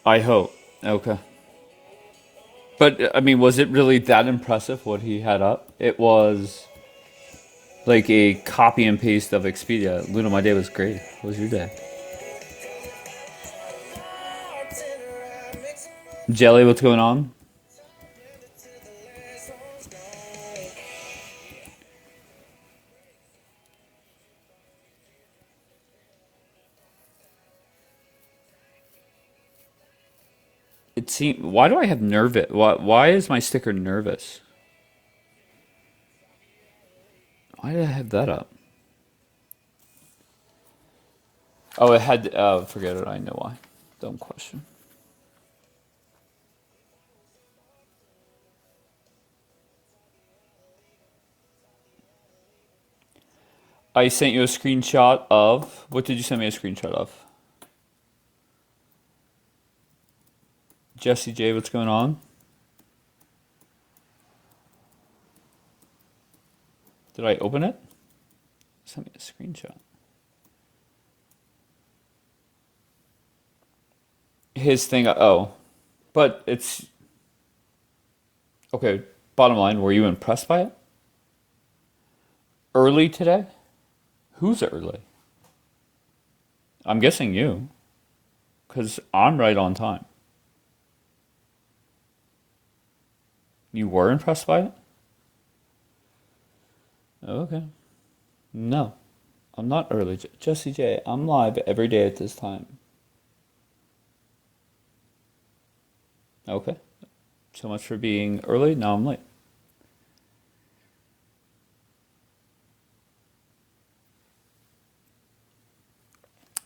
I hope. Okay. But I mean, was it really that impressive what he had up? It was like a copy and paste of Expedia. Luna, my day was great. What was your day? Jelly, what's going on? It seemed. Why do I have nervous? Why is my sticker nervous? Why did I have that up? Oh, it had. Forget it. I know why. Dumb question. I sent you a screenshot of. What did you send me a screenshot of? Jesse J, what's going on? Did I open it? Send me a screenshot. His thing. Oh, but it's okay. Bottom line, were you impressed by it? Early today? Who's early? I'm guessing you, because I'm right on time. You were impressed by it? Okay. No, I'm not early. Jesse J, I'm live every day at this time. Okay. So much for being early. Now I'm late.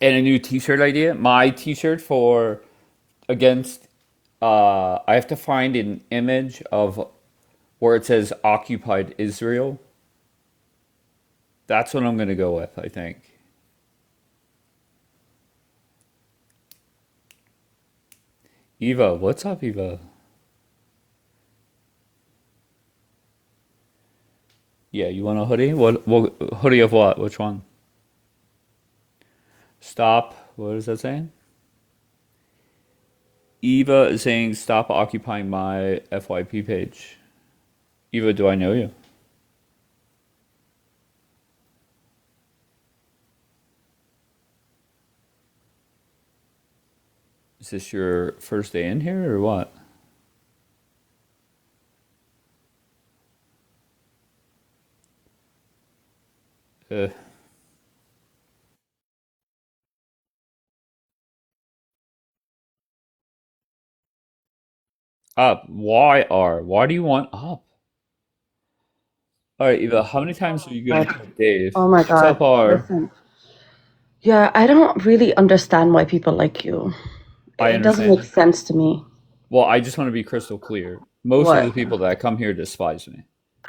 And a new T-shirt idea. My T-shirt for against. I have to find an image of where it says occupied Israel. That's what I'm gonna go with. I think. Eva, what's up, Eva? Yeah, you want a hoodie? What hoodie of what? Which one? Stop. What is that saying? Eva is saying stop occupying my FYP page. Eva, do I know you? Is this your first day in here or what? Uh, up. Why are? Why do you want up? All right, Eva, how many times are you gonna God. tell Dave? Oh my What's up, God. R? Listen. Yeah, I don't really understand why people like you. I It doesn't make understand. sense to me. Well, I just want to be crystal clear. Most of What? the people that come here despise me.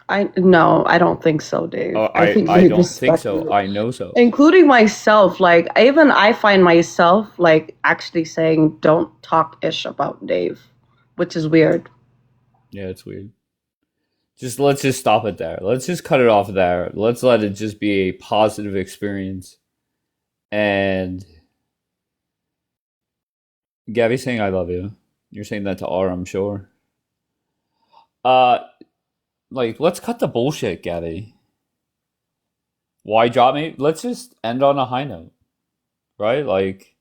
I no, I don't think so, Oh, Dave. I think I they don't think respect so. you. I know so. Including myself. Like even I find myself like actually saying don't talk ish about Dave, which is weird. Yeah, it's weird. Just let's just stop it there. Let's just cut it off there. Let's let it just be a positive experience. And Gabby's saying I love you. You're saying that to R, I'm sure. Uh, like let's cut the bullshit, Gabby. Why drop me? Let's just end on a high note, right? Like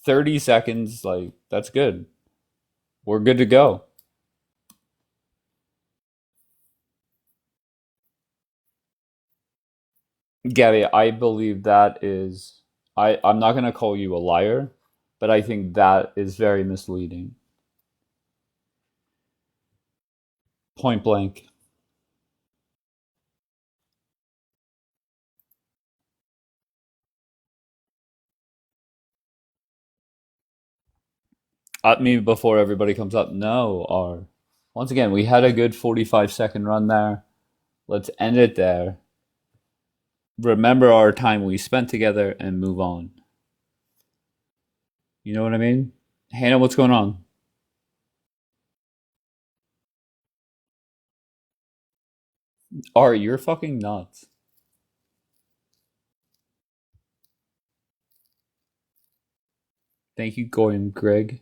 30 seconds, like that's good. We're good to go. Gabby, I believe that is I'm not gonna call you a liar, but I think that is very misleading. Point blank. At me before everybody comes up. No, R. Once again, we had a good 45-second run there. Let's end it there. Remember our time we spent together and move on. You know what I mean? Hannah, what's going on? R, you're fucking nuts. Thank you, Gordon Greg.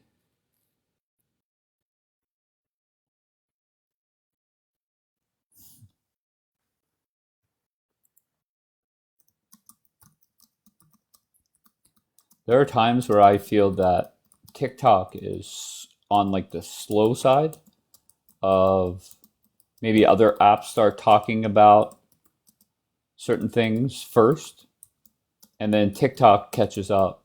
There are times where I feel that TikTok is on like the slow side of maybe other apps start talking about certain things first, and then TikTok catches up.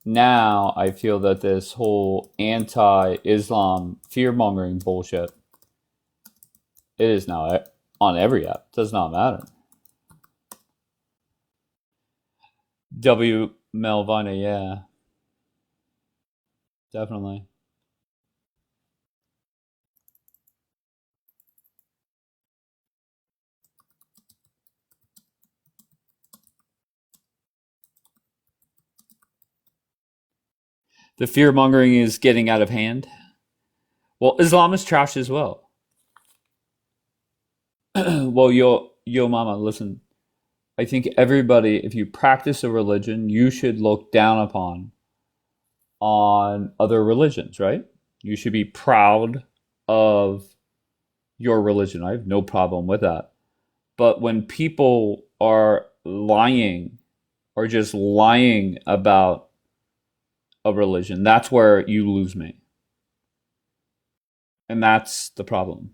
Now I feel that this whole anti-Islam fear-mongering bullshit, it is now on every app. It does not matter. W. Melvina, yeah, definitely. The fear-mongering is getting out of hand. Well, Islam is trash as well. Well, yo, mama, listen. I think everybody, if you practice a religion, you should look down upon on other religions, right? You should be proud of your religion. I have no problem with that. But when people are lying or just lying about a religion, that's where you lose me. And that's the problem.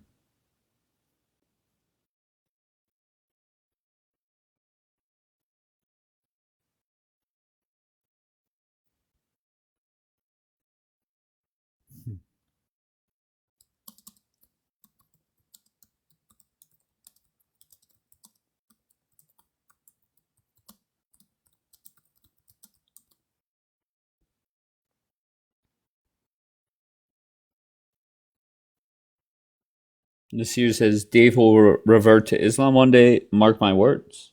Nasir says Dave will revert to Islam one day. Mark my words.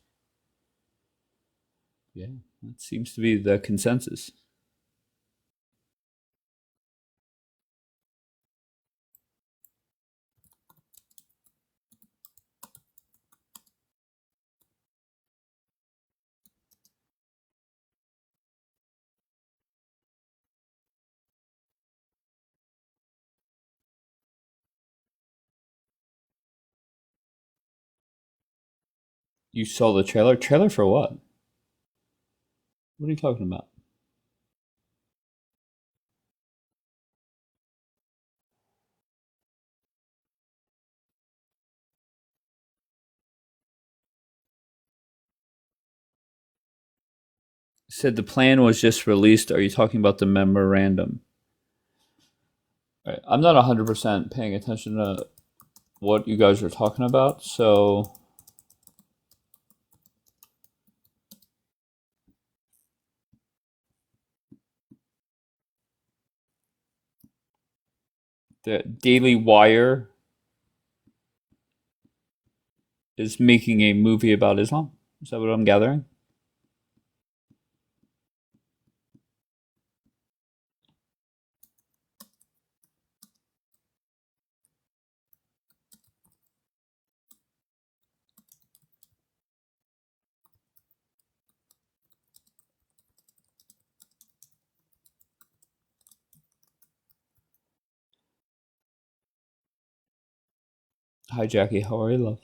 Yeah, that seems to be the consensus. You saw the trailer? Trailer for what? What are you talking about? Said the plan was just released. Are you talking about the memorandum? Right. I'm not 100% paying attention to what you guys are talking about. So the Daily Wire is making a movie about Islam. Is that what I'm gathering? Hi, Jackie. How are you, love?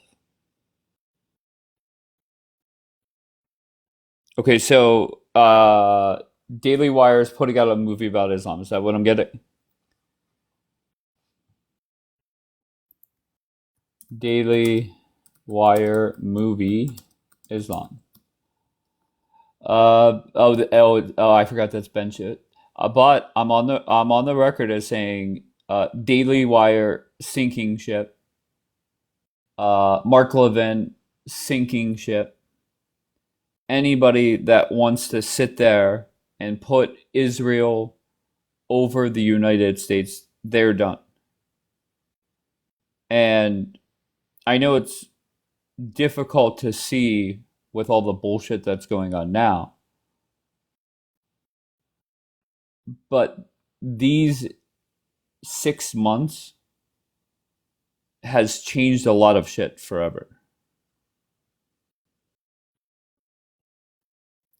Okay, so Daily Wire is putting out a movie about Islam. Is that what I'm getting? Daily Wire movie Islam. I forgot that's Ben shit. But I'm on the record as saying Daily Wire sinking ship. Mark Levin sinking ship. Anybody that wants to sit there and put Israel over the United States, they're done. And I know it's difficult to see with all the bullshit that's going on now, but these 6 months has changed a lot of shit forever.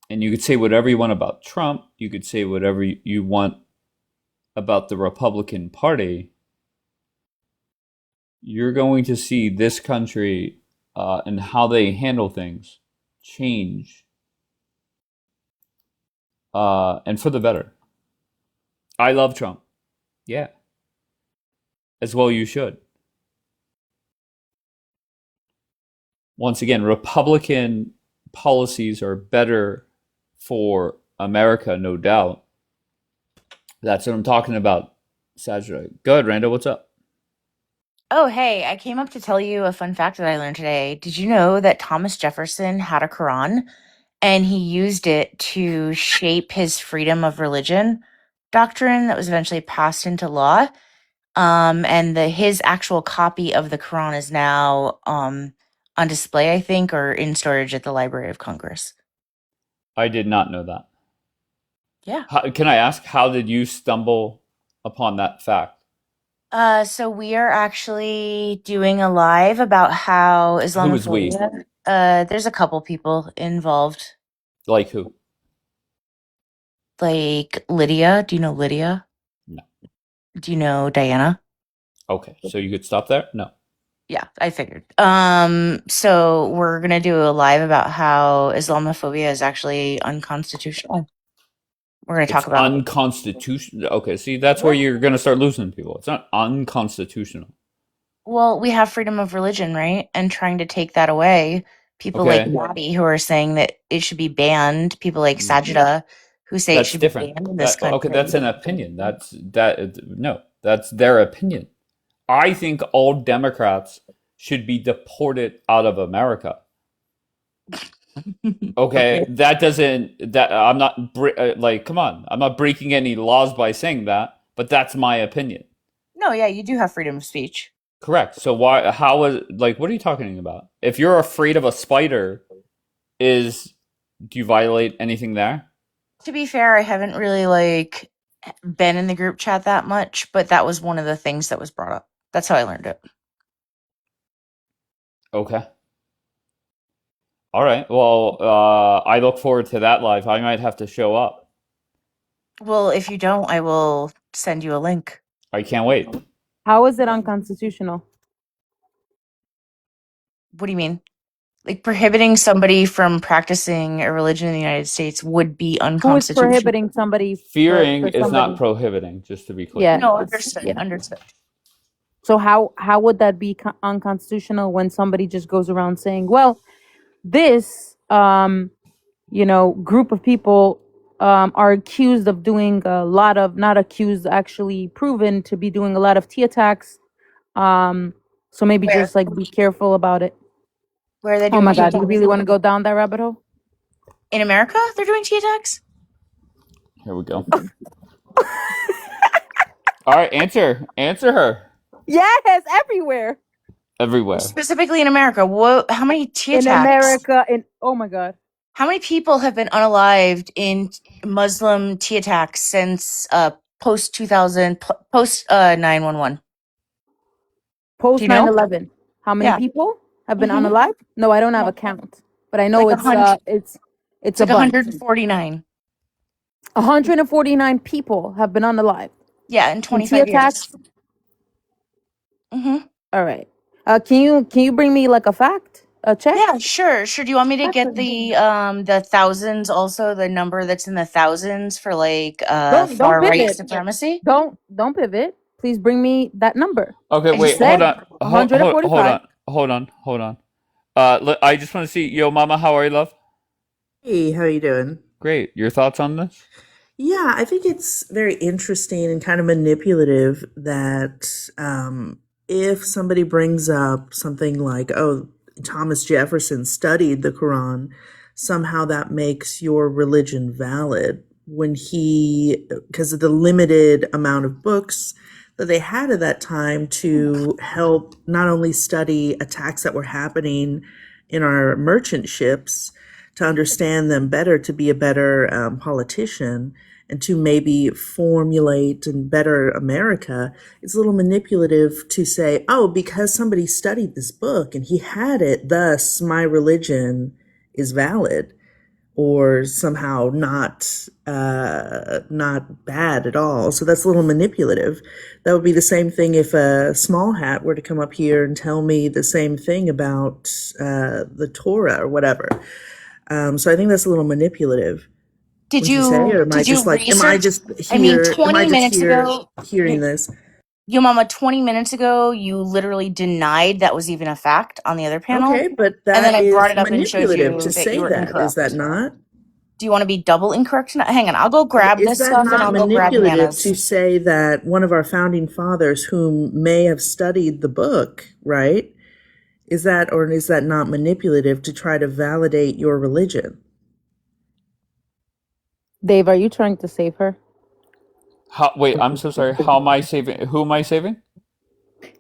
And you could say whatever you want about Trump, you could say whatever you want about the Republican Party. You're going to see this country and how they handle things change and for the better. I love Trump. Yeah, as well you should. Once again, Republican policies are better for America, no doubt. That's what I'm talking about, Sajra. Good, Randa, what's up? Oh, hey, I came up to tell you a fun fact that I learned today. Did you know that Thomas Jefferson had a Quran and he used it to shape his freedom of religion doctrine that was eventually passed into law? And his actual copy of the Quran is now on display, I think, or in storage at the Library of Congress. I did not know that. Yeah. Can I ask, how did you stumble upon that fact? So we are actually doing a live about how Who is we? Islamophobia, there's a couple people involved, Like who? like Lydia. Do you know Lydia? No. Do you know Diana? Okay, so you could stop there? No. Yeah, I figured. So we're gonna do a live about how Islamophobia is actually unconstitutional. We're gonna It's talk about, unconstitutional. Okay, see, that's where you're going to start losing people. It's not unconstitutional. well, we have freedom of religion, right? And trying to take that away. People like Okay, Maddie who are saying that it should be banned. People like Sajida who say it that's should be different. banned in this That okay, country. that's an opinion. No, that's their opinion. I think all Democrats should be deported out of America. Okay, Okay. that doesn't that I'm not like come on. I'm not breaking any laws by saying that, but that's my opinion. No, yeah, you do have freedom of speech. Correct. So why how is like what are you talking about? If you're afraid of a spider, is do you violate anything there? To be fair, I haven't really like been in the group chat that much, but that was one of the things that was brought up. That's how I learned it. Okay. All right. Well, I look forward to that live. I might have to show up. Well, if you don't, I will send you a link. I can't wait. How is it unconstitutional? What do you mean? Like prohibiting somebody from practicing a religion in the United States would be Who is unconstitutional. prohibiting somebody Fearing for is not somebody? prohibiting, just to be clear. Yeah, No, it's understood. yeah. Understood. So how would that be unconstitutional when somebody just goes around saying, "Well, this group of people are accused of doing a lot of not accused, actually proven to be doing a lot of tea attacks. So maybe Where? just like be careful about it." Where are they Oh doing my tea God, you attacks? really want to go down that rabbit hole? In America, they're doing tea attacks? Here we go. All right, answer her. Yes, everywhere Everywhere. Specifically in America. How many tea in attacks? America. Oh my God. How many people have been unalived in Muslim tea attacks since post 2000, post 911? Do Post you know? 9/11, how many Yeah. people have been Mm-hmm. unalived? No, I don't have a count, but I know Like it's 100. it's It's a like bunch. 149. 149 people have been unalived Yeah, in in tea 25 years. attacks. Mm-hmm. All right. Can you bring me like a fact, a check? Yeah, sure. Do you want me to get Actually, the thousands also, the number that's in the thousands for like don't far right pivot. supremacy? Don't pivot. Please bring me that number. Okay, I wait, just hold Said on. Hold 145. on. Hold on. I just want to see, yo, mama, how are you, love? Hey, how you doing? Great. Your thoughts on this? Yeah, I think it's very interesting and kind of manipulative that if somebody brings up something like, oh, Thomas Jefferson studied the Quran, somehow that makes your religion valid when because of the limited amount of books that they had at that time to help not only study attacks that were happening in our merchant ships, to understand them better, to be a better politician, and to maybe formulate and better America. It's a little manipulative to say, oh, because somebody studied this book and he had it, thus my religion is valid, or somehow not bad at all. So that's a little manipulative. That would be the same thing if a small hat were to come up here and tell me the same thing about the Torah or whatever. So I think that's a little manipulative. Did Would you say, or you am I research? just I mean, here? Am I 20 just minutes here ago, hearing this? Yo Mama, 20 minutes ago, you literally denied that was even a fact on the other panel. Okay, but And then that I brought is it up and showed manipulative you to that you say were that. Is that incorrect. not? Do you want to be double incorrect? Hang on, I'll go grab Is this that stuff and not I'll go grab manipulative to Hannah's. say that one of our founding fathers, whom may have studied the book, right? Is that not manipulative to try to validate your religion? Dave, are you trying to save her? Wait, I'm so sorry. How am I saving? Who am I saving?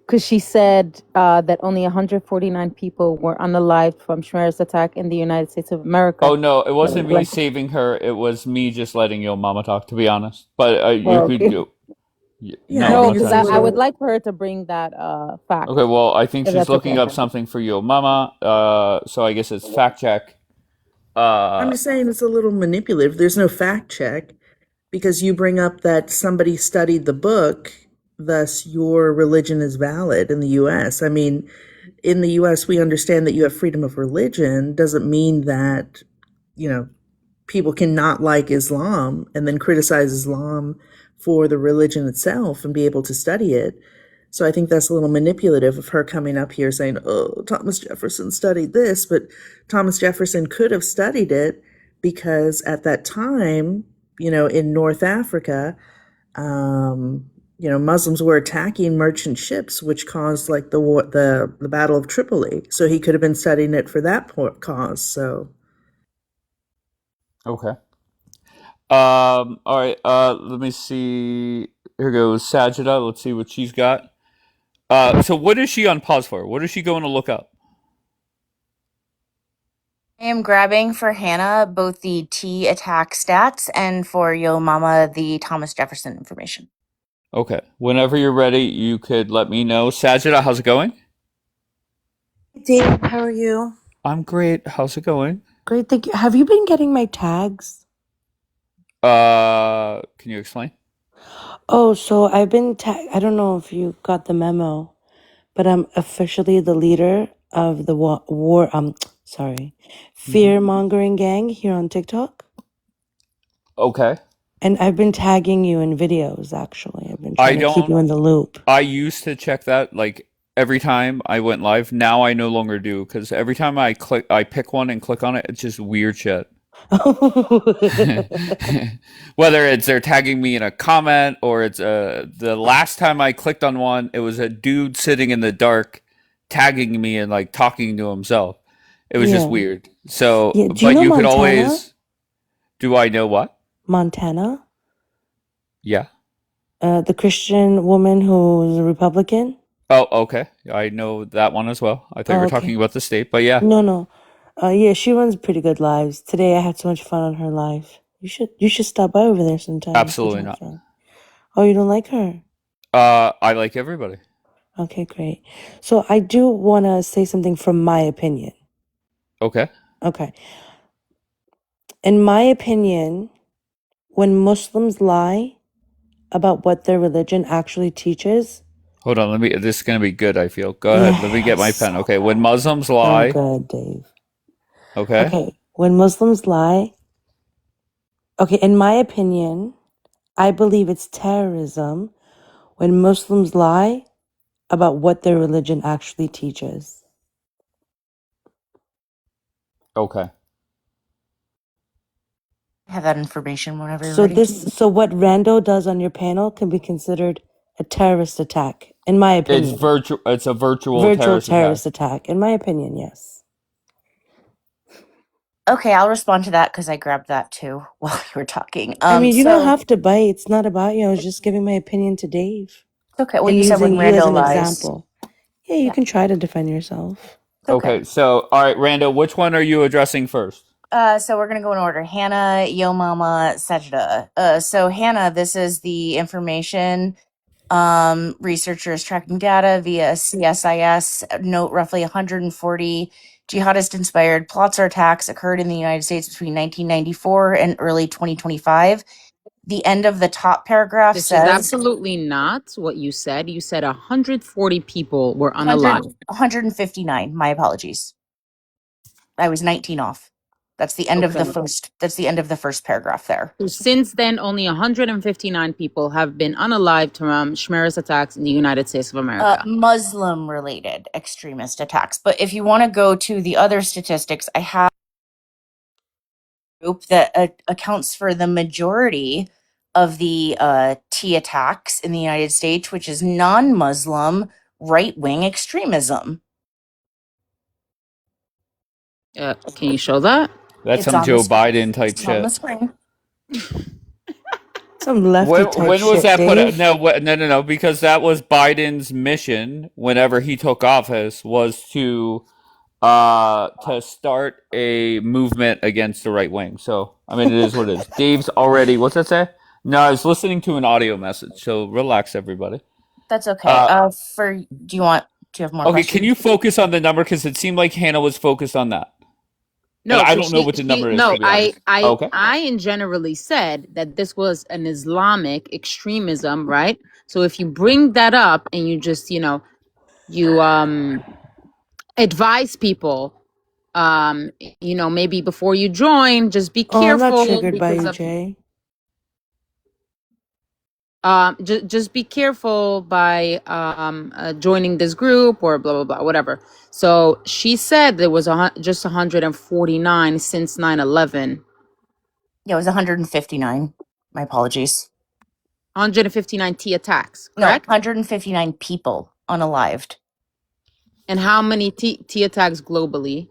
Because she said that only 149 people were unalived from Shmera's attack in the United States of America. Oh no, it wasn't me Like, saving her. It was me just letting Yo Mama talk, to be honest. But you well, could okay. go. Yeah, No, I No, think don't it's because a try to I save would her. little. like for her to bring that fact, Okay, well, I think if she's that's looking okay. up something for Yo Mama. So I guess it's fact check. I'm just saying it's a little manipulative. There's no fact check because you bring up that somebody studied the book, thus your religion is valid in the U.S. I mean, in the U.S., we understand that you have freedom of religion. Doesn't mean that, you know, people cannot like Islam and then criticize Islam for the religion itself and be able to study it. So I think that's a little manipulative of her coming up here saying, oh, Thomas Jefferson studied this, but Thomas Jefferson could have studied it because at that time, in North Africa, Muslims were attacking merchant ships, which caused like the war, the Battle of Tripoli. So he could have been studying it for that cause. So Okay. All right. Let me see. Here goes Sajida. Let's see what she's got. So what is she on pause for? What is she going to look up? I am grabbing for Hannah both the T attack stats and for Yo Mama the Thomas Jefferson information. Okay. Whenever you're ready, you could let me know. Sajida, how's it going? Dave, how are you? I'm great. How's it going? Great, thank you. Have you been getting my tags? Can you explain? Oh, so I've been I don't know if you got the memo, but I'm officially the leader of the fear-mongering gang here on TikTok. Okay. And I've been tagging you in videos, actually. I've been I trying to keep you don't. in the loop. I used to check that like every time I went live. Now I no longer do because every time I pick one and click on it, it's just weird shit. Whether it's they're tagging me in a comment or it's the last time I clicked on one, it was a dude sitting in the dark tagging me and like talking to himself. It was just Yeah. weird. So, Yeah, do you but know you could Montana? always. Do I know what? Montana? Yeah. The Christian woman who's a Republican? Oh, okay. I know that one as well. I thought you Oh, were okay. talking about the state, but yeah. No. Yeah, she runs pretty good lives. Today I had so much fun on her live. You should stop by over there sometime. Absolutely Good not. fun. Oh, you don't like her? I like everybody. Okay, great. So I do want to say something from my opinion. Okay. Okay. In my opinion, when Muslims lie about what their religion actually teaches, Hold on, this is gonna be good, I feel. Go ahead, let me get my pen. Okay, when Muslims so lie. good, Dave. Okay. Okay, when Muslims lie, okay, in my opinion, I believe it's terrorism when Muslims lie about what their religion actually teaches. Okay. I have that information whenever you're ready. So what Rando does on your panel can be considered a terrorist attack, in my opinion. It's a virtual Virtual terrorist attack, in my opinion, yes. Okay, I'll respond to that because I grabbed that too while you were talking. I mean, you don't So have to bite. It's not about you. I was just giving my opinion to Dave okay. Well, and you said when using you as Rando an lies. example. Yeah, you Yeah. can try to defend yourself. Okay, so all right, Rando, which one are you addressing first? So we're gonna go in order. Hannah, Yo Mama, Sajda. So Hannah, this is the information. Researchers tracking data via CSIS note roughly 140 jihadist-inspired plots or attacks occurred in the United States between 1994 and early 2025. The end of the top paragraph This is says absolutely not what you said. You said 140 people were unalive. 159. My apologies. I was 19 off. That's the end of the Okay. first. That's the end of the first paragraph there. So since then, only 159 people have been unalived from Shmeris attacks in the United States of America. Muslim-related extremist attacks. But if you want to go to the other statistics, I have a group that accounts for the majority of the T attacks in the United States, which is non-Muslim right-wing extremism. Can you show that? That's It's some on the Joe screen. Biden type It's on the shit. screen. Some lefty type When was shit, that put Dave. out? No, because that was Biden's mission whenever he took office was to start a movement against the right wing. So, I mean, it is what it is. Dave's already, what's that say? No, I was listening to an audio message, so relax, everybody. That's okay. Do you have more Okay, questions? can you focus on the number? Because it seemed like Hannah was focused on that. No, And I so don't know what the number is, No, to be honest. Okay. I generally said that this was an Islamic extremism, right? So if you bring that up and you just, you advise people, maybe before you join, just be Oh, I'm not careful triggered by because you, of Jay. just be careful by joining this group or blah blah blah, whatever. So she said there was just 149 since 9/11. Yeah, it was 159. My apologies. 159 T attacks, No, correct? 159 people unalived. And how many T attacks globally?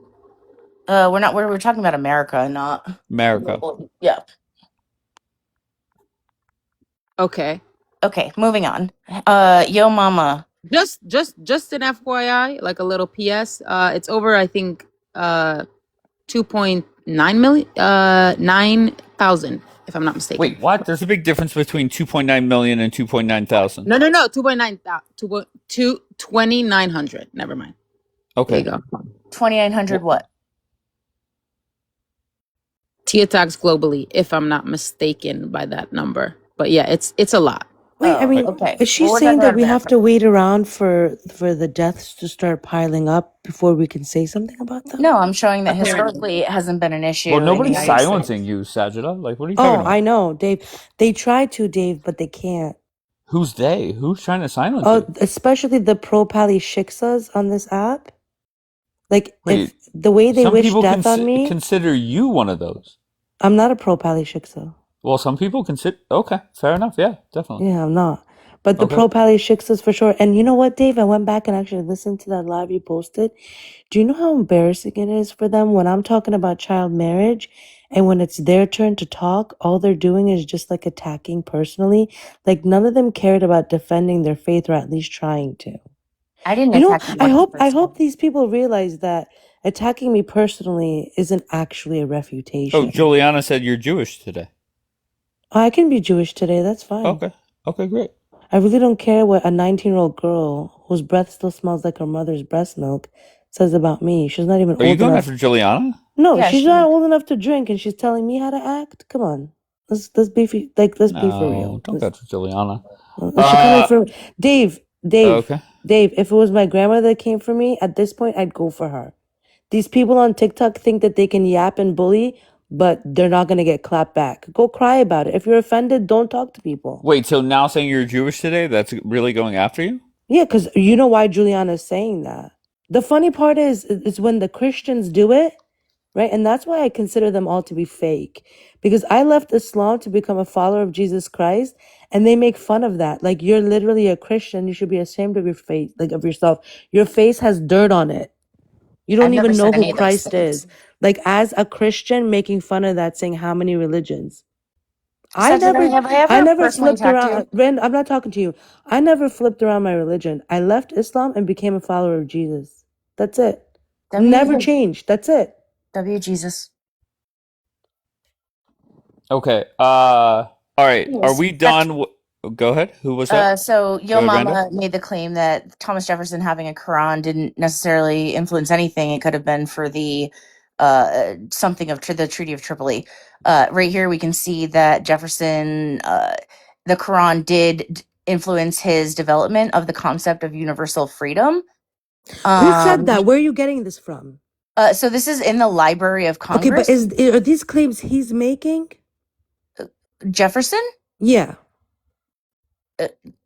We're talking about America, not America. Yeah. Okay. Okay, moving on. Yo mama. Just an FYI, like a little PS. It's over, I think, 2.9 million, 9,000, if I'm not mistaken. Wait, what? There's a big difference between 2.9 million and 2.9 thousand. No, 2,900. Never mind. Okay. There you go. 2,900 what? T attacks globally, if I'm not mistaken by that number. But yeah, it's a lot. Wait, I mean, okay. is she Well, we're saying talking that we about have to wait around for the deaths to start piling up before we can say something about them? No, I'm showing that historically it hasn't been an issue. Well, in the nobody's United States. silencing you, Sajida. Like, what are you talking Oh, about? I know, Dave. They try to, Dave, but they can't. Who's they? Who's trying to silence Oh, you? especially the pro-pally shiksas on this app. Like, Wait, if the way they some wish people death on me, consider you one of those. I'm not a pro-pally shiksa. Well, some people consider. Okay, fair enough. Yeah, definitely. Yeah, I'm not. But the Okay. pro-pally shiksas for sure. And you know what, Dave? I went back and actually listened to that live you posted. Do you know how embarrassing it is for them when I'm talking about child marriage and when it's their turn to talk, all they're doing is just like attacking personally? Like none of them cared about defending their faith or at least trying to. I didn't You know, attack you. I hope these people realize that attacking me personally isn't actually a refutation. Oh, Juliana said you're Jewish today. I can be Jewish today, that's fine. Okay. Okay, great. I really don't care what a 19-year-old girl whose breath still smells like her mother's breast milk says about me. She's not even Are you old going enough. after Juliana? No, Yeah, she's she- not old enough to drink, and she's telling me how to act. Come on, let's be be for real. Don't go after Juliana. She coming for Dave. Okay. Dave. If it was my grandmother that came for me, at this point, I'd go for her. These people on TikTok think that they can yap and bully, but they're not gonna get clapped back. Go cry about it. If you're offended, don't talk to people. Wait, so now saying you're Jewish today, that's really going after you? Yeah, because you know why Juliana's saying that. The funny part is when the Christians do it, right? And that's why I consider them all to be fake. Because I left Islam to become a follower of Jesus Christ, and they make fun of that. Like, you're literally a Christian. You should be ashamed of your face, like of yourself. Your face has dirt on it. You don't I've never even know said any who of those Christ things. is. Like, as a Christian, making fun of that, saying how many religions. Sajida, have I ever I never personally flipped attacked around. Ren, I'm not talking to you. I never flipped around my religion. I left Islam and became a follower of Jesus. That's it. Never changed. That's it. W Jesus. Okay. All right. Yes. Are we done? Go ahead. Who was that? So Yo Go ahead, Mama Brenda. made the claim that Thomas Jefferson having a Quran didn't necessarily influence anything. It could have been for the something of the Treaty of Tripoli. Right here we can see that Jefferson, the Quran did influence his development of the concept of universal freedom. Who said that? Where are you getting this from? So this is in the Library of Okay, but Congress. are these claims he's making? Jefferson Yeah.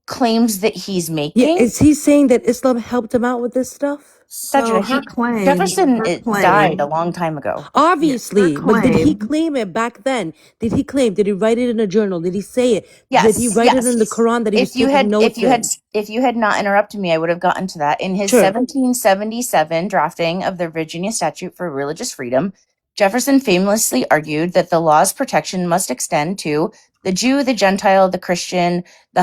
claims that he's Yeah, making. is he saying that Islam helped him out with this stuff? So Sajida, Jefferson died a long time ago. Obviously, but did he claim. claim it back then? Did he claim? Did he write it in a journal? Did he say it? Did he Yes, write it in the yes. Quran that he was If you taking had, notes in? if you had not interrupted me, I would have gotten to that. In his Sure. 1777 drafting of the Virginia Statute for Religious Freedom, Jefferson famously argued that the law's protection must extend to the Jew, the Gentile, the Christian, the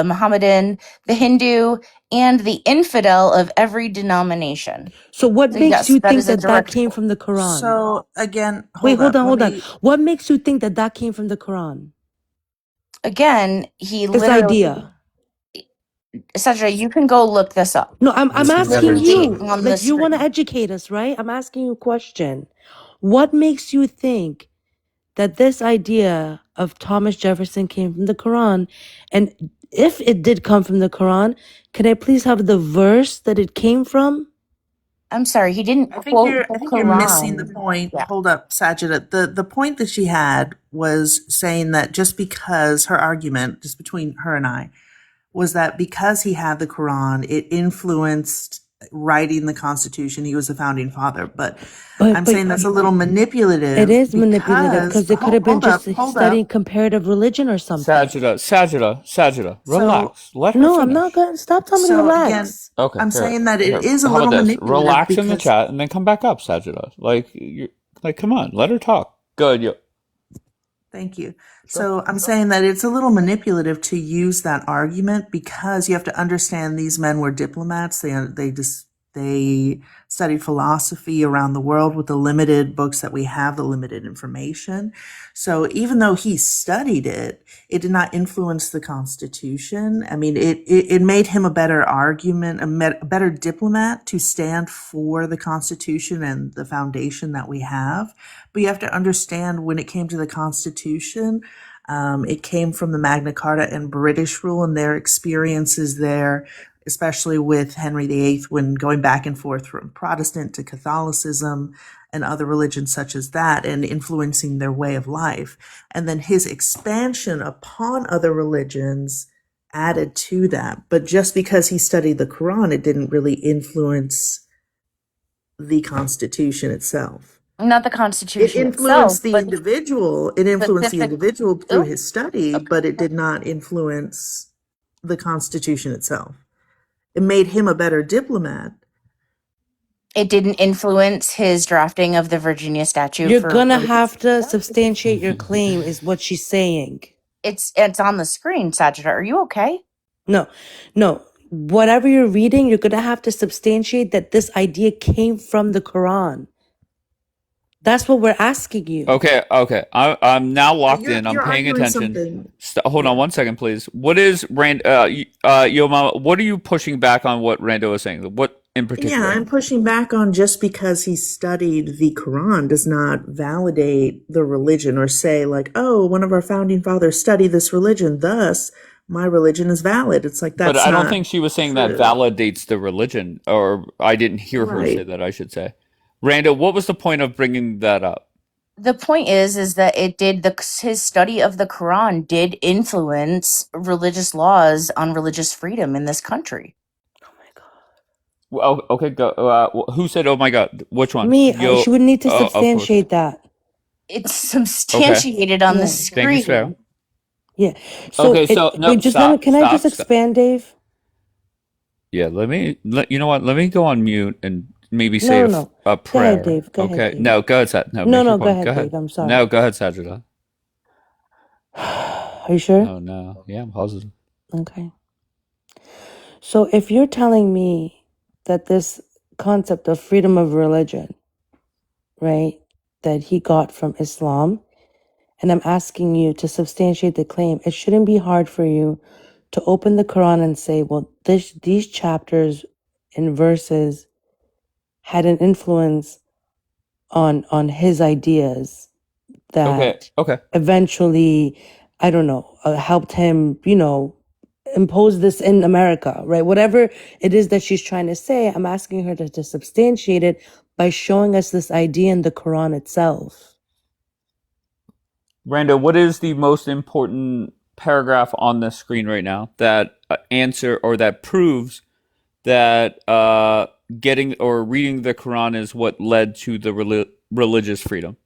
Mohammedan, the Hindu, and the infidel of every denomination. So what So makes yes, you that think is a that that direct came quote. from the Quran? So again, Wait, hold on, Let hold on. me- What makes you think that that came from the Quran? Again, he This literally, idea. Sajida, you can go look this up. No, I'm This never asking Literally you. on the Like you want to screen. educate us, right? I'm asking you a question. What makes you think that this idea of Thomas Jefferson came from the Quran? And if it did come from the Quran, can I please have the verse that it came from? I'm sorry, he didn't I quote the think you're missing the Quran. point. Yeah. Hold up, Sajida. The point that she had was saying that just because her argument, just between her and I, was that because he had the Quran, it influenced writing the Constitution. He was the founding father. But I'm saying that's a little manipulative. It is manipulative because it could have been just studying comparative religion or something. Sajida, relax. Let her No, finish. I'm not going to. Stop telling me to So relax. again, Okay, I'm here, saying that it here. is a How little about this? manipulative. Relax in the because- chat and then come back up, Sajida. Like, come on, let her talk. Good. Thank you. So I'm saying that it's a little manipulative to use that argument because you have to understand these men were diplomats. They studied philosophy around the world with the limited books that we have, the limited information. So even though he studied it, it did not influence the Constitution. I mean, it made him a better argument, a better diplomat to stand for the Constitution and the foundation that we have. But you have to understand when it came to the Constitution, it came from the Magna Carta and British rule and their experiences there, especially with Henry VIII when going back and forth from Protestant to Catholicism and other religions such as that and influencing their way of life. And then his expansion upon other religions added to that. But just because he studied the Quran, it didn't really influence the Constitution itself. Not the Constitution It influenced itself, the but individual. It influenced the specific- individual through Oh, his study, okay. but it did not influence the Constitution itself. It made him a better diplomat. It didn't influence his drafting of the Virginia Statute. You're going to have to substantiate your claim, is what she's saying. It's on the screen, Sajida. Are you okay? No. Whatever you're reading, you're going to have to substantiate that this idea came from the Quran. That's what we're asking you. Okay. I'm now locked in. I'm You're paying arguing attention. something. Hold on 1 second, please. What is Yo Mama, what are you pushing back on what Rando is saying? What in particular? Yeah, I'm pushing back on just because he studied the Quran does not validate the religion or say like, oh, one of our founding fathers studied this religion, thus my religion is valid. It's like that's But I don't not think she was saying that true. validates the religion, or I didn't hear her say Right. that, I should say. Rando, what was the point of bringing that up? The point is that it did his study of the Quran did influence religious laws on religious freedom in this country. Oh my God. Well, okay, go. Who said, oh my God? Which one? Me, she would need to of course. substantiate that. It's substantiated on Yeah. the Thank you, screen. Sarah. Yeah. So, Okay, so no, wait, just stop, let me, can I stop, just stop. expand, Dave? Yeah, you know what? Let me go on mute and maybe say No. a Go prayer. ahead, Dave. Go okay. ahead, Dave. No, go ahead, Sajida. No, No, make your go point. ahead, Go ahead. Dave. I'm sorry. No, go ahead, Sajida. Are you sure? Oh, no. Yeah, I'm positive. Okay. So if you're telling me that this concept of freedom of religion, right, that he got from Islam, and I'm asking you to substantiate the claim, it shouldn't be hard for you to open the Quran and say, well, these chapters and verses had an influence on his ideas that Okay. eventually, I don't know, helped him, impose this in America, right? Whatever it is that she's trying to say, I'm asking her to substantiate it by showing us this idea in the Quran itself. Randa, what is the most important paragraph on the screen right now that answer or that proves that getting or reading the Quran is what led to the religious freedom?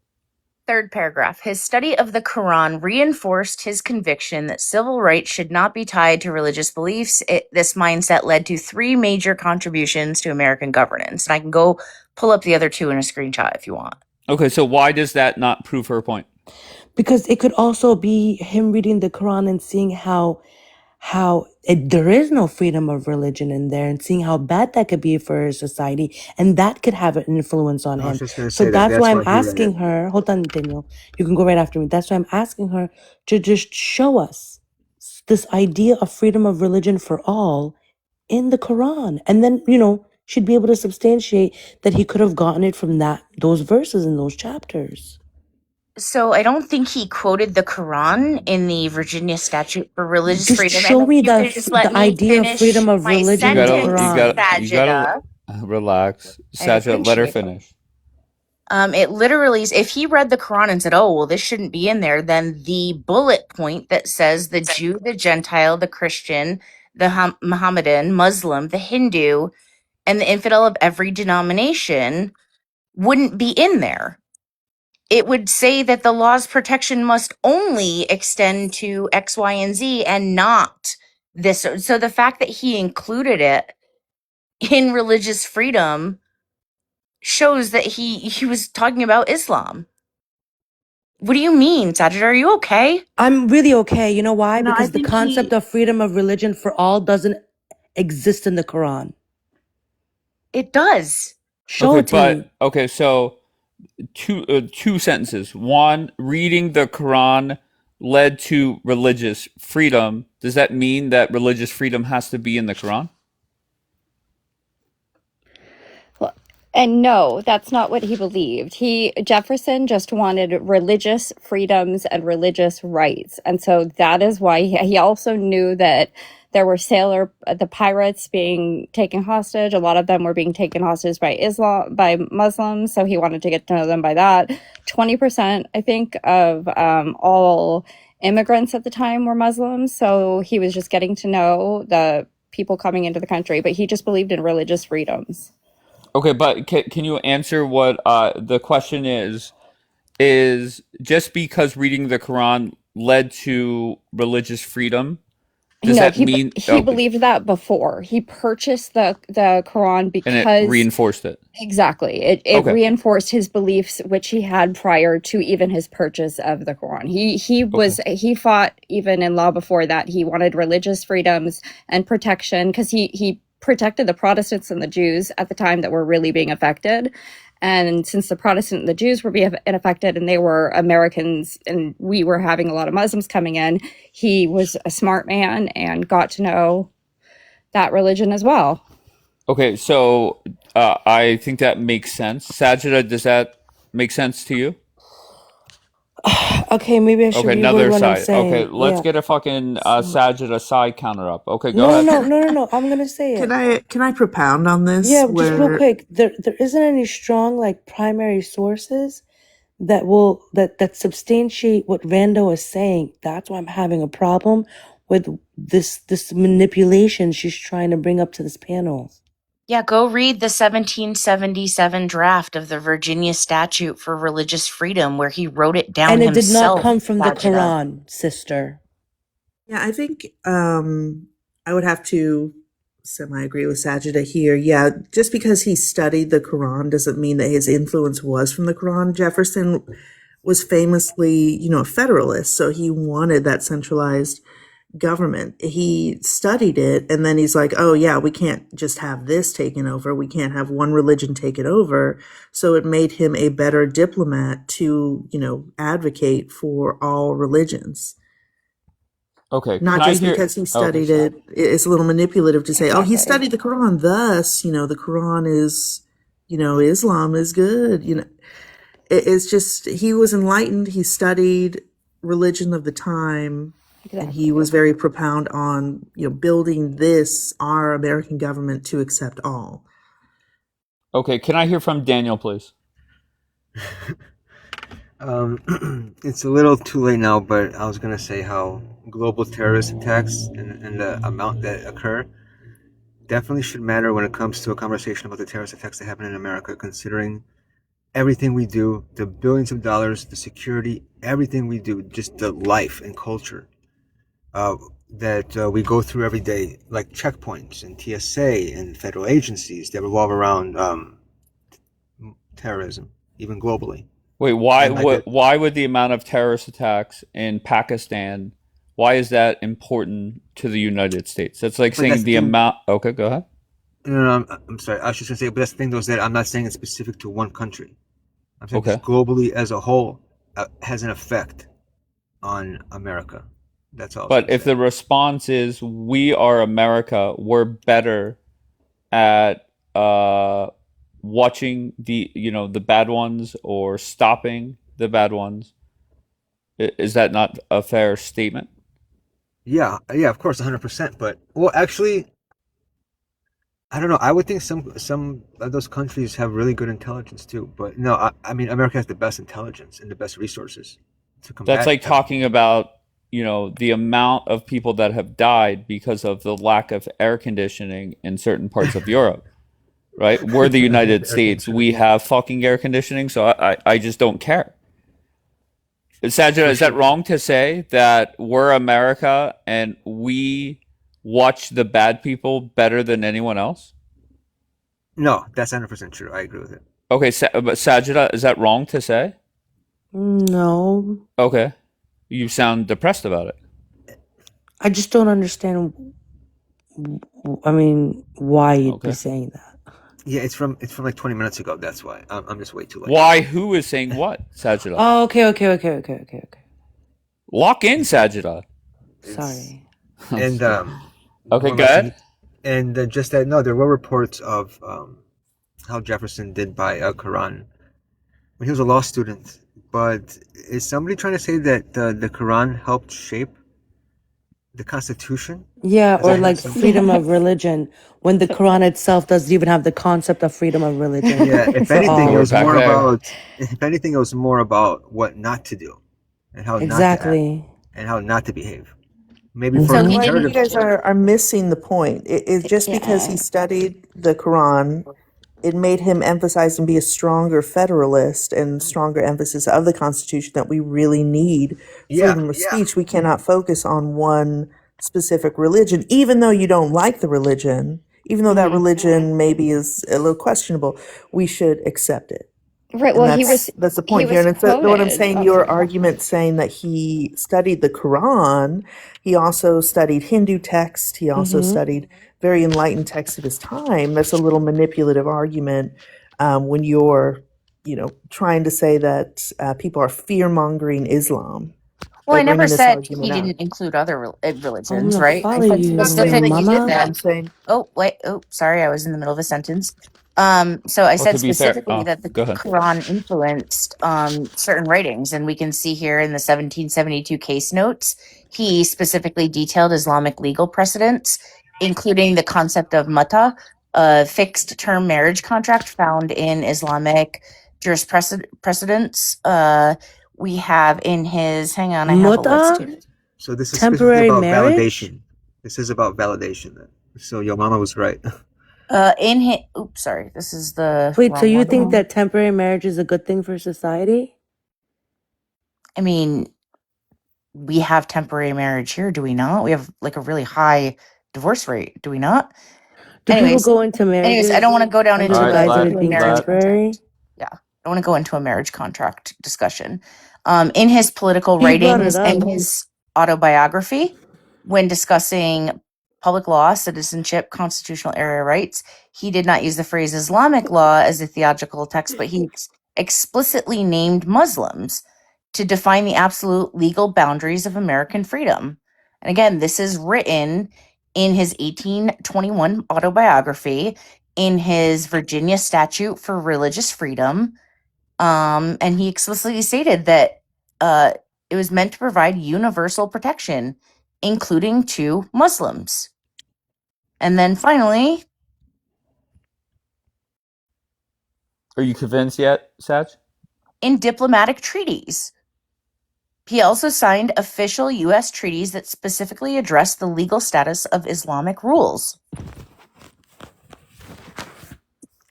Third paragraph. His study of the Quran reinforced his conviction that civil rights should not be tied to religious beliefs. This mindset led to 3 major contributions to American governance. And I can go pull up the other 2 in a screenshot if you want. Okay, so why does that not prove her point? Because it could also be him reading the Quran and seeing how there is no freedom of religion in there, and seeing how bad that could be for his society, and that could have an influence on I was him. just going to So say that that's that's why I'm why he read asking it. her, hold on, Daniel, you can go right after me. That's why I'm asking her to just show us this idea of freedom of religion for all in the Quran. And then, she'd be able to substantiate that he could have gotten it from those verses in those chapters. So I don't think he quoted the Quran in the Virginia Statute for Religious Just Freedom. show And me if you could just let the me idea of finish freedom of my religion You in the gotta, sentence, Quran. you gotta Sajida. relax. I Sajid, let her appreciate it. finish. It literally, if he read the Quran and said, "Oh, well, this shouldn't be in there," then the bullet point that says the Jew, the Gentile, the Christian, the Mohammedan, Muslim, the Hindu, and the infidel of every denomination wouldn't be in there. It would say that the law's protection must only extend to X, Y, and Z and not this. So the fact that he included it in religious freedom shows that he was talking about Islam. What do you mean, Sajid? Are you okay? I'm really okay. You know why? I Because the think concept of freedom of religion for all doesn't exist in the Quran. It does. Show it to me. Okay, so two sentences. One, reading the Quran led to religious freedom. Does that mean that religious freedom has to be in the Quran? Well, and no, that's not what he believed. Jefferson just wanted religious freedoms and religious rights. And so that is why he also knew that there were the pirates being taken hostage. A lot of them were being taken hostage by Muslims. So he wanted to get to know them by that. 20%, I think, of all immigrants at the time were Muslims. So he was just getting to know the people coming into the country, but he just believed in religious freedoms. Okay, but can you answer what the question is? Is just because reading the Quran led to religious freedom, does No, that mean he believed that before. He purchased the Quran because and it reinforced it? Exactly. It Okay. reinforced his beliefs, which he had prior to even his purchase of the Quran. He fought even in law before that. He wanted religious freedoms and protection because he protected the Protestants and the Jews at the time that were really being affected. And since the Protestant and the Jews were being affected and they were Americans and we were having a lot of Muslims coming in, he was a smart man and got to know that religion as well. Okay, so I think that makes sense. Sajida, does that make sense to you? Okay, maybe I should Okay, reword another what I'm side. saying. Okay, let's Yeah. get a fucking Sajida side counter up. Okay, go No, ahead. no. I'm gonna say it. Can I propound on this? Yeah, just real Where quick. There isn't any strong primary sources that substantiate what Rando is saying. That's why I'm having a problem with this manipulation she's trying to bring up to this panel. Yeah, go read the 1777 draft of the Virginia Statute for Religious Freedom where he wrote it down And it himself. did not come from the Sajida. Quran, sister. Yeah, I think I would have to semi-agree with Sajida here. Yeah, just because he studied the Quran doesn't mean that his influence was from the Quran. Jefferson was famously, a Federalist, so he wanted that centralized government. He studied it, and then he's like, oh yeah, we can't just have this taken over. We can't have one religion taken over. So it made him a better diplomat to, advocate for all religions. Okay, Not just because he studied it. It's a little manipulative to say, oh, he studied the Quran, thus, the Quran is, Islam is good. It's just, he was enlightened. He studied religion of the time. Exactly. And he was very propound on, building our American government to accept all. Okay, can I hear from Daniel, please? It's a little too late now, but I was gonna say how global terrorist attacks and the amount that occur definitely should matter when it comes to a conversation about the terrorist attacks that happen in America, considering everything we do, the billions of dollars, the security, everything we do, just the life and culture uh, that we go through every day, like checkpoints and TSA and federal agencies that revolve around terrorism, even globally. Wait, And like it, why would the amount of terrorist attacks in Pakistan, why is that important to the United States? That's like but that's saying the the thing. amount. Okay, go ahead. No, I'm sorry. I was just gonna say, but that's the thing, though, is that I'm not saying it's specific to one country. I'm saying Okay. just globally as a whole has an effect on America. That's all I was But gonna if say. the response is we are America, we're better at watching the bad ones or stopping the bad ones, is that not a fair statement? Yeah, yeah, of course, 100%. But well, actually, I don't know. I would think some of those countries have really good intelligence too. But no, I mean, America has the best intelligence and the best resources to That's combat like everything. talking about, the amount of people that have died because of the lack of air conditioning in certain parts of Europe, right? We're the United Air States. We conditioning, have fucking air conditioning, so I just don't care. Sajid, for is that sure. wrong to say that we're America and we watch the bad people better than anyone else? No, that's 100% true. I agree with it. Okay, but Sajida, is that wrong to say? No, Okay, you sound depressed about it. I just don't understand. I mean, why you'd be Okay, saying that. Yeah, it's from like 20 minutes ago. That's why I'm just way too late. why? Who is saying what, Sajida? Oh, okay. Lock in, Sajida. It's Sorry. and Okay, what am I saying? good. And just that no, there were reports of how Jefferson did by Quran when he was a law student. But is somebody trying to say that the Quran helped shape the Constitution? Yeah, Because I or heard like some. freedom of religion, when the Quran itself doesn't even have the concept of freedom of religion Yeah, if for anything, Okay, it we're all. was back more there. about. If anything, it was more about what not to do and how not to act Exactly. and how not to behave. Maybe for So So he I think didn't. you comparative. guys are missing the point. Just because he Yeah. studied the Quran, it made him emphasize and be a stronger federalist and stronger emphasis of the Constitution that we really need Yeah, freedom of speech. We cannot focus on one specific religion, even though you don't like the religion, even though that Hmm. religion maybe is a little questionable, we should accept it. Right. And Well, that's the he point here. was And it's what I'm quoted. saying, Oh, your sorry. argument saying that he studied the Quran, he also studied Hindu text, he also Mm-hmm. studied very enlightened texts of his time. That's a little manipulative argument when you're, trying to say that people are fear mongering Islam Well, by I never bringing this said argument he out. didn't include other I'm religions, gonna right? I follow said you, I'm saying little that he specifically did mama. that. I'm that. saying, Oh, wait. Oh, sorry. I was in the middle of a sentence. So I Well, to said be fair, specifically that the go ahead. Quran influenced certain writings, and we can see here in the 1772 case notes, he specifically detailed Islamic legal precedents, including the concept of mata, a fixed term marriage contract found in Islamic jurisprudence. We have in his, hang on, I have a list Muta? here. so this is specifically Temporary about marriage? validation. This is about validation then. So your mama was right. In his, oops, sorry, this is the Wait, so wrong you think one. that temporary marriage is a good thing for society? I mean, we have temporary marriage here, do we not? We have like a really high divorce rate, do we not? Do people Anyways, go into I don't marriages want to go down under All into the right, guise of the it to a being marriage temporary? contract. Yeah, I don't want to go into a marriage contract discussion. In his political He brought it writings up. and his autobiography, when discussing public law, citizenship, constitutional area rights, he did not use the phrase Islamic law as a theological text, but he explicitly named Muslims to define the absolute legal boundaries of American freedom. And again, this is written in his 1821 autobiography, in his Virginia Statute for Religious Freedom. And he explicitly stated that it was meant to provide universal protection, including to Muslims. And then finally, Are you convinced yet, Satch? In diplomatic treaties. He also signed official U.S. treaties that specifically address the legal status of Islamic rules.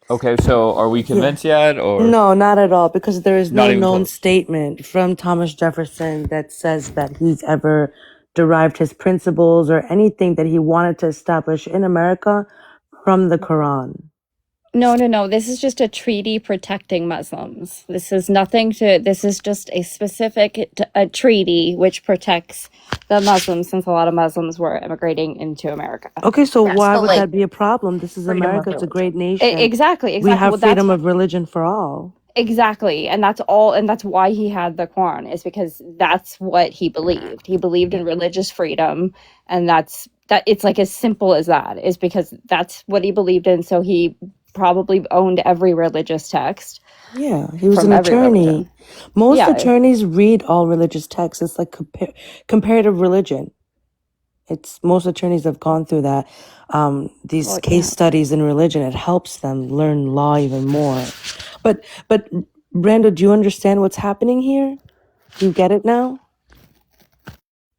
Okay, so are we convinced yet, or No, not at all, because there is not no even known close? statement from Thomas Jefferson that says that he's ever derived his principles or anything that he wanted to establish in America from the Quran. No. This is just a treaty protecting Muslims. This is nothing to, this is just a specific a treaty which protects the Muslims, since a lot of Muslims were immigrating into America. Okay, so Yeah, why so would like that be a problem? This is freedom of America. It's a great religion. nation. Exactly. We have Well, that's freedom of religion for all. exactly. And that's all. And that's why he had the Quran, is because that's what he believed. He believed in religious freedom. And that it's like as simple as that, is because that's what he believed in. So he probably owned every religious text. Yeah, he was From an every attorney. religion. Most Yeah. attorneys read all religious texts. It's like comparative religion. Most attorneys have gone through that. These Well, case studies in religion, it helps them learn law even more. But Brando, do you understand what's happening here? Do you get it now?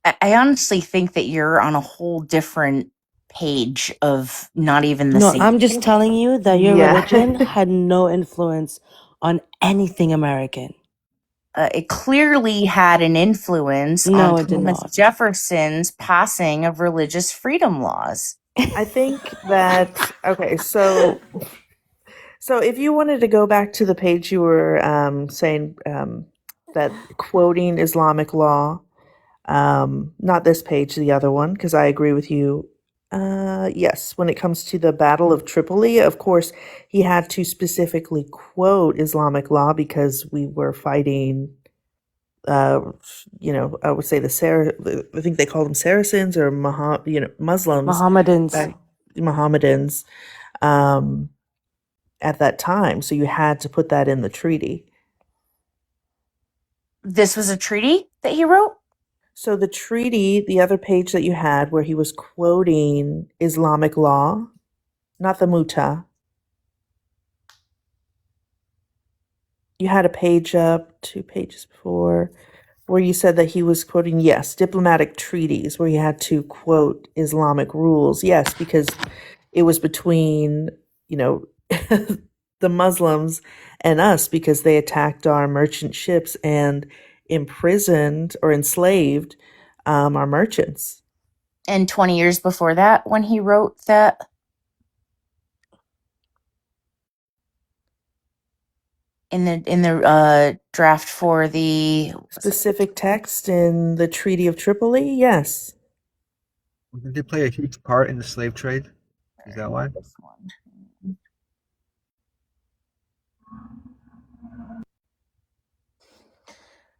I honestly think that you're on a whole different page of not even the No, same. I'm just telling you that your Yeah. religion had no influence on anything American. It clearly had an influence No, on it did Thomas not. Jefferson's passing of religious freedom laws. I think that okay, so if you wanted to go back to the page you were saying that quoting Islamic law, not this page, the other one, because I agree with you. Yes, when it comes to the Battle of Tripoli, of course, he had to specifically quote Islamic law because we were fighting. I would say I think they called them Saracens or Muslims, Mohammedans. Mohammedans, at that time. So you had to put that in the treaty. This was a treaty that he wrote? So the treaty, the other page that you had where he was quoting Islamic law, not the Muta. You had a page up, 2 pages before, where you said that he was quoting, yes, diplomatic treaties, where he had to quote Islamic rules. Yes, because it was between, the Muslims and us, because they attacked our merchant ships and imprisoned or enslaved our merchants. And 20 years before that, when he wrote that? In the draft for the Specific text in the Treaty of Tripoli, yes. Did they play a huge part in the slave trade? Is that why? This one.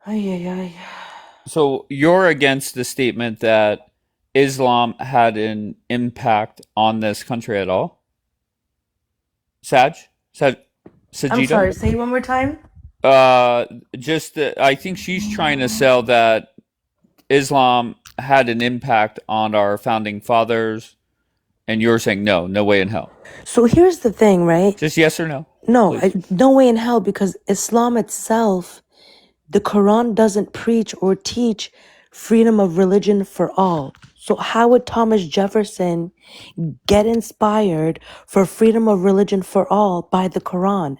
Ay. So you're against the statement that Islam had an impact on this country at all? I'm Sajida? sorry, say it one more time. I think she's trying to sell that Islam had an impact on our founding fathers, and you're saying no way in hell. So here's the thing, right? Just yes or no? No, Please. no way in hell, because Islam itself, the Quran doesn't preach or teach freedom of religion for all. So how would Thomas Jefferson get inspired for freedom of religion for all by the Quran?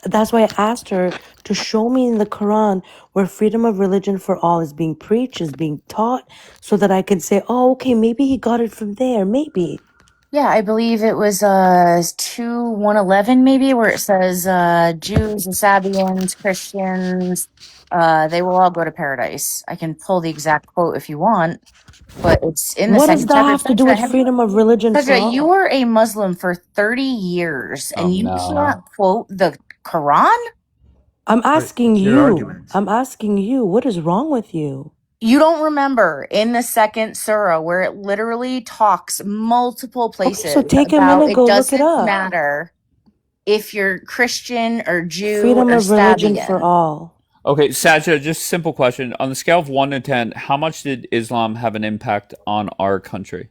That's why I asked her to show me in the Quran where freedom of religion for all is being preached, is being taught, so that I can say, oh, okay, maybe he got it from there, maybe. Yeah, I believe it was 2:111 maybe, where it says Jews and Sabians, Christians, they will all go to paradise. I can pull the exact quote if you want, but it's in the What does second that chapter. have to do with freedom of religion for Sajda, you all? were a Muslim for 30 years and you no. can't quote the Quran? I'm asking it's your you. argument. I'm asking you. What is wrong with you? You don't remember in the second surah where it literally talks multiple places so take a about minute, go it look it doesn't up. matter if you're Christian or Jew Freedom or of religion for Sabian. all. Okay, Sajda, just simple question. On the scale of 1 to 10, how much did Islam have an impact on our country?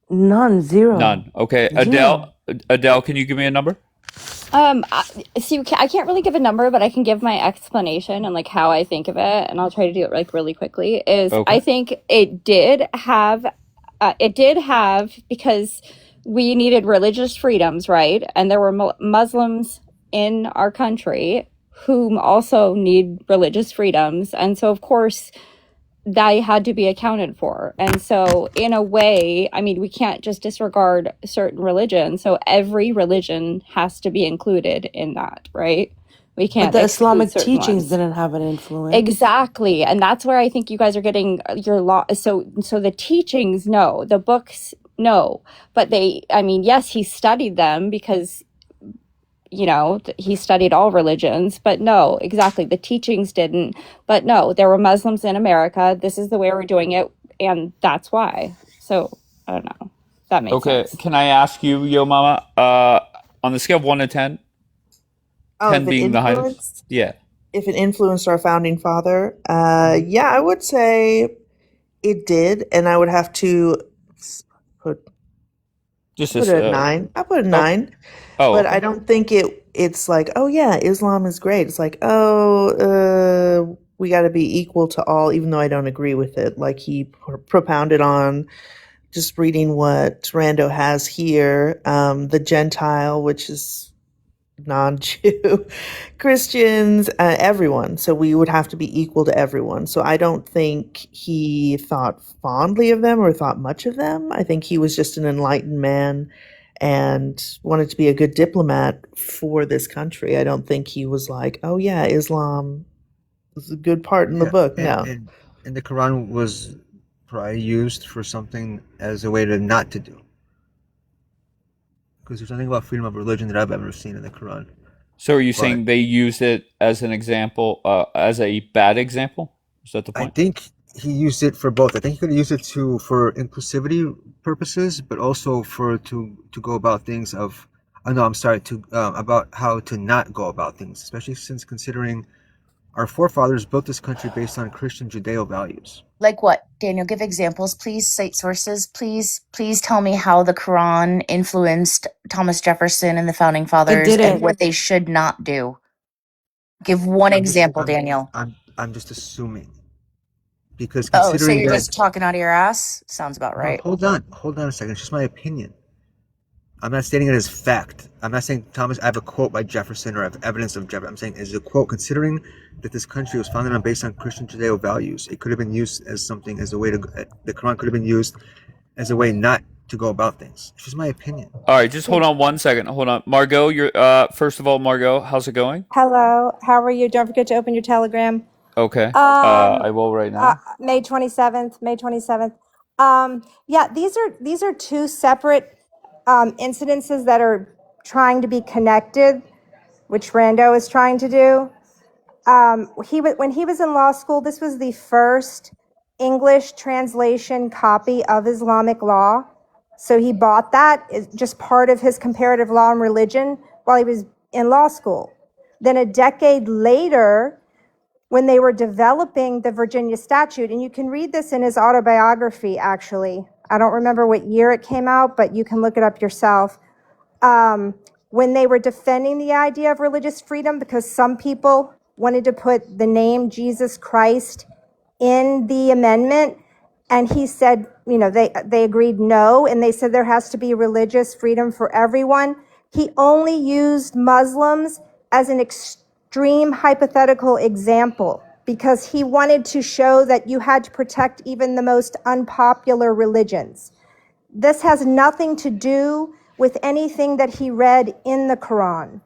None, zero. None. Okay, Zero. Adele, can you give me a number? So I can't really give a number, but I can give my explanation and like how I think of it, and I'll try to do it like really quickly. Okay. I think it did have because we needed religious freedoms, right? And there were Muslims in our country whom also need religious freedoms, and so of course they had to be accounted for. And so in a way, I mean, we can't just disregard certain religions. So every religion has to be included in that, right? We But can't the exclude Islamic certain teachings ones. didn't have an influence. Exactly. And that's where I think you guys are getting your law. So the teachings, no. The books, no. But yes, he studied them because he studied all religions, but no, exactly. The teachings didn't, but no, there were Muslims in America. This is the way we're doing it. And that's why. So I don't know. That makes Okay. sense. Can I ask you, Yo Mama, on the scale of 1 to 10, Oh, 10 being the highest? Yeah. if it influenced our founding father, yeah, I would say it did, and I would have to put Just it at 9. I put it 9, but I okay. don't think it's like, oh yeah, Islam is great. It's like, oh, we got to be equal to all, even though I don't agree with it. Like he propounded on just reading what Rando has here, the Gentile, which is non-Jew, Christians, everyone. So we would have to be equal to everyone. So I don't think he thought fondly of them or thought much of them. I think he was just an enlightened man and wanted to be a good diplomat for this country. I don't think he was like, oh yeah, Islam is a good part in the book. No. And the Quran was probably used for something as a way to not to do. Because there's nothing about freedom of religion that I've ever seen in the Quran. So are you saying they used it as an example, as a bad example? Is that the point? I think he used it for both. I think he could have used it for inclusivity purposes, but also to go about things about how to not go about things, especially since considering our forefathers built this country based on Christian Judeo values. Like what? Daniel, give examples, please. Cite sources, please. Please tell me how the Quran influenced Thomas Jefferson and the founding fathers and what they should not do. Give one example, Daniel. I'm just assuming. Because Oh, so considering you're that, just talking out of your ass? Sounds about right. Hold on a second. It's just my opinion. I'm not stating it as fact. I'm not saying I have a quote by Jefferson or I have evidence of Jefferson. I'm saying as a quote, considering that this country was founded based on Christian Judeo values, it could have been used as something, as a way to, the Quran could have been used as a way not to go about things. It's just my opinion. All right, just hold on 1 second. Hold on. Margot, you're first of all, Margot, how's it going? Hello, how are you? Don't forget to open your Telegram. Okay. I will right now. May 27th, May 27th. Yeah, these are two separate incidences that are trying to be connected, which Rando is trying to do. When he was in law school, this was the first English translation copy of Islamic law. So he bought that as just part of his comparative law and religion while he was in law school. Then a decade later, when they were developing the Virginia statute, and you can read this in his autobiography, actually. I don't remember what year it came out, but you can look it up yourself. When they were defending the idea of religious freedom, because some people wanted to put the name Jesus Christ in the amendment, and he said, they agreed no, and they said there has to be religious freedom for everyone. He only used Muslims as an extreme hypothetical example because he wanted to show that you had to protect even the most unpopular religions. This has nothing to do with anything that he read in the Quran.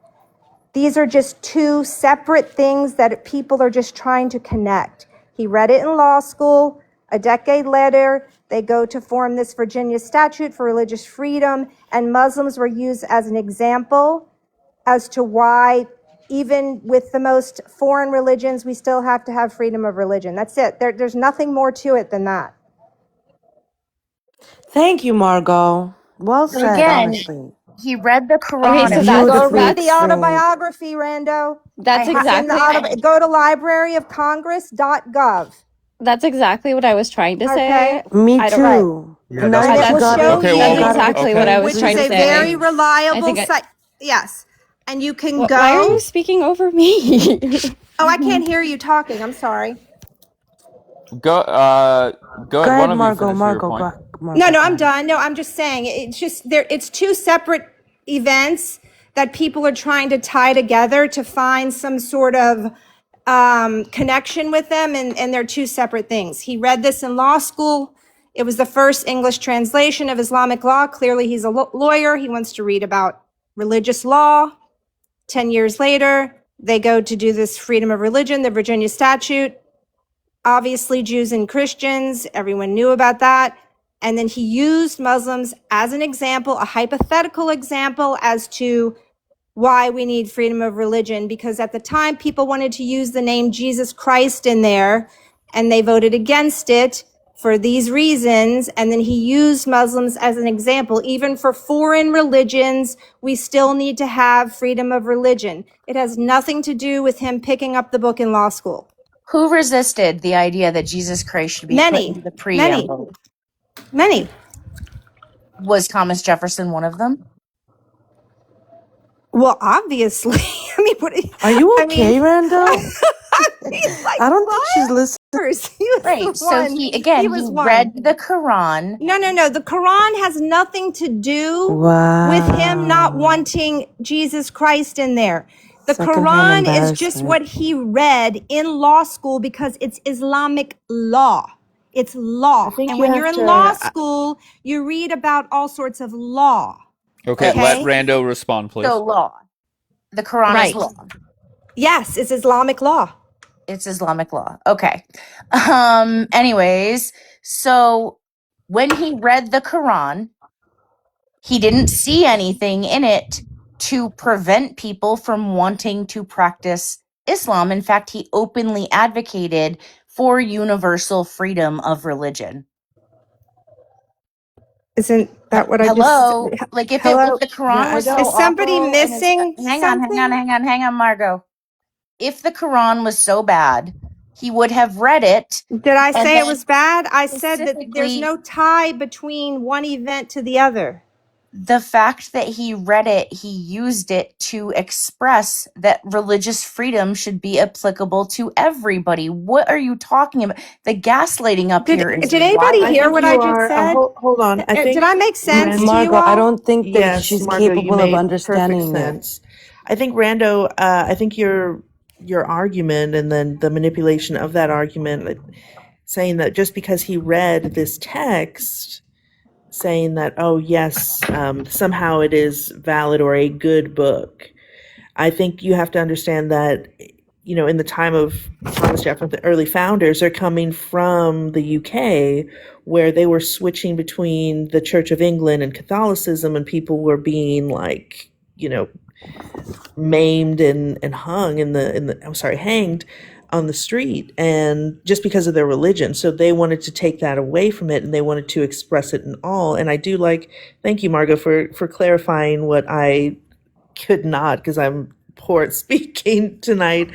These are just two separate things that people are just trying to connect. He read it in law school. A decade later, they go to form this Virginia statute for religious freedom, and Muslims were used as an example as to why, even with the most foreign religions, we still have to have freedom of religion. That's it. There's nothing more to it than that. Thank you, Margot. Well So said, again, honestly. he read the Okay, Quran. so and that's Go Beautifully read the explained. autobiography, Rando. that's exactly Go to libraryofcongress.gov. that's exactly what I was trying to say. Okay. Me I don't- too. Yeah, And now that's that it you will got show it, you- you Okay, got That's it exactly what I was Which trying is to a say. very reliable I think site. Yes. and you can Why are you go. speaking over me? Oh, I can't hear you talking. I'm sorry. Go Go ahead. One ahead, of you Margot. finish your Margot, point. No, Margot, no, go I'm ahead. done. No, I'm just saying it's just there. It's two separate events that people are trying to tie together to find some sort of connection with them, and they're two separate things. He read this in law school. It was the first English translation of Islamic law. Clearly, he's a lawyer. He wants to read about religious law. 10 years later, they go to do this freedom of religion, the Virginia statute. Obviously, Jews and Christians, everyone knew about that. And then he used Muslims as an example, a hypothetical example as to why we need freedom of religion, because at the time people wanted to use the name Jesus Christ in there, and they voted against it for these reasons. And then he used Muslims as an example. Even for foreign religions, we still need to have freedom of religion. It has nothing to do with him picking up the book in law school. Who resisted the idea that Jesus Christ should be put into the Many. preamble? Was Thomas Jefferson one of them? Well, obviously. I mean, what? Are you I okay, mean, Randall? I mean, like, I don't think she's listening. He was Right. the So one. he was one. read the Quran. No. The Quran has nothing to do Wow. with him not wanting Jesus Christ in there. The Secondhand Quran is just embarrassment. what he read in law school because it's Islamic law. It's law. I think And you when have you're in to. law school, you read about all sorts of law. Okay, Okay. let Rando respond, please. So law. The Quran Right. is law. Yes, it's Islamic law. It's Islamic law. Okay. Anyways, so when he read the Quran, he didn't see anything in it to prevent people from wanting to practice Islam. In fact, he openly advocated for universal freedom of religion. Isn't that what I Hello? just? Like if Hello? the Quran was so Is somebody awful and missing something? hang on, Margot. If the Quran was so bad, he would have read it. Did I and say it then was bad? I said that there's specifically no tie between one event to the other. the fact that he read it, he used it to express that religious freedom should be applicable to everybody. What are you talking about? The gaslighting up here is Did anybody wild. hear think what you I just are. said? Hold on. I think Did I make sense to you Margot, all? I don't think that yes, she's Margot, you capable of made understanding perfect it. sense. I think Rando. I think your argument and then the manipulation of that argument, like, saying that just because he read this text, saying that yes, somehow it is valid or a good book. I think you have to understand that, in the time of Thomas Jefferson, the early founders are coming from the UK, where they were switching between the Church of England and Catholicism, and people were being like, maimed and hung hanged on the street, and just because of their religion. So they wanted to take that away from it, and they wanted to express it in all. And I do thank you, Margot, for clarifying what I could not, because I'm poor at speaking tonight,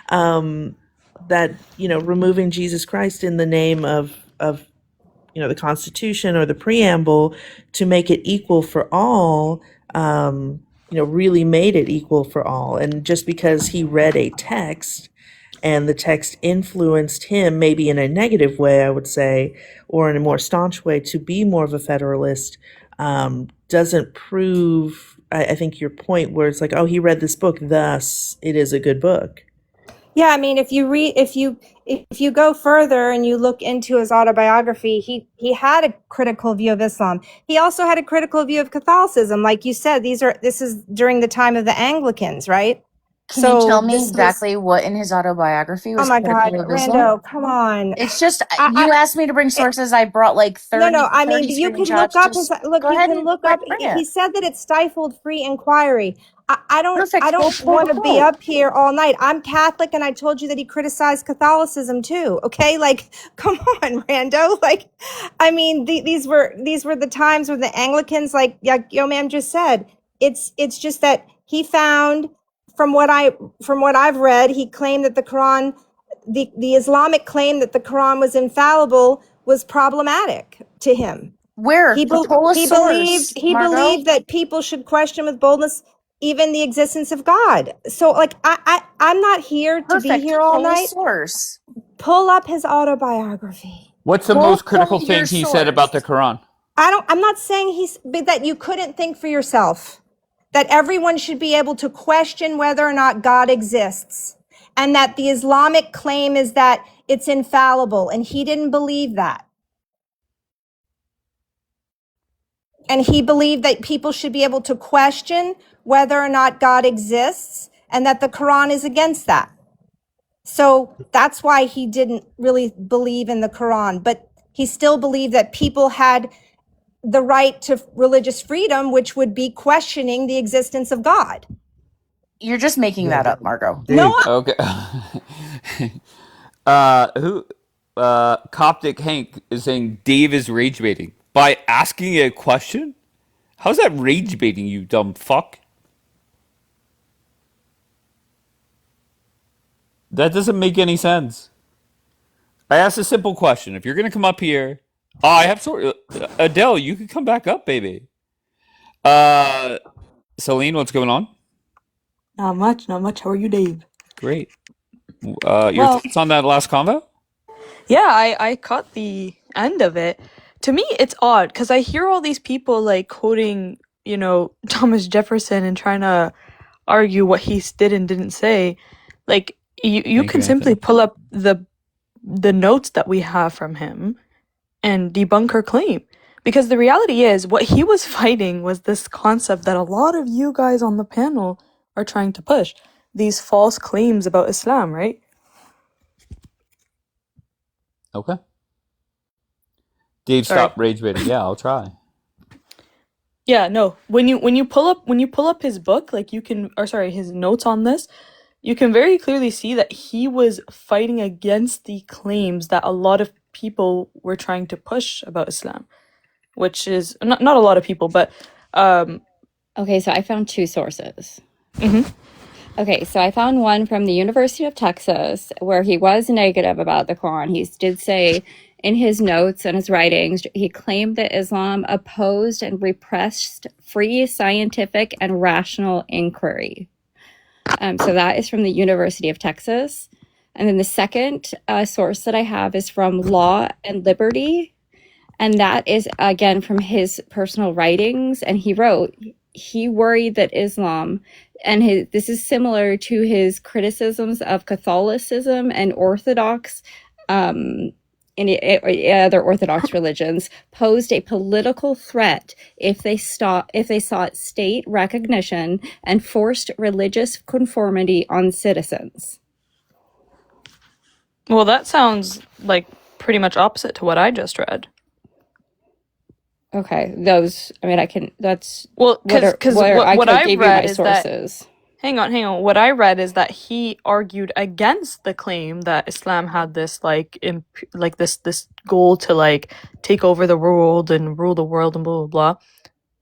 that removing Jesus Christ in the name of the Constitution or the preamble to make it equal for all, really made it equal for all. And just because he read a text and the text influenced him, maybe in a negative way, I would say, or in a more staunch way, to be more of a Federalist, doesn't prove, I think, your point where it's like, he read this book, thus it is a good book. Yeah, I mean, if you go further and you look into his autobiography, he had a critical view of Islam. He also had a critical view of Catholicism. Like you said, this is during the time of the Anglicans, right? Can you tell me exactly what in his autobiography was Oh my God, critical of Islam? Rando, come on. It's just you asked me to bring sources. I brought like 30. No. I mean, you can look up his look. You can look up. Bring He it. said that it stifled free inquiry. I don't Perfect. want to be up here all night. I'm Catholic, and I told you that he criticized Catholicism too. Okay, like, come on, Rando. Like, I mean, these were the times where the Anglicans, like Yo Ma'am just said, it's just that he found, from what I've read, he claimed that the Quran, the Islamic claim that the Quran was infallible, was problematic to him. Where? He believed that people should question with boldness even the existence of God. So like I'm not here to be Perfect. here all Pull a night. source. Pull up his autobiography. What's the Pull most critical from your thing he said about the source. Quran? I'm not saying that you couldn't think for yourself. That everyone should be able to question whether or not God exists. And that the Islamic claim is that it's infallible. And he didn't believe that. And he believed that people should be able to question whether or not God exists, and that the Quran is against that. So that's why he didn't really believe in the Quran, but he still believed that people had the right to religious freedom, which would be questioning the existence of God. You're just making that up, Margot. Dave, No, Okay. Who? Coptic Hank is saying Dave is rage baiting by asking a question. How's that rage baiting, you dumb fuck? That doesn't make any sense. I asked a simple question. If you're gonna come up here, I have Adele. You can come back up, baby. Celine, what's going on? Not much, not much. How are you, Dave? Great. Your Well, thoughts on that last convo? yeah, I caught the end of it. To me, it's odd because I hear all these people like quoting, Thomas Jefferson and trying to argue what he did and didn't say. Like you Thank can you, simply Anthony. pull up the notes that we have from him and debunk her claim. Because the reality is, what he was fighting was this concept that a lot of you guys on the panel are trying to push. These false claims about Islam, right? Okay. Dave, Sorry. stop rage baiting. Yeah, I'll try. Yeah, no. When you pull up his book, like his notes on this, you can very clearly see that he was fighting against the claims that a lot of people were trying to push about Islam, which is not a lot of people, but Okay, so I found two sources. mhm. Okay, so I found one from the University of Texas where he was negative about the Quran. He did say in his notes and his writings, he claimed that Islam opposed and repressed free scientific and rational inquiry. So that is from the University of Texas. And then the second source that I have is from Law and Liberty. And that is, again, from his personal writings. And he wrote, he worried that Islam, and this is similar to his criticisms of Catholicism and Orthodox, and other Orthodox religions, posed a political threat if they sought state recognition and forced religious conformity on citizens. Well, that sounds like pretty much opposite to what I just read. Okay, that's Well, because what I've gave read you my is that sources. hang on. What I read is that he argued against the claim that Islam had this this goal to like take over the world and rule the world and blah blah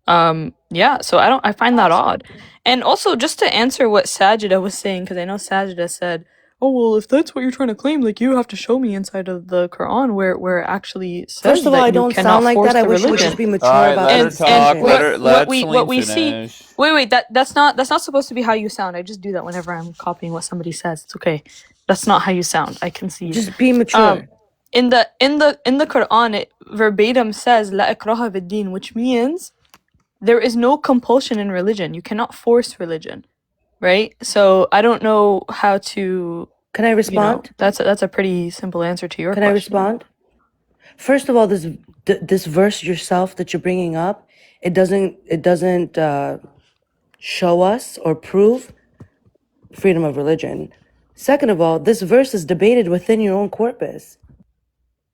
blah. Yeah, so I find that odd. And also just to answer what Sajida was saying, because I know Sajida said, "Oh well, if that's what you're trying to claim, like you have to show me inside of the Quran where it actually says First of all, that I you don't cannot sound like force that. I the wish you would religion." just be mature All right, about let her this talk. decision. Let what Celine we see. finish. Wait, that's not supposed to be how you sound. I just do that whenever I'm copying what somebody says. It's okay. That's not how you sound. I concede. Just be mature. In the Quran, it verbatim says "La ikraha fid-din," which means there is no compulsion in religion. You cannot force religion, right? So I don't know how to. Can I respond? That's a pretty simple answer to your Can question. I respond? First of all, this verse yourself that you're bringing up, it doesn't show us or prove freedom of religion. Second of all, this verse is debated within your own corpus.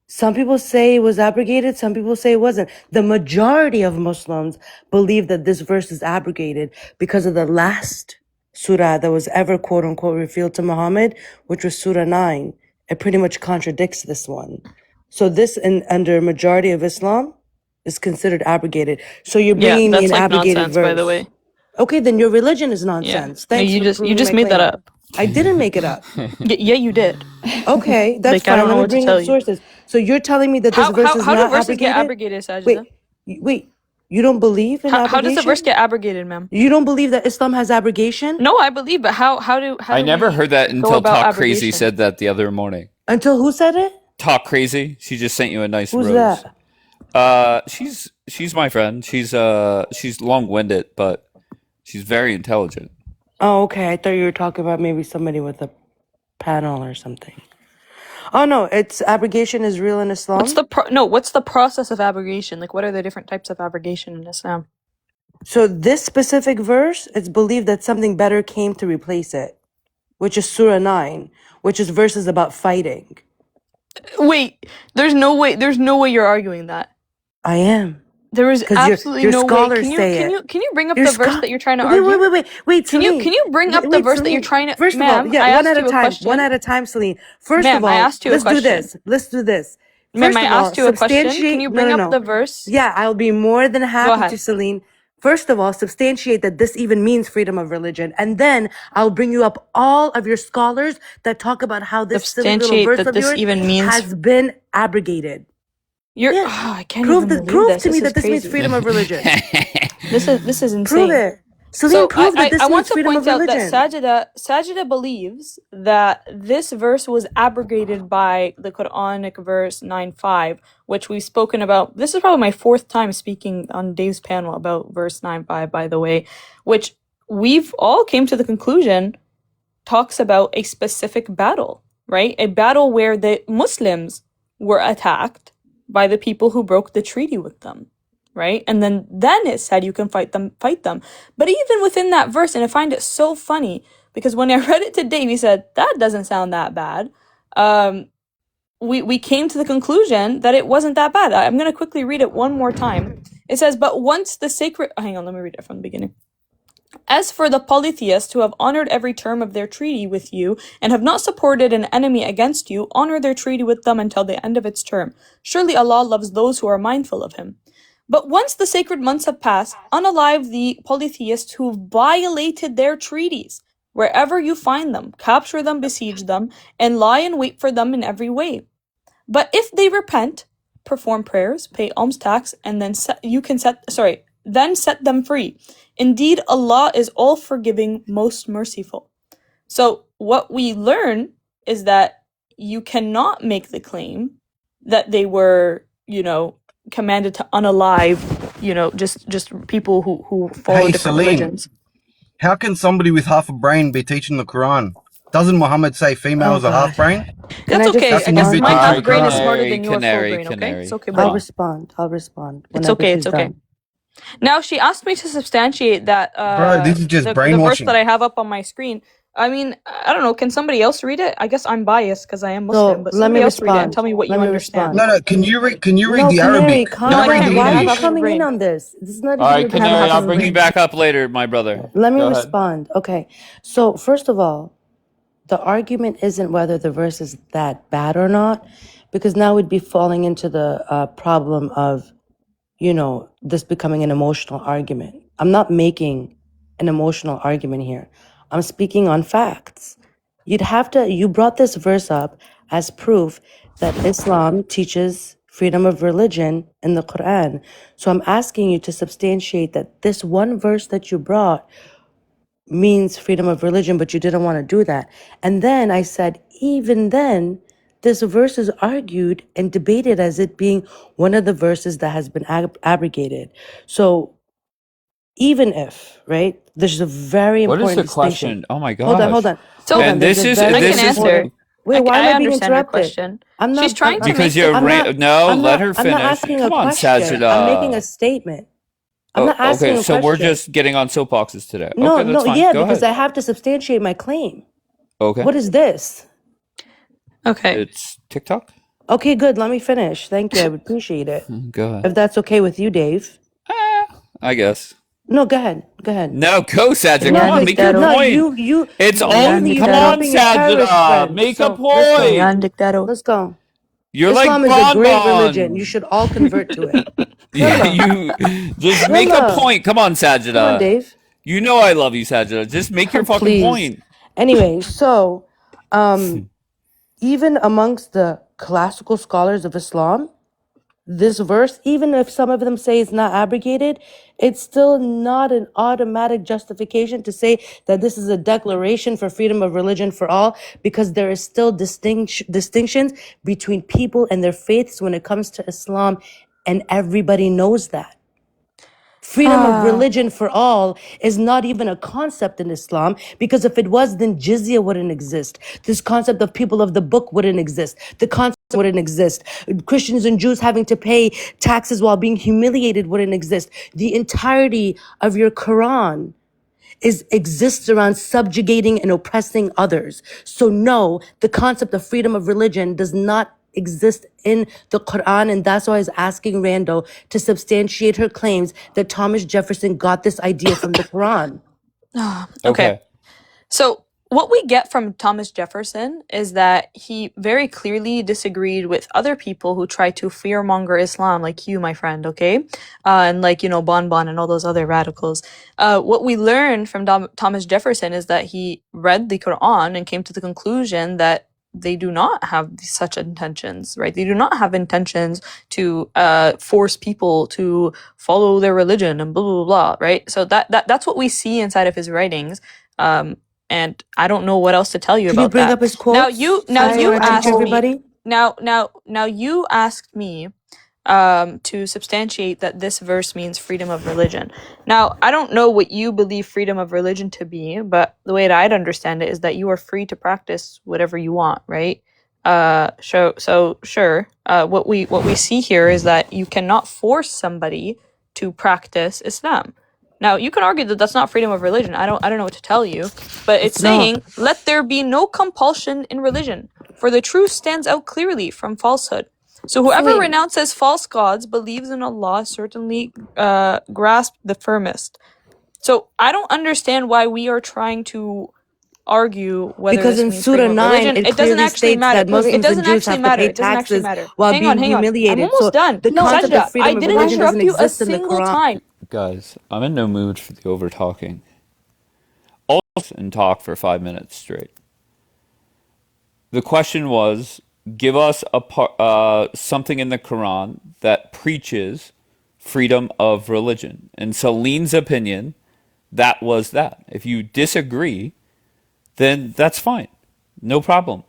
Some people say it was abrogated, some people say it wasn't. The majority of Muslims believe that this verse is abrogated because of the last surah that was ever quote unquote revealed to Muhammad, which was Surah 9. It pretty much contradicts this one. So this, under majority of Islam, is considered abrogated. So you're Yeah, bringing me that's an like abrogated nonsense, verse. by the way. Okay, then your religion is Yeah, nonsense. no, Thanks you for just proving my made that claim. up. I didn't make it up. Yeah, you did. Okay, that's Like I fine. don't Let know me what to bring tell up you. sources. So you're telling me that this verse is How do not verses get abrogated? abrogated, Sajida? Wait. You don't believe in How does the verse abrogation? get abrogated, ma'am? You don't believe that Islam has abrogation? No, I believe, but how do I never we heard that go until about Talk Crazy abrogation? said that the other morning. Until who said it? Talk Crazy. She just sent you a nice Who's rose. that? She's my friend. She's long-winded, but she's very intelligent. Oh, okay. I thought you were talking about maybe somebody with a panel or something. Oh no, it's abrogation is real in Islam. What's the process of abrogation? Like, what are the different types of abrogation in Islam? So this specific verse, it's believed that something better came to replace it, which is Surah 9, which is verses about fighting. Wait, there's no way you're arguing that. I am. There is absolutely your no way. scholars Can say you it. can you bring up Your the verse scho- that you're trying to Wait, argue? wait, Can Celine. you bring up the Wait, verse that you're Celine. trying to? First of all, Ma'am, yeah, I one asked at a you a time. question. One at a time, Celine. First Ma'am, of all, I asked you a let's do question. this. Let's do this. Ma'am, First I of all, asked you a question. substantiate. Can you bring up the verse? Yeah, I'll be more than Go happy ahead. to, Celine. First of all, substantiate that this even means freedom of religion. And then I'll bring you up all of your scholars that talk about how this silly little Substantiate verse that of this yours even means. has been abrogated. Yeah. I can't even believe Prove this. to me This is that this means crazy. freedom of religion. This is insane. Prove it. Celine, So prove that this I means want to freedom point of out religion. that Sajida believes that this verse was abrogated by the Quranic verse 9:5, which we've spoken about. This is probably my fourth time speaking on Dave's panel about verse 9:5, by the way, which we've all came to the conclusion talks about a specific battle, right? A battle where the Muslims were attacked by the people who broke the treaty with them. Right? And then it said you can fight them. But even within that verse, and I find it so funny because when I read it to Dave, he said, that doesn't sound that bad. We came to the conclusion that it wasn't that bad. I'm going to quickly read it one more time. It says, but once the sacred... Hang on, let me read it from the beginning. As for the polytheists who have honored every term of their treaty with you and have not supported an enemy against you, honor their treaty with them until the end of its term. Surely Allah loves those who are mindful of Him. But once the sacred months have passed, unalive the polytheists who have violated their treaties. Wherever you find them, capture them, besiege them, and lie in wait for them in every way. But if they repent, perform prayers, pay alms tax, and then set them free. Indeed, Allah is all forgiving, most merciful. So what we learn is that you cannot make the claim that they were, commanded to unalive, just people who follow Hey, different Celine, religions. how can somebody with half a brain be teaching the Quran? Doesn't Muhammad say females are half brain? Can That's I just okay. How I can you guess be my teaching half the brain is Quran? smarter than your full Canary, brain, okay? canary. It's okay, Come I'll bro. on. respond It's whenever okay, she's it's okay. done. Now she asked me to substantiate that Bro, this is just the verse brainwashing. that I have up on my screen. I mean, I don't know. Can somebody else read it? I guess I'm biased because I am Muslim, So but let me somebody else read it and respond. tell me what Let you me understand. respond. No, can you read No, the Canary, Arabic? calm No, I Don't read down. the can't. I Why are have you half English. of a coming in brain. on this? This is not All even right, your I have a Canary, half I'll of a bring you brain. back up later, my brother. Let me Go ahead. respond. Okay. So, first of all, the argument isn't whether the verse is that bad or not, because now we'd be falling into the problem of, this becoming an emotional argument. I'm not making an emotional argument here. I'm speaking on facts. You brought this verse up as proof that Islam teaches freedom of religion in the Quran. So I'm asking you to substantiate that this one verse that you brought means freedom of religion, but you didn't want to do that. And then I said, even then, this verse is argued and debated as it being one of the verses that has been abrogated. So even if, right, there's a very What is important the distinction. question? Oh my Hold gosh. on. So Hold on. And There's this a is very I can this is answer. Wait, why am I being understand her interrupted? question. I'm She's not. trying to because make you're the point. no, I'm let not. her I'm not finish. asking a Come on, question. I'm making a Sajida. statement. I'm Oh, not asking okay, a so we're question. just getting on soapboxes today. No, Okay, that's fine. yeah, Go because I ahead. have to substantiate my claim. Okay. What is this? Okay. It's TikTok? Okay, good. Let me finish. Thank you. I would appreciate it. Go ahead. If that's okay with you, Dave. I guess. No, go ahead. Go ahead. No, go, Sajida. No, Come on, make your no, point. you. It's all. Mainly, you've Come been on, helping your terrorist Sajida. friend. Make a So let's go. point. Let's go. You're Islam like is a great religion. You bonbons. should all convert to it. Yeah, Yalla. you just make a Yalla. point. Come on, Come on, Sajida. Dave. You know I love you, Sajida. Just make your fucking Please. point. Anyway, so even amongst the classical scholars of Islam, this verse, even if some of them say it's not abrogated, it's still not an automatic justification to say that this is a declaration for freedom of religion for all, because there is still distinctions between people and their faiths when it comes to Islam, and everybody knows that. Freedom of religion for all is not even a concept in Islam, because if it was, then jizya wouldn't exist. This concept of people of the book wouldn't exist. The concept wouldn't exist. Christians and Jews having to pay taxes while being humiliated wouldn't exist. The entirety of your Quran exists around subjugating and oppressing others. So no, the concept of freedom of religion does not exist in the Quran, and that's why I was asking Rando to substantiate her claims that Thomas Jefferson got this idea from the Quran. Okay. So what we get from Thomas Jefferson is that he very clearly disagreed with other people who try to fearmonger Islam, like you, my friend, okay? And like, Bon Bon and all those other radicals. What we learned from Thomas Jefferson is that he read the Quran and came to the conclusion that they do not have such intentions, right? They do not have intentions to force people to follow their religion and blah, blah, blah, right? So that's what we see inside of his writings. And I don't know what else to tell you Can about you bring that. up his quotes? Now you I asked teach me. everybody. Now you asked me to substantiate that this verse means freedom of religion. Now, I don't know what you believe freedom of religion to be, but the way that I'd understand it is that you are free to practice whatever you want, right? So sure. What we see here is that you cannot force somebody to practice Islam. Now, you can argue that that's not freedom of religion. I don't know what to tell you, but it's saying, let there be no compulsion in religion, for the truth stands out clearly from falsehood. So whoever Celine. renounces false gods believes in Allah certainly grasp the firmest. So I don't understand why we are trying to argue whether Because this in means Surah freedom of 9, religion. it It doesn't clearly actually states matter. that Muslims It and doesn't Jews actually have to matter. pay It doesn't actually taxes matter. while Hang being on. I'm humiliated. almost done. The concept Sajda, of freedom I of didn't religion doesn't interrupt you a exist in the single Quran. time. Guys, I'm in no mood for the over talking. I'll just and talk for 5 minutes straight. The question was, give us something in the Quran that preaches freedom of religion. In Celine's opinion, that was that. If you disagree, then that's fine. No problem.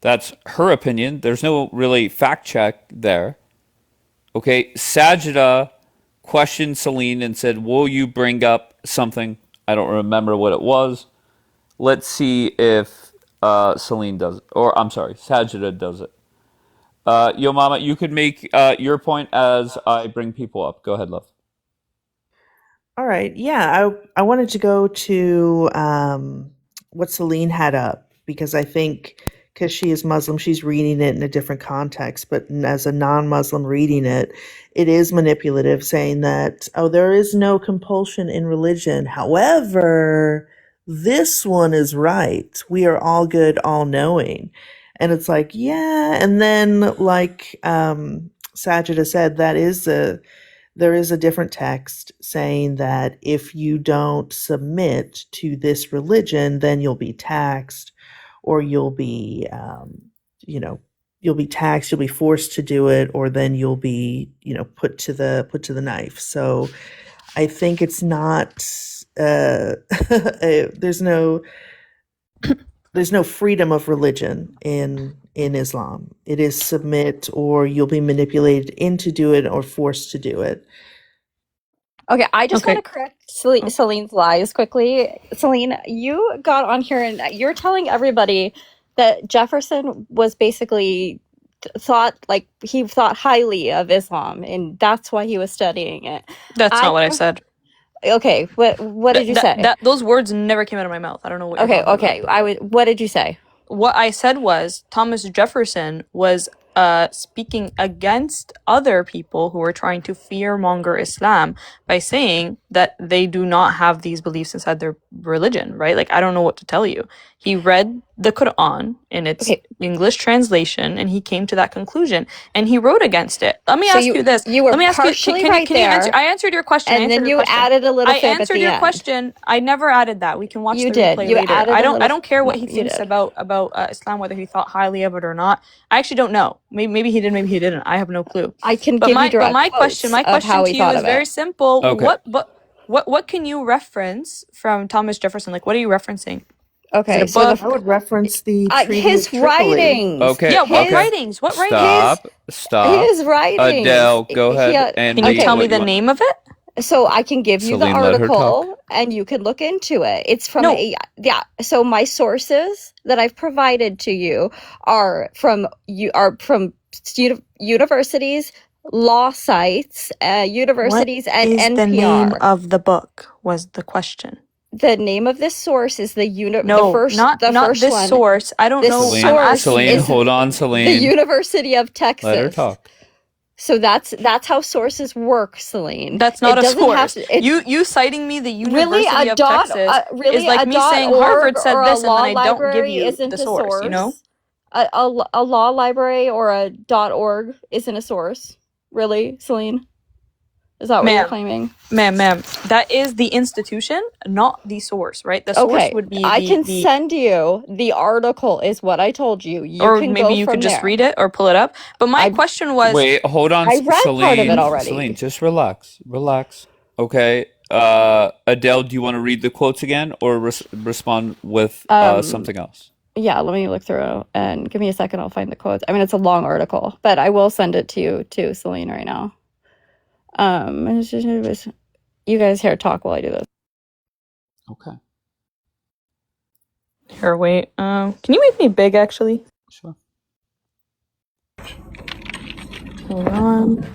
That's her opinion. There's no really fact check there. Okay, Sajida questioned Celine and said, will you bring up something? I don't remember what it was. Let's see if Celine does it. Or, I'm sorry, Sajida does it. Yo, Mama, you could make your point as I bring people up. Go ahead, love. All right. Yeah, I wanted to go to what Celine had up, because I think because she is Muslim, she's reading it in a different context. But as a non-Muslim reading it, it is manipulative, saying that, oh, there is no compulsion in religion. However, this one is right. We are all good, all knowing. And it's like, yeah. And then like Sajida said, there is a different text saying that if you don't submit to this religion, then you'll be taxed, or you'll be, you'll be taxed, you'll be forced to do it, or then you'll be, put to the knife. So I think it's not, there's no freedom of religion in Islam. It is submit, or you'll be manipulated into do it, or forced to do it. Okay, I just Okay. want to correct Celine's lies quickly. Celine, you got on here and you're telling everybody that Jefferson was basically thought highly of Islam, and that's why he was studying it. That's not what I said. Okay, what did you say? Those words never came out of my mouth. I don't know what you're talking about. Okay. What did you say? What I said was Thomas Jefferson was speaking against other people who were trying to fearmonger Islam by saying that they do not have these beliefs inside their religion, right? Like, I don't know what to tell you. He read the Quran in its English translation, and he came to that conclusion, and he wrote against it. Let me ask you this. You were Let me ask you, partially can right you answer? there, I answered your question. and then you added a little fib at the end. I answered your question. I never added that. We can watch You the did. replay You later. added a I little- don't care what he you thinks did. about Islam, whether he thought highly of it or not. I actually don't know. maybe he did, maybe he didn't. I have no clue. I can But give you my direct question quotes of how to he you thought is of very it. simple. Okay. What can you reference from Thomas Jefferson? Like, what are you referencing? Is it Okay, a so book? I would reference the Treaty his of Tripoli. writings. Okay. Yeah, what His writings? What writings? Stop. Stop. his writings. Adele, go ahead and Can you read tell me what the you want. name of it? So I can give you the Celine, let her talk. article and you can look into it. It's from No. So my sources that I've provided to you are from universities, law sites, universities, and What is NPR. the name of the book? Was the question. The name of this source is the No, first not this one. source. I don't This know. source I'm asking Celine, you. hold on, the Celine. University of Texas. Let her talk. So that's how sources work, Celine. That's not It a doesn't have source. to. You citing me the Really, University of Texas is like me saying .org Harvard said or a this, and law then I don't give library you isn't the a source. You know? A law library or a .org isn't a source. Really, Celine? Is that what you're claiming? Ma'am, that is the institution, not the source, right? The source would be I can send you the article is what I told you. or can maybe go you from could just there. read it or pull it up. But my question was, Wait, hold on, I read Celine. part of it already. Celine, just relax. Relax. Okay. Adele, do you want to read the quotes again or respond with something else? Yeah, let me look through and give me a second. I'll find the quotes. I mean, it's a long article, but I will send it to you too, Celine, right now. You guys here talk while I do this. Okay. here, wait. Can you make me big, actually? Sure. Hold on.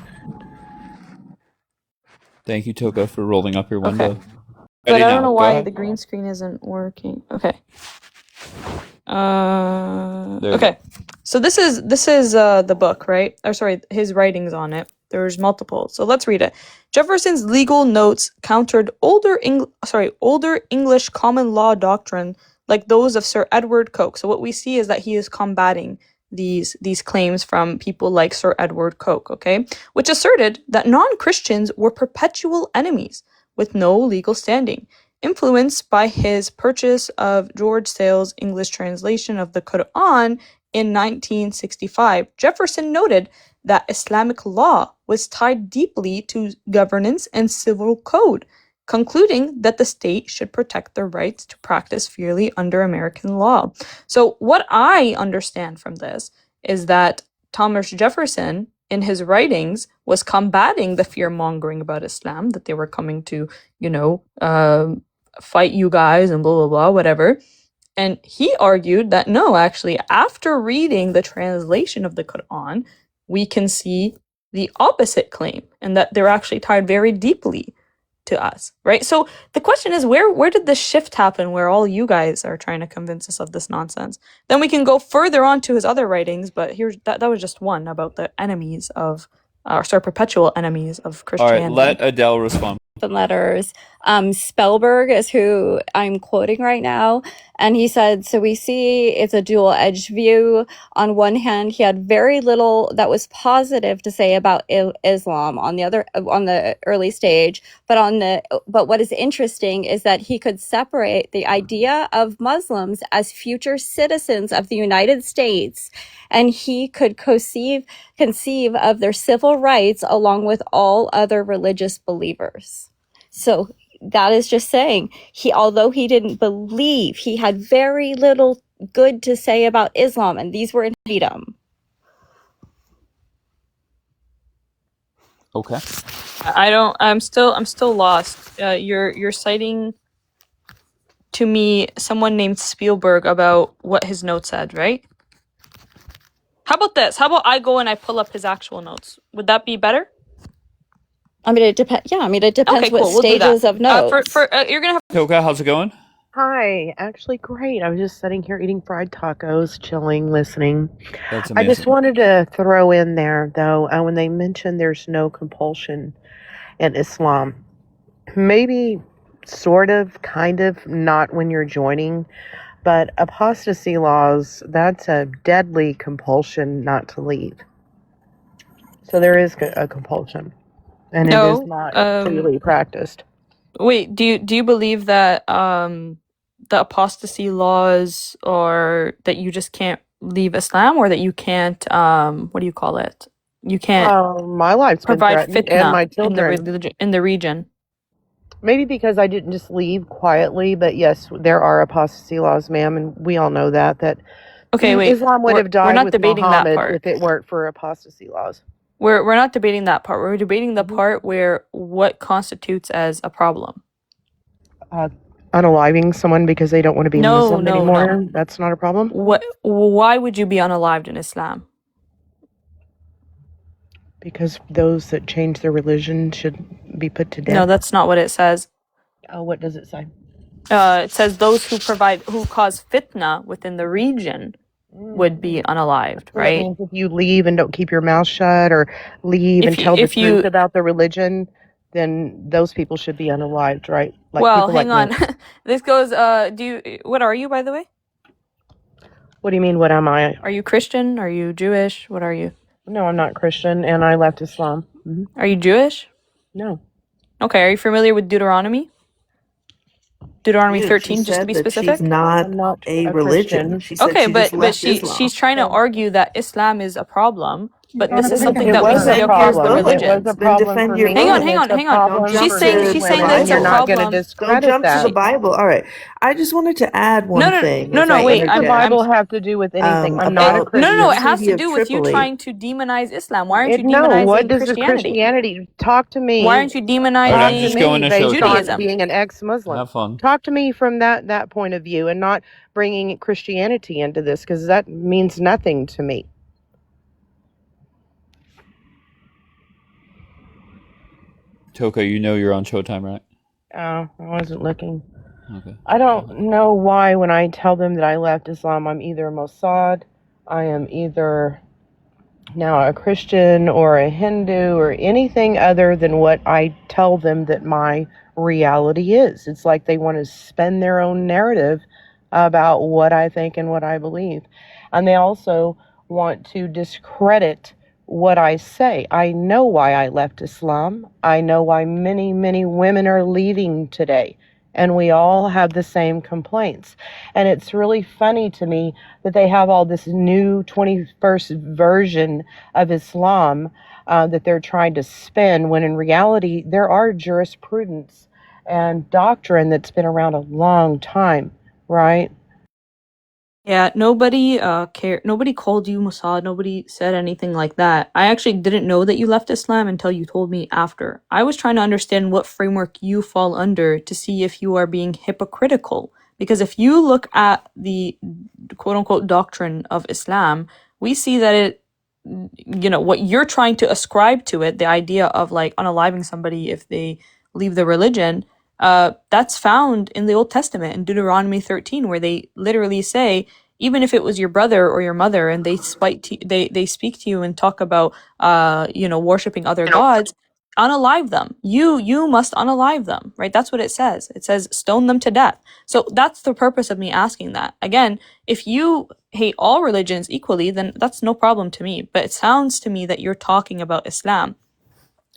Thank you, Toka, for rolling up your window. Okay. But Ready I now. don't know Go why ahead. the green screen isn't working. Okay. There you Okay. go. So this is the book, right? Or sorry, his writings on it. There's multiple. So let's read it. Jefferson's legal notes countered older English common law doctrine like those of Sir Edward Coke. So what we see is that he is combating these claims from people like Sir Edward Coke, okay? Which asserted that non-Christians were perpetual enemies with no legal standing. Influenced by his purchase of George Sale's English translation of the Quran in 1965, Jefferson noted that Islamic law was tied deeply to governance and civil code, concluding that the state should protect their rights to practice freely under American law. So what I understand from this is that Thomas Jefferson, in his writings, was combating the fear-mongering about Islam, that they were coming to, fight you guys and blah, blah, blah, whatever. And he argued that no, actually, after reading the translation of the Quran, we can see the opposite claim, and that they're actually tied very deeply to us, right? So the question is, where did this shift happen where all you guys are trying to convince us of this nonsense? Then we can go further on to his other writings, but here's that was just one about the enemies of, perpetual enemies of All Christianity. right, let Adele respond. Letters. Spellberg is who I'm quoting right now. And he said, so we see it's a dual-edged view. On one hand, he had very little that was positive to say about Islam on the early stage. But what is interesting is that he could separate the idea of Muslims as future citizens of the United States, and he could conceive of their civil rights along with all other religious believers. So that is just saying although he didn't believe, he had very little good to say about Islam, and these were in freedom. Okay. I'm still lost. You're citing to me someone named Spielberg about what his notes said, right? How about this? How about I go and I pull up his actual notes? Would that be better? I mean, it depends. Yeah, I mean, it depends Okay, cool. what stages of notes. You're gonna have. Toka, how's it going? Hi, actually great. I was just sitting here eating fried tacos, chilling, listening. That's I just amazing. wanted to throw in there, though, when they mentioned there's no compulsion in Islam, maybe sort of, kind of, not when you're joining, but apostasy laws, that's a deadly compulsion not to leave. So there is a compulsion, and it is not freely practiced. Wait, do you believe that the apostasy laws are that you just can't leave Islam, or that you can't what do you call it? You can't My life's been provide threatened, and fitna my in the children. in the region. Maybe because I didn't just leave quietly, but yes, there are apostasy laws, ma'am, and we all know that Okay, wait. Islam would have We're died not with debating that Muhammad part. if it weren't for apostasy laws. We're not debating that part. We're debating the part where what constitutes as a problem. Unaliving someone because they don't want to be No, Muslim no, anymore, no. that's not a problem? Why would you be unalived in Islam? Because those that change their religion should be put to No, death. that's not what it says. What does it say? It says those who cause fitna within the region would be unalived, So that right? means if you leave and don't keep your mouth shut, or leave and tell the truth about the religion, then those people should be unalived, right? Like well, people hang like on. me. This goes. What are you, by the way? What do you mean? What am I? Are you Christian? Are you Jewish? What are you? No, I'm not Christian, and I left Islam. Are you Jewish? No. Okay. Are you familiar with Deuteronomy? Deuteronomy Yeah, she 13, just to said be that she's specific. not I'm not a a religion. Christian. She said Okay, she just but left Islam. she's trying to argue that Islam is a problem, but this is something It that we was see a across the problem. It was religions. a problem defend for your me. Hang on, book. hang It's on, a hang on. Don't problem jump for to She's the saying anyone, that it's and a you're not Bible. going to problem. Don't discredit jump to the that. Bible. All right. I just wanted to add one thing. No, As I wait. What does the I'm Bible have to do with anything? I'm not a about no, the it Christian. has to Treaty of do with you Tripoli. trying to demonize Islam. Why aren't you No, what demonizing does the Christianity? Christianity talk to me? Why aren't you All right, I'm Talk to just demonizing going me to based on Judaism? being an ex-Muslim. have fun. Talk to me from that point of view, and not bringing Christianity into this, because that means nothing to me. Toka, you know you're on Showtime, right? I wasn't looking. Okay. I don't know why when I tell them that I left Islam, I'm either Mossad, I am either now a Christian or a Hindu or anything other than what I tell them that my reality is. It's like they want to spin their own narrative about what I think and what I believe. And they also want to discredit what I say. I know why I left Islam. I know why many, many women are leaving today. And we all have the same complaints. And it's really funny to me that they have all this new 21st version of Islam that they're trying to spin, when in reality, there are jurisprudence and doctrine that's been around a long time, right? Yeah, nobody cared. Nobody called you Mossad. Nobody said anything like that. I actually didn't know that you left Islam until you told me after. I was trying to understand what framework you fall under to see if you are being hypocritical. Because if you look at the quote unquote doctrine of Islam, we see that it, what you're trying to ascribe to it, the idea of like unaliving somebody if they leave the religion, that's found in the Old Testament in Deuteronomy 13, where they literally say, even if it was your brother or your mother and they they speak to you and talk about worshiping other gods, unalive them. You must unalive them, right? That's what it says. It says stone them to death. So that's the purpose of me asking that. Again, if you hate all religions equally, then that's no problem to me. But it sounds to me that you're talking about Islam,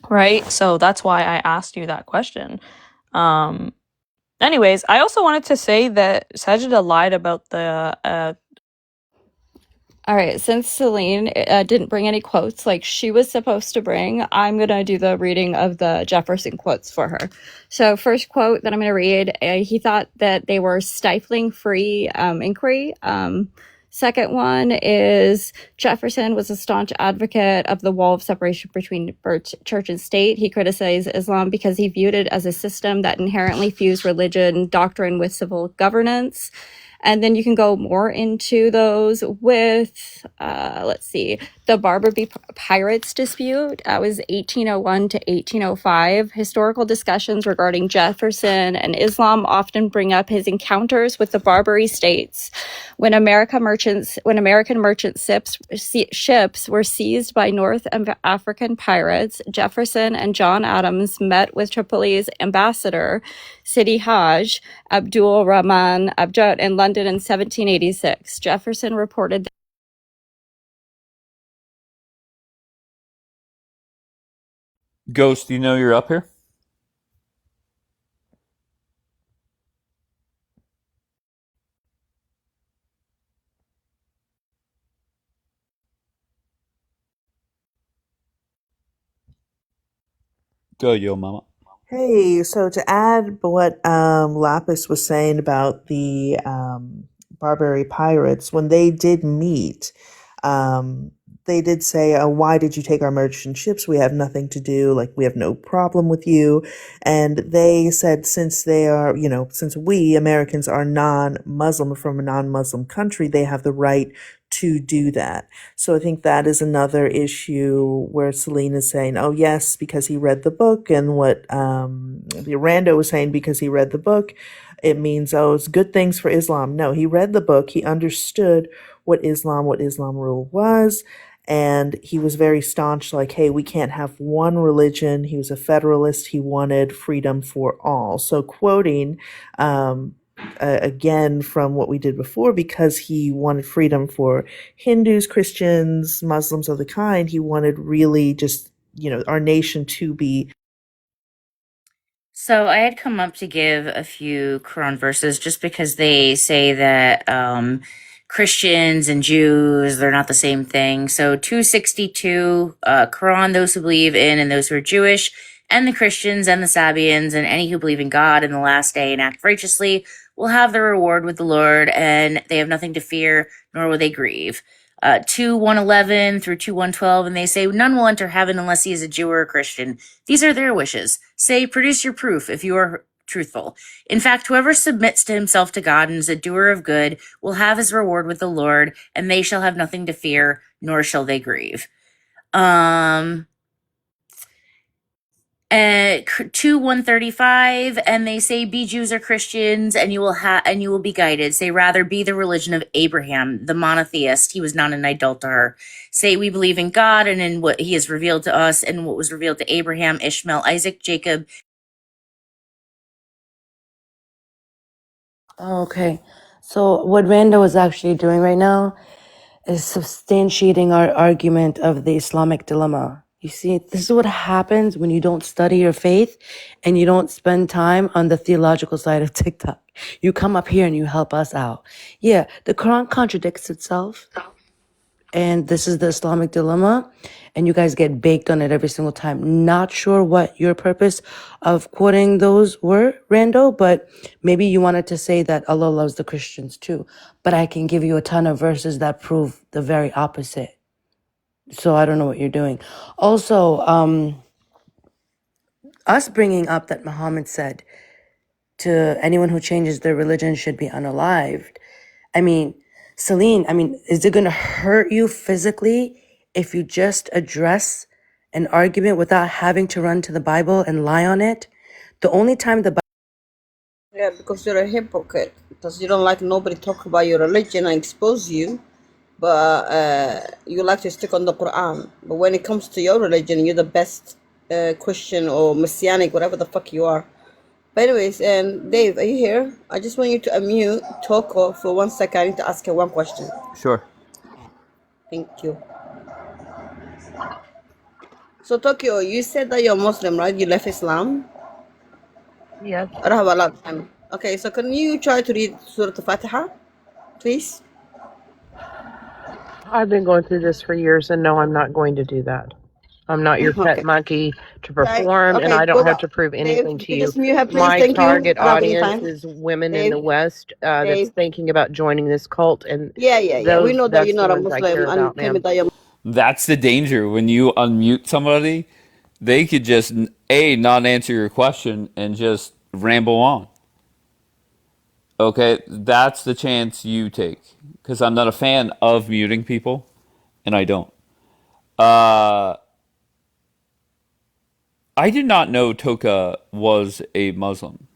right? So that's why I asked you that question. Anyways, I also wanted to say that Sajida lied about the All right, since Celine didn't bring any quotes like she was supposed to bring, I'm going to do the reading of the Jefferson quotes for her. So, first quote that I'm going to read, he thought that they were stifling free inquiry. Second one is Jefferson was a staunch advocate of the wall of separation between church and state. He criticized Islam because he viewed it as a system that inherently fused religion, doctrine with civil governance. And then you can go more into those with, let's see, the Barber v. Pirates dispute. That was 1801 to 1805. Historical discussions regarding Jefferson and Islam often bring up his encounters with the Barbary states. When American merchant ships were seized by North African pirates, Jefferson and John Adams met with Tripoli's ambassador, Sidi Haj Abdul Rahman Abjad in London in 1786. Jefferson reported Ghost, do you know you're up here? Go, yo, mama. Hey, so to add what Lapis was saying about the Barbary pirates, when they did meet, um, they did say, "Why did you take our merchant ships? We have nothing to do. Like we have no problem with you." And they said, since they are, since we Americans are non-Muslim from a non-Muslim country, they have the right to do that. So I think that is another issue where Celine is saying, "Oh yes, because he read the book," and what the Rando was saying, because he read the book, it means, oh, it's good things for Islam. No, he read the book, he understood what Islam rule was, and he was very staunch, like, hey, we can't have one religion. He was a federalist. He wanted freedom for all. So quoting again from what we did before, because he wanted freedom for Hindus, Christians, Muslims of the kind. He wanted really just, our nation to be. So I had come up to give a few Quran verses just because they say that Christians and Jews, they're not the same thing. So 262, Quran, those who believe in and those who are Jewish, and the Christians and the Sabians, and any who believe in God in the last day and act righteously will have their reward with the Lord, and they have nothing to fear, nor will they grieve. 2 111 through 2 112, and they say, none will enter heaven unless he is a Jew or a Christian. These are their wishes. Say, produce your proof if you are truthful. In fact, whoever submits to himself to God and is a doer of good will have his reward with the Lord, and they shall have nothing to fear, nor shall they grieve. 2 135, and they say, be Jews or Christians, and you will be guided. Say, rather be the religion of Abraham, the monotheist. He was not an idolater. Say, we believe in God and in what he has revealed to us, and what was revealed to Abraham, Ishmael, Isaac, Jacob. Okay. So what Rando is actually doing right now is substantiating our argument of the Islamic dilemma. You see, this is what happens when you don't study your faith and you don't spend time on the theological side of TikTok. You come up here and you help us out. Yeah, the Quran contradicts itself, and this is the Islamic dilemma, and you guys get baked on it every single time. Not sure what your purpose of quoting those were, Rando, but maybe you wanted to say that Allah loves the Christians too. But I can give you a ton of verses that prove the very opposite. So I don't know what you're doing. Also, us bringing up that Muhammad said to anyone who changes their religion should be unalived. I mean, Celine, is it going to hurt you physically if you just address an argument without having to run to the Bible and lie on it? The only time the Yeah, because you're a hypocrite. Because you don't like nobody talk about your religion and expose you, but you like to stick on the Quran. But when it comes to your religion, you're the best Christian or Messianic, whatever the fuck you are. But anyways, and Dave, are you here? I just want you to unmute Toko for 1 second. I need to ask her one question. Sure. Thank you. So Tokyo, you said that you're Muslim, right? You left Islam? Yes. I don't have a lot of time. Okay, so can you try to read Surah Al-Fatiha, please? I've been going through this for years, and no, I'm not going to do that. I'm not your pet Okay. monkey to Okay, perform, and okay, I go don't have back. to prove Dave, anything you to can you. just mute her, please. My Thank you. target Okay, audience fine. is women in Dave, the West that's Dave. thinking about joining this cult, and Yeah. We know that that's you're the not a ones I care Muslim and about, claiming ma'am. that you're. That's the danger when you unmute somebody. They could just not answer your question and just ramble on. Okay, that's the chance you take because I'm not a fan of muting people, and I don't. Uh, I did not know Toka was a Muslim.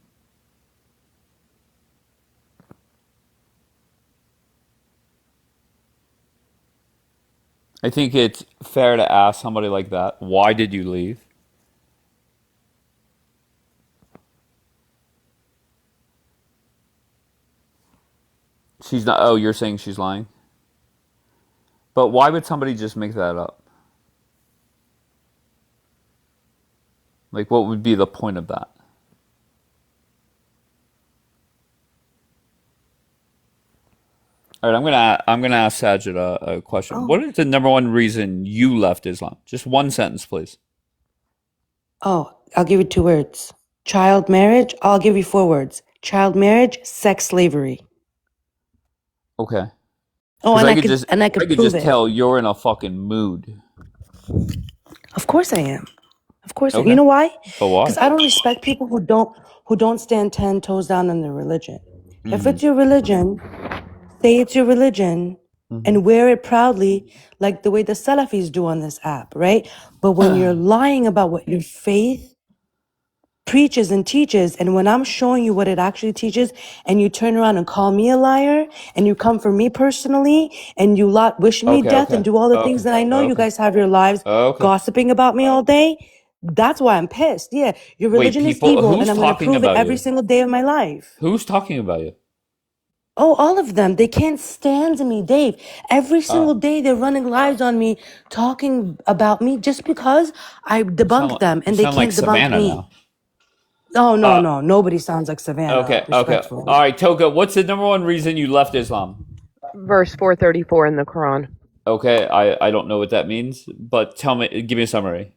I think it's fair to ask somebody like that, why did you leave? She's not, oh, you're saying she's lying? But why would somebody just make that up? Like, what would be the point of that? All right, I'm gonna ask Sajid a question. Oh, What is the number one reason you left Islam? Just one sentence, please. Oh, I'll give you 2 words. Child marriage. I'll give you 4 words. Child marriage, sex slavery. Okay. Oh, Because and I I could could prove just it. tell you're in a fucking mood. Of course I am. Of course I am. You Okay. know why? But Because why? I don't respect people who don't stand 10 toes down on their religion. If Mm-hmm. it's your religion, say it's your religion Mm-hmm. and wear it proudly, like the way the Salafis do on this app, right? But when you're lying about what your faith preaches and teaches, and when I'm showing you what it actually teaches, and you turn around and call me a liar, and you come for me personally, and you lot wish me Okay, death and okay. do all the things Okay. that I know you Okay. guys have your lives Okay. gossiping about me all day, that's why I'm pissed. Yeah, your Wait, religion is people, evil, and who's I'm going to talking prove it about every you? single day of my life. Who's talking about you? Oh, all of them. They can't stand me, Dave. Every single Oh, day they're running lives on me, talking about me just because I debunk them you and they sound like can't debunk Savannah me. now. Oh, no, Uh, no. Nobody sounds like Savannah, okay, okay. respectfully. All right, Toka, what's the number one reason you left Islam? Verse 434 in the Quran. Okay, I don't know what that means, but tell me, give me a summary.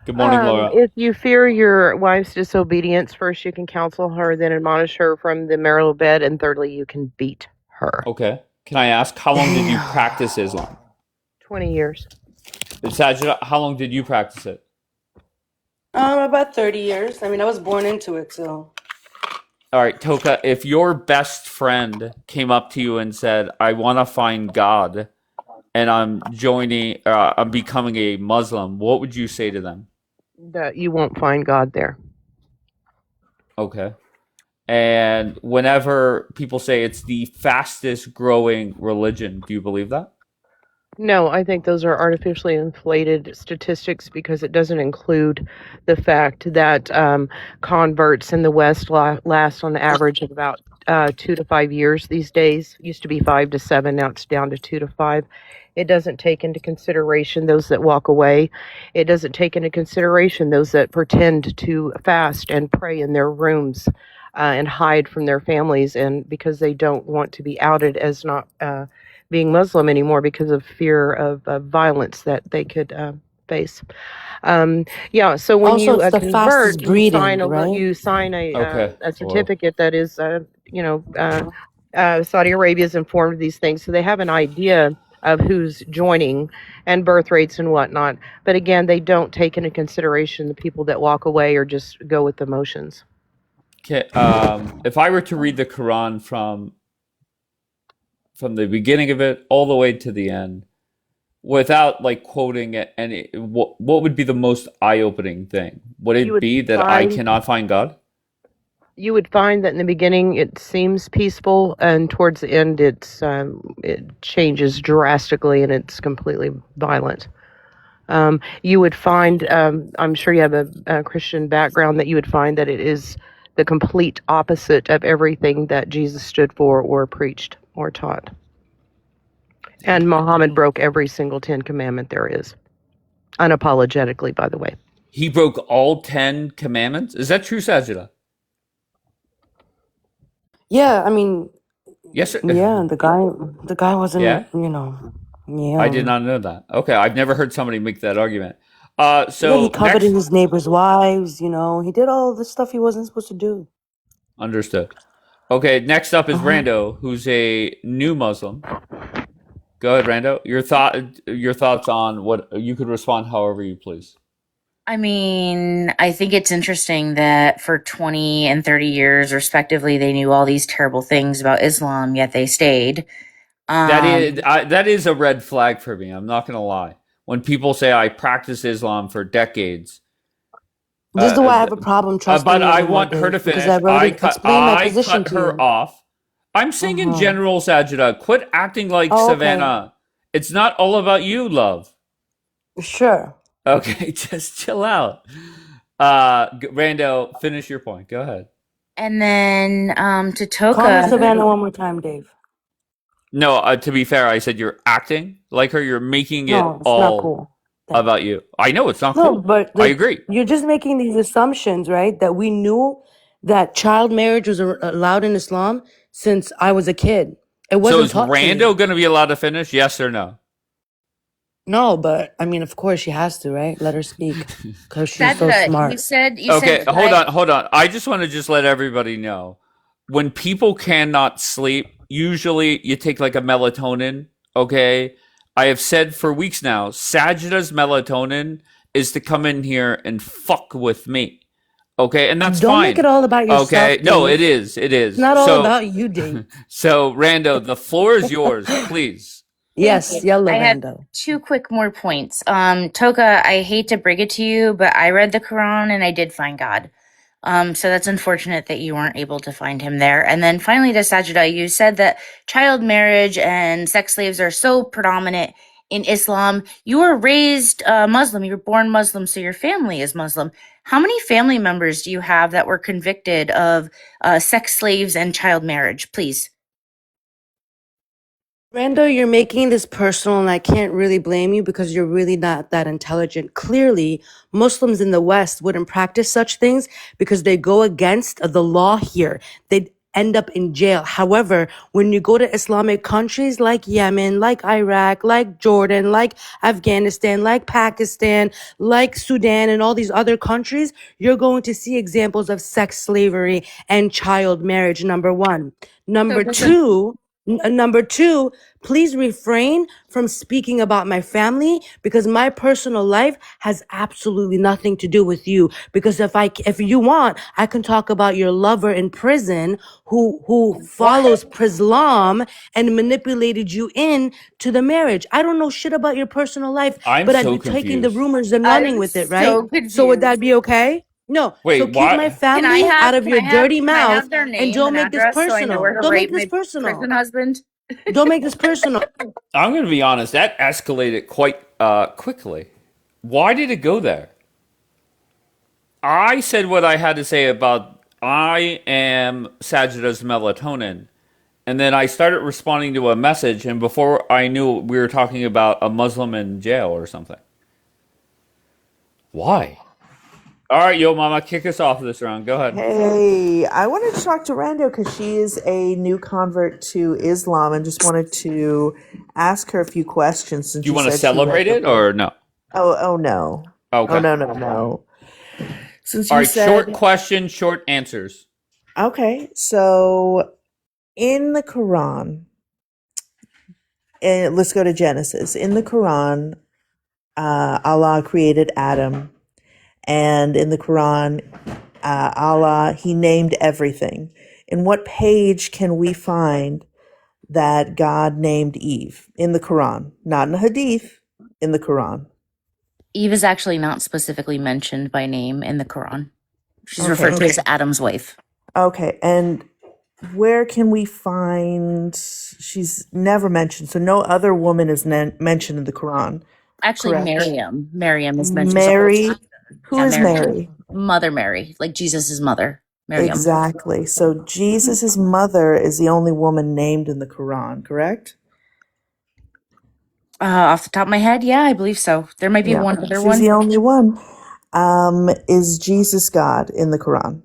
Good morning, Laura. If you fear your wife's disobedience, first you can counsel her, then admonish her from the marital bed, and thirdly you can beat her. Okay. Can I ask, how long did you Damn. practice Islam? 20 years. Sajida, how long did you practice it? About 30 years. I mean, I was born into it, so. All right, Toka, if your best friend came up to you and said, I want to find God and I'm becoming a Muslim, what would you say to them? That you won't find God there. Okay. And whenever people say it's the fastest growing religion, do you believe that? No, I think those are artificially inflated statistics because it doesn't include the fact that converts in the West last on the average of about 2 to 5 years these days. Used to be 5 to 7, now it's down to 2 to 5. It doesn't take into consideration those that walk away. It doesn't take into consideration those that pretend to fast and pray in their rooms and hide from their families, and because they don't want to be outed as not being Muslim anymore because of fear of violence that they could face. Yeah, so when Also, you it's the convert, fastest breeding, right? you sign Okay. a Whoa. certificate that is, Saudi Arabia is informed of these things, so they have an idea of who's joining and birth rates and whatnot. But again, they don't take into consideration the people that walk away or just go with the motions. Okay. If I were to read the Quran from the beginning of it all the way to the end, without like quoting it, and what would be the most eye-opening thing? Would You it would be that I find cannot find God? you would find that in the beginning it seems peaceful, and towards the end it changes drastically and it's completely violent. You would find, I'm sure you have a Christian background, that you would find that it is the complete opposite of everything that Jesus stood for or preached or taught. And Muhammad broke every single 10 commandment there is, unapologetically, by the way. He broke all 10 commandments? Is that true, Sajida? Yeah, I mean, Yes, sir. yeah, the guy wasn't, Yeah? I did yeah. not know that. Okay, I've never heard somebody make that argument. Yeah, he So coveted next, his neighbor's wives, he did all the stuff he wasn't supposed to do. understood. Okay, next up is Uh-huh. Rando, who's a new Muslim. Go ahead, Rando. Your thoughts on what you could respond however you please. I mean, I think it's interesting that for 20 and 30 years, respectively, they knew all these terrible things about Islam, yet they stayed. That is a red flag for me. I'm not gonna lie. When people say I practice Islam for decades, This is uh, why I have a problem trusting but you I anymore, want her Dave, to because finish. I've already explained my I position cut to her you. off. I'm saying in Uh-huh. general, Sajida, quit acting like Oh, okay. Savannah. It's not all about you, love. Sure. Okay, just chill out. Rando, finish your point. Go ahead. And then to Call me Toka, Savannah one more time, Dave. No, to be fair, I said you're acting like her. You're making it No, it's not all cool. Thanks. about you. I know it's not No, cool. but I agree. you're just making these assumptions, right? That we knew that child marriage was allowed in Islam since I was a kid. It So wasn't is taught to me. Rando going to be allowed to finish? Yes or no? No, but I mean, of course she has to, right? Let her speak because she's so Sajda, you smart. said Okay, that hold on. I just want to just let everybody know when people cannot sleep, usually you take like a melatonin. Okay, I have said for weeks now, Sajda's melatonin is to come in here and fuck with me. Okay, and that's Don't make it fine. all about Okay, yourself, no, it Dave. is, it It's is. not all So, about you, Dave. so Rando, the floor is yours, please. Thank Yes, you. yellow I have Rando. 2 quick more points. Toka, I hate to bring it to you, but I read the Quran and I did find God. So that's unfortunate that you weren't able to find him there. And then finally to Sajida, you said that child marriage and sex slaves are so predominant in Islam. You were raised Muslim, you were born Muslim, so your family is Muslim. How many family members do you have that were convicted of sex slaves and child marriage, please? Rando, you're making this personal, and I can't really blame you because you're really not that intelligent. Clearly, Muslims in the West wouldn't practice such things because they go against the law here. They'd end up in jail. However, when you go to Islamic countries like Yemen, like Iraq, like Jordan, like Afghanistan, like Pakistan, like Sudan, and all these other countries, you're going to see examples of sex slavery and child marriage, number one. Number two, Number two, please refrain from speaking about my family because my personal life has absolutely nothing to do with you. Because if you want, I can talk about your lover in prison who follows Islam and manipulated you in to the marriage. I don't know shit about your personal life, I'm but I'd so be taking the confused. rumors and running I'm with it, right? so So would that confused. be okay? No. So Wait, keep my why? family out of your dirty Can I mouth have their and name don't and make this address so I know where personal. to Don't make write this my personal. prison husband? Don't make this personal. I'm going to be honest, that escalated quite quickly. Why did it go there? I said what I had to say about I am Sajda's melatonin. And then I started responding to a message, and before I knew it, we were talking about a Muslim in jail or something. Why? All right, yo, mama, kick us off this round. Go ahead. Hey, I wanted to talk to Rando because she is a new convert to Islam and just wanted to ask her a few questions since Do you you want to said she read celebrate the it book. or no? Oh no. Oh Okay. no. Since All you right, short said question, short answers. okay, so in the Quran, and let's go to Genesis. In the Quran, Allah created Adam, and in the Quran, Allah He named everything. In what page can we find that God named Eve in the Quran? Not in a hadith, in the Quran. Eve is actually not specifically mentioned by name in the Quran. She's Okay. referred to as Adam's wife. Okay, and where can we find? She's never mentioned, so no other woman is mentioned in the Quran. Actually, Correct. Miriam is mentioned. Mary. Who Yeah, is Mary? Mother Mary, like Jesus' mother, Miriam. Exactly. So Jesus' mother is the only woman named in the Quran, correct? Off the top of my head, yeah, I believe so. There might be Yeah. one other She's one. the only one. Is Jesus God in the Quran?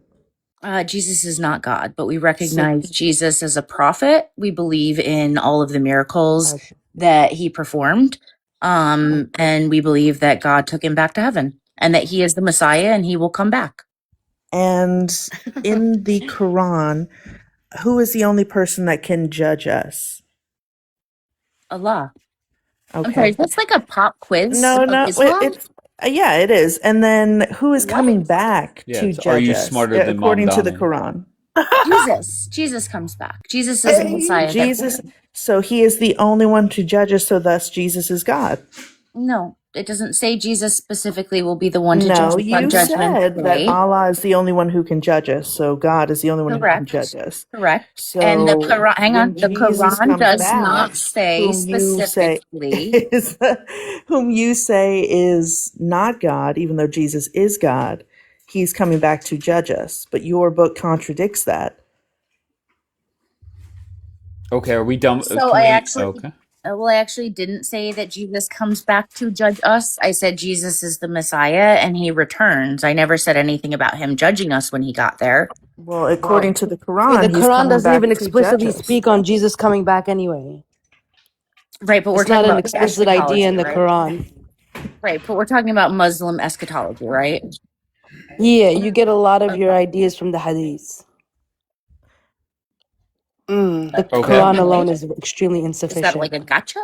Jesus is not God, but we recognize Jesus as a prophet. We believe in all of the miracles that he performed. And we believe that God took him back to heaven and that he is the Messiah and he will come back. And in the Quran, who is the only person that can judge us? Allah. Okay. I'm sorry, is this like a pop quiz No, of Islam? it's yeah, it is. And then who is coming back Yeah, to it's, are judge you us smarter than Mom according to the Donnie? Quran? Jesus comes back. Jesus is the Messiah. Jesus. So he is the only one to judge us. So thus, Jesus is God. No, it doesn't say Jesus specifically will be the one to judge No, us on you Judgment said that Day. Allah is the only one who can judge us. So God is the only one who can judge us. Correct. So And the Quran, hang on, when the Jesus Quran comes does back, not say whom you say specifically. is whom you say is not God, even though Jesus is God, he's coming back to judge us. But your book contradicts that. Okay, are we done? So Can I we? actually, Okay. I actually didn't say that Jesus comes back to judge us. I said Jesus is the Messiah and he returns. I never said anything about him judging us when he got there. Well, according to the Hey, Quran, the he's Quran coming doesn't back even to judge explicitly us. speak on Jesus coming back anyway. Right, but we're It's not talking an about explicit idea in eschatology, the right? Quran. Right, but we're talking about Muslim eschatology, right? Yeah, you get a lot of your Okay. ideas from the hadiths. The Okay. Quran alone Really? is extremely Is that insufficient. like a gotcha?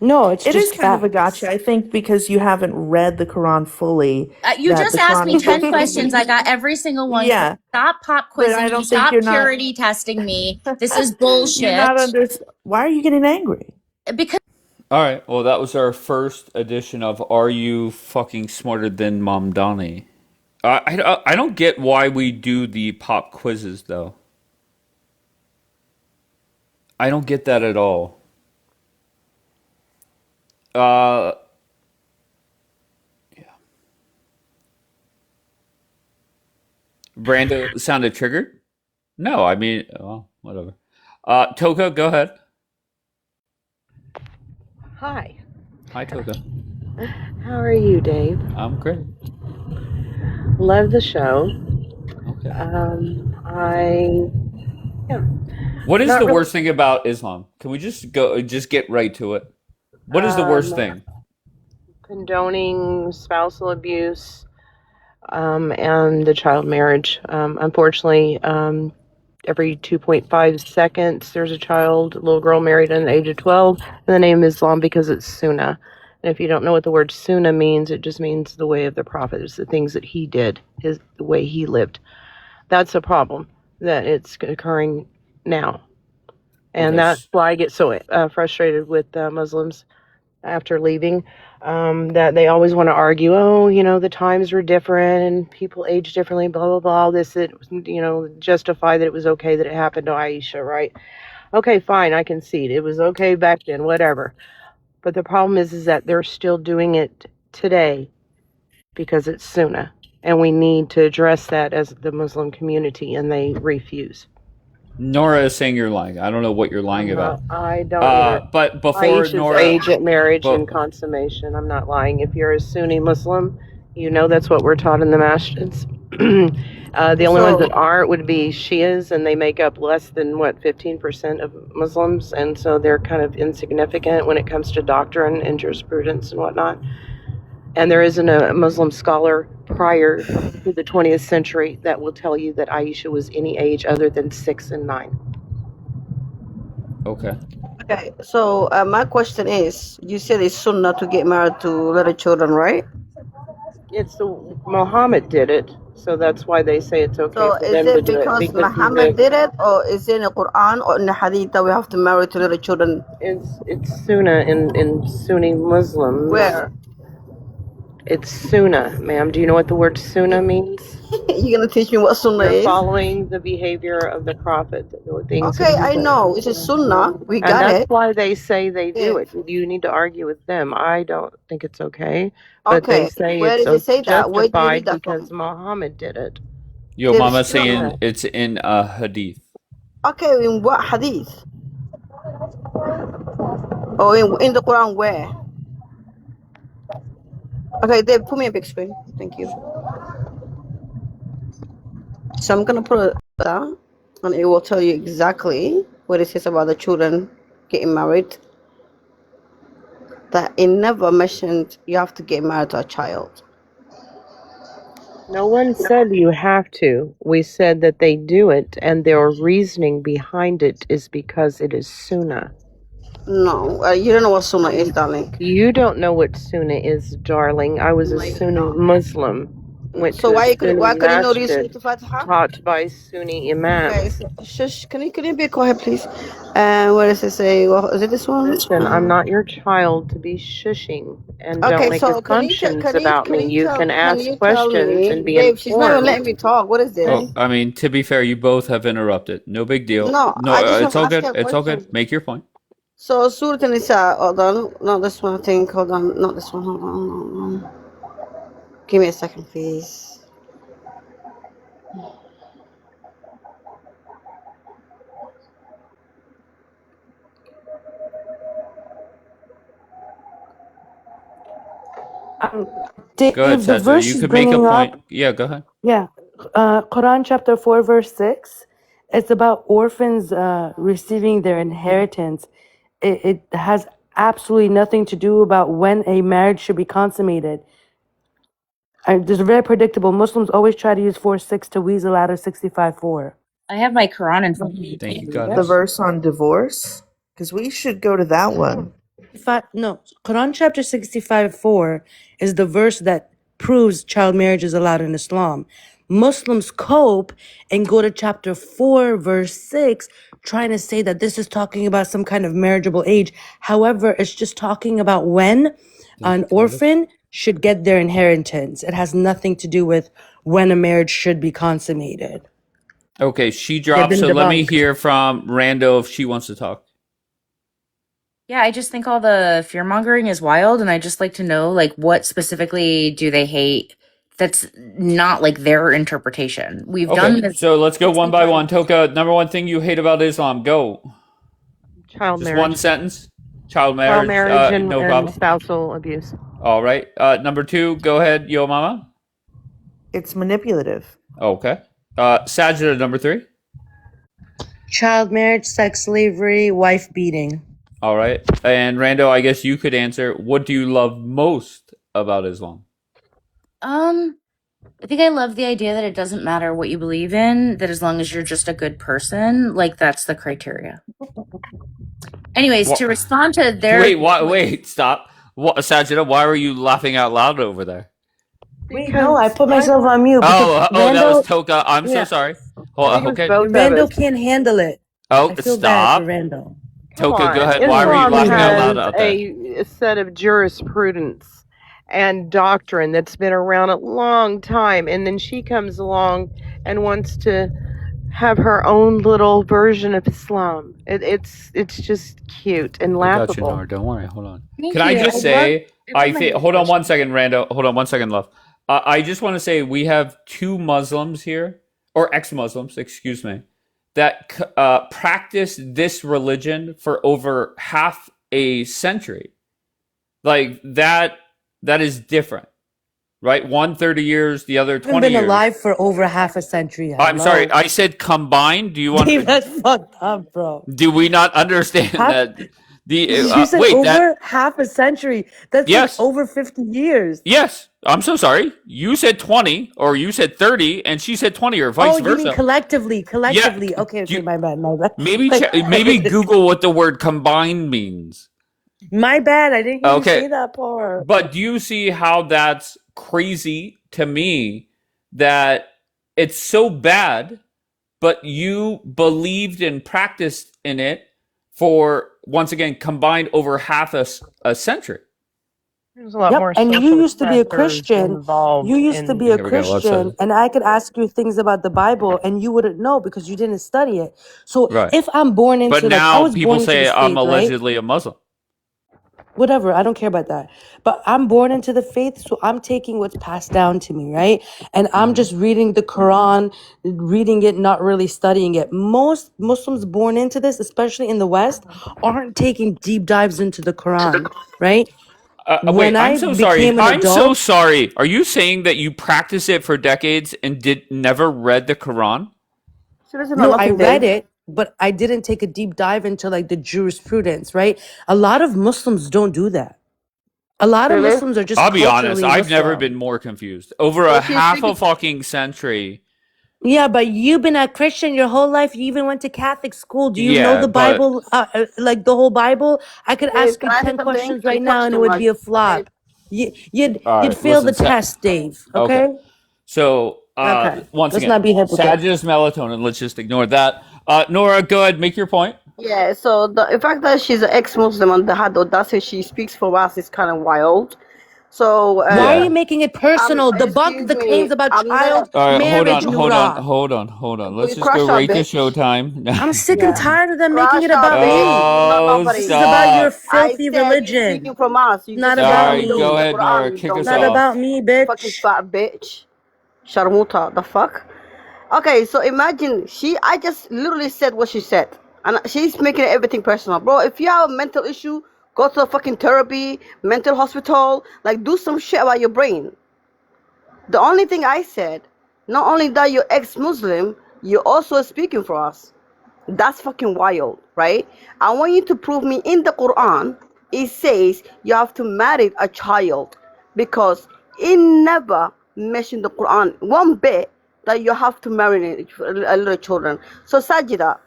No, it's It just is kind of a facts. gotcha. I think because you haven't read the Quran fully, You that just the asked Quran me is 10 supposed to questions. be. I got every single one. Yeah, Stop pop but quizzing I me. don't think you're Stop not. purity testing me. This is You're not bullshit. under. Why are you getting angry? Because All right. Well, that was our first edition of Are You Fucking Smarter Than Mom Donnie? I don't get why we do the pop quizzes, though. I don't get that at all. Uh, Brando sounded triggered? No, I mean, well, whatever. Toka, go ahead. Hi. Hi, Toka. How are you, Dave? I'm great. Love the show. Okay. I yeah, What is not the really worst thing about Islam? Can we just get right to it? What is the worst thing? condoning spousal abuse and the child marriage. Unfortunately, every 2.5 seconds there's a little girl married at the age of 12 in the name of Islam because it's Sunnah. And if you don't know what the word Sunnah means, it just means the way of the Prophet. It's the things that he did, the way he lived. That's a problem that it's occurring now. And Okay. that's why I get so frustrated with Muslims after leaving, that they always want to argue, oh, the times were different and people age differently, blah, blah, blah. Justify that it was okay that it happened to Aisha, right? Okay, fine, I concede. It was okay back then, whatever. But the problem is that they're still doing it today because it's Sunnah. And we need to address that as the Muslim community, and they refuse. Nora is saying you're lying. I don't know what you're lying about. I don't either. But before Aisha's Nora, age at marriage and but consummation. I'm not lying. If you're a Sunni Muslim, that's what we're taught in the masjids. The only ones that So, aren't would be Shias, and they make up less than 15% of Muslims, and so they're kind of insignificant when it comes to doctrine and jurisprudence and whatnot. And there isn't a Muslim scholar prior to the 20th century that will tell you that Aisha was any age other than 6 and 9. okay. okay, so my question is, you said it's sunnah to get married to little children, right? Muhammad did it, so that's why they say it's okay So for is them to it do it, because because Muhammad did it, or is it in the Quran or in the Hadith that we have to marry to little children? it's Sunnah in Sunni Muslims. Where? It's Sunnah, ma'am. Do you know what the word Sunnah means? You're gonna teach me what sunnah You're is? following the behavior of the Prophet, the things that Okay, he I did. know it's a sunnah. We And got that's it. why they say they do Yeah. it. You need to argue with them. I don't think it's okay, but they Okay, say where it's did it say that? Where did you read justified that because from? Muhammad did it. Yo, Did Mama's it, no, saying no. it's in a hadith. Okay, in what Hadith? Or in the Quran, where? Okay, Dave, put me a big screen. Thank you. So I'm gonna put it down, and it will tell you exactly what it says about the children getting married. That it never mentioned you have to get married to a child. No one said you have to. We said that they do it, and their reasoning behind it is because it is Sunnah. No, you don't know what sunnah is, darling. You don't know what Sunnah is, darling. I was a Sunni Muslim. Went So to a why Sunni couldn't you know these masjid Surah Fatiha? taught by Sunni Okay, imams. shush. Can you be quiet, please? Where does it say? Well, is it this one? Listen, I'm not your child to be shushing, and don't Okay, make so assumptions about me. You can can ask you tell questions and me, be Dave? She's not even letting informed. me talk. What is this? Well, I mean, to be fair, you both have interrupted. No big deal. No, No, I just want it's to all ask good. you a It's all question. good. Make your point. So Surah Nisa, hold on, not this one. I think. Hold on, not this one. Hold on. Give me a second, please. Go ahead, Dave, the Tessa. verse You she's could make a bringing point. up, Yeah, go ahead. yeah, Quran chapter 4, verse 6, it's about orphans receiving their inheritance. it has absolutely nothing to do about when a marriage should be consummated. There's very predictable. Muslims always try to use 4:6 to weasel out of 65:4. I have my Quran in front of me. Thank you, Can you read The it? Goddess. verse on divorce? Because we should go to that one. No, Quran chapter 65:4 is the verse that proves child marriage is allowed in Islam. Muslims cope and go to chapter 4, verse 6, trying to say that this is talking about some kind of marriageable age. However, it's just talking about when Thank an you, Goddess. orphan should get their inheritance. It has nothing to do with when a marriage should be consummated. Okay, she They've dropped, been so let me debunked. hear from Rando if she wants to talk. Yeah, I just think all the fear mongering is wild, and I just like to know, like, what specifically do they hate that's not like their interpretation. We've done Okay, this. so let's go It's one by one. Toka, number one thing you hate about Islam. Go. Child Just one marriage. sentence. Child Child marriage. marriage and, No and problem. spousal abuse. All right. Number two, go ahead, Yo Mama. It's manipulative. Okay. Sajida, number three. Child marriage, sex slavery, wife beating. All right. And Rando, I guess you could answer. What do you love most about Islam? I think I love the idea that it doesn't matter what you believe in, that as long as you're just a good person, like that's the criteria. Anyways, to respond to their Wait, stop. Sajida, why were you laughing out loud over there? Wait, no, I put myself on mute. Oh, Rando, that was Toka. I'm so yeah. sorry. Okay. Rando can't handle it. Oh, I feel stop. bad for Rando. Toka, go ahead. Why were you Islam laughing out has loud out there? a set of jurisprudence and doctrine that's been around a long time, and then she comes along and wants to have her own little version of Islam. It's just cute and I got you, laughable. Nora. Don't worry. Hold on. Thank Can I you. just I say, love my hold on one second, Rando. Hold on one second, love. I just want to say we have two Muslims here, or ex-Muslims, excuse me, that practice this religion for over half a century. Like that is different, right? One 30 years, the other I've 20 been years. alive for over half a century. I'm sorry, I said combined. Do you want? Dave, that's fucked up, bro. Do we not understand that? You said Wait, over half a century. That's Yes. like over 50 years. Yes, I'm so sorry. You said 20, or you said 30, and she said 20, or vice Oh, versa. you mean collectively? Collectively. Okay, my bad. Maybe Like, maybe Google what the word combined means. my bad. I didn't hear you Okay. say that part. But do you see how that's crazy to me that it's so bad, but you believed and practiced in it for, once again, combined over half a century? There's a lot Yep, more and you social used to be a factors Christian. involved You used to in be a Here we go, let's Christian, and I could ask you things about the Bible, and you wouldn't know because you didn't study it. So Right. if I'm born into, But like, I now was people born into say this I'm faith, right? allegedly a Muslim. Whatever, I don't care about that. But I'm born into the faith, so I'm taking what's passed down to me, right? And I'm just reading the Quran, reading it, not really studying it. Most Muslims born into this, especially in the West, aren't taking deep dives into the Quran, right? Wait, I'm so sorry. became an I'm so adult, sorry. Are you saying that you practiced it for decades and never read the Quran? She doesn't know no, I nothing, read Dave. it, but I didn't take a deep dive into like the jurisprudence, right? A lot of Muslims don't do that. A lot of Really? Muslims are just I'll be honest. culturally I've never Muslim. been more confused. Over So a she's half a speaking. fucking century. Yeah, but you've been a Christian your whole life. You even went to Catholic school. Do you know Yeah, the but Bible, like the whole Bible? I could Dave, ask can you I say 10 something? questions You right now talk and it too would much. be a Dave. flop. You'd all right. fail the Listen, test, Dave. okay. Okay? So Okay. once Let's again, not be hypocrite. Sagittarius melatonin. Let's just ignore that. Nora, go ahead. Make your point. Yeah, so the fact that she's an ex-Muslim and had the audacity she speaks for us is kind of wild. So, Why are you making it personal? Debunk excuse the claims me, about I'm child All right, marriage, hold on. Will Let's you just crash go out, right to bitch? showtime. I'm sick and Yeah. tired of them making Crash it out, about bitch. me. You're not Oh, nobody. This is about your stop. I filthy said you're religion. speaking from us. You Not just All about right, don't go know me. the ahead, Nora. Quran. You Kick don't us Not know. off. about me, Fucking bitch. fat bitch. Sharmuta, the fuck? Okay, so imagine I just literally said what she said. And she's making everything personal. Bro, if you have a mental issue, go to a fucking therapy, mental hospital, like do some shit about your brain. The only thing I said, not only that you're ex-Muslim, you're also speaking for us. That's fucking wild, right? I want you to prove me in the Quran, it says you have to marry a child, because it never mentioned the Quran one bit that you have to marry a little children. So Sajida,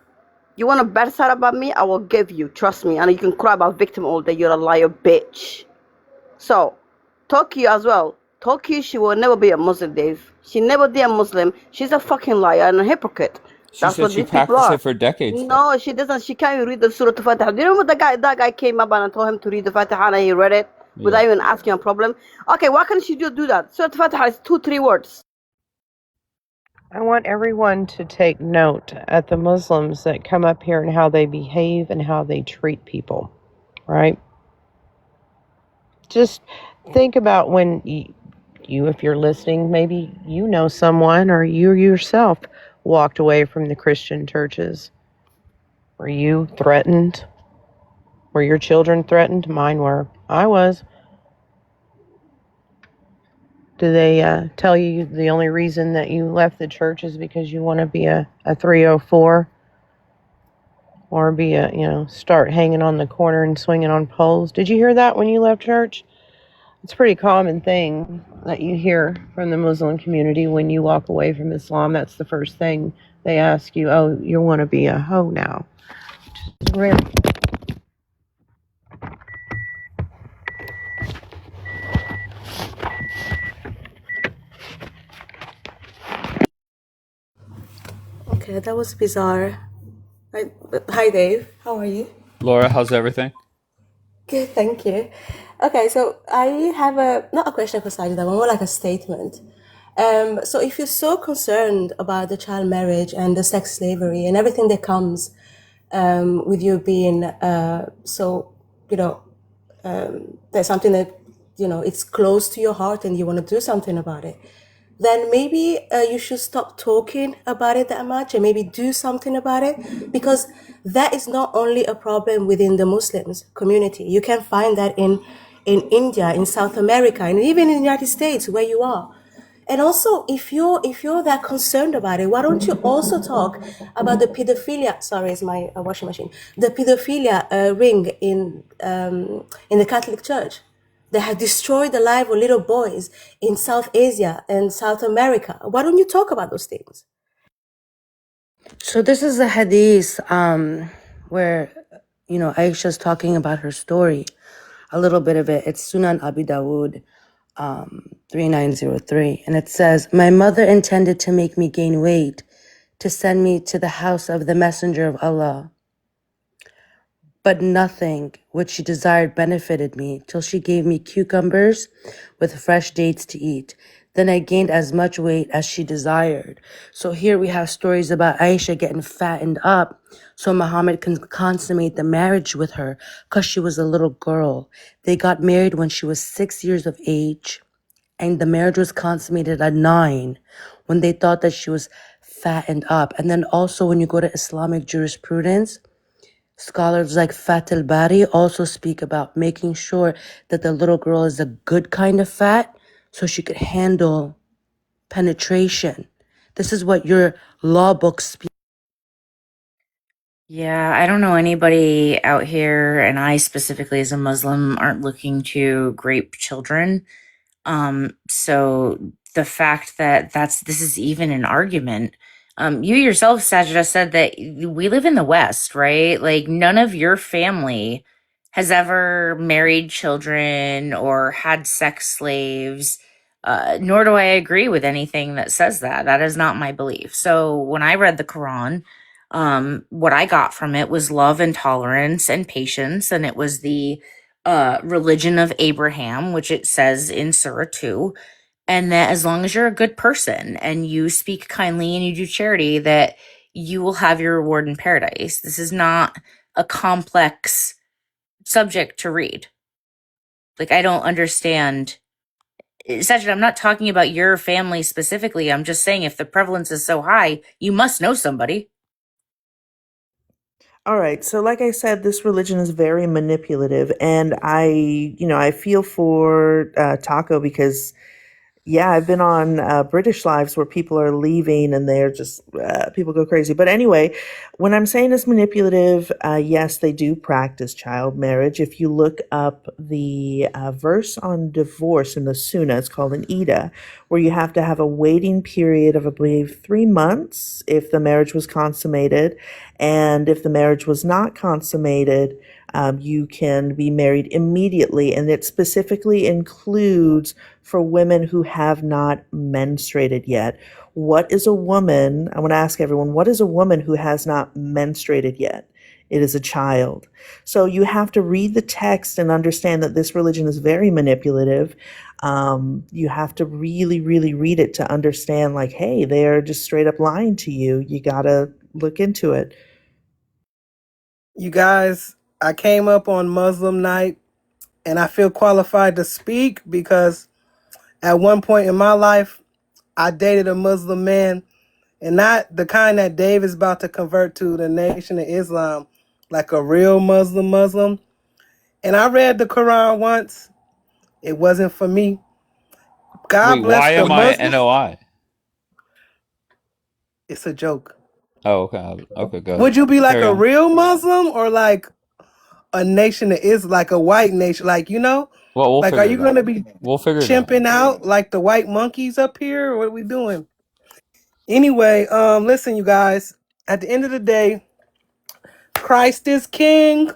you want a bad side about me? I will give you, trust me. And you can cry about victim all day. You're a liar, bitch. So, Tokyo as well. Tokyo, she will never be a Muslim, Dave. She never be a Muslim. She's a fucking liar and a hypocrite. She That's said what she these people practiced are. it for decades, though. No, she doesn't. She can't even read the Surah Al-Fatiha. Do you remember that guy came up and I told him to read the Fatiha and he read it Yeah. without even asking a problem? Okay, why can't she do that? Surah Al-Fatiha is 2-3 words. I want everyone to take note at the Muslims that come up here and how they behave and how they treat people, right? Just think about when you, if you're listening, maybe you know someone or you yourself walked away from the Christian churches. Were you threatened? Were your children threatened? Mine were. I was. Do they tell you the only reason that you left the church is because you want to be a 304? Or be start hanging on the corner and swinging on poles? Did you hear that when you left church? It's a pretty common thing that you hear from the Muslim community when you walk away from Islam. That's the first thing they ask you. Oh, you want to be a hoe now? Really? Okay, that was bizarre. Hi, Dave. How are you? Laura, how's everything? Good, thank you. Okay, so I have not a question for Sajida, but more like a statement. So if you're so concerned about the child marriage and the sex slavery and everything that comes with you being so, there's something that, it's close to your heart and you want to do something about it, then maybe you should stop talking about it that much and maybe do something about it, because that is not only a problem within the Muslims community. You can find that in India, in South America, and even in the United States where you are. And also, if you're that concerned about it, why don't you also talk about the pedophilia? Sorry, it's my washing machine. The pedophilia ring in the Catholic Church. They have destroyed the life of little boys in South Asia and South America. Why don't you talk about those things? So this is a hadith where, Aisha's talking about her story. A little bit of it. It's Sunan Abi Dawud 3903. And it says, "My mother intended to make me gain weight, to send me to the house of the Messenger of Allah. But nothing which she desired benefited me till she gave me cucumbers with fresh dates to eat. Then I gained as much weight as she desired." So here we have stories about Aisha getting fattened up so Muhammad can consummate the marriage with her because she was a little girl. They got married when she was 6 years of age, and the marriage was consummated at 9 when they thought that she was fattened up. And then also when you go to Islamic jurisprudence, scholars like Fatul Bari also speak about making sure that the little girl is a good kind of fat so she could handle penetration. This is what your law books speak. Yeah, I don't know anybody out here, and I specifically as a Muslim aren't looking to grape children. So the fact that this is even an argument, you yourself, Sajida, said that we live in the West, right? Like none of your family has ever married children or had sex slaves. Nor do I agree with anything that says that. That is not my belief. So when I read the Quran, what I got from it was love and tolerance and patience, and it was the religion of Abraham, which it says in Surah 2, and that as long as you're a good person and you speak kindly and you do charity, that you will have your reward in paradise. This is not a complex subject to read. Like, I don't understand. Sajid, I'm not talking about your family specifically. I'm just saying if the prevalence is so high, you must know somebody. All right. So like I said, this religion is very manipulative, and I feel for Taco because Yeah, I've been on British Lives where people are leaving and they're just, people go crazy. But anyway, when I'm saying it's manipulative, yes, they do practice child marriage. If you look up the verse on divorce in the Sunnah, it's called an Ida, where you have to have a waiting period of, I believe, 3 months if the marriage was consummated. And if the marriage was not consummated, you can be married immediately. And it specifically includes for women who have not menstruated yet. What is a woman? I want to ask everyone, what is a woman who has not menstruated yet? It is a child. So you have to read the text and understand that this religion is very manipulative. You have to really, really read it to understand, like, hey, they're just straight up lying to you. You got to look into it. You guys, I came up on Muslim night and I feel qualified to speak because at one point in my life, I dated a Muslim man, and not the kind that Dave is about to convert to the Nation of Islam, like a real Muslim. And I read the Quran once. It wasn't for me. God Wait, bless why the am I Muslims. NOI? It's a joke. Oh, okay. Okay, good. Would you be like Carry a on. real Muslim or like a nation that is like a white nation? Like, Well, we'll like, are figure you it going out. to be We'll figure it out. chimping out like the white monkeys up here? Or what are we doing? Anyway, listen, you guys, at the end of the day, Christ is king.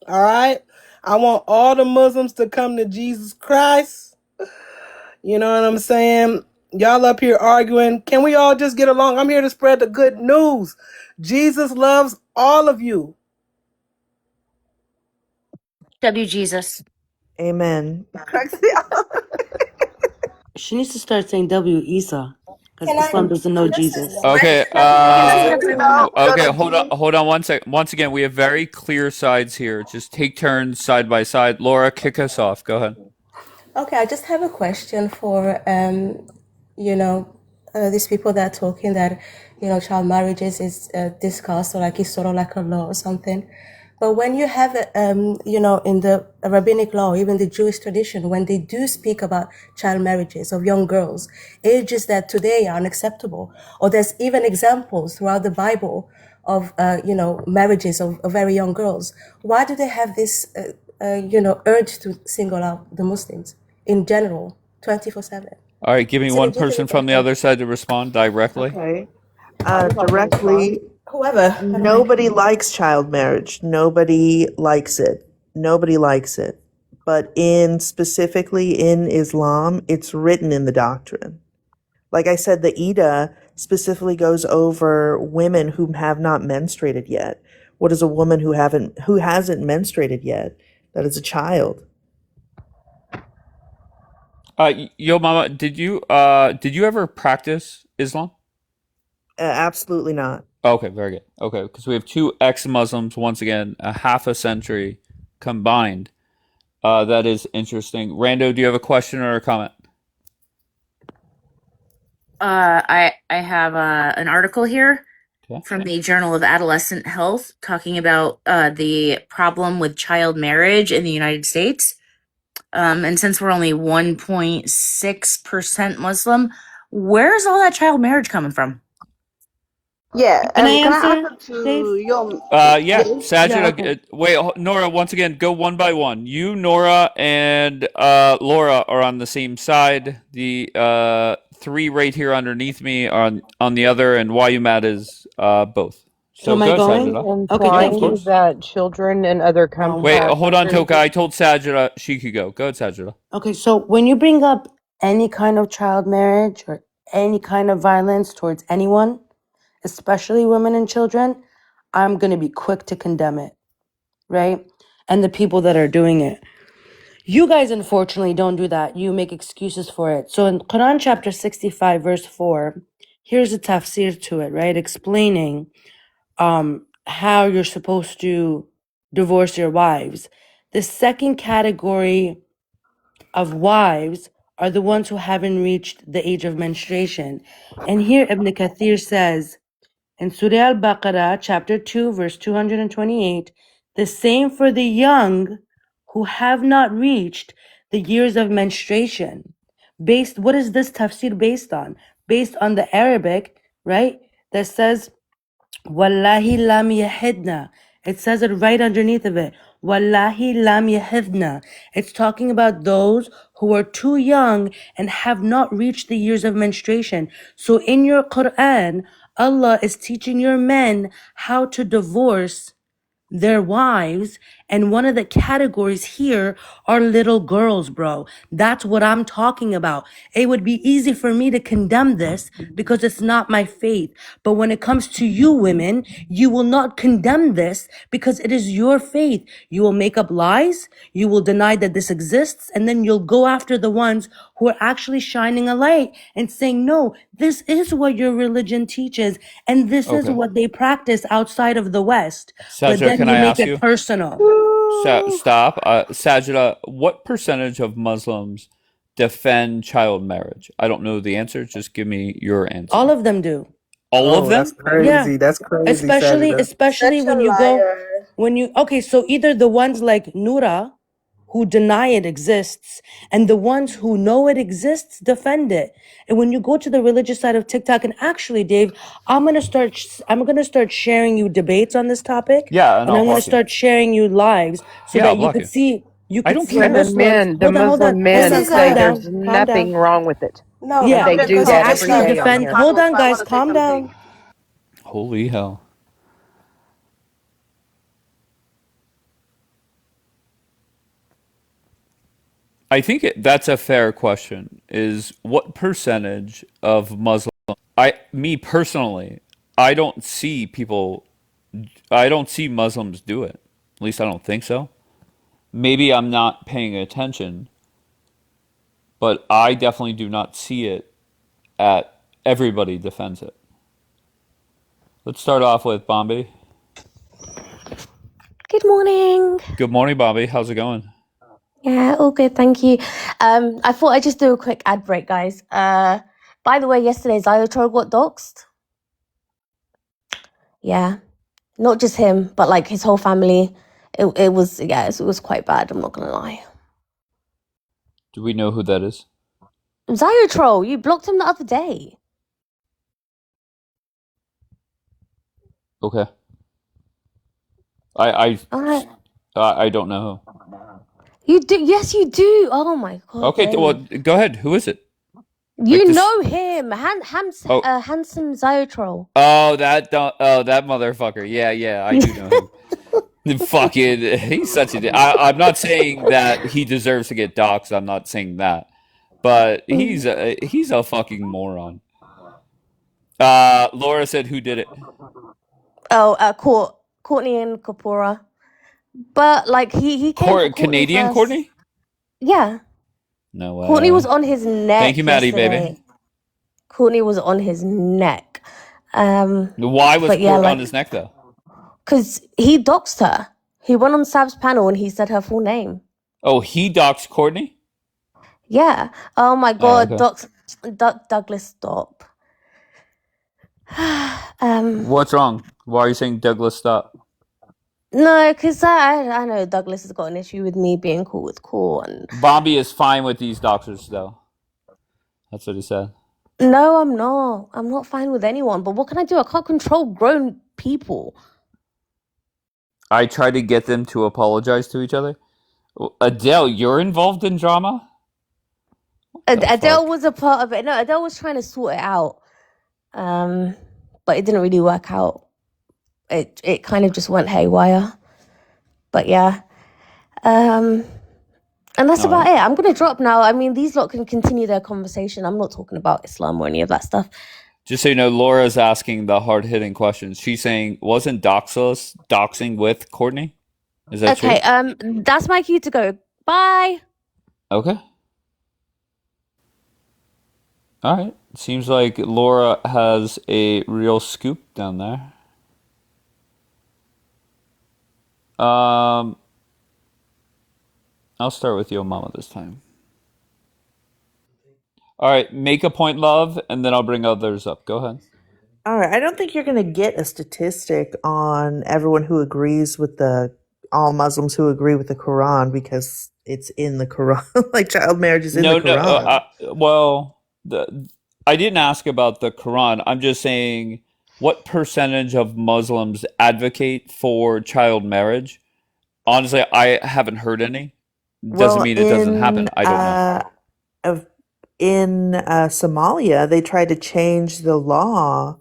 All right. I want all the Muslims to come to Jesus Christ. You know what I'm saying? Y'all up here arguing. Can we all just get along? I'm here to spread the good news. Jesus loves all of you. W Jesus. Amen. She needs to start saying W Isa because Can I? Islam doesn't know This is Jesus. Okay, no, okay, hold on 1 second. Once again, we have very clear sides here. Just take turns side by side. Laura, kick us off. Go ahead. Okay, I just have a question for you know, these people that are talking that, child marriages is discussed or like it's sort of like a law or something. But when you have, in the rabbinic law, even the Jewish tradition, when they do speak about child marriages of young girls, ages that today are unacceptable, or there's even examples throughout the Bible of, marriages of very young girls. Why do they have this, urge to single out the Muslims in general, 24/7? All right, give me It's a one legitimate person from the question. other side to respond directly. Okay. Directly, Whoever, I don't mind. nobody likes child marriage. Nobody likes it. Nobody likes it. But specifically in Islam, it's written in the doctrine. Like I said, the Ida specifically goes over women who have not menstruated yet. What is a woman who hasn't menstruated yet? That is a child. Yo, Mama, did you ever practice Islam? Absolutely not. Okay, very good. Okay, because we have two ex-Muslims, once again, a half a century combined. That is interesting. Rando, do you have a question or a comment? I have an article here Okay. from the Journal of Adolescent Health talking about the problem with child marriage in the United States. And since we're only 1.6% Muslim, where's all that child marriage coming from? Yeah, Can I can I answer, answer Dave? to your Yeah, Yeah, Sajid, okay. wait, Nora, once again, go one by one. You, Nora, and Laura are on the same side. The three right here underneath me are on the other, and Wayumat is both. So So am I go ahead, going? Sajida. Okay, Yeah, of thank you. Implying course. that children in other Wait, hold on, countries. Toka. I told Sajida she could go. Go ahead, Sajida. Okay, so when you bring up any kind of child marriage or any kind of violence towards anyone, especially women and children, I'm going to be quick to condemn it, right? And the people that are doing it. You guys, unfortunately, don't do that. You make excuses for it. So in Quran chapter 65, verse 4, here's a tafsir to it, right? Explaining how you're supposed to divorce your wives. The second category of wives are the ones who haven't reached the age of menstruation. And here Ibn Kathir says in Surah Al-Baqarah, chapter 2, verse 228, the same for the young who have not reached the years of menstruation. What is this tafsir based on? Based on the Arabic, right? That says, Wallahi lam yahidna. It says it right underneath of it. Wallahi lam yahidna. It's talking about those who are too young and have not reached the years of menstruation. So in your Quran, Allah is teaching your men how to divorce their wives, and one of the categories here are little girls, bro. That's what I'm talking about. It would be easy for me to condemn this because it's not my faith. But when it comes to you women, you will not condemn this because it is your faith. You will make up lies, you will deny that this exists, and then you'll go after the ones who are actually shining a light and saying, no, this is what your religion teaches, and this is Okay. what they practice outside of the West. But Sajda, then can you I make ask it you? personal. Stop. Sajda, what percentage of Muslims defend child marriage? I don't know the answer. Just give me your answer. All of them do. All of Oh, that's them? crazy. Yeah. That's crazy, Especially Sajida. when you go okay, so either the ones like Noura who deny it exists and the ones who know it exists defend it. And when you go to the religious side of TikTok, and actually, Dave, I'm gonna start sharing you debates on this topic, Yeah, and and I'll I'm gonna block you. start sharing you lives so Yeah, I'll that you block could you. see I don't Where care. the hold on, Muslim men say calm there's down, calm down. nothing wrong with it. No, And Yeah, they do they that every actually day on defend. here. Hold on, guys, calm down. Holy hell. I think that's a fair question. Is what percentage of Muslim? Me personally, I don't see people. I don't see Muslims do it. At least I don't think so. Maybe I'm not paying attention, but I definitely do not see it at everybody defends it. Let's start off with Bombay. Good morning. Good morning, Bobby. How's it going? Yeah, all good, thank you. I thought I'd just do a quick ad break, guys. By the way, yesterday Zyotro got doxxed. Yeah, not just him, but like his whole family. It was quite bad. I'm not gonna lie. Do we know who that is? Zyotro, you blocked him the other day. Okay. I Alright. I don't know You do? Yes, you do. Oh my who. god. Okay, well, Dave. go ahead. Who is it? You Like this? know him, Oh, handsome Zyotro. that motherfucker. Yeah, I do know him. Fucking, he's such a. I'm not saying that he deserves to get doxxed. I'm not saying that, but he's a fucking moron. Laura said, "Who did it?" Oh, Courtney and Kapora. But like he came for Courtney Canadian first. Courtney? Yeah. No way. Courtney was on his Thank neck you, Maddie, yesterday. baby. Courtney was on his neck. Why was But yeah, Court on like, his neck though? because he doxed her. He went on Sab's panel and he said her full name. Oh, he doxed Courtney? Yeah. Oh my God, okay. Douglas, stop. What's wrong? Why are you saying Douglas stop? No, because I know Douglas has got an issue with me being cool with Court. And Bombi is fine with these doctors though. That's what he said. no, I'm not. I'm not fine with anyone. But what can I do? I can't control grown people. I try to get them to apologize to each other. Adele, you're involved in drama? Adele was a part of it. No, Adele was trying to sort it out. But it didn't really work out. It kind of just went haywire. But yeah. And that's All about right. it. I'm going to drop now. I mean, these lot can continue their conversation. I'm not talking about Islam or any of that stuff. Just so you know, Laura's asking the hard-hitting questions. She's saying, wasn't doxing with Courtney? Is that true? Okay, that's my cue to go. Bye. Okay. All right. Seems like Laura has a real scoop down there. I'll start with Yo Mama this time. All right, make a point, love, and then I'll bring others up. Go ahead. All right. I don't think you're going to get a statistic on everyone who agrees with the all Muslims who agree with the Quran because it's in the Quran. Like child marriage is in the No, no. Quran. Well, I didn't ask about the Quran. I'm just saying, what percentage of Muslims advocate for child marriage? Honestly, I haven't heard any. Doesn't Well, mean it doesn't happen. I don't know. of in Somalia, they tried to change the law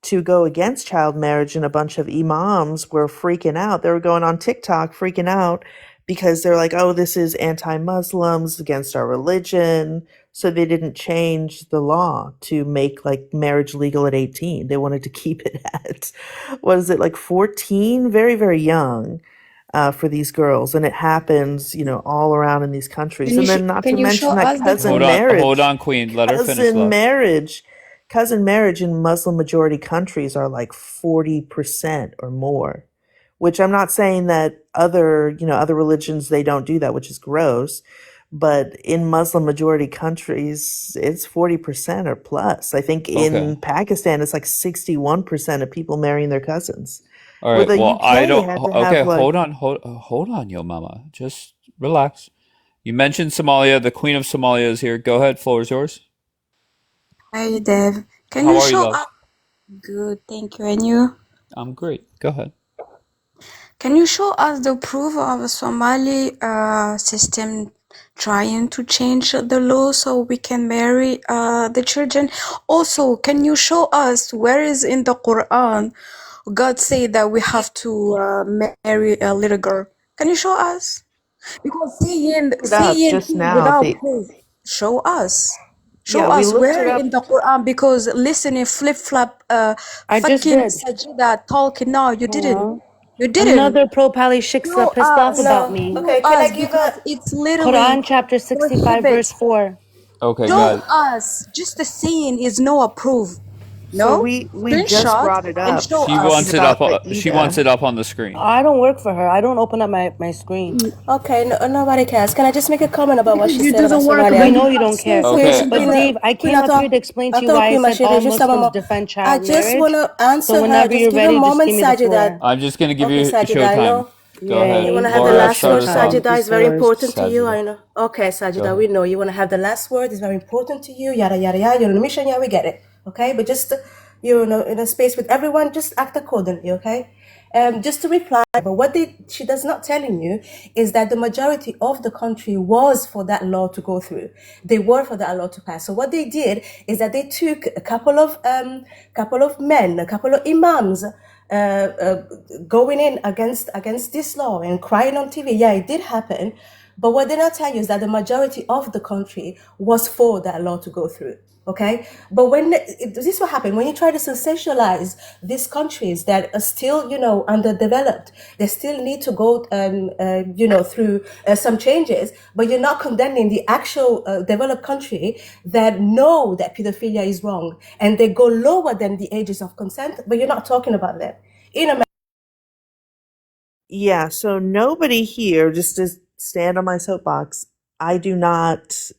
to go against child marriage, and a bunch of imams were freaking out. They were going on TikTok freaking out because they're like, "Oh, this is anti-Muslims against our religion." So they didn't change the law to make like marriage legal at 18. They wanted to keep it at, what is it, like 14? Very, very young for these girls. And it happens, all around in these countries. And then not to Can you show mention that us the proof? Hold on, Queen. Let her finish, cousin love. marriage cousin marriage in Muslim majority countries are like 40% or more, which I'm not saying that other religions, they don't do that, which is gross. But in Muslim majority countries, it's 40% or plus. I think Okay. in Pakistan, it's like 61% of people marrying their cousins. All Where right. the Well, I UK don't. had to Okay, have like, hold on, yo mama. Just relax. You mentioned Somalia. The Queen of Somalia is here. Go ahead. Floor is yours. Hi Dev, can How you are you, show love? us? Good, thank you. And you? I'm great. Go ahead. Can you show us the proof of a Somali system trying to change the law so we can marry the children? Also, can you show us where is in the Quran God say that we have to marry a little girl? Can you show us? Because it up saying just things now. without proof, show us. Yeah, Show we us looked where it in up. the Quran, because listening flip flop I just fucking did. sajida talking. No, you didn't. Hello? You didn't. Another pro-Pali shiksa Show pissed off us. about No. me. Show Okay, can I us, give because a it's literally Quran chapter 65 prohibit. verse 4. Okay, Show guys. us. Just the saying is no approve. So No? we just Screenshot brought it and up show She talking us. wants it up. about the She wants it Ida. up on the screen. I don't work for her. I don't open up my screen. Okay, nobody cares. Can I just make a comment about what Because she you said about doesn't work, We then Somalia? you know you have don't care. sense. Okay. But Dave, I came up here to explain to you why I said all Muslims defend I child just want marriage. to So answer her. whenever Just you're give a ready, just moment, give me the Sajida. floor. I'm just gonna give Okay, you Sajida, I showtime. know. Go ahead. You want Yay. to have the Laura, last start word, us off. Sajida. It's It's very yours. important to you. Sajida. I know. Okay, Go Sajida, we ahead. know you want to have the last word. It's very important to you. Yada yada yada. You're on a mission. Yeah, we get it. Okay, but just you're in a space with everyone. Just act accordingly. Okay. Just to reply, but she does not telling you is that the majority of the country was for that law to go through. They were for that law to pass. So what they did is that they took a couple of men, a couple of imams, going in against this law and crying on TV. Yeah, it did happen, but what they not tell you is that the majority of the country was for that law to go through. Okay, but this is what happened when you try to sensationalize these countries that are still, underdeveloped. They still need to go, through some changes. But you're not condemning the actual developed country that know that pedophilia is wrong and they go lower than the ages of consent. But you're not talking about that in America. Yeah, so nobody here, just to stand on my soapbox, I do not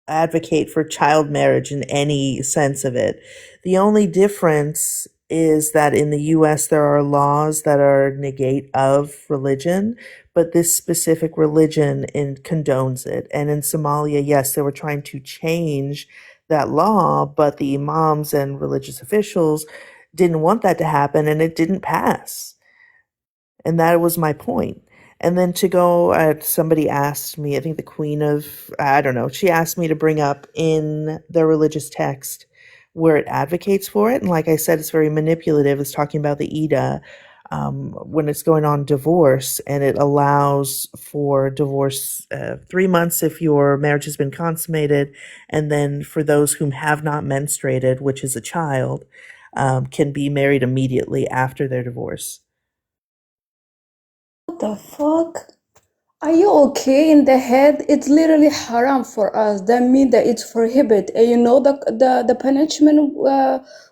advocate for child marriage in any sense of it. The only difference is that in the US there are laws that are negate of religion, but this specific religion condones it. And in Somalia, yes, they were trying to change that law, but the imams and religious officials didn't want that to happen and it didn't pass. And that was my point. And then to go, somebody asked me, I think the queen of, I don't know, she asked me to bring up in the religious text where it advocates for it. And like I said, it's very manipulative. It's talking about the Ida when it's going on divorce, and it allows for divorce 3 months if your marriage has been consummated. And then for those whom have not menstruated, which is a child, can be married immediately after their divorce. What the fuck? Are you okay in the head? It's literally haram for us. That means that it's prohibited. And you know the punishment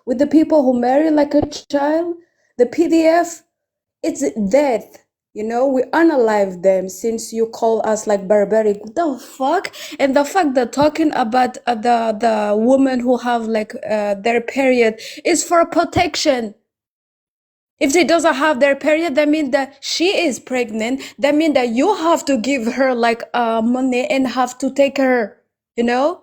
with the people who marry like a child? The PDF, it's death. We unalive them since you call us like barbaric. What the fuck? And the fact that talking about the women who have like their period is for protection. If they doesn't have their period, that means that she is pregnant. That means that you have to give her like money and have to take her, you know?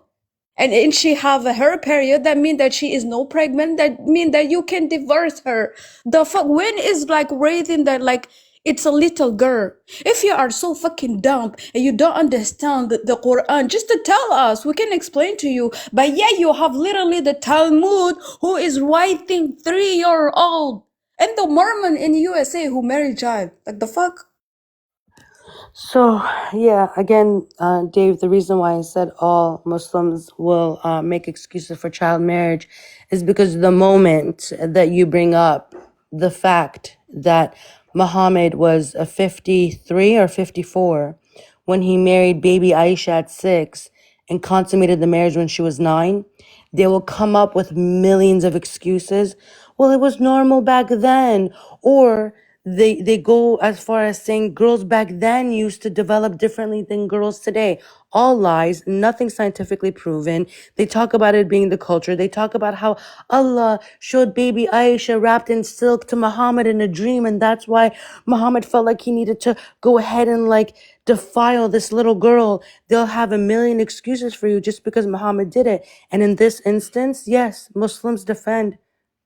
And if she have her period, that means that she is no pregnant. That means that you can divorce her. The fuck, when is like raising that like it's a little girl. If you are so fucking dumb and you don't understand the Quran, just to tell us, we can explain to you. But yeah, you have literally the Talmud who is writing 3-year-old and the Mormon in USA who marry child. Like the fuck? So, yeah, again, Dave, the reason why I said all Muslims will make excuses for child marriage is because the moment that you bring up the fact that Muhammad was a 53 or 54 when he married baby Aisha at 6 and consummated the marriage when she was 9, they will come up with millions of excuses. Well, it was normal back then. Or they go as far as saying girls back then used to develop differently than girls today. All lies, nothing scientifically proven. They talk about it being the culture. They talk about how Allah showed baby Aisha wrapped in silk to Muhammad in a dream, and that's why Muhammad felt like he needed to go ahead and like defile this little girl. They'll have a million excuses for you just because Muhammad did it. And in this instance, yes, Muslims defend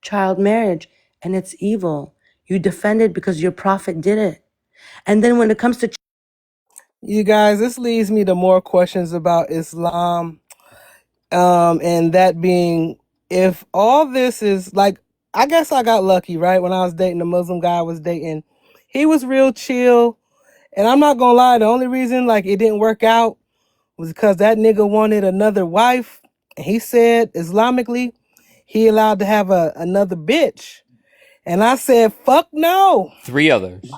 child marriage, and it's evil. You defend it because your prophet did it. And then when it comes to You guys, this leads me to more questions about Islam. And that being, if all this is like, I guess I got lucky, right? When I was dating the Muslim guy I was dating, he was real chill. And I'm not gonna lie, the only reason like it didn't work out was because that nigga wanted another wife. And he said Islamically, he allowed to have another bitch. And I said, fuck no. 3 others.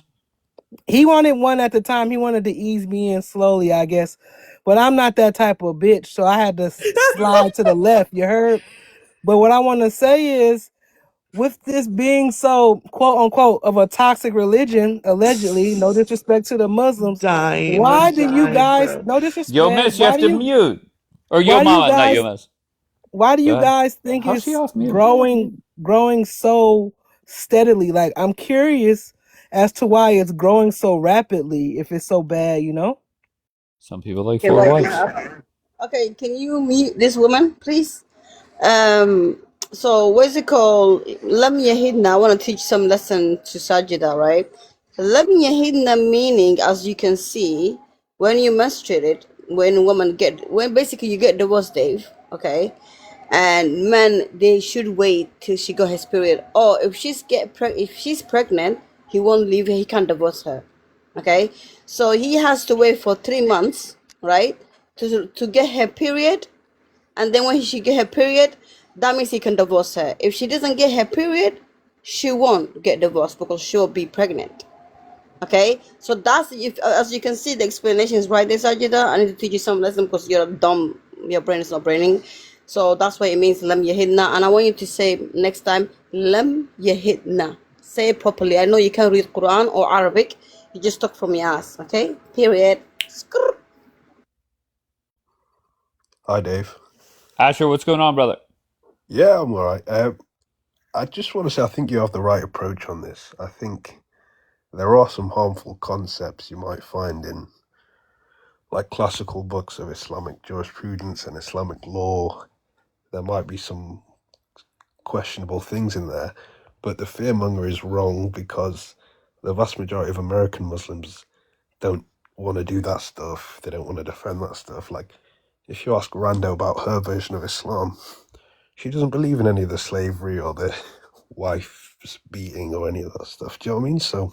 He wanted one at the time. He wanted to ease me in slowly, I guess. But I'm not that type of bitch, so I had to slide to the left. You heard? But what I want to say is, with this being so quote unquote of a toxic religion, allegedly, no disrespect to the Muslims, why do you guys? No Yo, disrespect. miss, you have to mute. Or yo, Why do you mama, not yo, guys? miss. Why do Go you ahead. guys think How's she it's off mute? growing so steadily? Like, I'm curious as to why it's growing so rapidly. If it's so bad, you know. Some people like Okay, 4 right wives. now. Okay, can you mute this woman, please? So what's it called? Lam Yahidna. I want to teach some lesson to Sajida, right? Lam Yahidna meaning, as you can see, when you menstruated, when basically you get divorced, Dave, okay? And men, they should wait till she got his period. Or if if she's pregnant, he won't leave her, he can't divorce her. Okay? So he has to wait for 3 months, right? To get her period, and then when she get her period, that means he can divorce her. If she doesn't get her period, she won't get divorced because she'll be pregnant. Okay, so that's, if as you can see, the explanation is right there, Sajida. I need to teach you some lesson because you're dumb, your brain is not braining. So that's what it means, lam yahidna. And I want you to say next time, lam yahidna. Say it properly. I know you can't read Quran or Arabic, you just talk from your ass. Okay, period. Skrr. Hi, Dave. Asher, what's going on, brother? Yeah, I'm all right. I just want to say I think you have the right approach on this. I think there are some harmful concepts you might find in like classical books of Islamic jurisprudence and Islamic law. There might be some questionable things in there, but the fearmonger is wrong because the vast majority of American Muslims don't want to do that stuff. They don't want to defend that stuff. Like, if you ask Rando about her version of Islam, she doesn't believe in any of the slavery or the wife's beating or any of that stuff. Do you know what I mean? So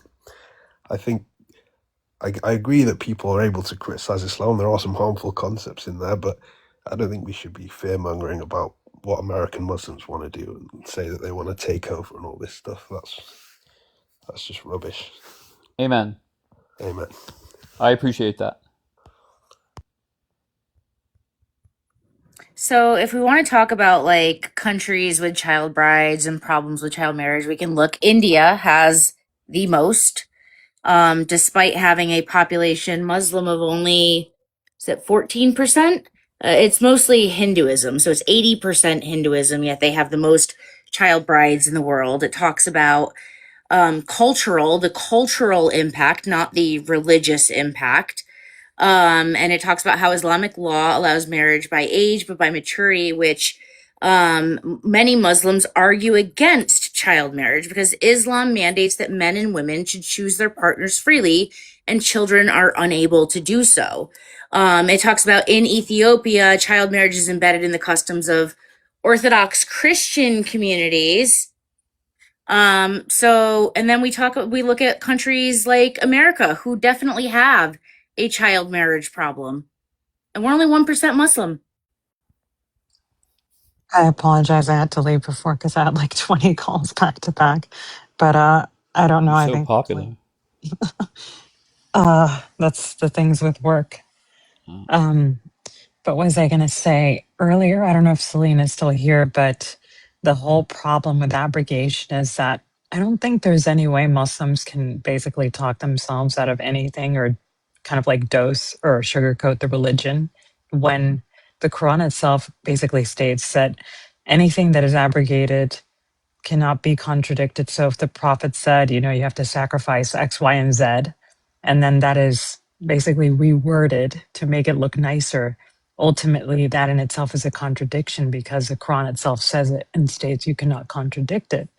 I think I agree that people are able to criticize Islam. There are some harmful concepts in there, but I don't think we should be fear-mongering about what American Muslims want to do and say that they want to take over and all this stuff. That's just rubbish. Amen. Amen. I appreciate that. So, if we want to talk about like countries with child brides and problems with child marriage, we can look. India has the most, despite having a population Muslim of only, is it 14%? It's mostly Hinduism. So it's 80% Hinduism, yet they have the most child brides in the world. It talks about the cultural impact, not the religious impact. And it talks about how Islamic law allows marriage by age, but by maturity, which many Muslims argue against child marriage because Islam mandates that men and women should choose their partners freely, and children are unable to do so. It talks about in Ethiopia, child marriage is embedded in the customs of Orthodox Christian communities. And then we look at countries like America, who definitely have a child marriage problem. And we're only 1% Muslim. I apologize. I had to leave before because I had like 20 calls back to back. But I don't know. You're I so think popular. that's the things with work. Oh. But what was I going to say earlier? I don't know if Selena's still here, but the whole problem with abrogation is that I don't think there's any way Muslims can basically talk themselves out of anything or kind of like dose or sugarcoat the religion when the Quran itself basically states that anything that is abrogated cannot be contradicted. So if the prophet said, you have to sacrifice X, Y, and Z, and then that is basically reworded to make it look nicer, ultimately that in itself is a contradiction because the Quran itself says it and states you cannot contradict it.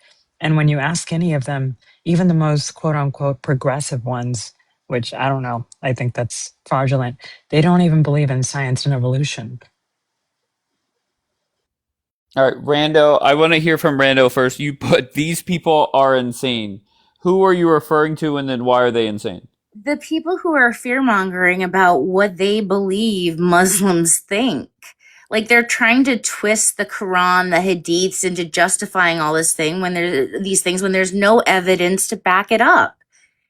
And when you ask any of them, even the most quote unquote progressive ones, which I don't know, I think that's fraudulent, they don't even believe in science and evolution. All right, Rando, I want to hear from Rando first. You put these people are insane. Who are you referring to, and then why are they insane? The people who are fear-mongering about what they believe Muslims think. Like they're trying to twist the Quran, the Hadiths into justifying all these things when there's no evidence to back it up.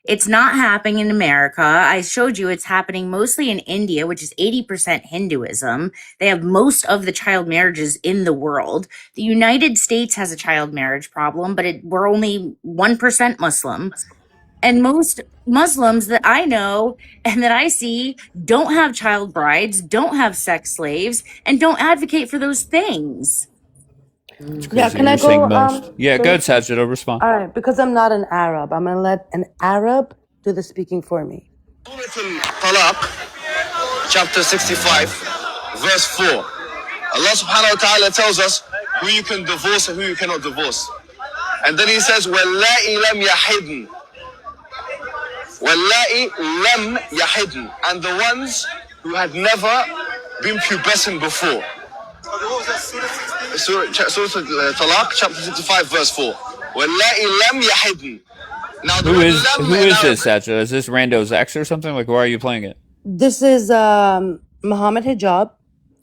It's not happening in America. I showed you it's happening mostly in India, which is 80% Hinduism. They have most of the child marriages in the world. The United States has a child marriage problem, but we're only 1% Muslim. And most Muslims that I know and that I see don't have child brides, don't have sex slaves, and don't advocate for those things. It's Yeah, crazy. can I You're saying go? most. Yeah, go ahead, Sajid. I'll respond. All right, because I'm not an Arab, I'm gonna let an Arab do the speaking for me. Talaq, chapter 65, verse 4. Allah subhanahu wa ta'ala tells us who you can divorce and who you cannot divorce. And then he says, وَاللَّائِ لَمْ يَحِدْنَ. وَاللَّائِ لَمْ يَحِدْنَ. And the ones who had never been pubescent before. Surah Talaq, chapter 65, verse 4. وَاللَّائِ لَمْ يَحِدْنَ. Now, Who is this, Sajid? Is this Rando's ex or something? Like, why are you playing it? This is Muhammad Hijab.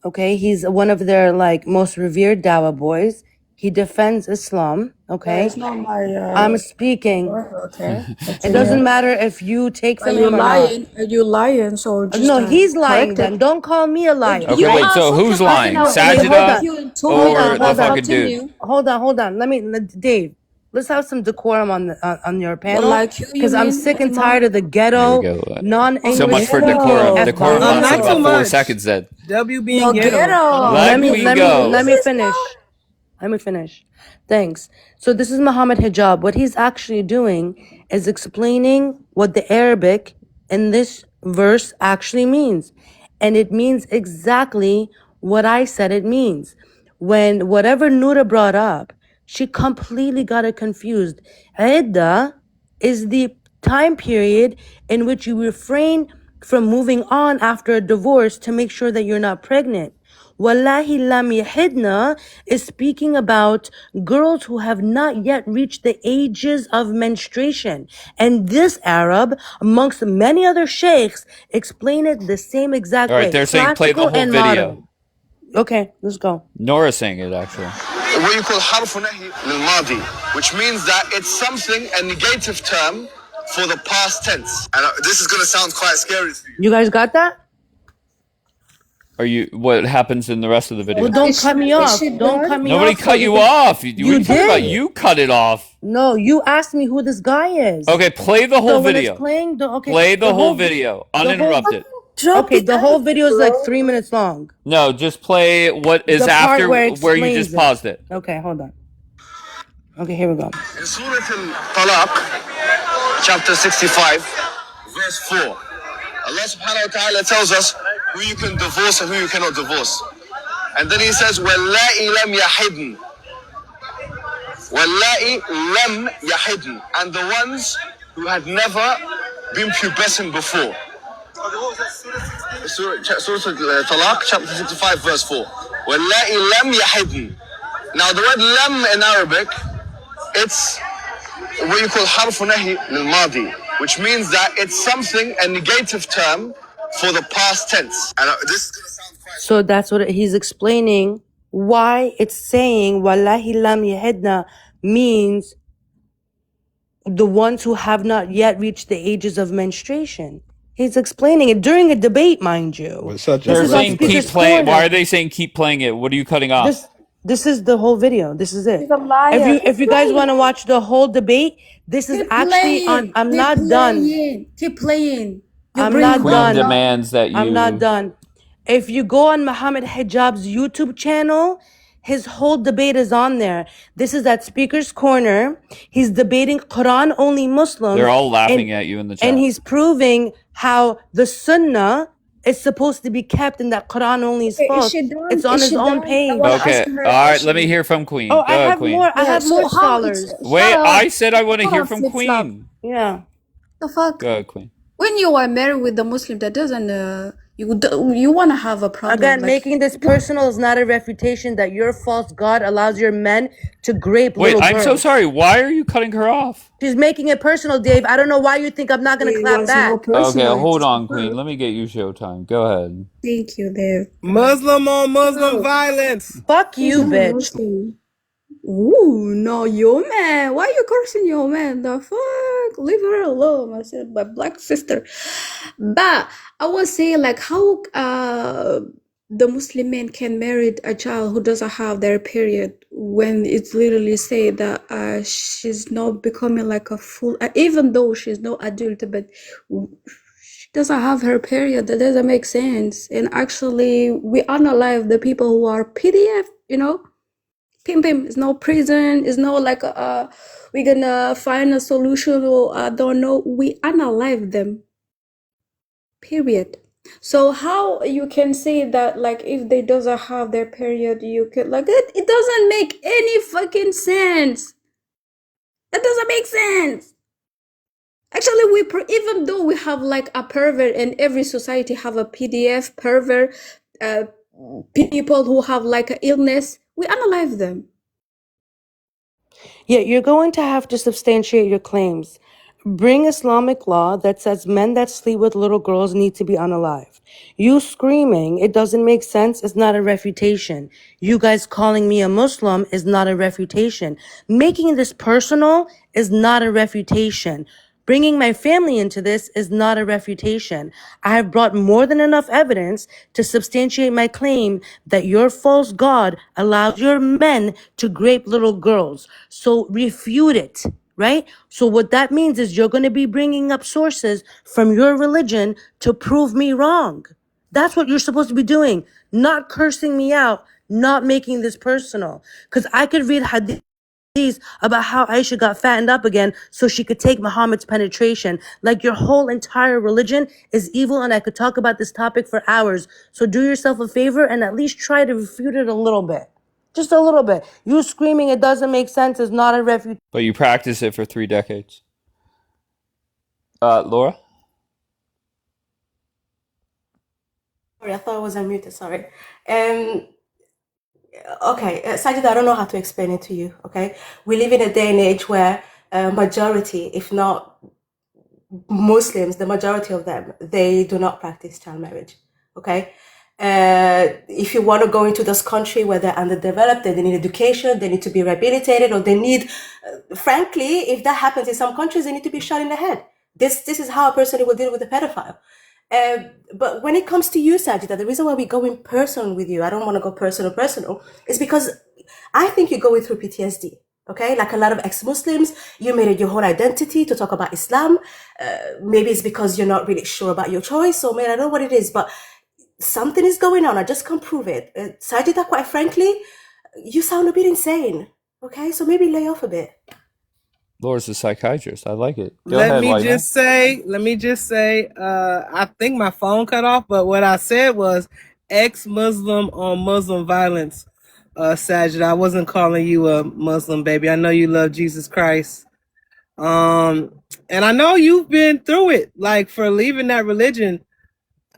Okay, he's one of their most revered Dawa boys. He defends Islam. Okay, it's not my. I'm speaking. Okay. It doesn't matter if you take from him or not. Are you lying? So just No, he's lying. correct Then it. don't call me a liar. Okay, wait. So who's lying? Sajida or the fucking dude? Hold on. Dave. Let's have some decorum on your panel, because I'm sick and tired of the ghetto, non-English. So much for decorum. Decorum lasted about 4 seconds. Then W being ghetto. Let me finish. Let me finish. Thanks. So this is Muhammad Hijab. What he's actually doing is explaining what the Arabic in this verse actually means. And it means exactly what I said it means. When whatever Noura brought up, she completely got it confused. Idda is the time period in which you refrain from moving on after a divorce to make sure that you're not pregnant. Wallahi lam yahidna is speaking about girls who have not yet reached the ages of menstruation. And this Arab, amongst many other sheikhs, explain it the same exact way. All right, they're saying play the whole video. Modern. Okay, let's go. Nora's saying it, actually. What you call harf nahi lil-madi, which means that it's something, a negative term for the past tense. And this is going to sound quite scary to you. You guys got that? What happens in the rest of the video? Well, don't cut me off. Don't cut me off. Nobody cut you off. You did. You cut it off. No, you asked me who this guy is. Okay, play the whole video. Play the whole video, uninterrupted. Okay, the whole video is like 3 minutes long. No, just play what is after where you just paused it. Okay, hold on. Okay, here we go. In Surah Al-Talaq, chapter 65, verse 4, Allah subhanahu wa ta'ala tells us who you can divorce and who you cannot divorce. And then he says, وَاللَّائِ لَمْ يَحِدْنَ وَاللَّائِ لَمْ يَحِدْنَ, and the ones who had never been pubescent before. Surah Al-Talaq, chapter 65, verse 4. وَاللَّائِ لَمْ يَحِدْنَ. Now the word lam in Arabic, it's what you call harfu nahi lil-madi, which means that it's something, a negative term for the past tense. And this So that's what he's explaining why it's saying wallahi lam yahidna means the ones who have not yet reached the ages of menstruation. He's explaining it during a debate, mind you. Well, Sajid, This They're is on saying keep Speaker's playing. Why Corner. are they saying keep playing it? What are you cutting off? This is the whole video. This is it. He's a liar. If you guys want to watch the whole debate, this is Keep actually on. playing. I'm Keep not done. playing. Keep playing. You I'm bring not Queen done. demands that I'm not you. done. If you go on Muhammad Hijab's YouTube channel, his whole debate is on there. This is at Speaker's Corner. He's debating Quran only Muslims. They're all laughing and, at you in the and chat. he's proving how the Sunnah is supposed to be kept and that Quran only is Okay, is false. she done? It's on Is his she own done? I page. want to ask Okay, her a all right. Let me question. hear from Queen. Oh, Go ahead, Queen. I have more So how it's scholars. Wait, shut up. I said I want to Shut hear up, from flip flop. Queen. Yeah. The fuck? Go ahead, Queen. When you are married with a Muslim, that doesn't you want to have a problem. Again, Like, making this personal is not a refutation that your false God allows your men to grape Wait, little I'm so girls. sorry. Why are you cutting her off? She's making it personal, Dave. I don't know why you think I'm not going to it clap was no back. Okay, personal. hold It's on, her. Queen. Let me get you showtime. Go ahead. Thank you, Dave. Muslim on Muslim No, violence. Fuck he's you, not bitch. Muslim. Ooh, no, your man. Why you cursing your man? The fuck? Leave her alone. I said my black sister. But I was saying like how the Muslim man can marry a child who doesn't have their period when it's literally say that she's not becoming like a full even though she's no adult, but she doesn't have her period. That doesn't make sense. And actually we unalive the people who are PDF, you know. Pim pim, it's no prison, it's no like we're gonna find a solution or I don't know. We unalive them. Period. So how you can say that like if they doesn't have their period, you can like it doesn't make any fucking sense. It doesn't make sense. Actually, even though we have like a pervert and every society have a PDF pervert, people who have like an illness, we unalive them. Yeah, you're going to have to substantiate your claims. Bring Islamic law that says men that sleep with little girls need to be unalived. You screaming, it doesn't make sense, is not a refutation. You guys calling me a Muslim is not a refutation. Making this personal is not a refutation. Bringing my family into this is not a refutation. I have brought more than enough evidence to substantiate my claim that your false God allows your men to grape little girls. So refute it, right? So what that means is you're going to be bringing up sources from your religion to prove me wrong. That's what you're supposed to be doing, not cursing me out, not making this personal. Because I could read hadith about how Aisha got fattened up again so she could take Muhammad's penetration. Like your whole entire religion is evil, and I could talk about this topic for hours. So do yourself a favor and at least try to refute it a little bit. Just a little bit. You screaming it doesn't make sense is not a refutation. But you practiced it for 3 decades. Laura? Sorry, I thought I was unmuted. Sorry. Okay, Sajid, I don't know how to explain it to you. Okay, we live in a day and age where majority, if not Muslims, the majority of them, they do not practice child marriage. Okay, if you want to go into this country where they're underdeveloped, they need education, they need to be rehabilitated, or they need, frankly, if that happens in some countries, they need to be shot in the head. This is how a person will deal with a pedophile. But when it comes to you, Sajida, the reason why we go in personal with you, I don't want to go personal, is because I think you're going through PTSD. Okay, like a lot of ex-Muslims, you made it your whole identity to talk about Islam. Maybe it's because you're not really sure about your choice, or maybe I don't know what it is, but something is going on. I just can't prove it. Sajida, quite frankly, you sound a bit insane. Okay, so maybe lay off a bit. Laura's a psychiatrist. I like it. Go Let ahead, me white man. just say, I think my phone cut off, but what I said was ex-Muslim on Muslim violence. Sajid, I wasn't calling you a Muslim, baby. I know you love Jesus Christ. And I know you've been through it, like for leaving that religion.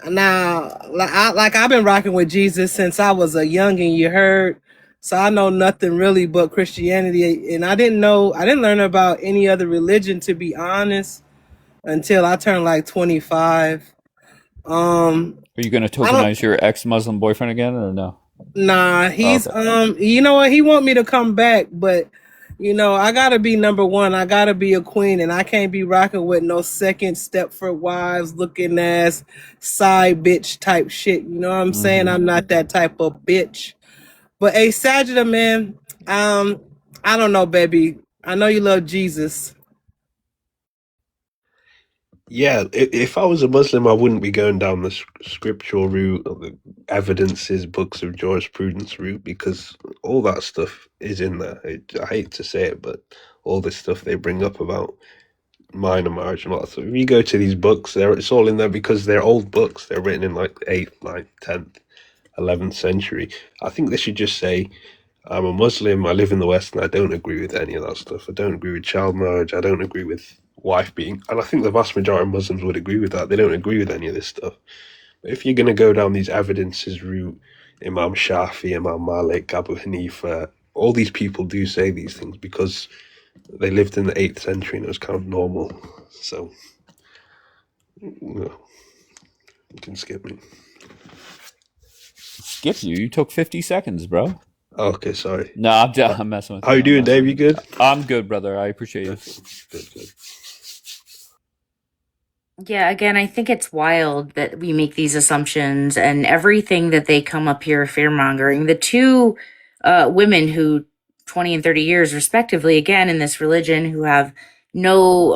Now, I've been rocking with Jesus since I was a youngin', you heard. So I know nothing really but Christianity, and I didn't learn about any other religion, to be honest, until I turned like 25. Are you going to I don't. tokenize your ex-Muslim boyfriend again, or no? Nah, Oh, he's okay. you know what? He want me to come back, but I gotta be number one. I gotta be a queen, and I can't be rocking with no second Stepford wives looking ass side bitch type shit. You know what I'm saying? Mm-hmm. I'm not that type of bitch. But a Sajida, man, I don't know, baby. I know you love Jesus. Yeah, if I was a Muslim, I wouldn't be going down the scriptural route or the evidences, books of jurisprudence route, because all that stuff is in there. I hate to say it, but all this stuff they bring up about minor marriage and all that stuff. If you go to these books, it's all in there because they're old books. They're written in like the 8th, 9th, 10th, 11th century. I think they should just say, I'm a Muslim, I live in the West, and I don't agree with any of that stuff. I don't agree with child marriage, I don't agree with wife being, and I think the vast majority of Muslims would agree with that. They don't agree with any of this stuff. But if you're going to go down these evidences route, Imam Shafi, Imam Malik, Abu Hanifa, all these people do say these things because they lived in the 8th century and it was kind of normal. So, you can skip me. Skip you? You took 50 seconds, bro. Okay, sorry. No, I'm messing with you. How you doing, Dave? You good? I'm good, brother. I appreciate you. Good. Yeah, again, I think it's wild that we make these assumptions and everything that they come up here fear mongering. The two women who 20 and 30 years, respectively, again, in this religion, who have no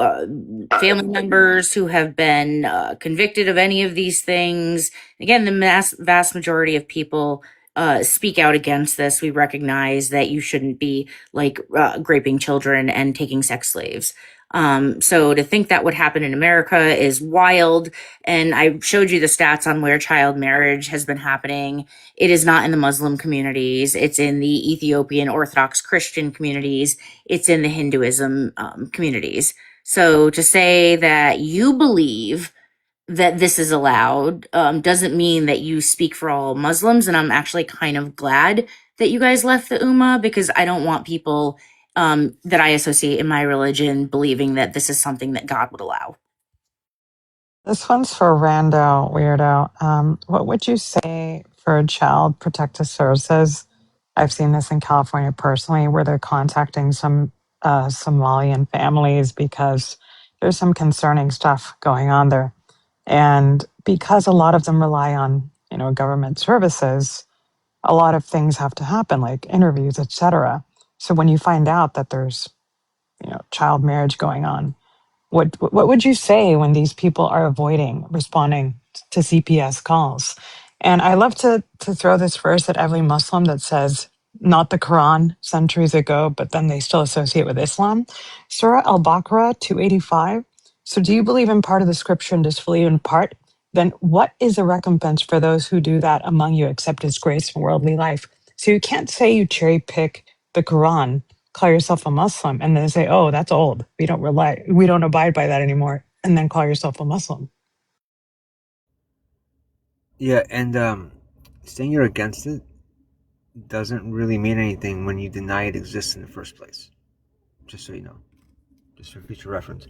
family members who have been convicted of any of these things. Again, the vast majority of people speak out against this. We recognize that you shouldn't be like raping children and taking sex slaves. So to think that would happen in America is wild. And I showed you the stats on where child marriage has been happening. It is not in the Muslim communities. It's in the Ethiopian Orthodox Christian communities. It's in the Hinduism communities. So to say that you believe that this is allowed doesn't mean that you speak for all Muslims. And I'm actually kind of glad that you guys left the Ummah, because I don't want people that I associate in my religion believing that this is something that God would allow. This one's for Rando Weirdo. What would you say for child protective services? I've seen this in California personally, where they're contacting some Somalian families because there's some concerning stuff going on there. And because a lot of them rely on, government services, a lot of things have to happen, like interviews, etc. So when you find out that there's, child marriage going on, what would you say when these people are avoiding responding to CPS calls? And I love to throw this verse at every Muslim that says, not the Quran centuries ago, but then they still associate with Islam. Surah Al-Baqarah 285. So do you believe in part of the scripture and disbelieve in part? Then what is the recompense for those who do that among you except as grace from worldly life? So you can't say you cherry pick the Quran, call yourself a Muslim, and then say, "Oh, that's old. We don't abide by that anymore," and then call yourself a Muslim. Yeah, and saying you're against it doesn't really mean anything when you deny it exists in the first place. Just so you know, just for future reference.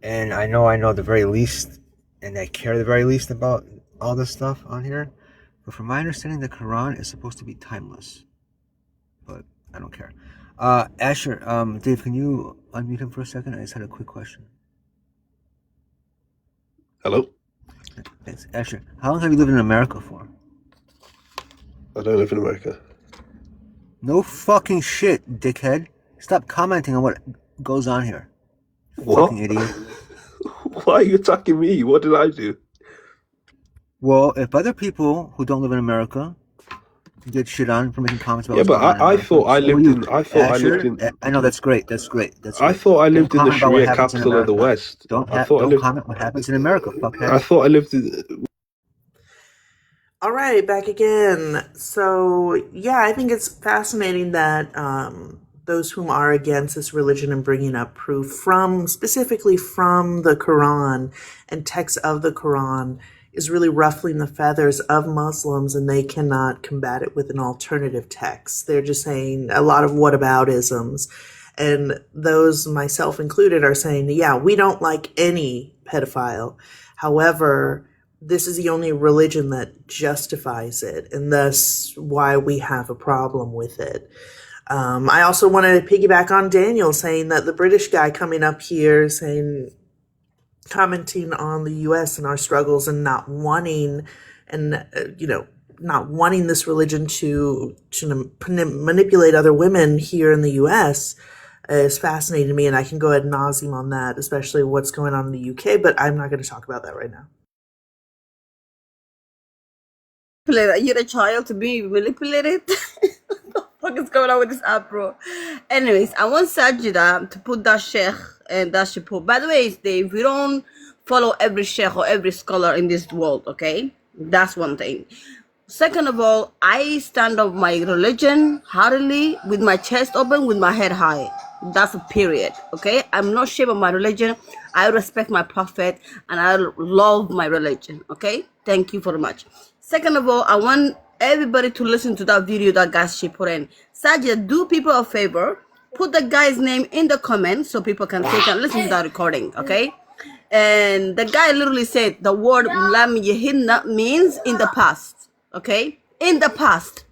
And I know the very least, and I care the very least about all this stuff on here. But from my understanding, the Quran is supposed to be timeless. But I don't care. Asher, Dave, can you unmute him for a second? I just had a quick question. Hello? Thanks. Asher, how long have you lived in America for? I don't live in America. No fucking shit, dickhead. Stop commenting on what goes on here. What? Fucking idiot. Why are you attacking me? What did I do? Well, if other people who don't live in America get shit on for making comments about Yeah, what's but going on in I America. thought I So will lived you, in. I thought I lived Asher. in. I know that's great. That's great. That's I great. thought I Don't lived in the comment about what Sharia happens in capital of the America. West. I thought I Don't lived. comment what happens in America, fuckhead. I thought I lived in. All right, back again. So, yeah, I think it's fascinating that those whom are against this religion and bringing up proof specifically from the Quran and texts of the Quran, is really ruffling the feathers of Muslims, and they cannot combat it with an alternative text. They're just saying a lot of whataboutisms. And those, myself included, are saying, yeah, we don't like any pedophile. However, this is the only religion that justifies it, and thus why we have a problem with it. I also want to piggyback on Daniel saying that the British guy coming up here commenting on the U.S. and our struggles and not wanting, not wanting this religion to manipulate other women here in the U.S. is fascinating to me, and I can go ad nauseum on that, especially what's going on in the U.K., but I'm not going to talk about that right now. You're a child to be manipulated. What is going on with this app, bro? Anyways, I want Sajida to put that sheikh and that she put. By the way, Dave, we don't follow every sheikh or every scholar in this world, okay? That's one thing. Second of all, I stand up my religion heartily with my chest open, with my head high. That's a period, okay? I'm not ashamed of my religion. I respect my prophet and I love my religion, okay? Thank you very much. Second of all, I want everybody to listen to that video that guy she put in. Sajid, do people a favor. Put the guy's name in the comments so people can take and listen to that recording, okay? And the guy literally said the word lam yehinna means in the past, okay? In the past.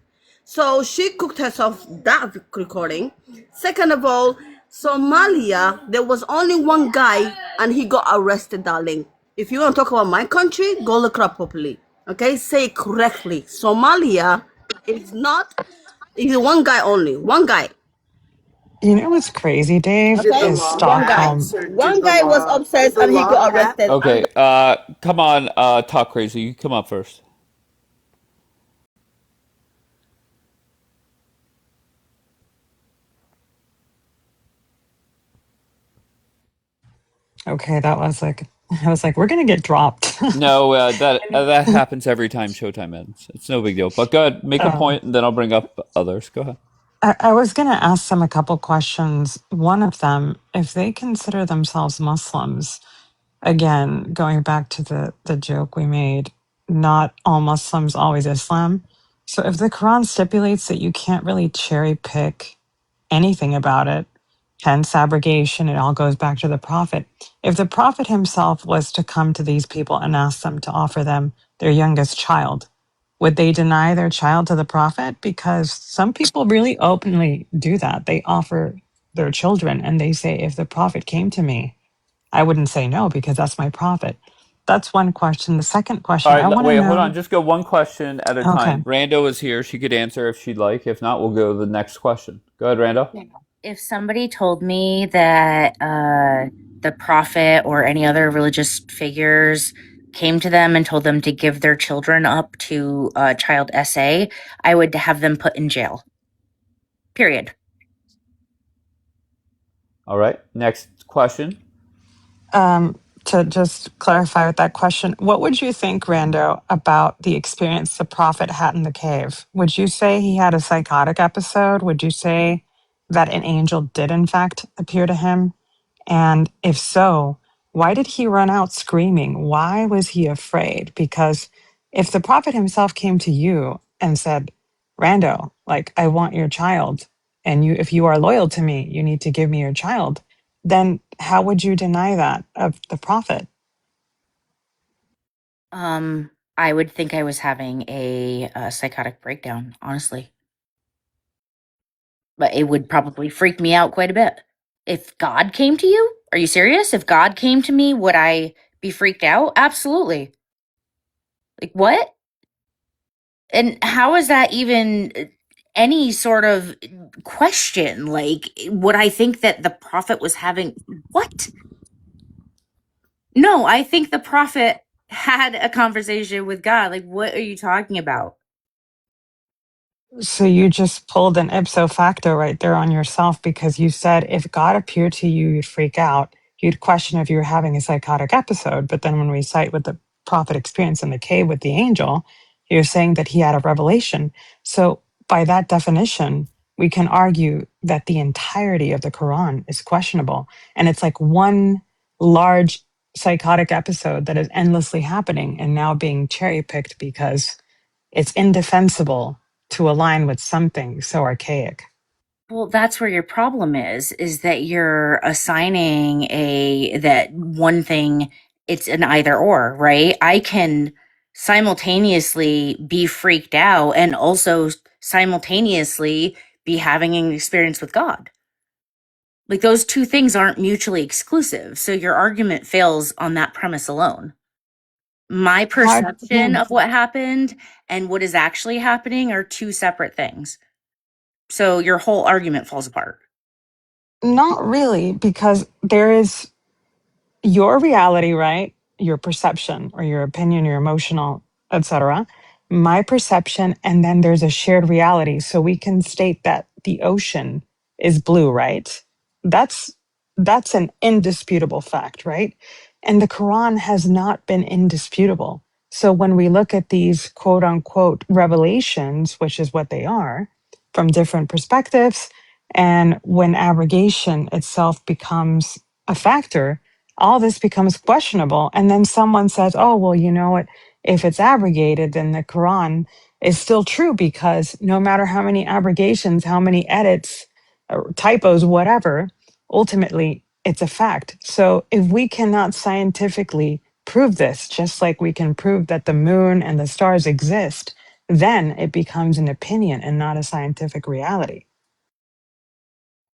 So she cooked herself that recording. Second of all, Somalia, there was only one guy and he got arrested, darling. If you want to talk about my country, go look it up properly. Okay, say it correctly. Somalia is one guy only. One guy. You know what's crazy, Dave, Okay? is One guy. Stockholm. One guy was obsessed and he got arrested. And Okay, come on, Talk Crazy. You come up first. Okay, that was like, I was like, we're gonna get dropped. No, that happens every time Showtime ends. It's no big deal. But go ahead, make a point, and then I'll bring up others. Go ahead. I was going to ask them a couple questions. One of them, if they consider themselves Muslims, again, going back to the joke we made, not all Muslims, always Islam. So if the Quran stipulates that you can't really cherry pick anything about it, hence abrogation, it all goes back to the Prophet. If the Prophet himself was to come to these people and ask them to offer them their youngest child, would they deny their child to the Prophet? Because some people really openly do that. They offer their children and they say, if the Prophet came to me, I wouldn't say no because that's my Prophet. That's one question. The second All question, right, I want to wait, hold on. know. Just go one question at a Okay. time. Rando is here. She could answer if she'd like. If not, we'll go to the next question. Go ahead, Rando. If somebody told me that the prophet or any other religious figures came to them and told them to give their children up to child SA, I would have them put in jail. Period. All right, next question. To just clarify with that question, what would you think, Rando, about the experience the prophet had in the cave? Would you say he had a psychotic episode? Would you say that an angel did, in fact, appear to him? And if so, why did he run out screaming? Why was he afraid? Because if the prophet himself came to you and said, Rando, like, I want your child, and if you are loyal to me, you need to give me your child, then how would you deny that of the prophet? I would think I was having a psychotic breakdown, honestly. But it would probably freak me out quite a bit. If God came to you? Are you serious? If God came to me, would I be freaked out? Absolutely. Like, what? And how is that even any sort of question? Like, would I think that the prophet was having what? No, I think the prophet had a conversation with God. Like, what are you talking about? So you just pulled an ipso facto right there on yourself, because you said if God appeared to you, you'd freak out. You'd question if you were having a psychotic episode. But then when we cite what the prophet experienced in the cave with the angel, you're saying that he had a revelation. So by that definition, we can argue that the entirety of the Quran is questionable. And it's like one large psychotic episode that is endlessly happening and now being cherry picked because it's indefensible to align with something so archaic. Well, that's where your problem is that you're assigning that one thing, it's an either or, right? I can simultaneously be freaked out and also simultaneously be having an experience with God. Like those two things aren't mutually exclusive. So your argument fails on that premise alone. My perception of what happened and what is actually happening are two separate things. So your whole argument falls apart. Not really, because there is your reality, right? Your perception or your opinion, your emotional, etc. My perception, and then there's a shared reality. So we can state that the ocean is blue, right? That's that's an indisputable fact, right? And the Quran has not been indisputable. So when we look at these quote unquote revelations, which is what they are, from different perspectives, and when abrogation itself becomes a factor, all this becomes questionable. And then someone says, oh, well, you know what? If it's abrogated, then the Quran is still true, because no matter how many abrogations, how many edits, or typos, whatever, ultimately it's a fact. So if we cannot scientifically prove this, just like we can prove that the moon and the stars exist, then it becomes an opinion and not a scientific reality.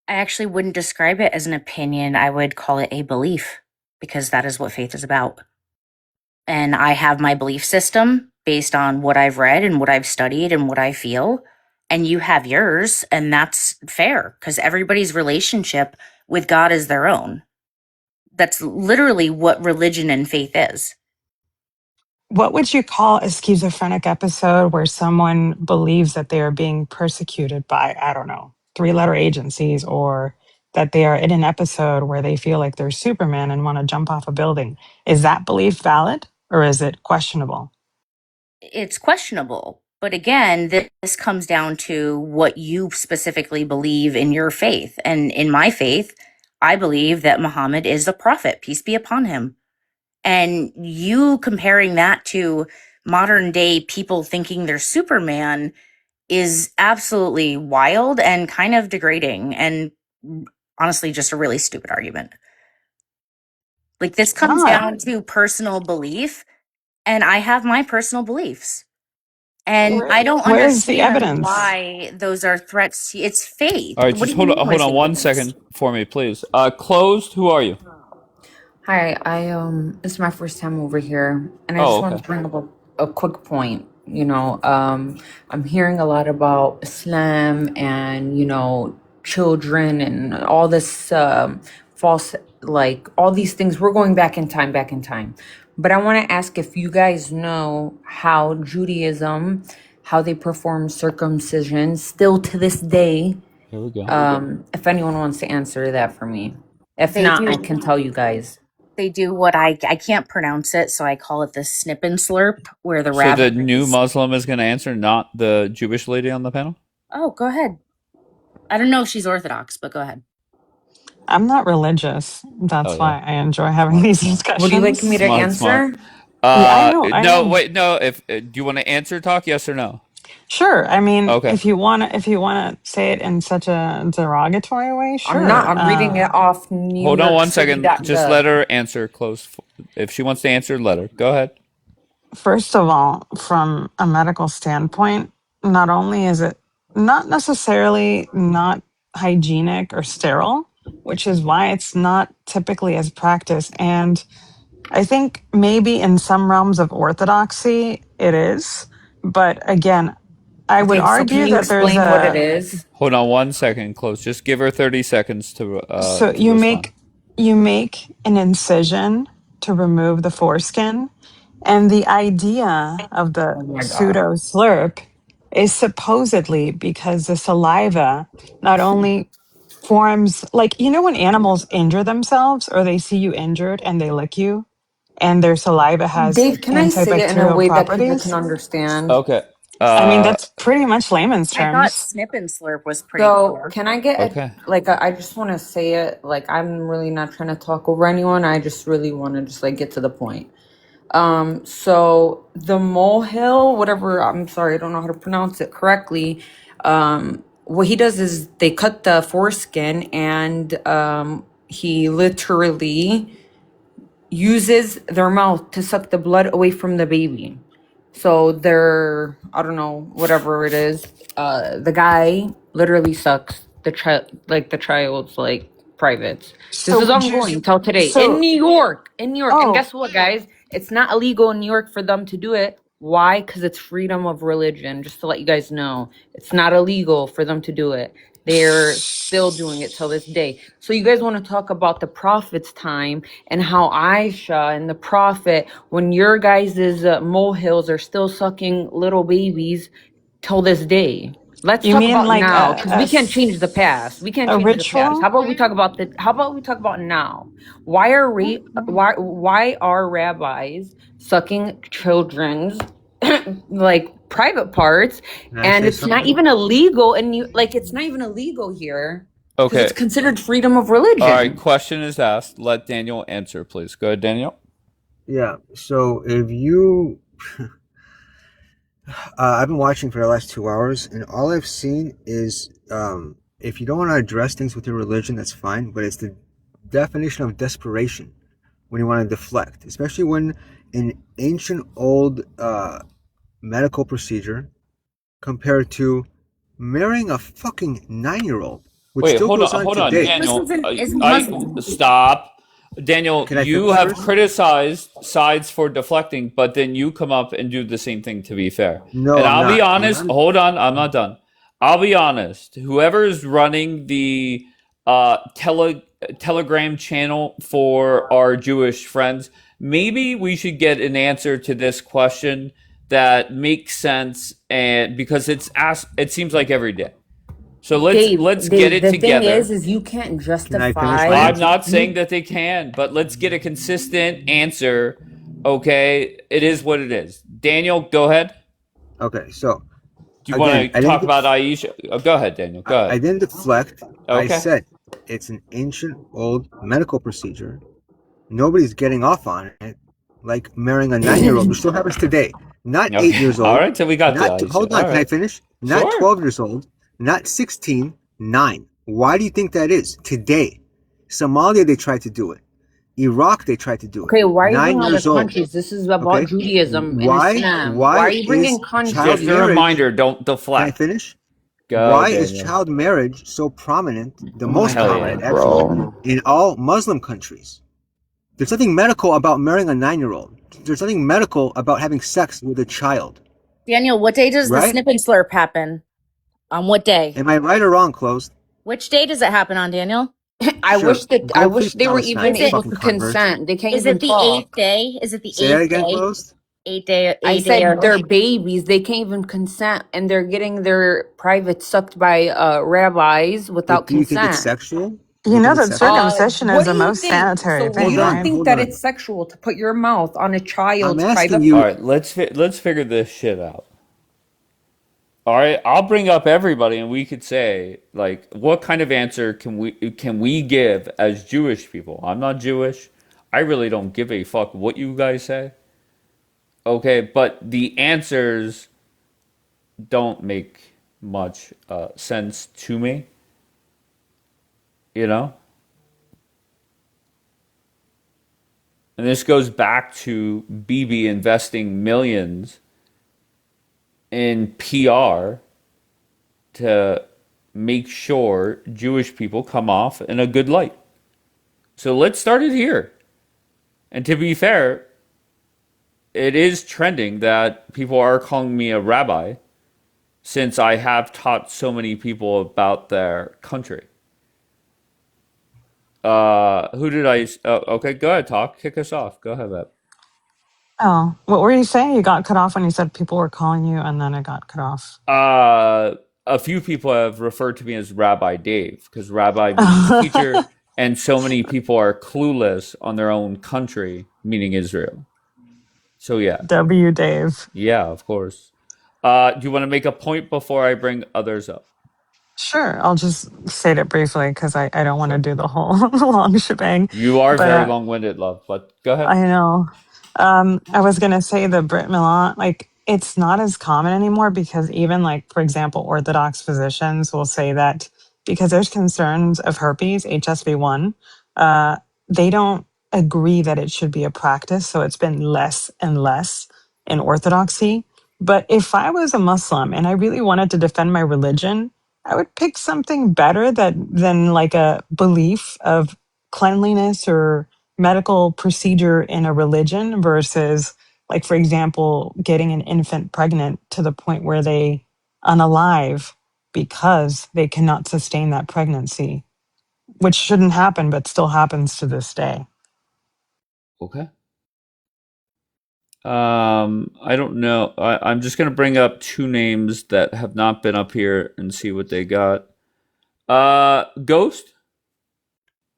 I actually wouldn't describe it as an opinion. I would call it a belief, because that is what faith is about. And I have my belief system based on what I've read and what I've studied and what I feel. And you have yours, and that's fair, because everybody's relationship with God is their own. That's literally what religion and faith is. What would you call a schizophrenic episode where someone believes that they are being persecuted by, I don't know, three-letter agencies, or that they are in an episode where they feel like they're Superman and want to jump off a building? Is that belief valid, or is it questionable? It's questionable. But again, this comes down to what you specifically believe in your faith. And in my faith, I believe that Muhammad is the prophet, peace be upon him. And you comparing that to modern day people thinking they're Superman is absolutely wild and kind of degrading, and honestly just a really stupid argument. Like, this comes down to personal belief, and I have my personal beliefs. And I don't Where's the understand evidence? why those are threats. It's faith. All right, What just do you mean, hold where's on the one evidence? second for me, please. Closed. Who are you? Hi, it's my first time over here, and I Oh, just wanted okay. to bring up a quick point. I'm hearing a lot about Islam and, children and all this false, like all these things. We're going back in time. But I want to ask if you guys know how Judaism, how they perform circumcision still to this day. Here we go. If anyone wants to answer that for me. If They not, I do. can tell you guys. They do what I can't pronounce it, so I call it the snip and slurp, where the So the rabbit. new Muslim is going to answer, not the Jewish lady on the panel? Oh, go ahead. I don't know if she's Orthodox, but go ahead. I'm not religious. That's Oh, yeah. why I enjoy having these discussions. Would you like me to Smart. answer? I know. No, wait, no. If do you want to answer? Talk, yes or no? Sure. I mean, Okay. if you want to say it in such a derogatory way, sure. I'm not. I'm reading it off New Hold on York one City second. Just let .gov. her answer. Close. If she wants to answer, let her. Go ahead. First of all, from a medical standpoint, not only is it not necessarily not hygienic or sterile, which is why it's not typically as practiced. And I think maybe in some realms of orthodoxy, it is. But again, I would Okay, so argue can you that there's explain what it a. is? Hold on one second. Close. Just give her 30 seconds So to respond. you make an incision to remove the foreskin, and the idea of the Oh my god. pseudo slurp is supposedly because the saliva not only forms, like, you know, when animals injure themselves or they see you injured and they lick you and their saliva has Dave, can I say it in a antibacterial way that people can properties? understand? Okay. I mean, that's pretty much layman's I thought terms. snip and slurp was pretty So, clear. can I get Okay. I just want to say it. Like, I'm really not trying to talk over anyone. I just really want to just like get to the point. So the molehill, whatever, I'm sorry, I don't know how to pronounce it correctly. What he does is they cut the foreskin and he literally uses their mouth to suck the blood away from the baby. So they're, I don't know, whatever it is. The guy literally sucks the child's like privates. This is So, ongoing till today in so, New York. In New York, and oh, guess what, guys? It's not illegal in New York for them to do it. Why? Because it's freedom of religion. Just to let you guys know, it's not illegal for them to do it. They're still doing it till this day. So you guys want to talk about the prophet's time and how Aisha and the prophet, when your guys' molehills are still sucking little babies till this day. Let's you talk mean about like now, because we can't change the past. We can't a change the past. ritual? How about we talk about now? Why are rabbis sucking children's like private parts, Can I and say it's not something? even illegal, and you like it's not even illegal here because it's Okay. considered freedom of All right. religion. Question is asked. Let Daniel answer, please. Go ahead, Daniel. Yeah. So if you, I've been watching for the last 2 hours, and all I've seen is, if you don't want to address things with your religion, that's fine. But it's the definition of desperation when you want to deflect, especially when an ancient old medical procedure compared to marrying a fucking 9-year-old, which Wait, still hold goes on, on hold on, today. Daniel. Isn't I Muslim? stop. Daniel, Can I you finish have first? criticized sides for deflecting, but then you come up and do the same thing, to be fair. No, And I'm I'll be not. You're honest, not. hold on, I'm not done. I'll be honest. Whoever is running the Telegram channel for our Jewish friends, maybe we should get an answer to this question that makes sense, and because it's asked, it seems like every day. So let's get Dave, it the thing together. is you can't Can I finish my justify I'm answer? not saying that they can, but let's get a consistent answer. Okay, it is what it is. Daniel, go ahead. Okay, so Do you want again, to talk about Aisha? Go ahead, Daniel. Go I ahead. didn't deflect. I Okay. said it's an ancient old medical procedure. Nobody's getting off on it like marrying a 9-year-old, which still happens today. Not 8 years All old. right. So we got the Not Aisha. hold on. All Can I right. finish? Not Sure. 12 years old. Not 16. 9. Why do you think that is today? Somalia, they tried to do it. Iraq, they tried to do it. Okay, why are you 9 bringing all the years old. countries? This is about Okay. Judaism and Why? Islam. Why are Why you is bringing child Just a countries? marriage? reminder, don't Can I deflect. finish? Go, Why is Daniel. child marriage so prominent, the Oh, most hell yeah, prominent actually, bro. in all Muslim countries? There's nothing medical about marrying a 9-year-old. There's nothing medical about having sex with a child, Daniel, what day does the right? snip and slurp happen? On what day? Am I right or wrong, Closed? Which day does it happen on, Daniel? Sure. I Go wish please they were Palestine, even Is you it able fucking to convert. consent. They can't is even it the eighth talk. day? Is it the Say that eighth again, day? Closed? I Eighth day said of they're babies. They can't even consent, and they're getting their private sucked by rabbis But without do you think it's consent. sexual? Do You you know think it's that sexual? circumcision is What do the you most think? sanitary So thing, Hold you don't on, right? think hold that on. it's sexual to put your mouth on a I'm child's asking private? All you. right. Let's figure this shit out. All right. I'll bring up everybody, and we could say like, what kind of answer can we give as Jewish people? I'm not Jewish. I really don't give a fuck what you guys say. Okay, but the answers don't make much sense to me. You know. And this goes back to BB investing millions in PR to make sure Jewish people come off in a good light. So let's start it here. And to be fair, it is trending that people are calling me a rabbi since I have taught so many people about their country. Who did I? Okay, go ahead, talk. Kick us off. Go ahead, Eb. Oh, what were you saying? You got cut off when you said people were calling you, and then it got cut off. A few people have referred to me as Rabbi Dave because Rabbi means teacher, and so many people are clueless on their own country, meaning Israel. So yeah, W. Dave. yeah, of course. Do you want to make a point before I bring others up? Sure, I'll just state it briefly because I don't want to Sure. do the whole long shebang. You are But very long-winded, love, but go ahead. I know. I was gonna say the Brit Milan, like it's not as common anymore because even like, for example, Orthodox physicians will say that because there's concerns of herpes, HSV1, they don't agree that it should be a practice. So it's been less and less in Orthodoxy. But if I was a Muslim and I really wanted to defend my religion, I would pick something better than like a belief of cleanliness or medical procedure in a religion versus, like, for example, getting an infant pregnant to the point where they unalive because they cannot sustain that pregnancy, which shouldn't happen but still happens to this day. Okay. I don't know. I'm just gonna bring up two names that have not been up here and see what they got. Ghost.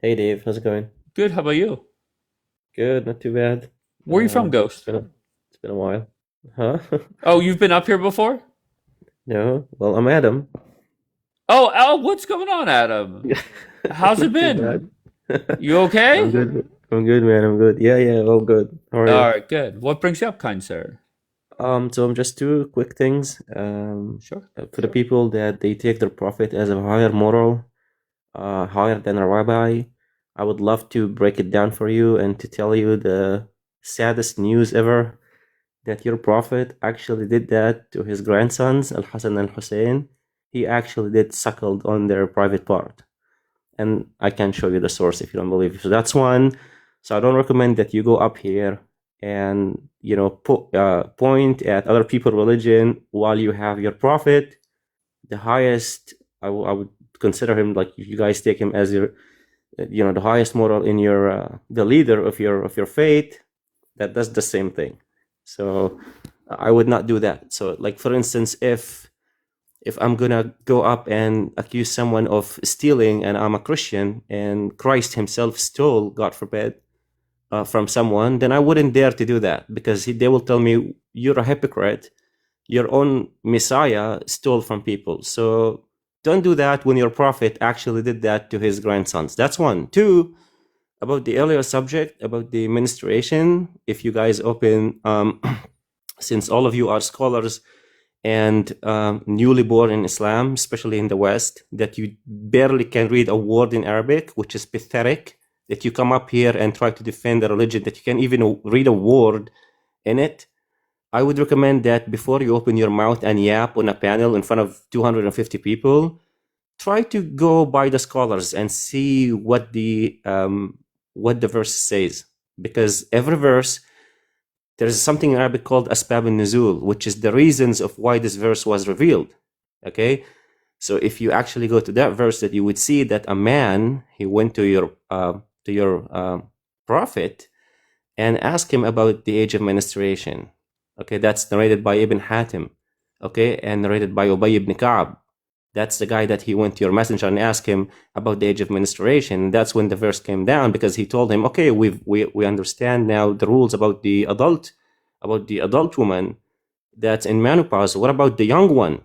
Hey Dave, how's it going? Good. How about you? Good, not too bad. Where are you from, Ghost? It's been a while. Huh? Oh, you've been up here before? No. Well, I'm Adam. Oh, Al, what's going on, Adam? How's it Not too been? bad. You okay? I'm good. I'm good, man. I'm good. Yeah, all good. How are you? All right, good. What brings you up, kind sir? So just two quick things. Sure. For the people that they take their prophet as a higher moral, higher than a rabbi, I would love to break it down for you and to tell you the saddest news ever, that your prophet actually did that to his grandsons, Al-Hassan and Hussein. He actually did suckled on their private part. And I can show you the source if you don't believe. So that's one. So I don't recommend that you go up here and, point at other people's religion while you have your prophet, the highest. I would consider him, like, you guys take him as your, the highest moral in your, the leader of your faith. That does the same thing. So I would not do that. So, like, for instance, if I'm gonna go up and accuse someone of stealing and I'm a Christian and Christ himself stole, God forbid, from someone, then I wouldn't dare to do that because they will tell me, you're a hypocrite. Your own Messiah stole from people. So don't do that when your prophet actually did that to his grandsons. That's one. Two, about the earlier subject, about the menstruation, if you guys open, since all of you are scholars and newly born in Islam, especially in the West, that you barely can read a word in Arabic, which is pathetic, that you come up here and try to defend a religion that you can't even read a word in it. I would recommend that before you open your mouth and yap on a panel in front of 250 people, try to go by the scholars and see what the verse says. Because every verse, there's something in Arabic called asbab al-nuzul, which is the reasons of why this verse was revealed. Okay? So if you actually go to that verse, that you would see that a man, he went to your prophet and asked him about the age of menstruation. Okay, that's narrated by Ibn Hatim. Okay, and narrated by Ubay ibn Ka'b. That's the guy that he went to your messenger and asked him about the age of menstruation. That's when the verse came down, because he told him, okay, we understand now the rules about the adult woman that's in menopause. What about the young one?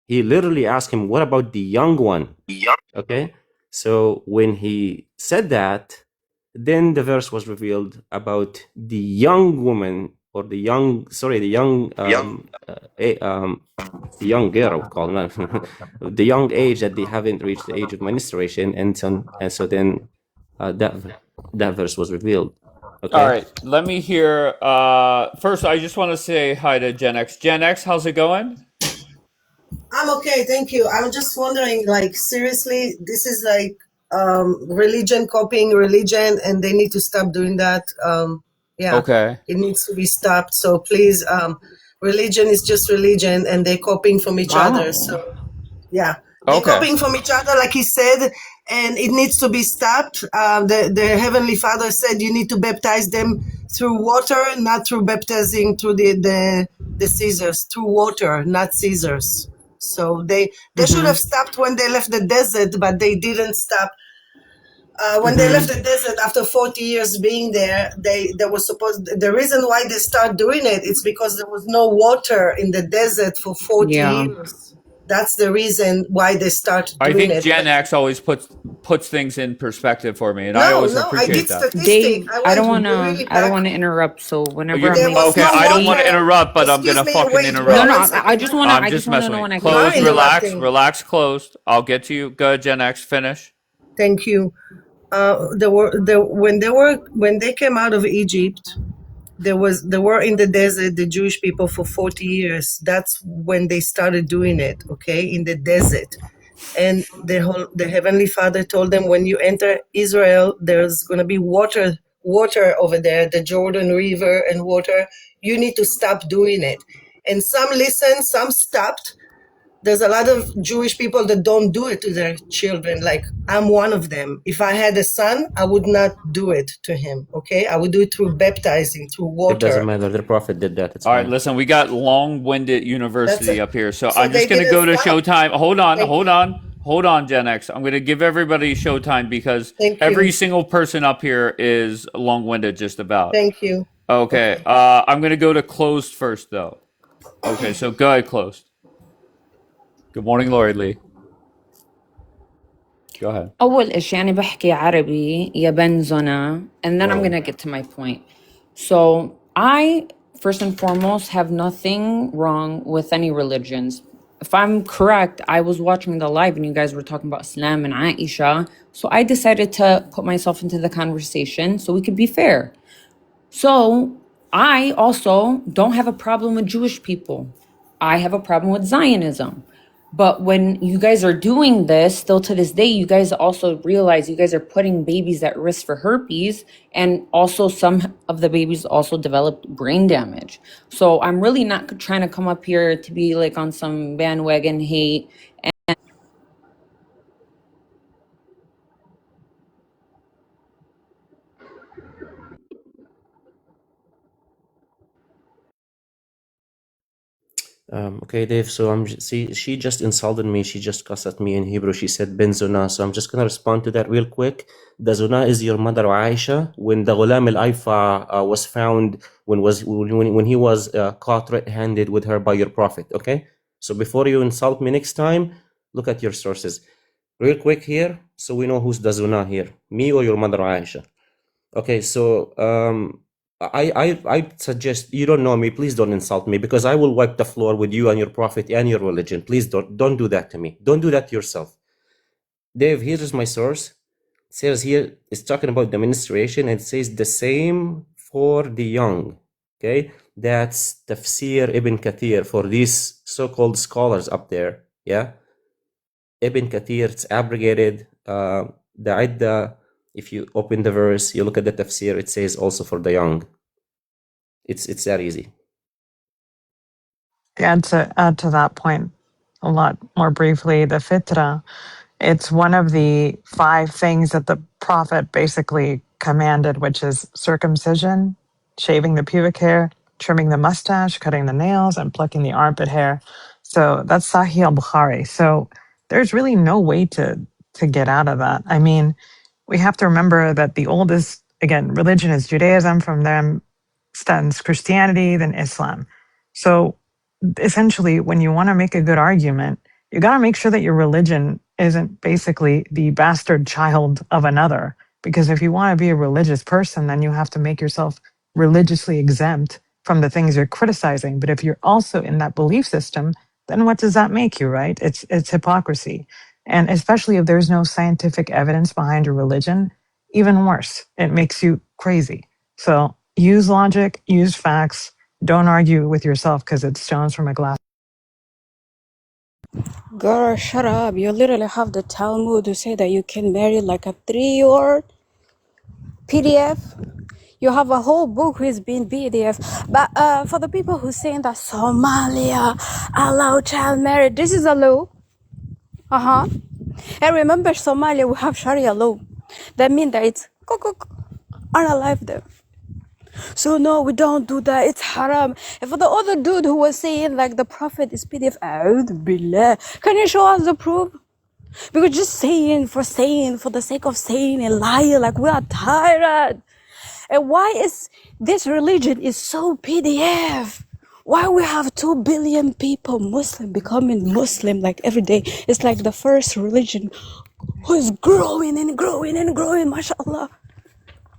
He literally asked him, what about the young one? Okay, so when he said that, then the verse was revealed about the young woman, or the young girl, call it, the young age that they haven't reached the age of menstruation, and so then that verse was revealed. Okay. All right, let me hear. First, I just want to say hi to Gen X. Gen X, how's it going? I'm okay, thank you. I'm just wondering, like, seriously, this is like religion copying religion, and they need to stop doing that. Yeah, Okay. it needs to be stopped. So please, religion is just religion, and they're copying from each other. So yeah, they're Okay. copying from each other, like he said, and it needs to be stopped. The Heavenly Father said you need to baptize them through water, not through baptizing through the scissors, through water, not scissors. So they should have stopped when they left the desert, but they didn't stop. When they left the desert after 40 years being there, they were supposed. The reason why they start doing it is because there was no water in the desert for 40 Yeah. years. That's the reason why they start I doing think it. Gen X always puts things in perspective for me, and I No, always no, I appreciate did that. statistic. Dave, I I went don't wanna really I don't back. wanna interrupt, so whenever You're I'm There was making okay. no a I don't want to water. statement. interrupt, but I'm Excuse gonna me, fucking wait, wait No, interrupt. no, one I second. just No, wanna I'm I just just wanna messing know with when you. I you're can not Closed, speak. relax, interrupting. relax, closed. I'll get to you. Go ahead, Gen X, finish. Thank you. When they came out of Egypt, they were in the desert, the Jewish people, for 40 years. That's when they started doing it, okay, in the desert. And the Heavenly Father told them, when you enter Israel, there's going to be water over there, the Jordan River and water. You need to stop doing it. And some listened, some stopped. There's a lot of Jewish people that don't do it to their children. Like, I'm one of them. If I had a son, I would not do it to him, okay? I would do it through baptizing, through It doesn't water. matter. The prophet did that. It's All right, fine. listen, we got long-winded That's university it. up here, so So I'm they just gonna didn't go to stop. Showtime. Hold on, Thank hold you. on, hold on, Gen X. I'm gonna give everybody Showtime because Thank every you. single person up here is long-winded, just about. Thank you. Okay, Okay. I'm gonna go to closed first, though. Okay, so go ahead, closed. Good morning, Lori Lee. Go ahead. أول إشي أنا بحكي عربي يا بنزونة and then I'm Whoa. gonna get to my point. So I first and foremost have nothing wrong with any religions. If I'm correct, I was watching the live and you guys were talking about Islam and Aisha. So I decided to put myself into the conversation so we could be fair. So I also don't have a problem with Jewish people. I have a problem with Zionism. But when you guys are doing this, still to this day, you guys also realize you guys are putting babies at risk for herpes. And also some of the babies also developed brain damage. So I'm really not trying to come up here to be like on some bandwagon hate. Okay, Dave. So see, she just insulted me. She just cussed at me in Hebrew. She said Ben Zuna. So I'm just gonna respond to that real quick. The Zuna is your mother Aisha. When the Ghulam al Aifa was found, when he was caught red-handed with her by your prophet. Okay. So before you insult me next time, look at your sources. Real quick here, so we know who's the Zuna here, me or your mother Aisha. Okay, so I suggest you don't know me. Please don't insult me because I will wipe the floor with you and your prophet and your religion. Please don't do that to me. Don't do that to yourself. Dave, here is my source. It says here it's talking about the menstruation and it says the same for the young. Okay, that's Tafsir Ibn Kathir for these so-called scholars up there. Yeah, Ibn Kathir. It's abrogated. The Idda. If you open the verse, you look at the tafsir, it says also for the young. It's that easy. Yeah, to add to that point a lot more briefly, the fitra, it's one of the 5 things that the prophet basically commanded, which is circumcision, shaving the pubic hair, trimming the mustache, cutting the nails, and plucking the armpit hair. So that's Sahih al-Bukhari. So there's really no way to get out of that. I mean, we have to remember that the oldest, again, religion is Judaism. From them stems Christianity, then Islam. So essentially, when you want to make a good argument, you got to make sure that your religion isn't basically the bastard child of another. Because if you want to be a religious person, then you have to make yourself religiously exempt from the things you're criticizing. But if you're also in that belief system, then what does that make you, right? It's hypocrisy. And especially if there's no scientific evidence behind your religion, even worse, it makes you crazy. So use logic, use facts, don't argue with yourself because it's stones from a glass. Girl, shut up. You literally have the Talmud to say that you can marry like a 3-year PDF. You have a whole book who's been PDF. But for the people who saying that Somalia allow child marriage, this is a law. Uh-huh. And remember, Somalia, we have Sharia law. That means that it's unalive them. So no, we don't do that. It's haram. And for the other dude who was saying like the prophet is PDF, billah. Can you show us the proof? Because just saying, for the sake of saying and lying, like we are tired. And why is this religion is so PDF? Why we have 2 billion people Muslim becoming Muslim like every day? It's like the first religion who's growing and growing and growing, mashallah.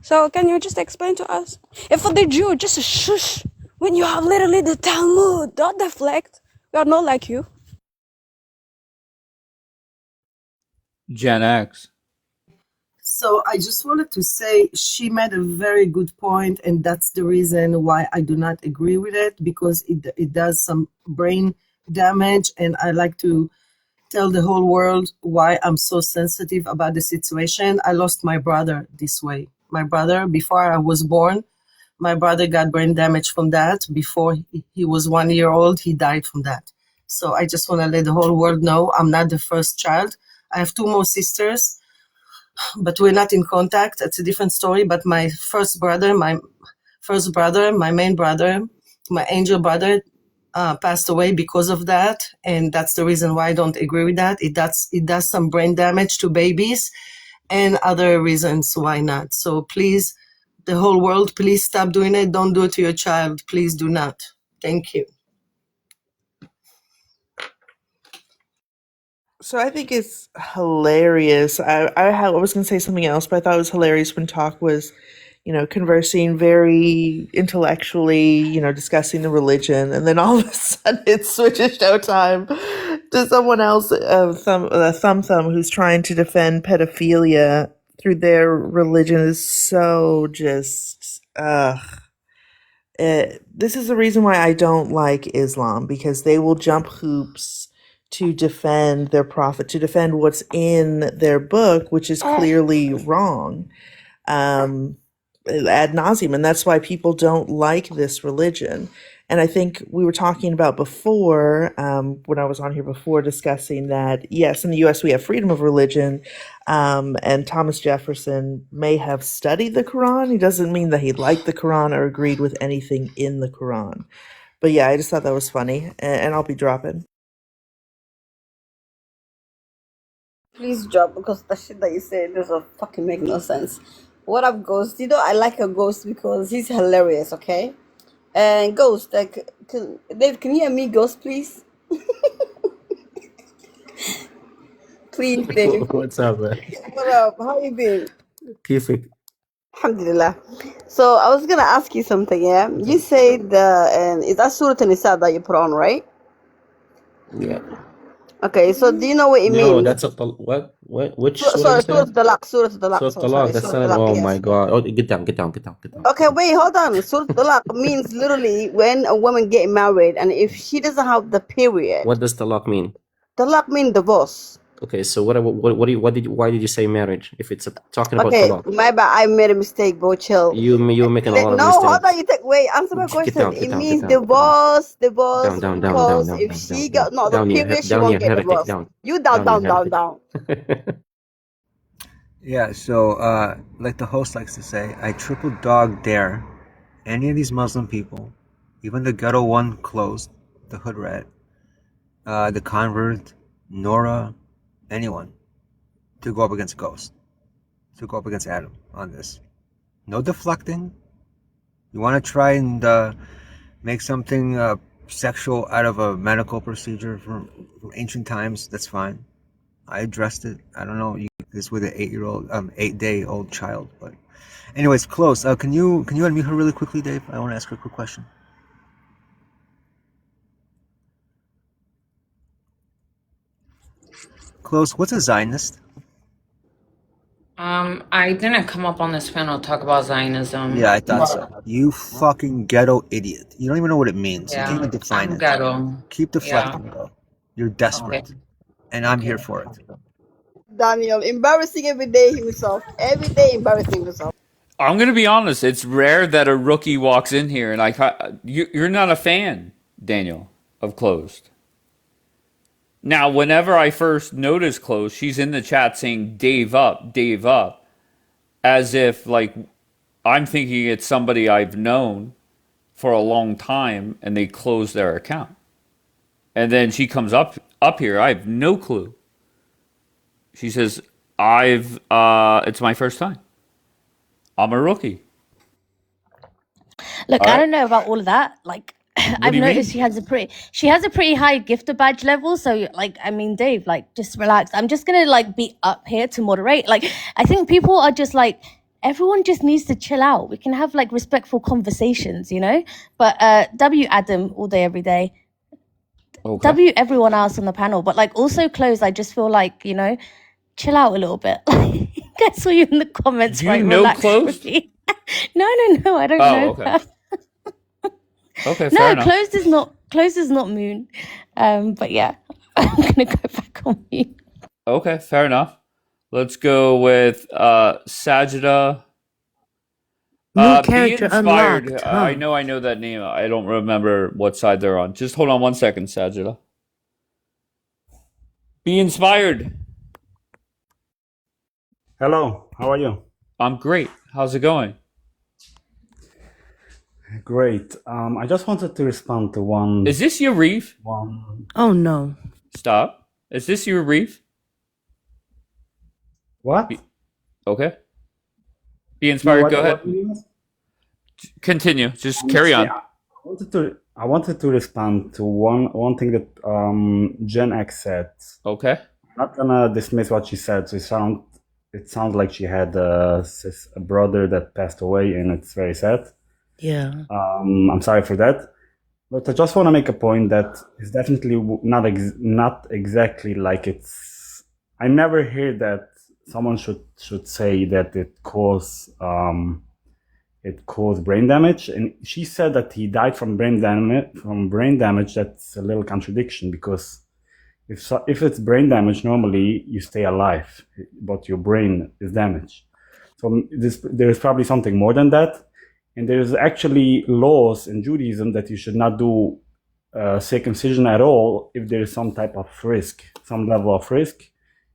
So can you just explain to us? And for the Jew, just shush. When you have literally the Talmud, don't deflect. We are not like you. Gen X. So I just wanted to say she made a very good point, and that's the reason why I do not agree with it, because it does some brain damage, and I like to tell the whole world why I'm so sensitive about the situation. I lost my brother this way. My brother, before I was born, my brother got brain damage from that. Before he was 1 year old, he died from that. So I just want to let the whole world know I'm not the first child. I have 2 more sisters, but we're not in contact. It's a different story. But my my main brother, my angel brother, passed away because of that, and that's the reason why I don't agree with that. It does some brain damage to babies, and other reasons why not. So please, the whole world, please stop doing it. Don't do it to your child. Please do not. Thank you. So I think it's hilarious. I was going to say something else, but I thought it was hilarious when Talk was, conversing very intellectually, discussing the religion, and then all of a sudden it switches showtime to someone else, Thumb, who's trying to defend pedophilia through their religion is so just, this is the reason why I don't like Islam, because they will jump hoops to defend their prophet, to defend what's in their book, which is clearly wrong, ad nauseum. And that's why people don't like this religion. And I think we were talking about before, when I was on here before, discussing that, yes, in the US we have freedom of religion, and Thomas Jefferson may have studied the Quran. He doesn't mean that he liked the Quran or agreed with anything in the Quran. But yeah, I just thought that was funny, and I'll be dropping. Please drop, because the shit that you say doesn't fucking make no sense. What up, Ghost? I like a Ghost because he's hilarious, okay? And Ghost, like, Dave, can you hear me, Ghost, please? Please, Dave. What's up, man? What up? How you been? Kifik. Alhamdulillah. So I was gonna ask you something, yeah? You say and is that Surah An-Nisa that you put on, right? Yeah. Okay, so do you know what it No, means? that's a what? Which Surah, surah you sorry, Surah said? Talaq, Surah Talaq, Surah so Talaq. sorry, That's Surah not. Talaq, Oh my yes. God! Oh, get down, get down, get down, get down. Okay, wait, hold on. Surah Talaq means literally when a woman get married, and if she doesn't have the period, What does talaq mean? Talaq means divorce. Okay, so why did you say marriage? If it's talking about Okay, talaq, my bad, I made a mistake, bro. Chill. you're making a lot of No, hold on. mistakes. Wait, answer my Get question. down, It get down, means get down, get down, divorce, down, divorce, down, down, down, because down, if down, she down, got not the down, period, she down, won't you get heretic, divorced. down, You down, down, you down, down, heretic. down. Yeah, so like the host likes to say, I triple dog dare any of these Muslim people, even the ghetto one closed, the hood rat, the convert, Nora, anyone, to go up against Ghost, to go up against Adam on this. No deflecting. You want to try and make something sexual out of a medical procedure from ancient times, that's fine. I addressed it. I don't know. This with an 8-day-old child, but anyways, close. Can you unmute her really quickly, Dave? I want to ask her a quick question. Close. What's a Zionist? I didn't come up on this panel to talk about Zionism. Yeah, I thought so. You fucking ghetto idiot. You don't even know what it means. You Yeah, can't even define I'm it. ghetto. Keep Yeah. deflecting, bro. You're Okay. desperate, and I'm here for it. Daniel, embarrassing every day himself. Every day embarrassing himself. I'm gonna be honest. It's rare that a rookie walks in here and you're not a fan, Daniel, of Closed. Now, whenever I first noticed Closed, she's in the chat saying Dave up," as if like I'm thinking it's somebody I've known for a long time and they close their account. And then she comes up here. I have no clue. She says, it's my first time. I'm a rookie. Look, All I right. don't know about all of that. Like, What I've do you noticed mean? she has a pretty high gifter badge level. So, like, I mean, Dave, like, just relax. I'm just gonna like be up here to moderate. Like, I think people are just like everyone just needs to chill out. We can have like respectful conversations, you know. But W Adam all day every day. Okay. W everyone else on the panel, but like also close. I just feel like chill out a little bit. I saw you in the comments, Do you right? know Relax, closed? Ruby. No, I don't Oh, know okay. her. Okay, fair No, enough. closed is not Moon. But yeah, I'm gonna go back on mute. Okay, fair enough. Let's go with Sajida. New Be character inspired. unlocked, I huh? know that name. I don't remember what side they're on. Just hold on 1 second, Sajida. Be inspired. Hello, how are you? I'm great. How's it going? Great. I just wanted to respond to one. Is this your reef? Oh no. Stop. Is this your reef? What? Okay. Be No, inspired. Go ahead. what do you mean? Continue. Just carry on. I wanted to respond to one thing that Gen X said. Okay. I'm not gonna dismiss what she said. So it sounds like she had a brother that passed away, and it's very sad. Yeah. I'm sorry for that, but I just want to make a point that it's definitely not exactly like it's. I never hear that someone should say that it caused brain damage, and she said that he died from brain damage. That's a little contradiction, because if it's brain damage, normally you stay alive, but your brain is damaged. So there's probably something more than that. And there's actually laws in Judaism that you should not do circumcision at all if there is some type of risk, some level of risk.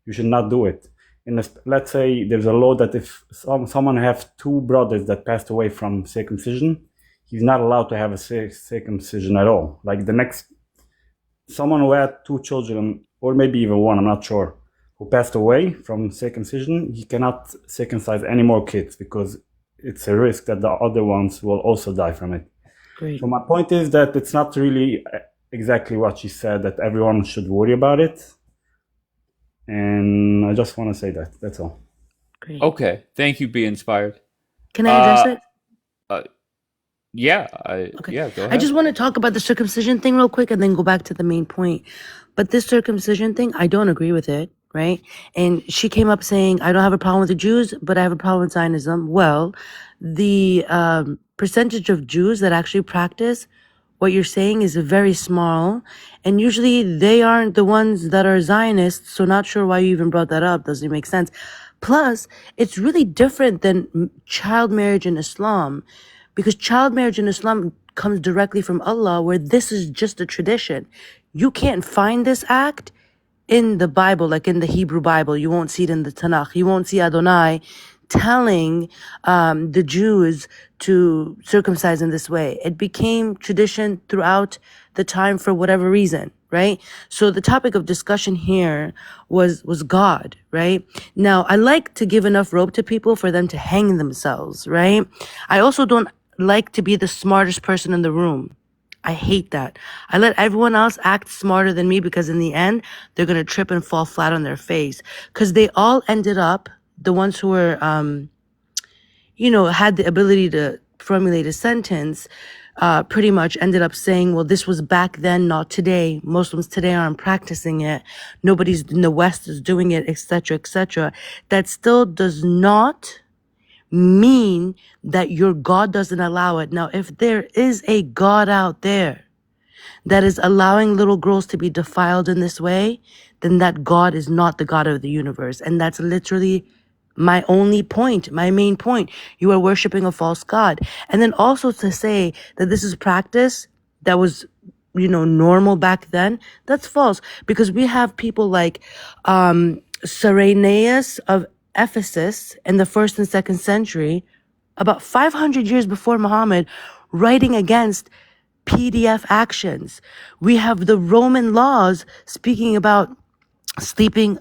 You should not do it. And let's say there's a law that if someone have two brothers that passed away from circumcision, he's not allowed to have a circumcision at all. Like someone who had two children, or maybe even one, I'm not sure, who passed away from circumcision, he cannot circumcise any more kids, because it's a risk that the other ones will also die from it. Great. So my point is that it's not really exactly what she said, that everyone should worry about it. And I just want to say that. That's all. Great. Okay. Thank you, Be Inspired. Can I address it? Yeah. Okay. Yeah, go ahead. I just want to talk about the circumcision thing real quick and then go back to the main point. But this circumcision thing, I don't agree with it, right? And she came up saying, I don't have a problem with the Jews, but I have a problem with Zionism. Well, the percentage of Jews that actually practice what you're saying is very small. And usually they aren't the ones that are Zionists. So not sure why you even brought that up. Doesn't make sense. Plus, it's really different than child marriage in Islam, because child marriage in Islam comes directly from Allah, where this is just a tradition. You can't find this act in the Bible, like in the Hebrew Bible. You won't see it in the Tanakh. You won't see Adonai telling the Jews to circumcise in this way. It became tradition throughout the time for whatever reason, right? So the topic of discussion here was God, right? Now, I like to give enough rope to people for them to hang themselves, right? I also don't like to be the smartest person in the room. I hate that. I let everyone else act smarter than me, because in the end, they're going to trip and fall flat on their face. Because they all ended up, the ones who were, had the ability to formulate a sentence, pretty much ended up saying, well, this was back then, not today. Muslims today aren't practicing it. Nobody's in the West is doing it, etc., etc. That still does not mean that your God doesn't allow it. Now, if there is a God out there that is allowing little girls to be defiled in this way, then that God is not the God of the universe. And that's literally my only point, my main point. You are worshiping a false God. And then also to say that this is practice that was, normal back then, that's false. Because we have people like Cyrenius of Ephesus in the 1st and 2nd century about 500 years before Muhammad, writing against PDF actions. We have the Roman laws speaking about sleeping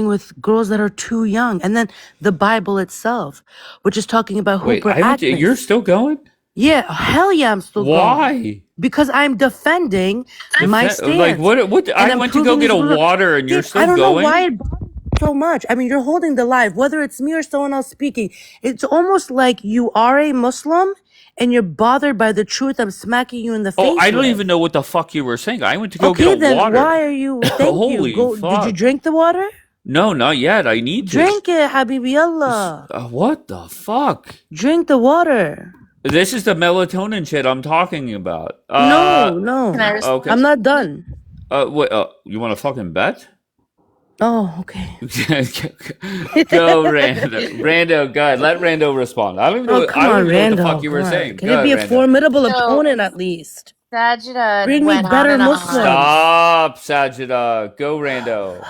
with girls that are too young. And then the Bible itself, which is talking about Wait, I haven't. You're hyperacne. still going? Yeah, hell yeah, I'm still going. Why? Because I'm defending my stance. Like what? And I I'm went to go proving get this a rule. water, and you're Dude, still I don't know going. why it bothers you so much. I mean, you're holding the live, whether it's me or someone else speaking. It's almost like you are a Muslim and you're bothered by the truth I'm smacking you in the Oh, face I don't with. even know what the fuck you were saying. I went to go Okay, get a then water. why are you? Thank you. Holy Go. Did you fuck. drink the water? No, not yet. I need to. Drink it, Habibi Allah. What the fuck? Drink the water. This is the melatonin shit I'm talking about. No. Okay. I'm not done. Wait. You want to fucking bet? Oh, okay. Go, Rando. Go ahead. Let Rando respond. I don't even know. Oh, come I don't on, even know what the Rando. fuck you were Come on. saying. Can Go it be a ahead, Rando. formidable So opponent at least? Sajida Bring me went on better and Muslims. on. Stop, Sajida. Go, Rando.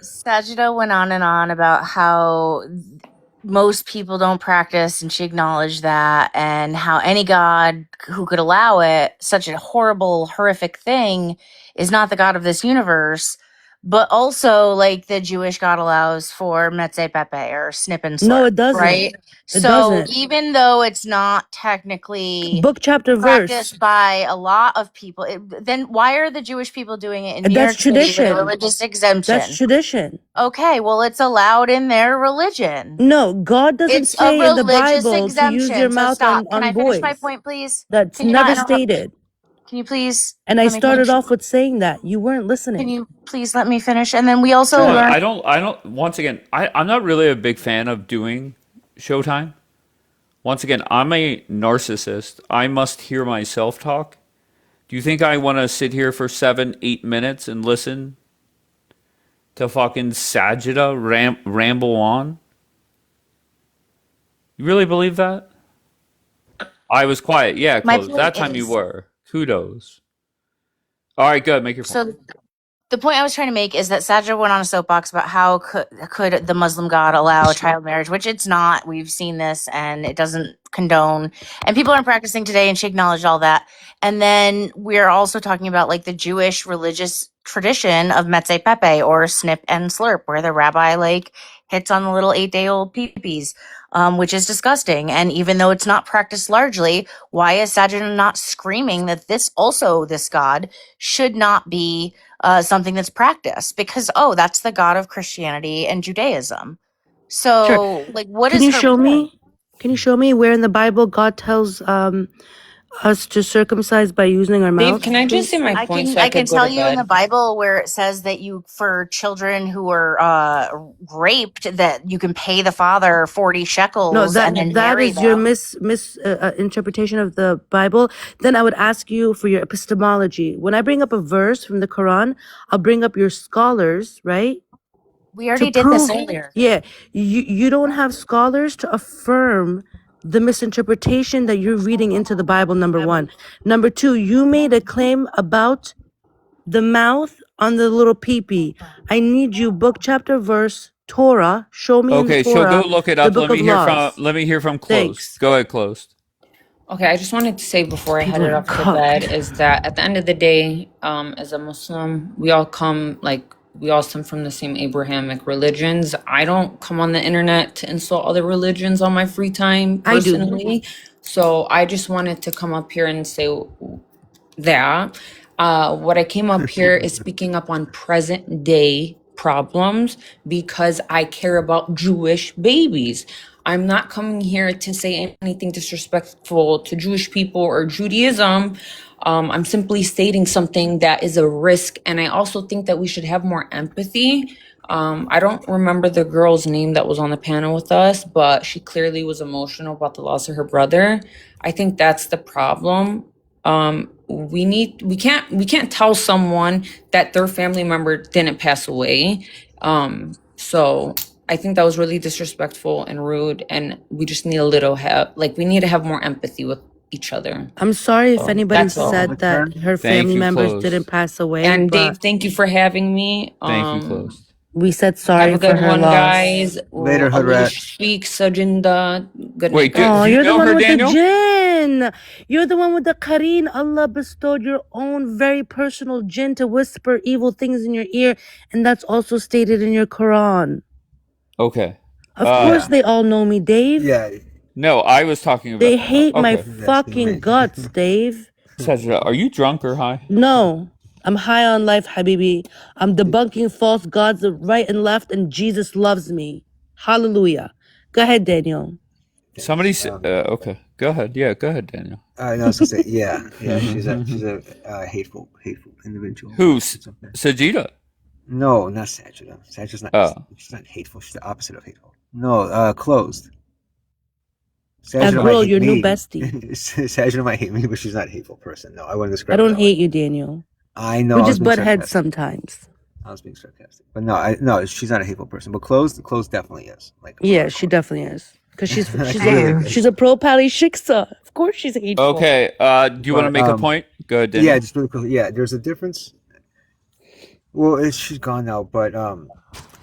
Sajida went on and on about how most people don't practice, and she acknowledged that, and how any God who could allow it, such a horrible, horrific thing, is not the God of this universe. But also, like, the Jewish God allows for Metse Pepe or snip and slurp. No, it doesn't. Right? It So doesn't. even though it's not technically Book, chapter, verse. practiced by a lot of people, then why are the Jewish people doing it in New That's York City with tradition. a religious exemption? That's tradition. Okay, well, it's allowed in their religion. No, God doesn't It's a say in the religious Bible to use your exemption. So mouth stop. Can on I finish my boys. point, please? That's Can you not never interrupt? stated. Can you please And I let me started finish? off with saying that. You weren't Can listening. you please let me finish? And then we also Hold on. learned. I don't. Once again, I'm not really a big fan of doing Showtime. Once again, I'm a narcissist. I must hear myself talk. Do you think I want to sit here for 7-8 minutes and listen to fucking Sajida ramble on? You really believe that? I was quiet. Yeah, My close. point That time you is, were. Kudos. All right, good. Make your point. so the point I was trying to make is that Sajid went on a soapbox about how could the Muslim God allow child marriage, which it's not. We've seen this, and it doesn't condone. And people aren't practicing today, and she acknowledged all that. And then we're also talking about like the Jewish religious tradition of Metse Pepe or snip and slurp, where the rabbi like hits on the little 8-day-old peepees, which is disgusting. And even though it's not practiced largely, why is Sajid not screaming that this God should not be something that's practiced? Because that's the God of Christianity and Judaism. So Sure. like, what Can is you her show point? me? Can you show me where in the Bible God tells us to circumcise by using our Dave, mouths, can I just please? say my I point can so I I can could go tell to you in the bed? Bible where it says that for children who are raped, that you can pay the father 40 No, shekels and then that marry is your them. interpretation of the Bible. Then I would ask you for your epistemology. When I bring up a verse from the Quran, I'll bring up your scholars, right? We To already did this prove, earlier. yeah, you don't have scholars to affirm the misinterpretation that you're reading into the Bible, number one. Number two, you made a claim about the mouth on the little peepee. I need you book, chapter, verse, Torah. Show me in the Okay, so go Torah, look it the up. book of laws. Let me hear from Closed. Thanks. Go ahead, Closed. Okay, I just wanted to say before I People headed are off to bed cooked. is that at the end of the day, as a Muslim, we all stem from the same Abrahamic religions. I don't come on the internet to insult other religions on my free time I do. personally. So I just wanted to come up here and say that. What I came up here is speaking up on present day problems because I care about Jewish babies. I'm not coming here to say anything disrespectful to Jewish people or Judaism. I'm simply stating something that is a risk. And I also think that we should have more empathy. I don't remember the girl's name that was on the panel with us, but she clearly was emotional about the loss of her brother. I think that's the problem. We can't tell someone that their family member didn't pass away. So I think that was really disrespectful and rude, and we just need a little help. Like, we need to have more empathy with each other. I'm sorry if anybody That's all. said that her Thank family you, members Closed. didn't pass away, And but Dave, thank you for having me. Thank you, Closed. We said Have sorry a for good her one, loss. guys. Later, hood Allah rat. speak, Sajinda. Good night, Wait, Oh, do guys. you you're the know one her, with the Daniel? jinn. You're the one with the Qareen. Allah bestowed your own very personal jinn to whisper evil things in your ear, and that's also stated in your Quran. Okay. Of course, they all know me, Dave. Yeah. No, I was talking They about. hate my Okay. fucking guts, Dave. Sajda, are you drunk or high? No, I'm high on life, Habibi. I'm debunking false gods right and left, and Jesus loves me. Hallelujah. Go ahead, Daniel. Somebody okay. Go ahead. Yeah, go ahead, Daniel. I was gonna say, yeah. She's a hateful individual. Who's It's okay. Sajida? No, not Sajida. Sajida's not. Oh. She's not hateful. She's the opposite of hateful. No, closed. That Sajida might girl, hate your new me. bestie. Sajida might hate me, but she's not a hateful person. No, I wouldn't I describe her don't that way. hate you, Daniel. I know. We I was just being butt heads sarcastic. sometimes. I was being sarcastic, but no, she's not a hateful person. But closed definitely is. Like, Yeah, she definitely is. Because she's really good. she's a pro pally shiksa. Of course she's hateful. Okay. Do you want to make a point? Go ahead, Daniel. Yeah, just really quickly. Yeah, there's a difference. Well, she's gone now, but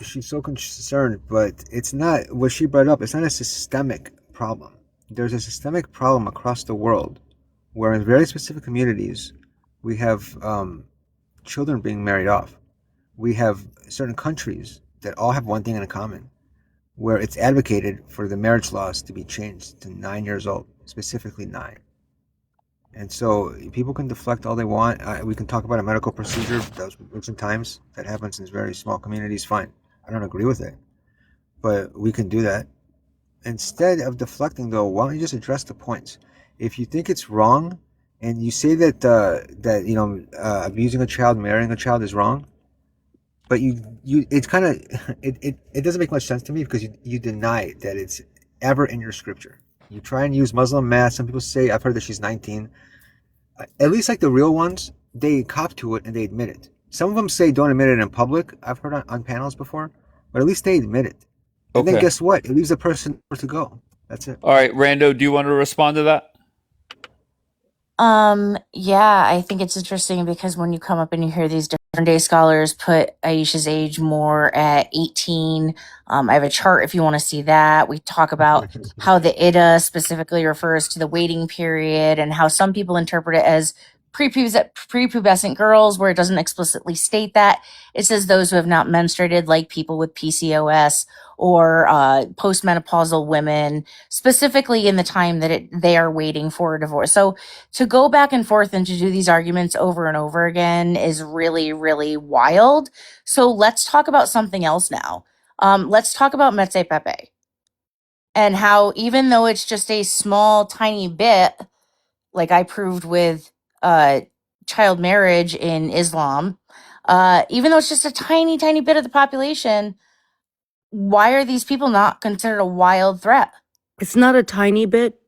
she's so concerned. But it's not what she brought up. It's not a systemic problem. There's a systemic problem across the world, where in very specific communities, we have children being married off. We have certain countries that all have one thing in common, where it's advocated for the marriage laws to be changed to 9 years old, specifically 9. And so people can deflect all they want. We can talk about a medical procedure that was recent times that happens in very small communities. Fine. I don't agree with it, but we can do that. Instead of deflecting, though, why don't you just address the points? If you think it's wrong, and you say that abusing a child, marrying a child is wrong, but it's kind of it doesn't make much sense to me because you deny that it's ever in your scripture. You try and use Muslim math. Some people say, I've heard that she's 19. At least like the real ones, they cop to it and they admit it. Some of them say don't admit it in public. I've heard on panels before, but at least they admit it. And then Okay. guess what? It leaves the person to go. That's it. All right, Rando, do you want to respond to that? Yeah, I think it's interesting because when you come up and you hear these different day scholars put Aisha's age more at 18. I have a chart if you want to see that. We talk about how the IDA specifically refers to the waiting period and how some people interpret it as prepubescent girls, where it doesn't explicitly state that. It says those who have not menstruated, like people with PCOS or postmenopausal women, specifically in the time that they are waiting for a divorce. So to go back and forth and to do these arguments over and over again is really, really wild. So let's talk about something else now. Let's talk about Metse Pepe and how even though it's just a small, tiny bit, like I proved with child marriage in Islam, even though it's just a tiny, tiny bit of the population, why are these people not considered a wild threat? It's not a tiny bit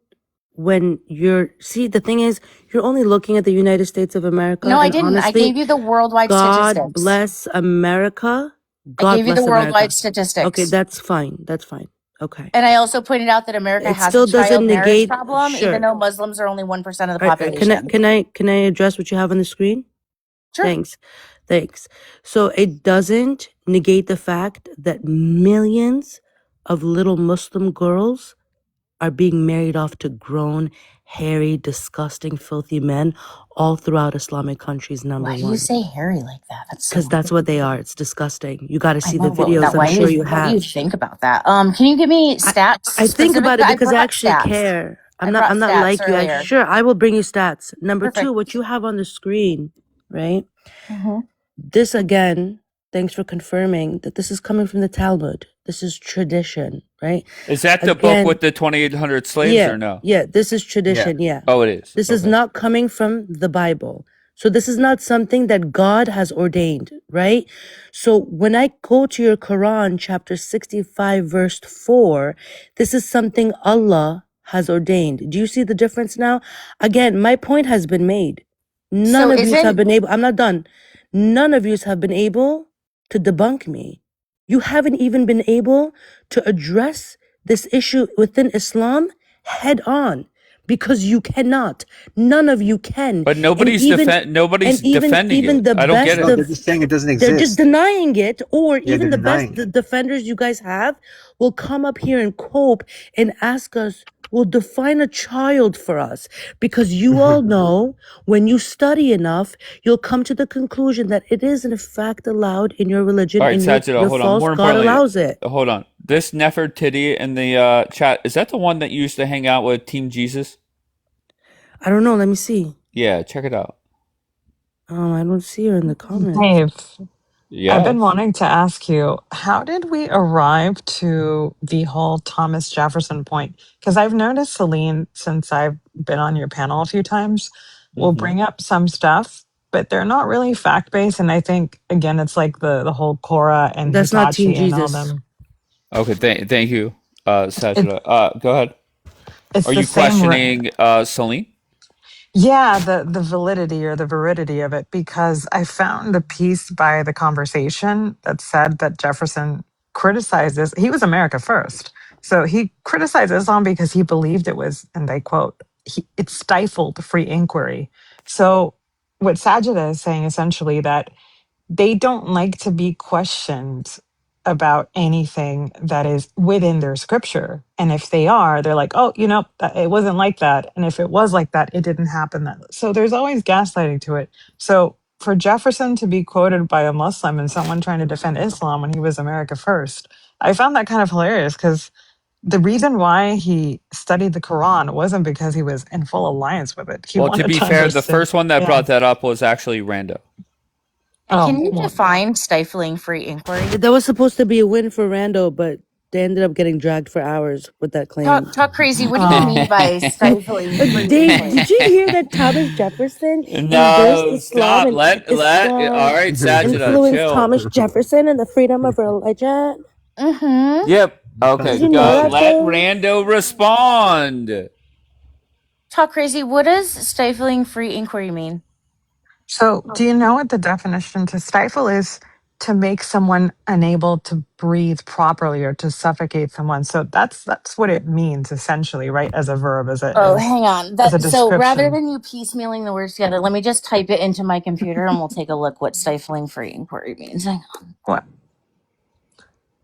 when the thing is, you're only looking at the United States of America. No, I and didn't. I honestly, gave you the worldwide God statistics. bless America. I gave you the bless worldwide America. statistics. Okay, that's fine. That's fine. Okay. And I also pointed out that America It has still a child doesn't marriage negate. problem, Sure. even though Muslims are only 1% of the All right, population. can I address what you have on the screen? Sure. Thanks. So it doesn't negate the fact that millions of little Muslim girls are being married off to grown, hairy, disgusting, filthy men all throughout Islamic countries. Number Why one. do you say hairy like that? That's so Because that's weird. what they are. It's disgusting. You got to I see know, the but videos. why I'm sure you what do you have. think about that? Can you give me stats? I think about it specifically? because I brought actually stats. care. I I'm brought not stats like you. earlier. Sure, I will bring you stats. Number Perfect. two, what you have on the screen, right? Mm-hmm. This again, thanks for confirming that this is coming from the Talmud. This is tradition, right? Is that the book with the 2,800 slaves or no? Yeah, this is tradition, yeah. Oh, it is. This is not coming from the Bible. So this is not something that God has ordained, right? So when I go to your Quran, chapter 65, verse 4, this is something Allah has ordained. Do you see the difference now? Again, my point has been made. None of you have been able, I'm not done. None of you have been able to debunk me. You haven't even been able to address this issue within Islam head on. because you cannot. None of you can. But And nobody's even defending even it. the I don't get best No, it. they're of just saying it doesn't they're just exist. denying it, or Yeah, they're even the best denying it. defenders you guys have will come up here and cope and ask us, will define a child for us, because you all know when you study enough, you'll come to the conclusion that it is in fact allowed in your religion All right, and Sagittal, your hold on. false More god importantly, allows it. hold on. This Nefertiti in the chat, is that the one that used to hang out with Team Jesus? I don't know. Let me see. Yeah, check it out. I don't see her in the comments. Dave, I've been Yes. wanting to ask you, how did we arrive to the whole Thomas Jefferson point? Because I've noticed, Celine, since I've been on your panel a few times, will Hmm. bring up some stuff, but they're not really fact based. And I think, again, it's like the whole Cora and That's not Team Hitachi and all Jesus. them. Okay, thank you, It, Sagittal. Go ahead. it's Are the you same. questioning Celine? Yeah, the validity or the veridity of it, because I found a piece by The Conversation that said that Jefferson criticizes, he was America first. So he criticized Islam because he believed it was, and they quote, it stifled free inquiry. So what Sajida is saying essentially that they don't like to be questioned about anything that is within their scripture. And if they are, they're like, oh, it wasn't like that. And if it was like that, it didn't happen that. So there's always gaslighting to it. So for Jefferson to be quoted by a Muslim and someone trying to defend Islam when he was America first, I found that kind of hilarious because the reason why he studied the Quran wasn't because he was in full alliance with it. He Well, to wanted be to fair, the understand. first one that Yeah. brought that up was actually Rando. Oh, Can you well, define stifling free inquiry? That was supposed to be a win for Rando, but they ended up getting dragged for hours with that claim. Talk crazy. What do you oh. mean by stifling free Dave, did inquiry? you hear that Thomas Jefferson endorsed No, Islam stop. and All Islam right, Sagittal, influenced chill. Thomas Jefferson and the freedom of religion? Mm-hmm. Yep. Did Okay, you know go. that, Let Dave? Rando respond. Talk crazy. What does stifling free inquiry mean? So, do you know what the definition to stifle is? To make someone unable to breathe properly or to suffocate someone. So that's what it means essentially, right? As a verb, Oh, hang on. as a So rather description. than you piecemealing the words together, let me just type it into my computer and we'll take a look what stifling free inquiry means. Hang on. What?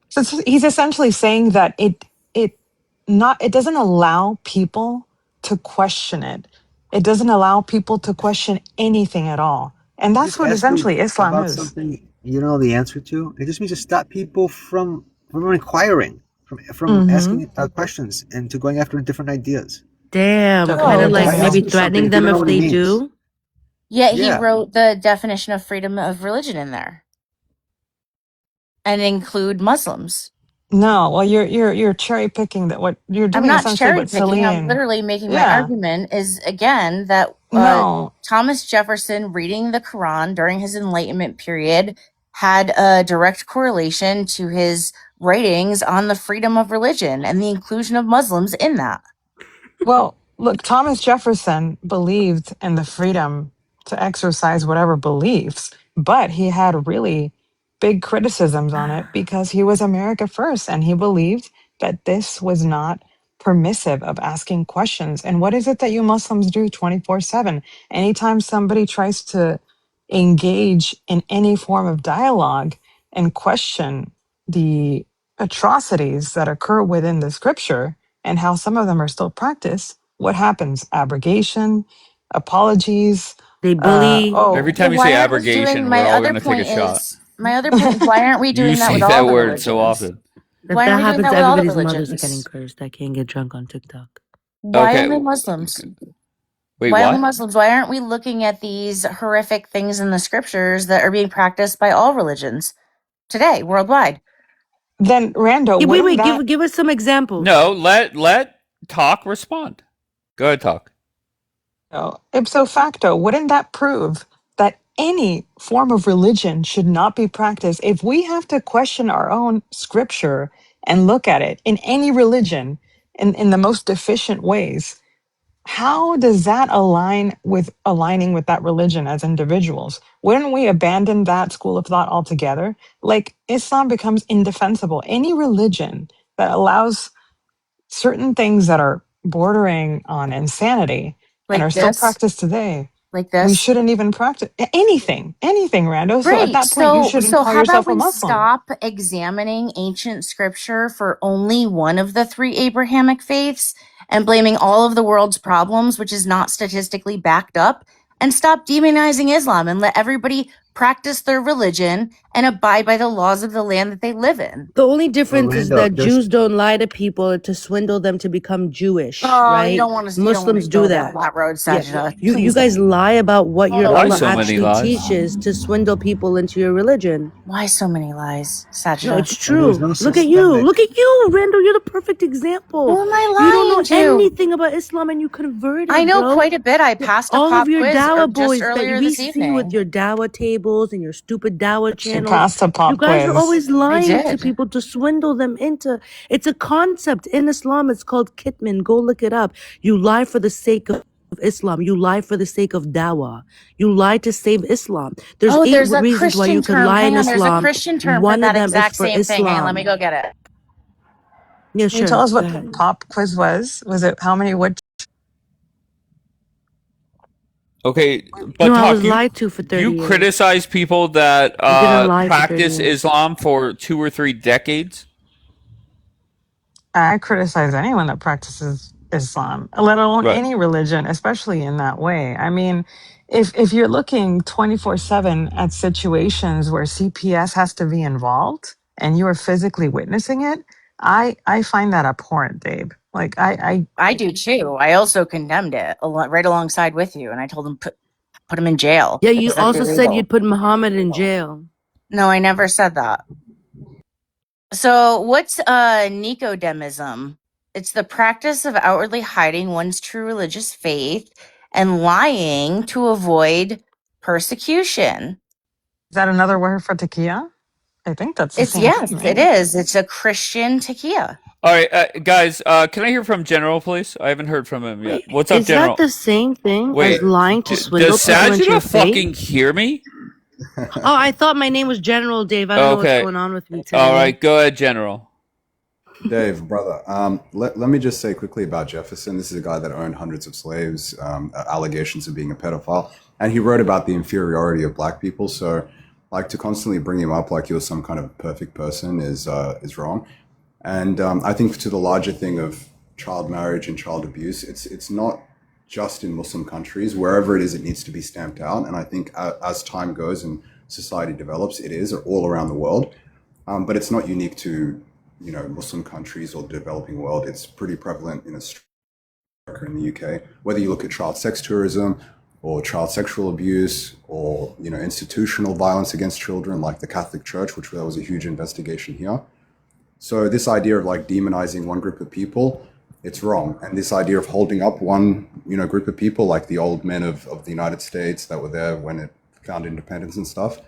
So he's essentially saying that it doesn't allow people to question it. It doesn't allow people to question anything at all. And You that's just what ask them essentially Islam about is. something you don't know the answer to. It just means to stop people from inquiring, from Mm-hmm. asking questions, and to going after different ideas. Damn, So kind you're of Oh, like Why maybe ask denial. you something threatening if you them don't know if what it they means? do. yeah, he Yeah. wrote the definition of freedom of religion in there and include Muslims. No, well, you're cherry picking that. What you're I'm doing not essentially cherry what picking. I'm Celine. literally making my Yeah. argument is again that No. Thomas Jefferson reading the Quran during his Enlightenment period had a direct correlation to his writings on the freedom of religion and the inclusion of Muslims in that. Well, look, Thomas Jefferson believed in the freedom to exercise whatever beliefs, but he had really big criticisms on it because he was America first and he believed that this was not permissive of asking questions. And what is it that you Muslims do 24/7? Anytime somebody tries to engage in any form of dialogue and question the atrocities that occur within the scripture, and how some of them are still practiced, what happens? Abrogation, apologies. They bully. Every Well, time you why say aren't we doing abrogation, we're all going to take a shot. my other point is why aren't we You doing that say with all that the word so religions? often. If Why that aren't we doing happens, that with all the everybody's mothers are getting religions? cursed. I can't get drunk on TikTok. Why Okay. only Muslims? Wait, Why only what? Muslims? Why aren't we looking at these horrific things in the scriptures that are being practiced by all religions today, worldwide? Then, Rando, Yeah, wait, wouldn't that, give us some examples. No, let Talk respond. Go ahead, Talk. ipso facto, wouldn't that prove that any form of religion should not be practiced? If we have to question our own scripture and look at it in any religion in the most deficient ways, how does that aligning with that religion as individuals? Wouldn't we abandon that school of thought altogether? Like Islam becomes indefensible. Any religion that allows certain things that are bordering on insanity and are Like still this? practiced today, Like we this? shouldn't even practice anything, Rando. So at Great. that point, you shouldn't So call how about yourself a we Muslim. stop examining ancient scripture for only one of the three Abrahamic faiths and blaming all of the world's problems, which is not statistically backed up, and stop demonizing Islam and let everybody practice their religion and abide by the laws of the land that they live in? The only So difference is Randall, that there's Jews don't lie to people to swindle them to become Jewish, Oh, right? you don't want to Muslims do go down that. that road, Yeah. Sajida. You Please guys don't. lie about what your Why Allah so many actually lies? teaches to swindle people into your religion. Why so many lies, No, Sajida? it's and there's true. no Look at you. systemic. Look at you, Randall. You're the perfect Who example. am I You don't know lying to? anything about Islam and you I converted, know bro. quite a bit. I Yeah, passed a all of pop your quiz Dawa just boys that earlier we this see you with evening. your Dawa tables and your stupid Dawa She channels, passed a you pop guys are quiz. always I lying to did. people to swindle them into. It's a concept in Islam. It's called kitman. Go look it up. You lie for the sake of Islam. You lie for the sake of Dawa. You lie to save Islam. There's Oh, 8 there's a reasons why Christian you can term. lie Hang in on, there's a Islam. Christian term for One of that them is exact for same thing. Hang on, let me Islam. go get it. Yeah, Can you tell sure. us Go what the ahead. pop quiz was? Was it how many wood? Okay, No, but I was talk you lied to for you 30 years. criticize people that I didn't lie for 30 practice years. Islam for 2 or 3 decades? I criticize anyone that practices Islam, let alone Right. any religion, especially in that way. I mean, if you're looking 24/7 at situations where CPS has to be involved and you are physically witnessing it, I find that abhorrent, Dave. Like I do too. I also condemned it right alongside with you, and I told him put him in jail Yeah, you because that's also said illegal. you'd put Muhammad in jail. No, I never said that. So, what's Nicodemism? It's the practice of outwardly hiding one's true religious faith and lying to avoid persecution. is that another word for takia? I think that's the It's same thing, yes, it right? is. It's a Christian takia. All right, guys, can I hear from General, please? I haven't heard from him yet. Wait, What's up, is that General? the same thing as Wait, lying to swindle does people into your Sajida faith? fucking hear me? Oh, I thought my name was General Dave. I don't know what's Okay. going on with me All today. right, go ahead, General. Dave, brother, let me just say quickly about Jefferson. This is a guy that owned hundreds of slaves, allegations of being a pedophile, and he wrote about the inferiority of black people. So, like, to constantly bring him up like he was some kind of perfect person is wrong. And I think to the larger thing of child marriage and child abuse, it's not just in Muslim countries. Wherever it is, it needs to be stamped out. And I think as time goes and society develops, it is all around the world. But it's not unique to Muslim countries or the developing world. It's pretty prevalent in Australia and the UK. Whether you look at child sex tourism or child sexual abuse or institutional violence against children, like the Catholic Church, which there was a huge investigation here. So this idea of like demonizing one group of people, it's wrong. And this idea of holding up one group of people, like the old men of the United States that were there when it found independence and stuff,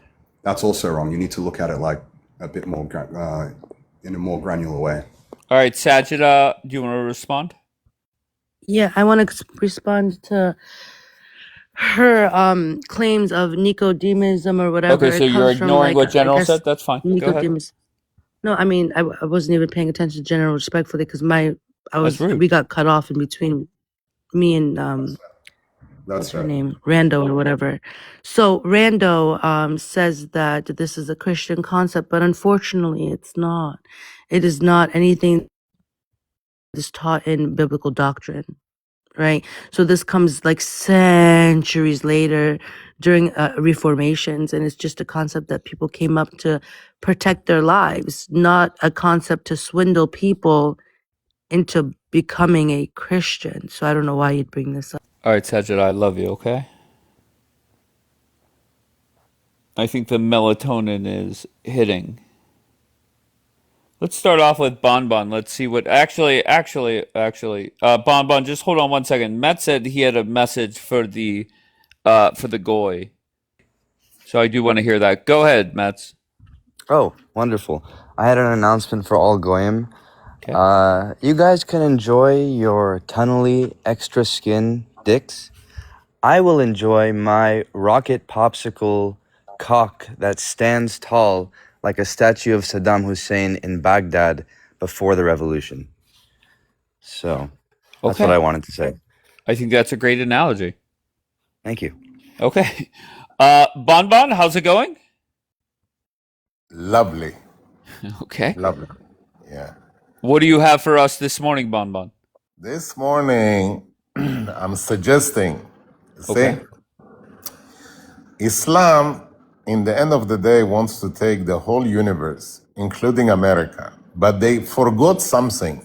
that's also wrong. You need to look at it like a bit more in a more granular way. All right, Sajida, do you want to respond? Yeah, I want to respond to her claims of Nicodemism or whatever. Okay, so It you're comes from ignoring like what I General guess said? That's fine. Go ahead. Nicodemus. No, I mean I wasn't even paying attention to General respectfully because That's rude. we got cut off in between me and what's her name, Rando or whatever. So Rando says that this is a Christian concept, but unfortunately, it's not. It is not anything that's taught in biblical doctrine. Right. So this comes like centuries later during reformations. And it's just a concept that people came up to protect their lives, not a concept to swindle people into becoming a Christian. So I don't know why you'd bring this up. All right, Sajida, I love you, okay? I think the melatonin is hitting. Let's start off with Bonbon. Let's see what actually, Bonbon, just hold on 1 second. Matt said he had a message for the goy. So I do want to hear that. Go ahead, Matt. Oh, wonderful. I had an announcement for all Goyim. Okay. You guys can enjoy your tunnely extra skin dicks. I will enjoy my rocket popsicle cock that stands tall like a statue of Saddam Hussein in Baghdad before the revolution. So, That's what Okay. I wanted to say. I think that's a great analogy. Thank you. Okay. Bon, how's it going? Lovely. Okay. Lovely. Yeah. What do you have for us this morning, Bon? This morning, I'm suggesting, Okay. see, Islam, in the end of the day, wants to take the whole universe, including America. But they forgot something.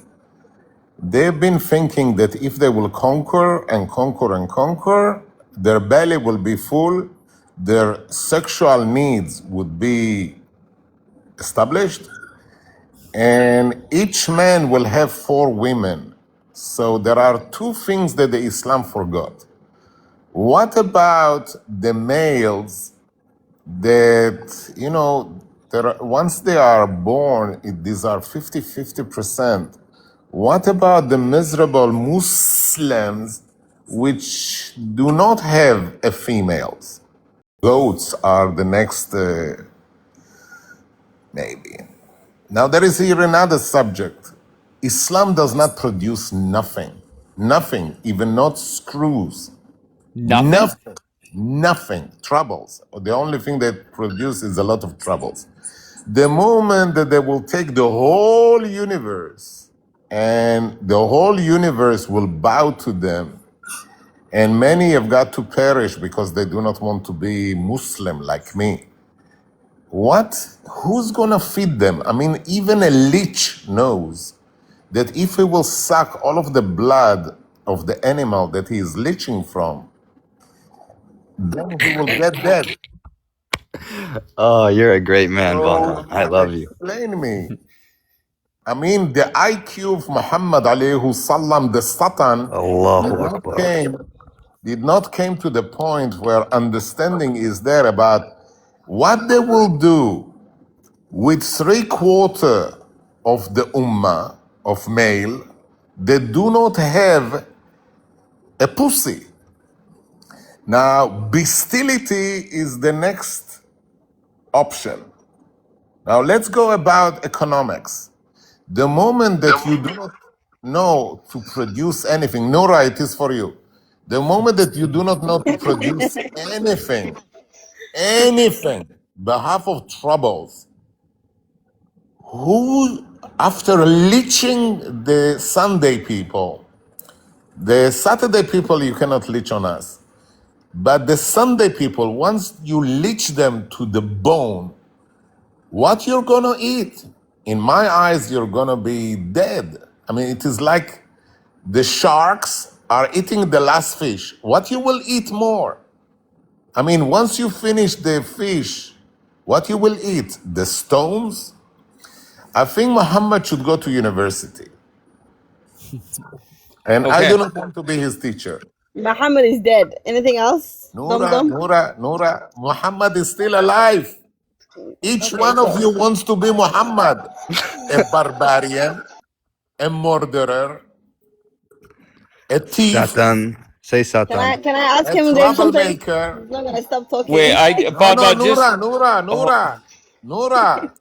They've been thinking that if they will conquer and conquer and conquer, their belly will be full, their sexual needs would be established, and each man will have 4 women. So there are 2 things that the Islam forgot. What about the males that, once they are born, these are 50%. What about the miserable Muslims which do not have a females? Goats are the next, maybe. Now, there is here another subject. Islam does not produce nothing. Nothing, even not screws. Nothing? Nothing. Troubles. The only thing they produce is a lot of troubles. The moment that they will take the whole universe and the whole universe will bow to them, and many have got to perish because they do not want to be Muslim like me. Who's gonna feed them? I mean, even a leech knows that if he will suck all of the blood of the animal that he is leeching from, then he will get dead. Oh, you're a great man, So, Bon. I love you. explain me. I mean, the IQ of Muhammad alayhi salam, the Satan, Allahu Akbar. did not came to the point where understanding is there about what they will do with 3/4 of the ummah of male that do not have a pussy. Now, bestiality is the next option. Now, let's go about economics. The moment that you do not know to produce anything, Nora, it is for you. The moment that you do not know to produce anything, behalf of troubles, who, after leeching the Sunday people, the Saturday people, you cannot leech on us. But the Sunday people, once you leech them to the bone, what you're gonna eat? In my eyes, you're gonna be dead. I mean, it is like the sharks are eating the last fish. What you will eat more? I mean, once you finish the fish, what you will eat? The stones? I think Muhammad should go to university. And I do not want to be his teacher. Muhammad is dead. Anything else? Noura, Muhammad is still alive. Each one of you wants to be Muhammad, a barbarian, a murderer, a thief, Satan. Say Satan. Can I ask a him then something? troublemaker. He's not gonna stop talking. Wait, Noura.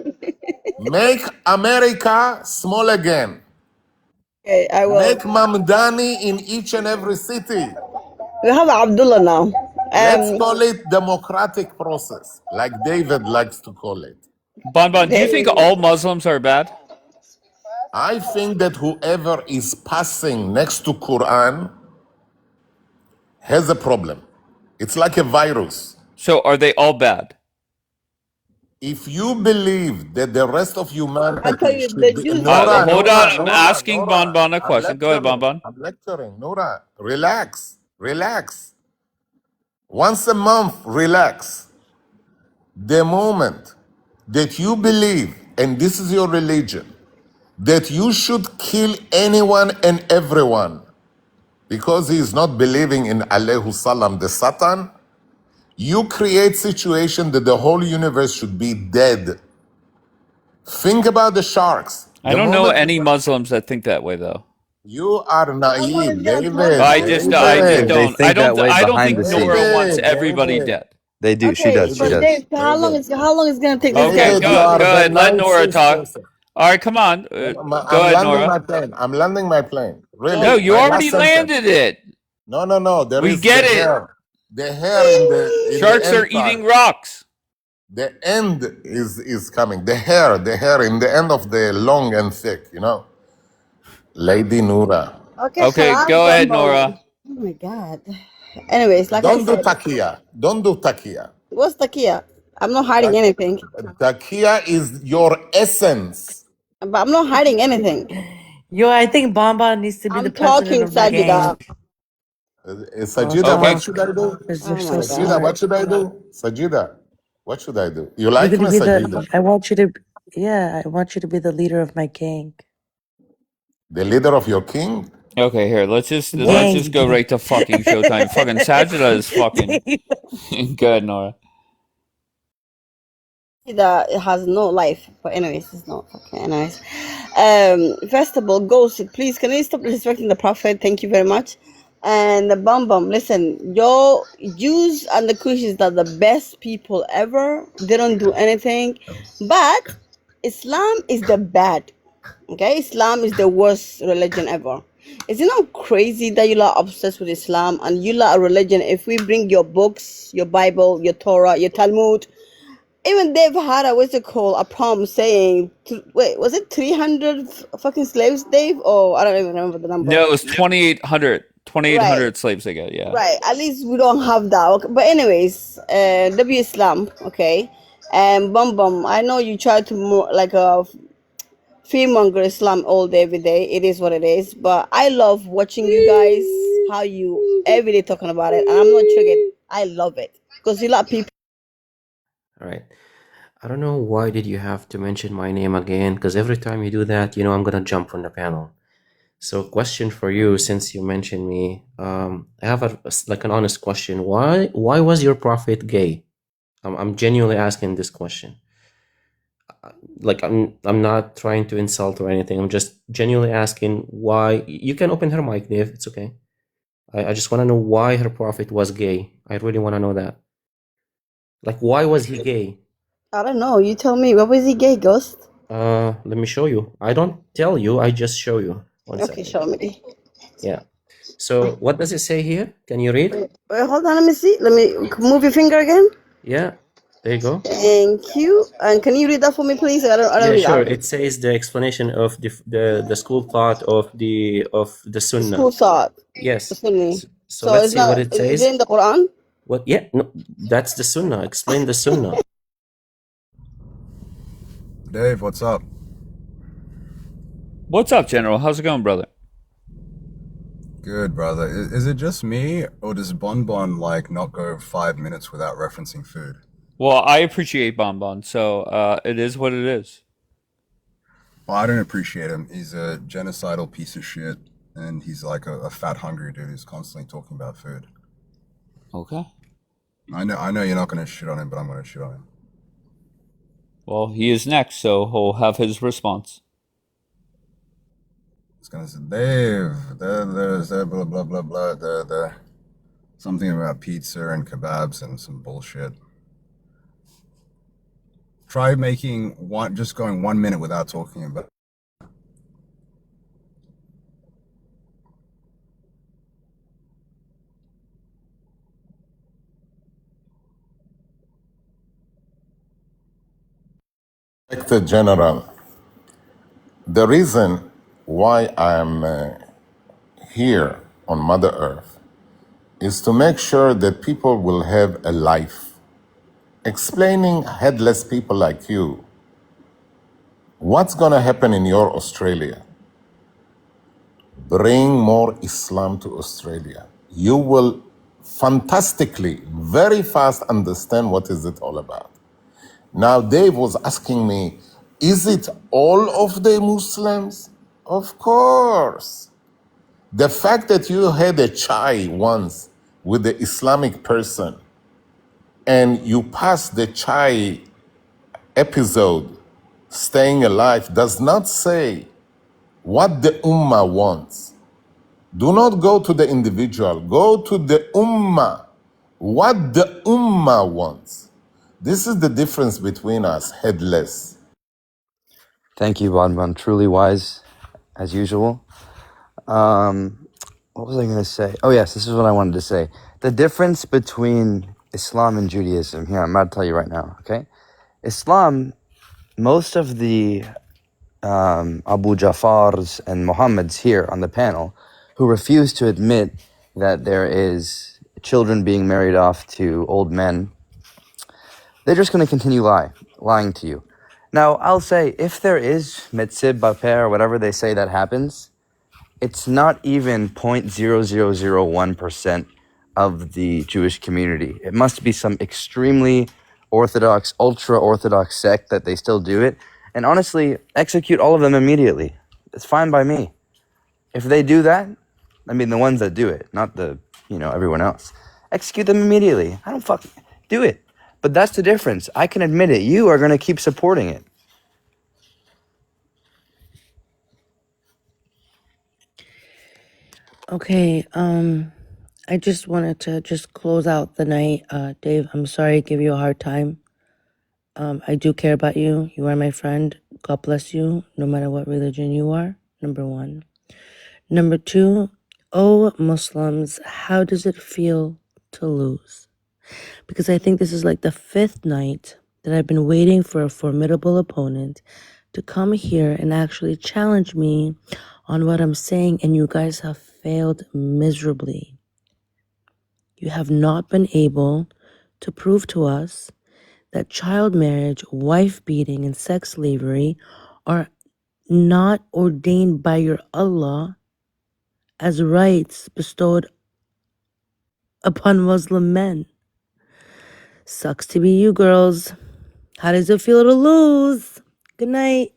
Make America small again. Okay, I will. Make Mamdani in each and every city. We have Abdullah now. Let's call it democratic process, like David likes to call it. Bon, do you think all Muslims are bad? I think that whoever is passing next to Quran has a problem. It's like a virus. So are they all bad? If you believe that the rest of humanity should be... Hold on, I'm asking Bon a question. Go ahead, Bon. I'm lecturing. Nora, relax. Once a month, relax. The moment that you believe, and this is your religion, that you should kill anyone and everyone because he is not believing in alayhi salam, the Satan, you create situation that the whole universe should be dead. Think about the sharks. I don't know any Muslims that think that way, though. You are naive, David. I just don't. I don't think Nora wants everybody dead. They do. She does. But Dave, how long is it gonna take? Okay, go ahead. Let Nora talk. All right, come on. Go ahead, Nora. I'm landing my plane. Really, No, you my already last sentence. landed it. No. There We is the get it. hair. The hair in the Sharks are end eating part. rocks. The end is coming. The hair in the end of the long and thick. Lady Nura. Okay, Okay, halas, go ahead, Bumbo. Nora. Oh my God. Anyways, like I Don't do said, takia. Don't do takia. what's the Kia? I'm not hiding Tak- anything. Takia is your essence. But I'm not hiding anything. Yo, I think Bamba needs to be the I'm president talking, of the Sajida. gang. Real Sajida, Okay. what talk. should I do? Because you're Oh so my Sajida, God. what smart. should I do? Sajida, what should I do? You You're like gonna me, be Sajida? I want you to, yeah, I want you to be the leader of my gang. The leader of your king? Okay, here. Let's just go Gang. right to fucking showtime. Fucking Sajida is fucking good, Nora. That it has no life. But anyways, it's not okay. Anyways, first of all, Ghost, please can you stop respecting the prophet? Thank you very much. And the Bum, listen, your Jews and the Christians are the best people ever. They don't do anything, but Islam is the bad. Okay, Islam is the worst religion ever. Is it not crazy that you are obsessed with Islam and you are a religion? If we bring your books, your Bible, your Torah, your Talmud, even they've had a what's it called, a poem saying, wait, was it 300 fucking slaves, Dave? Or I don't even remember the number. No, it's 2,800. Right, 2,800 slaves they get, yeah. right. At least we don't have that. Okay. But anyways, W Islam, okay, and Bum. I know you try to more like a fearmonger Islam all day, every day. It is what it is. But I love watching you guys how you every day talking about it, and I'm not triggered. I love it because you lot people. All right. I don't know why did you have to mention my name again, because every time you do that, I'm gonna jump on the panel. So question for you, since you mentioned me, I have like an honest question. Why was your prophet gay? I'm genuinely asking this question. Like I'm not trying to insult or anything. I'm just genuinely asking why. You can open her mic, Dave. It's okay. I just want to know why her prophet was gay. I really want to know that. Like, why was he gay? I don't know. You tell me. What was he gay, Ghost? Let me show you. I don't tell you, I just show you. One Okay, second. show me. Yeah. So what does it say here? Can you read? Wait, hold on. Let me see. Let me move your finger again. Yeah. There you go. Thank you. And can you read that for me, please? I don't Yeah, read sure. Arabic. It says the explanation of the school thought of the The Sunnah. school thought. The Yes. Sunni. So So let's it's see what not. it Is it says. in the Quran? What? Yeah. No, that's the Sunnah. Explain the Sunnah. Dave, what's up? What's up, General? How's it going, brother? Good, brother. Is it just me, or does Bonbon like not go 5 minutes without referencing food? Well, I appreciate Bonbon, so it is what it is. Well, I don't appreciate him. He's a genocidal piece of shit, and he's like a fat, hungry dude who's constantly talking about food. Okay. I know you're not gonna shit on him, but I'm gonna shit on him. Well, he is next, so he'll have his response. It's gonna say, Dave, there's blah blah blah blah, something about pizza and kebabs and some bullshit. Try just going 1 minute without talking about. Director General, the reason why I'm here on Mother Earth is to make sure that people will have a life. Explaining headless people like you what's going to happen in your Australia. Bring more Islam to Australia. You will fantastically, very fast understand what is it all about. Now, Dave was asking me, is it all of the Muslims? Of course. The fact that you had a chai once with the Islamic person and you passed the chai episode, staying alive, does not say what the Ummah wants. Do not go to the individual, go to the Ummah, what the Ummah wants. This is the difference between us, headless. Thank you, Bonbon. Truly wise, as usual. What was I going to say? Oh, yes, this is what I wanted to say. The difference between Islam and Judaism. Here, I'm about to tell you right now, okay? Islam, most of the Abu Jafars and Muhammads here on the panel who refuse to admit that there is children being married off to old men, they're just going to continue lying to you. Now, I'll say, if there is mitzvah, bapeh, or whatever they say that happens, it's not even 0.0001% of the Jewish community. It must be some extremely orthodox, ultra-orthodox sect that they still do it. And honestly, execute all of them immediately. It's fine by me. If they do that, I mean the ones that do it, not everyone else. Execute them immediately. I don't fucking do it. But that's the difference. I can admit it. You are going to keep supporting it. Okay, I just wanted to just close out the night. Dave, I'm sorry to give you a hard time. I do care about you. You are my friend. God bless you, no matter what religion you are, number one. Number two, oh, Muslims, how does it feel to lose? Because I think this is like the fifth night that I've been waiting for a formidable opponent to come here and actually challenge me on what I'm saying, and you guys have failed miserably. You have not been able to prove to us that child marriage, wife beating, and sex slavery are not ordained by your Allah as rights bestowed upon Muslim men. Sucks to be you, girls. How does it feel to lose? Good night.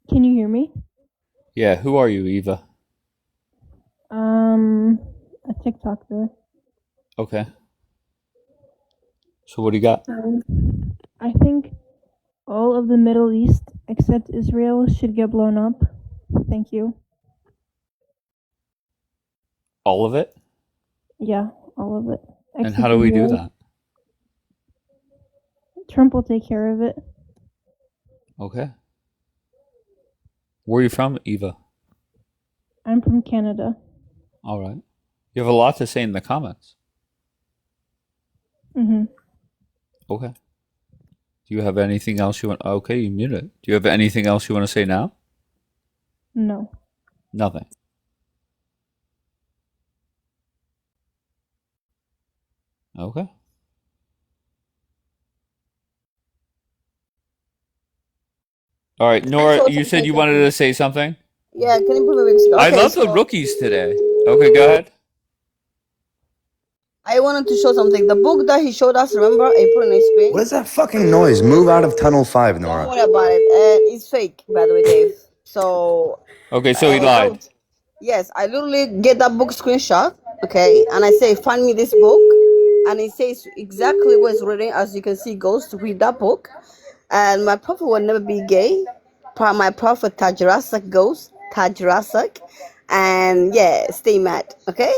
Can you hear me? Yeah, who are you, Eva? A TikToker. Okay. So what do you got? I think all of the Middle East except Israel should get blown up. Thank you. All of it? Yeah, all of it. And how do we do that? Trump will take care of it. Okay. Where are you from, Eva? I'm from Canada. All right. You have a lot to say in the comments. Mm-hmm. Okay. Do you have anything else you want? Okay, you muted. Do you have anything else you want to say now? No. Nothing. Okay. All right, Nora, you said you wanted to say something? Yeah, can you put me back? I Okay, love the so rookies today. Okay, go ahead. I wanted to show something. The book that he showed us, remember, I put on his screen. What is that fucking noise? Move out of tunnel 5, Don't Nora. worry about it. And it's fake, by the way, Dave. So, Okay, so he lied. yes, I literally get that book screenshot, okay, and I say, find me this book, and it says exactly what's written. As you can see, goes to read that book, and my prophet will never be gay. My prophet Tajrasak goes Tajrasak, and yeah, stay mad, okay?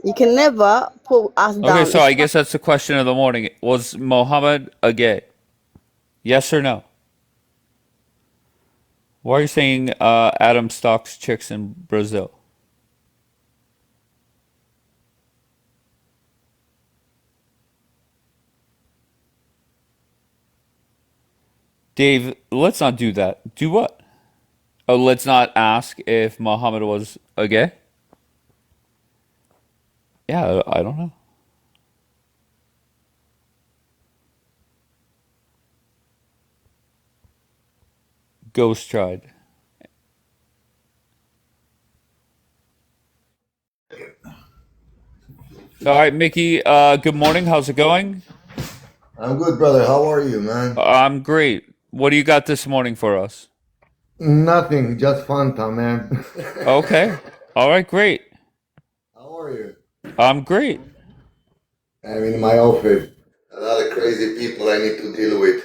You can never pull us down. Okay, so I guess that's the question of the morning. Was Mohammed a gay? Yes or no? Why are you saying Adam stalks chicks in Brazil? Dave, let's not do that. Do what? Oh, let's not ask if Muhammad was a gay? Yeah, I don't know. Ghost tried. All right, Mickey, good morning. How's it going? I'm good, brother. How are you, man? I'm great. What do you got this morning for us? Nothing, just Fanta, man. Okay. All right, great. How are you? I'm great. I'm in my office. A lot of crazy people I need to deal with.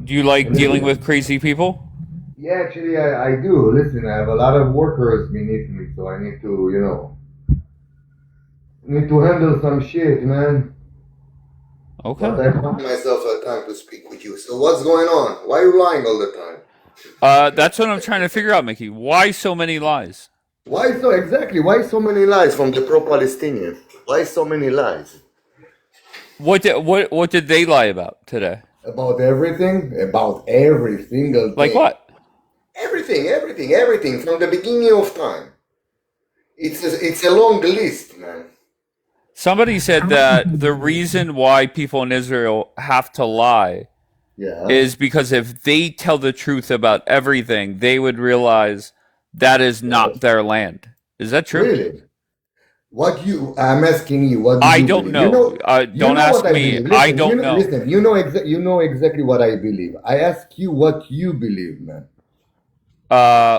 Do you like dealing with crazy people? Yeah, actually, I do. Listen, I have a lot of workers beneath me, so I need to, need to handle some shit, man. Okay. But I find myself a time to speak with you. So what's going on? Why are you lying all the time? That's what I'm trying to figure out, Mickey. Why so many lies? Why so exactly? Why so many lies from the pro-Palestinian? Why so many lies? What did they lie about today? About everything? About every single thing. Like what? Everything from the beginning of time. It's a long list, man. Somebody said that the reason why people in Israel have to lie Yeah. is because if they tell the truth about everything, they would realize that is not their land. Is that true? Really? I'm asking you, what do I you don't believe? know. Don't ask what I me. believe. I Listen, don't know. listen, you know exactly what I believe. I ask you what you believe, man.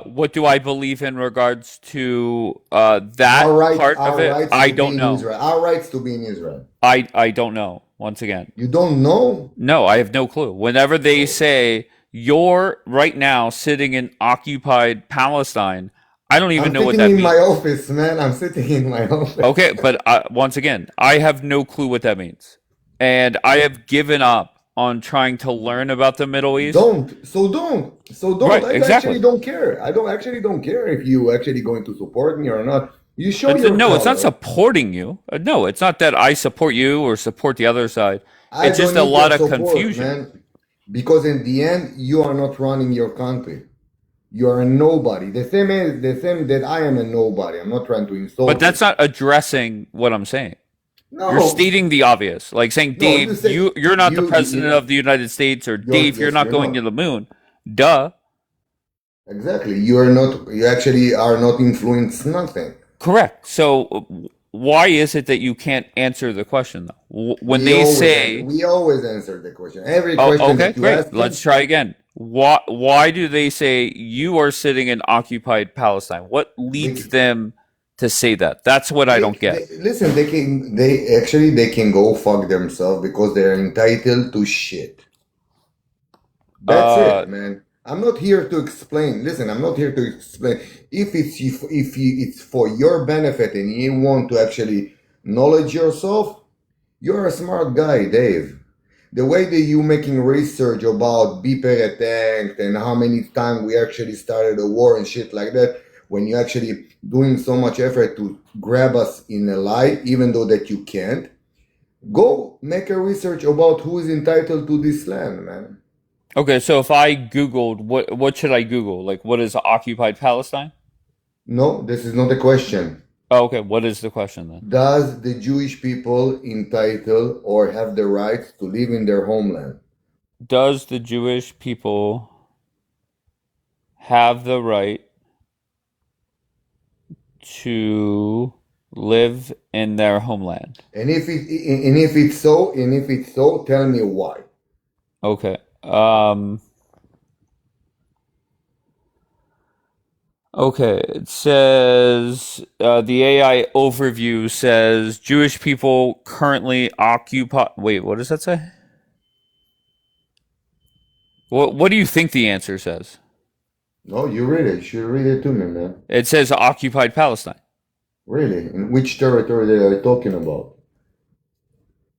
What do I believe in regards to that part of it? I don't know. Our rights to be in Israel. I don't know. Once again, You don't know? no, I have no clue. Whenever they say you're right now sitting in occupied Palestine, I don't even I'm know what sitting that in my means. office, man. I'm sitting in my office. Okay, but once again, I have no clue what that means, and I have given up on trying to learn about the Middle East. Don't. Right, I exactly. actually don't care. I don't care if you actually going to support me or not. You show It's, your no, it's not color. supporting you. No, it's not that I support you or support the other side. I It's just don't a need your lot of support, confusion. man. Because in the end, you are not running your country. You are a nobody. The same that I am a nobody. I'm not trying to insult But that's you. not addressing what I'm saying. You're No, stating the obvious, like saying, no. You Dave, say you're not the you. president of the United States, or Dave, you're Yes, not you're going not. to the moon. Duh. Exactly. You are not. You actually are not influenced nothing. Correct. So why is it that you can't answer the question though? When We they always say, we always answer the question. Every "Oh, question okay, that you ask great. Let's them, try again." Why do they say you are sitting in occupied Palestine? What leads they them to say that? That's what I don't get. listen. They can go fuck themselves because they're entitled to shit. That's Uh, it, man. I'm not here to explain. Listen, I'm not here to explain. If it's for your benefit and you want to actually knowledge yourself, you're a smart guy, Dave. The way that you making research about Beeper attack and how many times we actually started a war and shit like that, when you actually doing so much effort to grab us in a lie, even though that you can't, go make a research about who is entitled to this land, man. okay, so if I Googled what should I Google? Like, what is occupied Palestine? No, this is not a question. Oh, okay, what is the question then? Does the Jewish people entitle or have the right to live in their homeland? Does the Jewish people have the right to live in their homeland? And if it's so, tell me why. Okay. Okay, it says the AI overview says Jewish people currently occupy. Wait, what does that say? What do you think the answer says? No, you read it. You should read it to me, man. It says occupied Palestine. Really? In which territory they are talking about?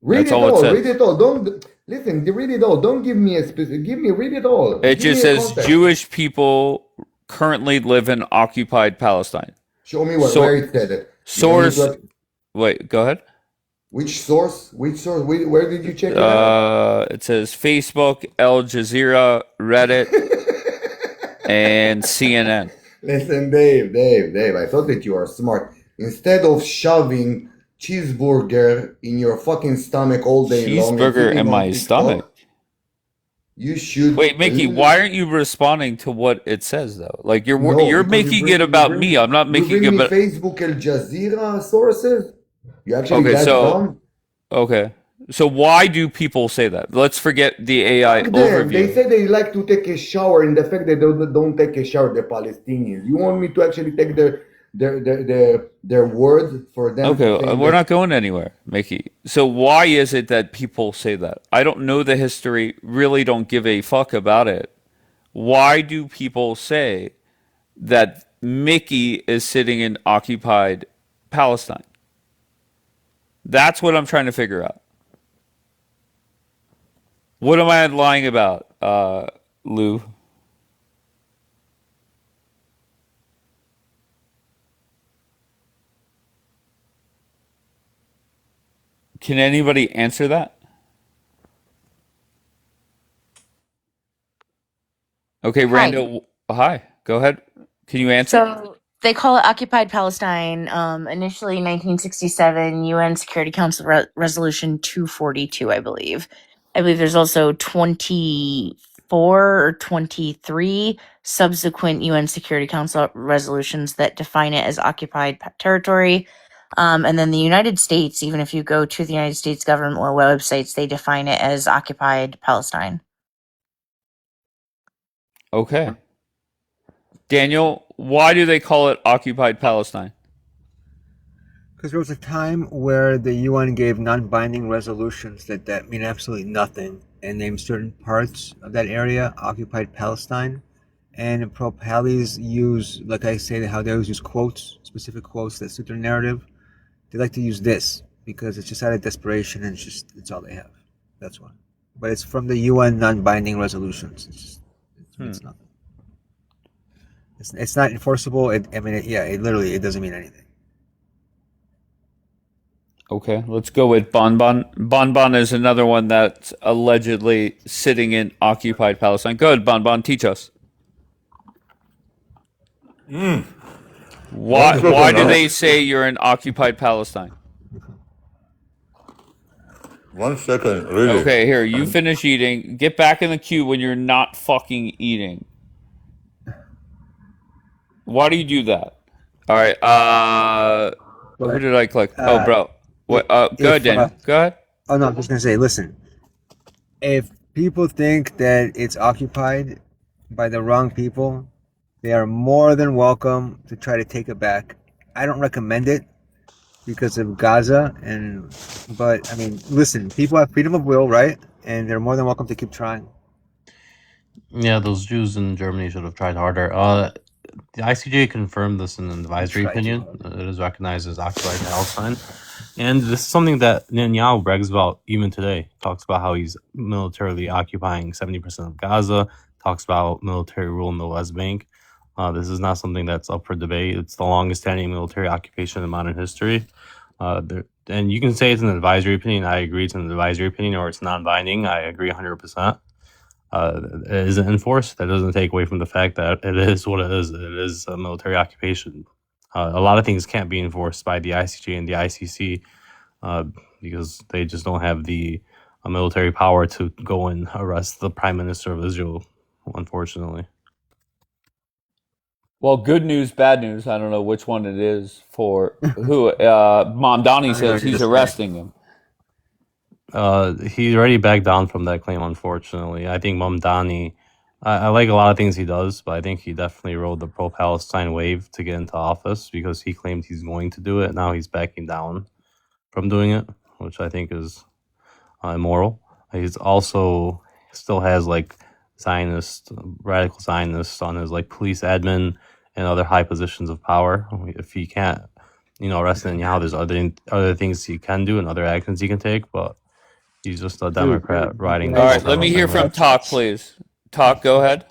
Read That's it all it all. says. Read it all. Don't listen. Read it all. Don't give me a specific. Give me. Read it all. It Give me just a says context. Jewish people currently live in occupied Palestine. Show me where it said it. Source. Wait, go ahead. Which source? Which source? Where did you check it out? It says Facebook, Al Jazeera, Reddit, and CNN. Listen, Dave. I thought that you are smart. Instead of shoving cheeseburger in your fucking stomach all day long, and Cheeseburger sitting in on my TikTok, stomach. you should. Wait, Mickey, why aren't you responding to what it says though? Like you're No, you're because making it about me. I'm not you making bring it me about. Facebook Al Jazeera sources. You actually Okay, that so dumb? okay, so why do people say that? Let's forget the AI Fuck them. They overview. say they like to take a shower, and the fact that they don't take a shower, the Palestinians. You want me to actually take their word for them? Okay, saying we're that- not going anywhere, Mickey. So why is it that people say that? I don't know the history, really don't give a fuck about it. Why do people say that Mickey is sitting in occupied Palestine? That's what I'm trying to figure out. What am I lying about, Lou? Can anybody answer that? Okay, Hi. Rando. Hi. Go ahead. Can you answer? So they call it occupied Palestine. Initially, 1967 UN Security Council Resolution 242, I believe. I believe there's also 24 or 23 subsequent UN Security Council resolutions that define it as occupied territory. And then the United States, even if you go to the United States government websites, they define it as occupied Palestine. Okay. Daniel, why do they call it occupied Palestine? Because there was a time where the UN gave non-binding resolutions that mean absolutely nothing and named certain parts of that area occupied Palestine. And pro-Palis use, like I say, how they always use quotes, specific quotes that suit their narrative. They like to use this because it's just out of desperation and it's all they have. That's why. But it's from the UN non-binding resolutions. It means nothing. It's not enforceable. It literally it doesn't mean anything. Okay, let's go with Bonbon. Bonbon is another one that's allegedly sitting in occupied Palestine. Go ahead, Bonbon, teach us. Why do they say you're in occupied Palestine? 1 second, really. Okay, here, you finish eating. Get back in the queue when you're not fucking eating. Why do you do that? All right, who did I click? Oh, bro. What? Go ahead, Daniel. Go ahead. Oh no, I'm just gonna say, listen. If people think that it's occupied by the wrong people, they are more than welcome to try to take it back. I don't recommend it because of Gaza, but I mean, listen, people have freedom of will, right? And they're more than welcome to keep trying. Yeah, those Jews in Germany should have tried harder. The ICJ confirmed this in an advisory opinion. It is recognized as occupied Palestine. And this is something that Netanyahu brags about even today. Talks about how he's militarily occupying 70% of Gaza, talks about military rule in the West Bank. This is not something that's up for debate. It's the longest standing military occupation in modern history. And you can say it's an advisory opinion. I agree it's an advisory opinion, or it's non-binding. I agree 100%. It isn't enforced. That doesn't take away from the fact that it is what it is. It is a military occupation. A lot of things can't be enforced by the ICJ and the ICC because they just don't have the military power to go and arrest the Prime Minister of Israel, unfortunately. Well, good news, bad news. I don't know which one it is for who. Mamdani says he's arresting him. He already backed down from that claim, unfortunately. I think Mamdani, I like a lot of things he does, but I think he definitely rode the pro-Palestine wave to get into office because he claimed he's going to do it. Now he's backing down from doing it, which I think is immoral. He's also still has like radical Zionists on his like police admin and other high positions of power. If he can't, arrest Netanyahu, there's other things he can do and other actions he can take, but he's just a Democrat riding. All right, let me hear from Talk, please. Talk, go ahead.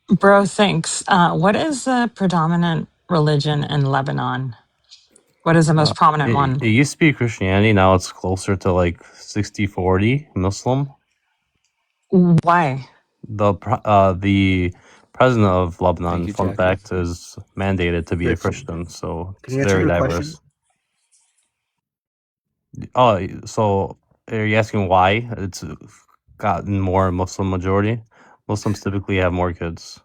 Bro, thanks. What is the predominant religion in Lebanon? What is the most prominent one? It used to be Christianity. Now it's closer to like 60-40 Muslim. Why? The president of Lebanon, fun fact, is mandated to be a Christian, so it's very diverse. Oh, so are you asking why it's gotten more Muslim majority? Muslims typically have more kids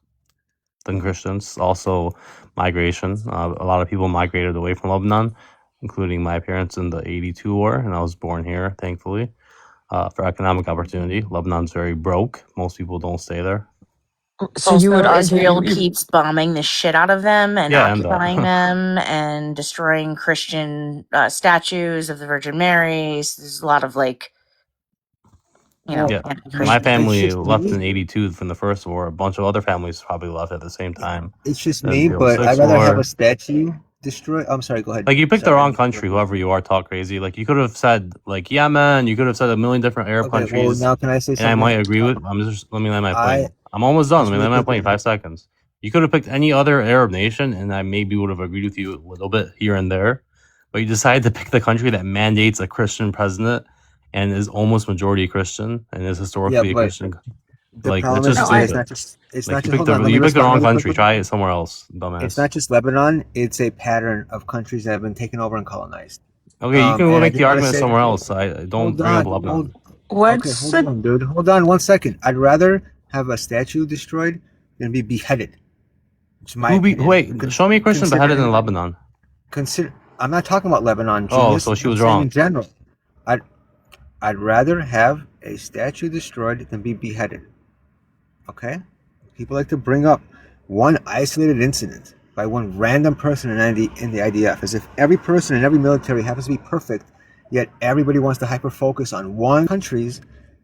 than Christians. Also, migration. A lot of people migrated away from Lebanon, including my parents in the '82 war, and I was born here, thankfully, for economic opportunity. Lebanon's very broke. Most people don't stay there. So you would Israel keeps bombing the shit out of them and occupying them and destroying Christian statues of the Virgin Mary. There's a lot of My family left in '82 from the first war. A bunch of other families probably left at the same time. It's just me, but I'd rather have a statue destroy. I'm sorry. Go ahead. Like you picked the Sorry, I wrong didn't country, interrupt you. whoever you are, talk crazy. Like you could have said like Yemen, you could have said a million different Arab Okay. Well, countries, now can I say and I might something? agree with. I'm just let me land my I plane. I'm almost done. just Let me really land my quickly. plane. 5 seconds. You could have picked any other Arab nation, and I maybe would have agreed with you a little bit here and there. But you decided to pick the country that mandates a Christian president and is almost majority Christian and is Yeah, historically a but Christian. the Like that's problem is just to No, say I it's stupid. not just. It's Like not just. Hold on. Let me you picked the respond wrong really country. quickly. Try it somewhere else, It's dumbass. not just Lebanon. It's a pattern of countries that have been taken over and colonized. Okay, you can go And I make the did want to argument say, somewhere else. I don't hold bring up on, hold. Lebanon. Okay, What's hold the on, dude. Hold on 1 second. I'd rather have a statue destroyed than be beheaded. It's my opinion. Wait, show me a Christian beheaded in Considering, Lebanon. I'm not talking about Lebanon, Oh, genius. so she I'm was saying wrong. in general. I'd I'd rather have a statue destroyed than be beheaded. Okay? People like to bring up one isolated incident by one random person in the IDF, as if every person in every military happens to be perfect, yet everybody wants to hyper focus on one countries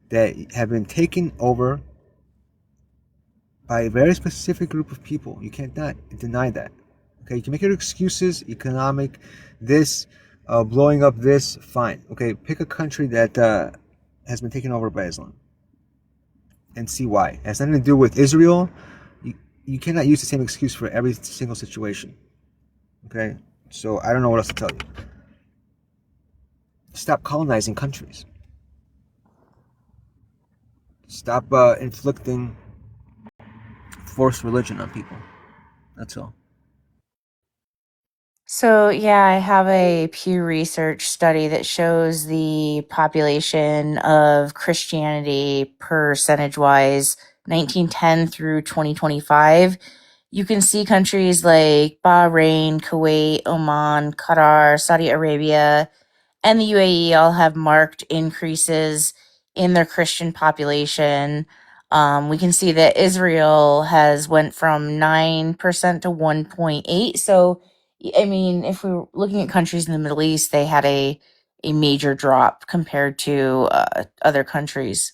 that have been taken over by a very specific group of people. You can't deny that. Okay, you can make your excuses, economic, this, blowing up this, fine. Okay, pick a country that has been taken over by Islam and see why. It has nothing to do with Israel. You cannot use the same excuse for every single situation. Okay, so I don't know what else to tell you. Stop colonizing countries. Stop inflicting forced religion on people. That's all. So, yeah, I have a Pew Research study that shows the population of Christianity percentage wise, 1910 through 2025. You can see countries like Bahrain, Kuwait, Oman, Qatar, Saudi Arabia, and the UAE all have marked increases in their Christian population. We can see that Israel has went from 9% to 1.8. So, I mean, if we're looking at countries in the Middle East, they had a major drop compared to other countries.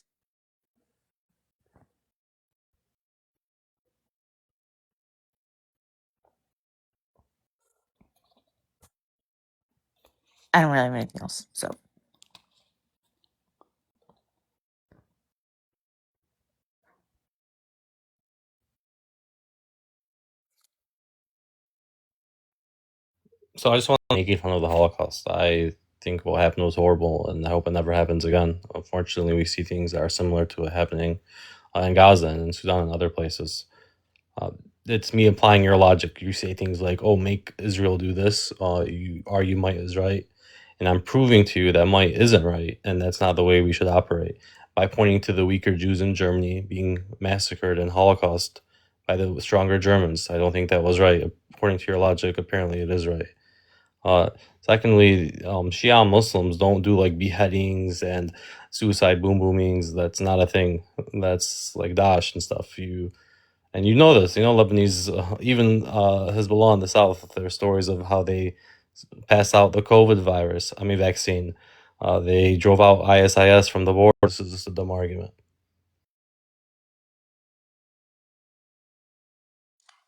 I don't really have anything else. So, So I just want to make fun of the Holocaust. I think what happened was horrible, and I hope it never happens again. Unfortunately, we see things that are similar to what happening in Gaza and in Sudan and other places. Uh, it's me applying your logic. You say things like, "Oh, make Israel do this." You argue might is right, and I'm proving to you that might isn't right, and that's not the way we should operate. By pointing to the weaker Jews in Germany being massacred in Holocaust by the stronger Germans, I don't think that was right. According to your logic, apparently it is right. Uh, Secondly, Shia Muslims don't do like beheadings and suicide boom boomings. That's not a thing. That's like Daesh and stuff. You know this. You know Lebanese, even Hezbollah in the south. There are stories of how they passed out the COVID virus. I mean vaccine. They drove out ISIS from the border. This is just a dumb argument.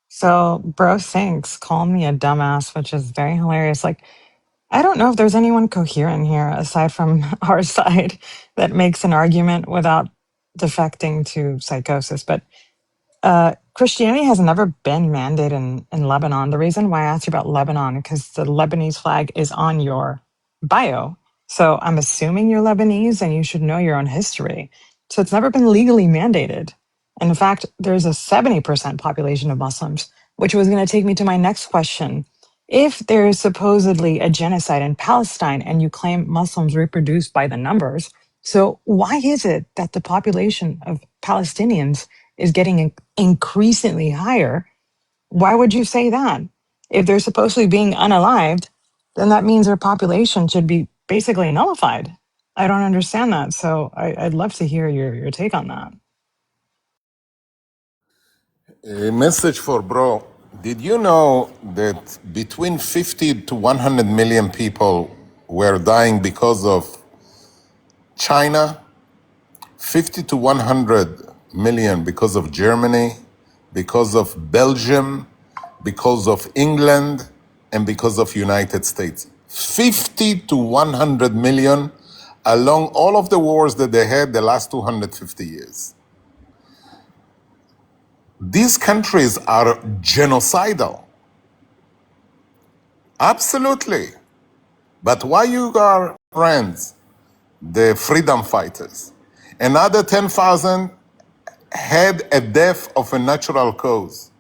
so bro thinks call me a dumbass, which is very hilarious. Like, I don't know if there's anyone coherent here aside from our side that makes an argument without defecting to psychosis. But Christianity has never been mandated in Lebanon. The reason why I asked you about Lebanon, because the Lebanese flag is on your bio. So I'm assuming you're Lebanese and you should know your own history. So it's never been legally mandated. And in fact, there's a 70% population of Muslims, which was going to take me to my next question. If there is supposedly a genocide in Palestine and you claim Muslims reproduce by the numbers, so why is it that the population of Palestinians is getting increasingly higher? Why would you say that? If they're supposedly being unalived, then that means their population should be basically nullified. I don't understand that. So I'd love to hear your take on that. A message for bro. Did you know that between 50 to 100 million people were dying because of China, 50 to 100 million because of Germany, because of Belgium, because of England? and because of United States. 50 to 100 million along all of the wars that they had the last 250 years. These countries are genocidal. Absolutely. But why you are friends, the freedom fighters? Another 10,000 had a death of a natural cause.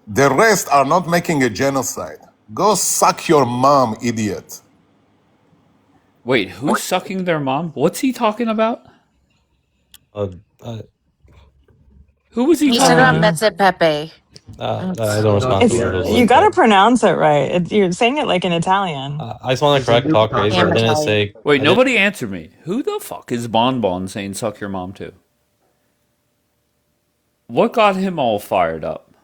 The rest are not making a genocide. Go suck your mom, idiot. Wait, who's sucking their mom? What's he talking about? Uh, uh, Who was he He said talking about to? Mezze Pepe. I don't respond to It's whatever you Lynn got to said. pronounce it right. You're saying it like in Italian. I just want to correct Talk Crazy. I Damn didn't Italian. say. Wait, I did. nobody answered me. Who the fuck is Bon Bon saying suck your mom to? What got him all fired up?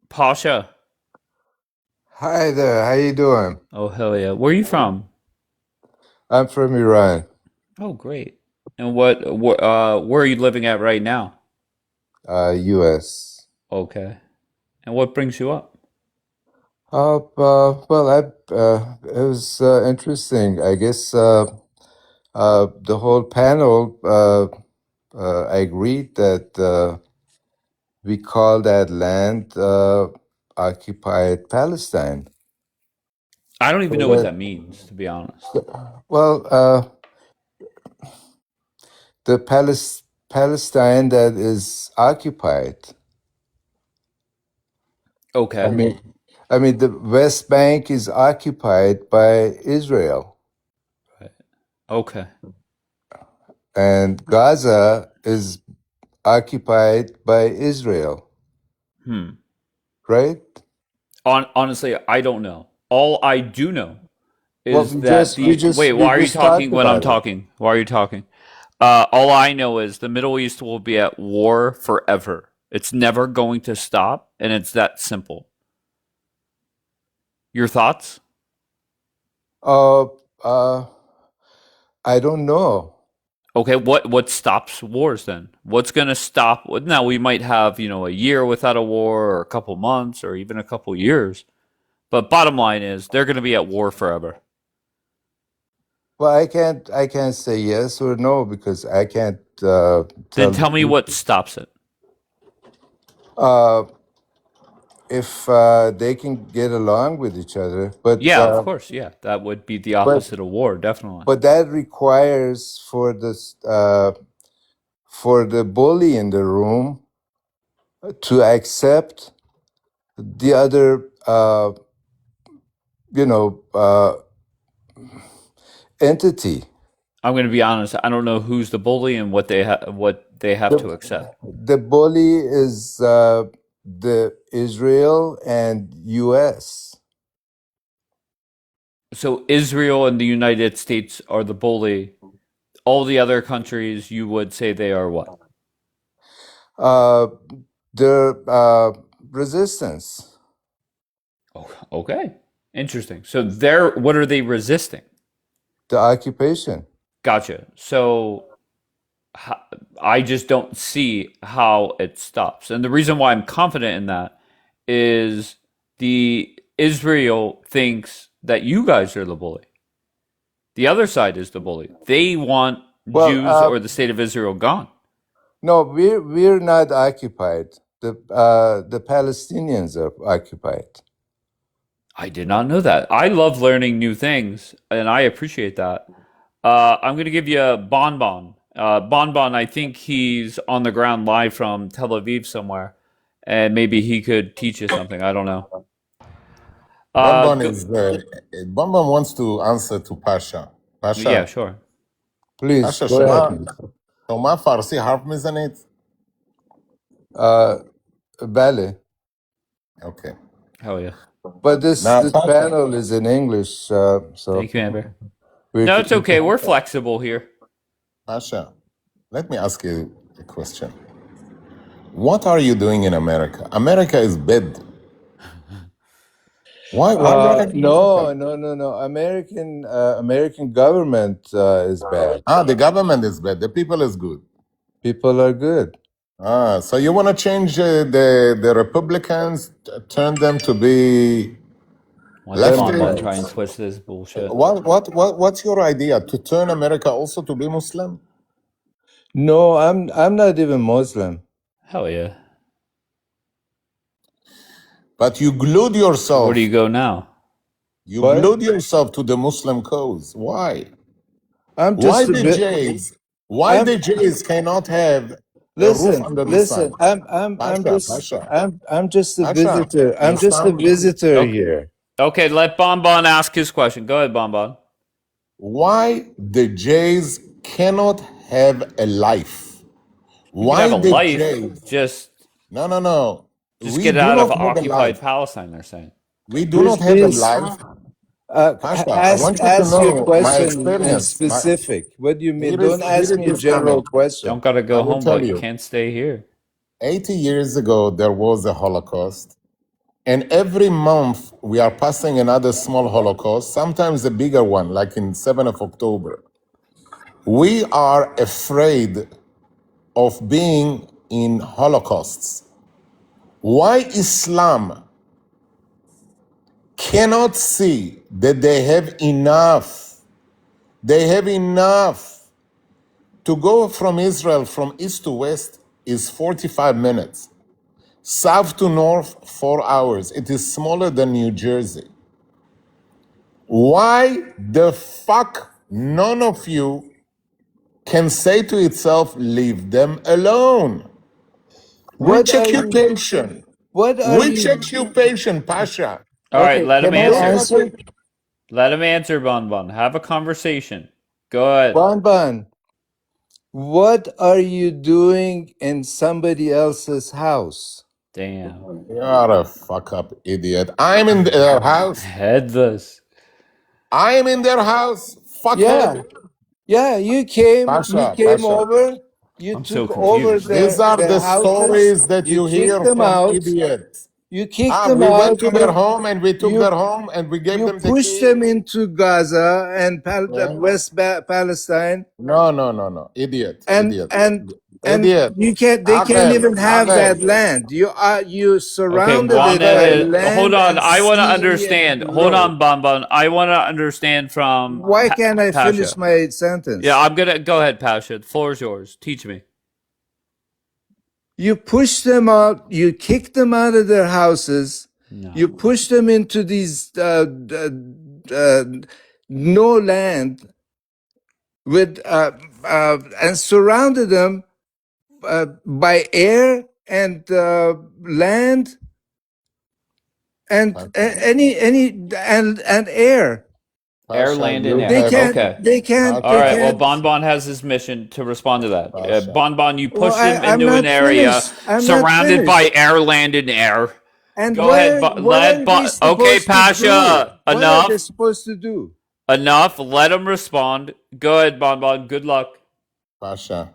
Pasha. Hi there, how you doing? Oh, hell yeah. Where are you from? I'm from Iran, Oh, great. And where are you living at right now? US. Okay. And what brings you up? It was interesting. I guess the whole panel, agreed that we call that land occupied Palestine. I don't even So know what that, that means, to be honest. well, the Palestine that is occupied. I Okay. mean, I mean, the West Bank is occupied by Israel, Right. Okay. and Gaza is occupied by Israel, Hmm. right? Honestly, I don't know. All I do know Well, is that wait, we why are you just talked talking when I'm about it. talking? Why are you talking? All I know is the Middle East will be at war forever. It's never going to stop, and it's that simple. Your thoughts? Uh, uh, I don't know. Okay, what stops wars then? What's going to stop? Now we might have, a year without a war or a couple months or even a couple years. But bottom line is they're going to be at war forever. Well, I can't say yes or no because I can't Then tell the tell me what people. stops it. Uh, if they can get along with each other, Yeah, of course. Yeah, that would be the but opposite of war, definitely. but that requires for the bully in the room to accept the other you know entity. I'm going to be honest. I don't know who's the bully and what they have to accept. The bully is the Israel and U.S. So Israel and the United States are the bully. All the other countries, you would say they are what? Uh, the resistance. Oh, okay. Interesting. So what are they resisting? The occupation. Gotcha. So I just don't see how it stops. And the reason why I'm confident in that is the Israel thinks that you guys are the bully. The other side is the bully. They want Well, Jews or the state of Israel gone. no, we're not occupied. The Palestinians are occupied. I did not know that. I love learning new things, and I appreciate that. I'm going to give you Bon Bon. Bon Bon, I think he's on the ground live from Tel Aviv somewhere, and maybe he could teach you something. I don't know. Bonbon Go, is Bonbon wants to answer to Pasha. yeah, Pasha, sure. Please Pasha, go ahead. شما فارسی حرف میزنید؟ Bale. Okay. Hell yeah. But this Now, this Pasha, panel is in English, so Thank you, Amber. we No, it's can, okay. We're flexible here. Pasha, let me ask you a question. What are you doing in America? America is bad. Why right in No, America? no. American government is bad. The government is bad. The people is good. People are good. So you want to change the Republicans, turn them to be Watch Bonbon lefty? try and twist this bullshit. What's your idea? To turn America also to be Muslim? No, I'm not even Muslim. Hell yeah. But you glued yourself. Where do you go now? You What? glued yourself to the Muslim cause. Why? I'm Why just a the bit. Jays? Why the Jays cannot have a roof under the Listen. sun? I'm Pasha, just Pasha, I'm just a Pasha. visitor. I'm You just a sound. visitor Okay, here. okay, let Bonbon ask his question. Go ahead, Bonbon. Why the Jays cannot have a life? You can have Why a the life, Jays? just No. We get do out of not have a occupied life. Palestine, they're saying. We do not have a Please, life. Pasha, I want you to ask your know my question in experience. specific. What do you mean? Here Don't is ask me a this general comment. question. Don't gotta I go will home, tell but you you. can't stay here. 80 years ago, there was a Holocaust. And every month, we are passing another small Holocaust, sometimes a bigger one, like in 7th of October. We are afraid of being in Holocausts. Why Islam cannot see that they have enough? They have enough. To go from Israel from east to west is 45 minutes. South to north, 4 hours. It is smaller than New Jersey. Why the fuck none of you can say to itself, leave them alone? What Which are you? occupation? What are Which you? occupation, Pasha? All right, Okay, let him can I Look answer. at answer? it. Let him answer, Bonbon. Have a conversation. Go ahead. Bonbon, what are you doing in somebody else's house? Damn. You're a fuck up idiot. I'm in their house. Headless. I'm in their house. Yeah, Fuckhead. yeah. You Pasha, came Pasha. over. You I'm so took over confused. These are their the houses. stories that You you kicked hear them from out. idiots. You kicked them We went out. to their home and we took You their home and we gave you them the pushed key. them into Gaza and Yeah. Palestine, No. Idiot. and Idiot. and and Idiot. you can't. They can't Aqel. even have that Aqel. land. You Okay, surrounded one it by Aqel. hold land on. and I want to sea and understand. Hold road. on, Bonbon. I want to understand from Why can't I finish Pasha. my Yeah, sentence? I'm gonna go ahead, Pasha. The floor is yours. Teach me. You push them out. You kick them out of their houses. No. You push them into these no land with and surrounded them by air and land and any and air. Air, Pasha, land, and you air. They have. can't. Okay. They can't. All They right. Well, Pasha. can't. Bonbon has his mission to respond to that. Pasha. Bonbon, you Well, pushed him I'm into an not area finished. I'm not surrounded by finished. air, land, and air. And Go ahead. what are they Okay, supposed to do? Pasha. What are they Enough. supposed to do? Enough. Let him respond. Go ahead, Bonbon. Good luck. Pasha,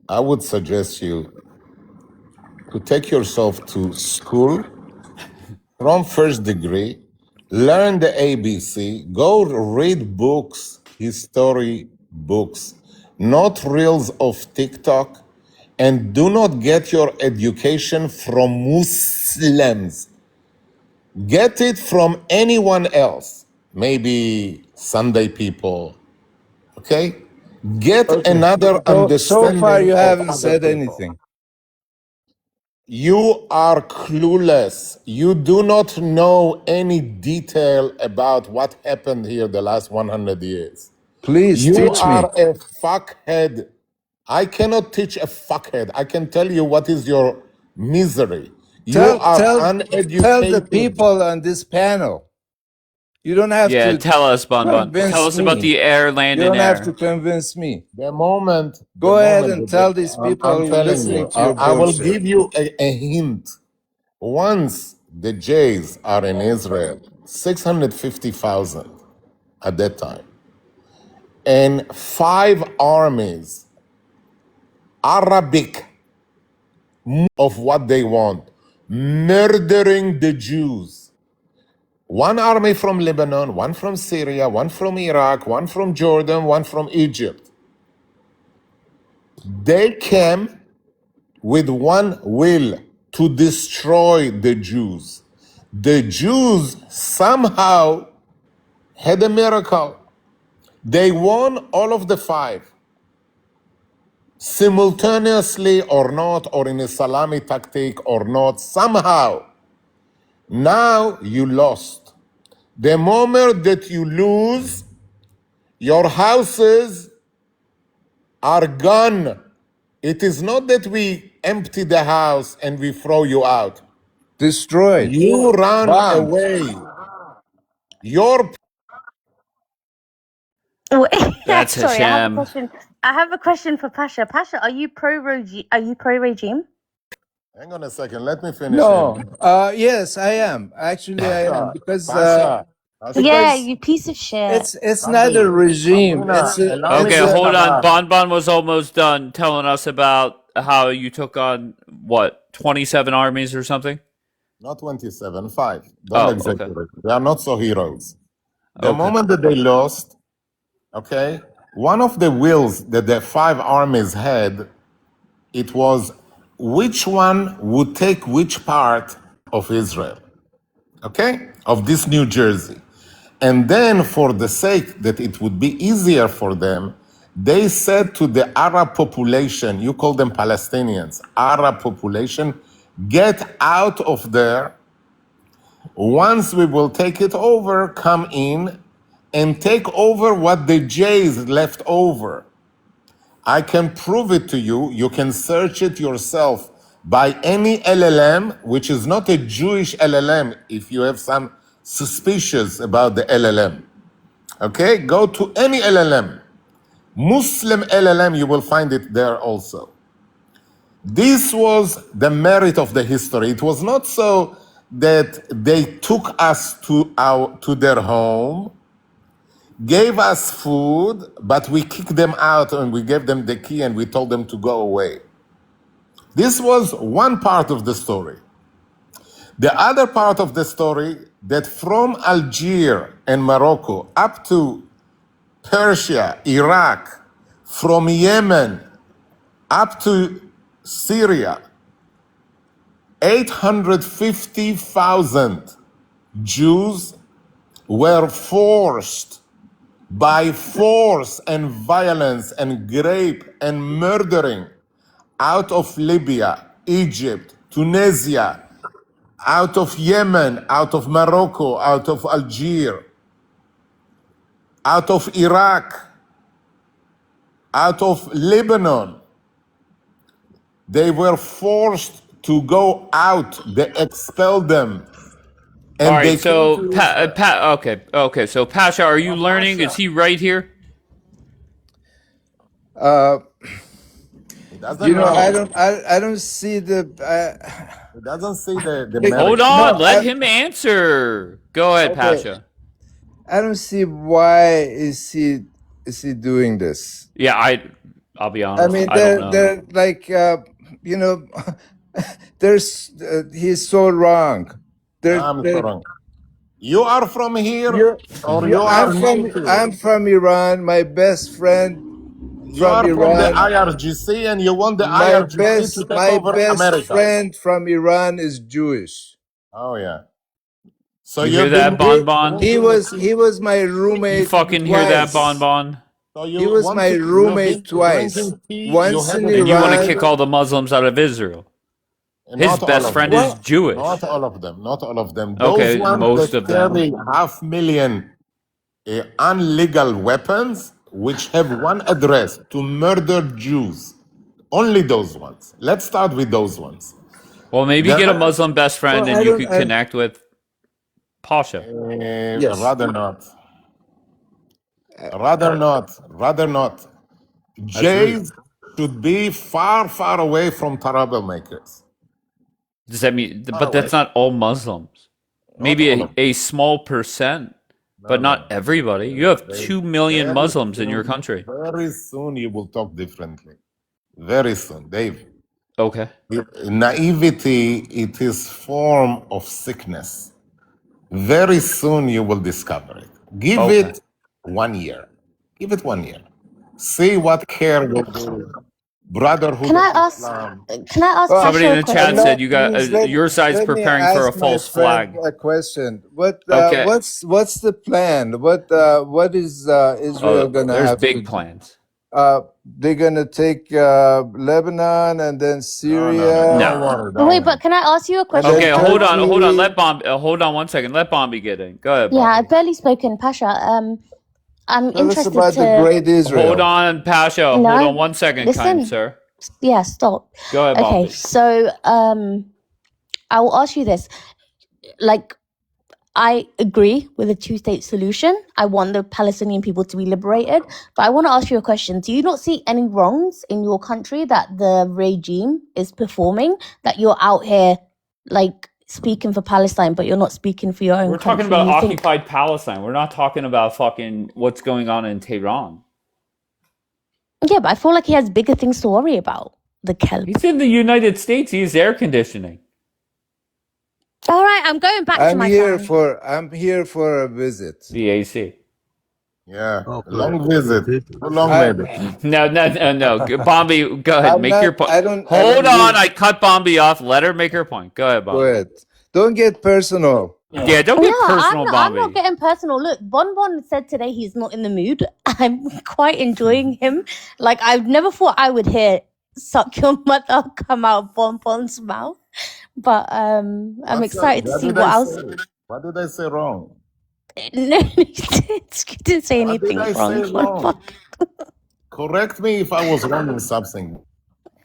I would suggest you to take yourself to school from first degree, learn the ABC, go read books, history books, not reels of TikTok, and do not get your education from Muslims. Get it from anyone else, maybe Sunday people, okay? Get Okay. another So far, understanding you of haven't other said people. anything. You are clueless. You do not know any detail about what happened here the last 100 years. Please You teach are me. a fuckhead. I cannot teach a fuckhead. I can tell you what is your misery. You Tell are tell tell the uneducated. people on this panel. You don't have Yeah, to tell us, Bonbon. Tell convince us about me. the air, land, You and don't have to air. convince me. The Go ahead moment and that tell these I'm people telling listening you, to your I will bullshit. give you a hint. Once the Jays are in Israel, 650,000 at that time, and 5 armies, Arabic of what they want, murdering the Jews. One army from Lebanon, one from Syria, one from Iraq, one from Jordan, one from Egypt. They came with one will to destroy the Jews. The Jews somehow had a miracle. They won all of the 5. Simultaneously or not, or in a salami tactic or not, somehow. Now you lost. The moment that you lose, your houses are gone. It is not that we empty the house and we throw you out. Destroyed. You run Bombed. away. Your Wait, That's a sorry, I have a sham. question. I have a question for Pasha. Pasha, are you pro regime? hang on a second, let me finish him. No. Yes, I am. Actually, I am Pasha, Yeah, because you piece of shit. it's not a regime. allow me Okay, to hold on. finish. Bonbon was almost done telling us about how you took on, what, 27 armies or something? Not 27, 5. Don't Oh, okay. exaggerate. They are not so heroes. The Okay. moment that they lost, okay, one of the wills that the 5 armies had, it was which one would take which part of Israel, okay, of this New Jersey. And then, for the sake that it would be easier for them, they said to the Arab population, you call them Palestinians, Arab population, get out of there. Once we will take it over, come in and take over what the Jays left over. I can prove it to you. You can search it yourself by any LLM, which is not a Jewish LLM, if you have some suspicions about the LLM. Okay, go to any LLM. Muslim LLM, you will find it there also. This was the merit of the history. It was not so that they took us to their home, gave us food, but we kicked them out and we gave them the key and we told them to go away. This was one part of the story. The other part of the story, that from Algeria and Morocco up to Persia, Iraq, from Yemen up to Syria, 850,000 Jews were forced by force and violence and rape and murdering out of Libya, Egypt, Tunisia, out of Yemen, out of Morocco, out of Algeria, out of Iraq, out of Lebanon. They were forced to go out. They expelled them. All And right, they came so to Israel. okay. So Pasha, are you learning? Is he right here? He doesn't know. I don't see the. He doesn't see the Hold merit. on, let him answer. Go ahead, Okay. Pasha. I don't see why is he doing this. Yeah, I'll be I honest. mean, I don't know. they're like, you know, there's he's so wrong. I'm so wrong. You are from here, or you are native? I'm from Iran. My best friend You are from from the Iran. IRGC, and you want the My IRGC to take over best America. friend from Iran is Jewish. Oh yeah. So You you've hear that, been Bonbon? He was my roommate. You fucking hear that, Bonbon? So He was my roommate twice. Once in And you want to Iran. kick all the Muslims out of Israel? His Not all best of friend them. is Jewish. Not all of them. Not all of them. Okay, Those ones most that of them. carry 500,000 illegal weapons, which have one address: to murder Jews. Only those ones. Let's start with those ones. Well, maybe get a Muslim best friend and you could connect with Pasha. Rather not. Rather not. Rather not. Jays should be far, far away from troublemakers. Does that mean? But that's not all Muslims. Maybe a small percent, but not everybody. You have 2 million Muslims in your country. Very soon you will talk differently. Very soon, Dave. Okay. Naivety, it is form of sickness. Very soon you will discover it. Give Okay. it 1 year. Give it 1 year. See what care will do. Brotherhood Can I of ask? Islam. Can I ask Well, Somebody Pasha in a the chat said question? you got please your side's let me preparing for a ask my false friend flag. a question. Okay. What's the plan? What is Israel Oh, gonna there's have to big do? plans. They're gonna take Lebanon and then No. Syria Don't No. worry. Wait, Don't worry. but can I ask you a and then question? Okay, hold on. Turkey. Let Bomb. Hold on 1 second. Let Bombi get in. Go ahead, Yeah, Bombi. I've barely spoken, Pasha. I'm Tell us interested about the to great Hold Israel. on, Pasha. Hold on know. 1 second, kind Listen. sir. Yeah, stop. Go ahead, Okay, Bombi. so I will ask you this. Like, I agree with a two-state solution. I want the Palestinian people to be liberated. But I want to ask you a question. Do you not see any wrongs in your country that the regime is performing? That you're out here, like, speaking for Palestine, but you're not speaking for your own We're talking country? about You think, occupied Palestine. We're not talking about fucking what's going on in Tehran. yeah, but I feel like he has bigger things to worry about. The kelp. He's in the United States. He has air conditioning. All right, I'm going back to my fan. I'm here for a visit. The AC. Yeah. Oh, Long for visit. good. Too long, I maybe. No. Bombi, go ahead. I'm Make your not. point. I don't Hold on. live. I cut Bombi off. Let her make her point. Go ahead, Go Bombi. ahead. Don't get personal. Yeah, don't No, get personal, I'm not Bombi. getting personal. Look, Bon said today he's not in the mood. I'm quite enjoying him. Like, I've never thought I would hear "suck your mother" come out of Bon's mouth. But I'm excited to What see did what I else. say? What did I say wrong? No, you didn't say What did anything I wrong. say wrong? Correct me if I was wrong in something.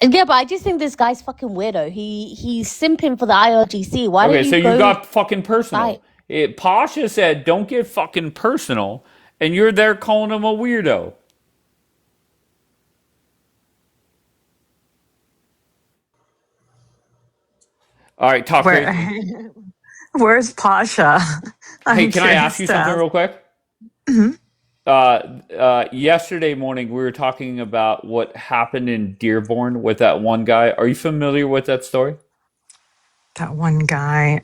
Yeah, but I just think this guy's fucking weirdo. He's simping for the IRGC. Why Okay, don't so you you go got fucking fight? personal. Pasha said, don't get fucking personal, and you're there calling him a weirdo. All right, talk Where, crazy. where's Pasha? Hey, I'm can I ask curious you to something ask. real quick? Mhm. Yesterday morning we were talking about what happened in Dearborn with that one guy. Are you familiar with that story? That one guy.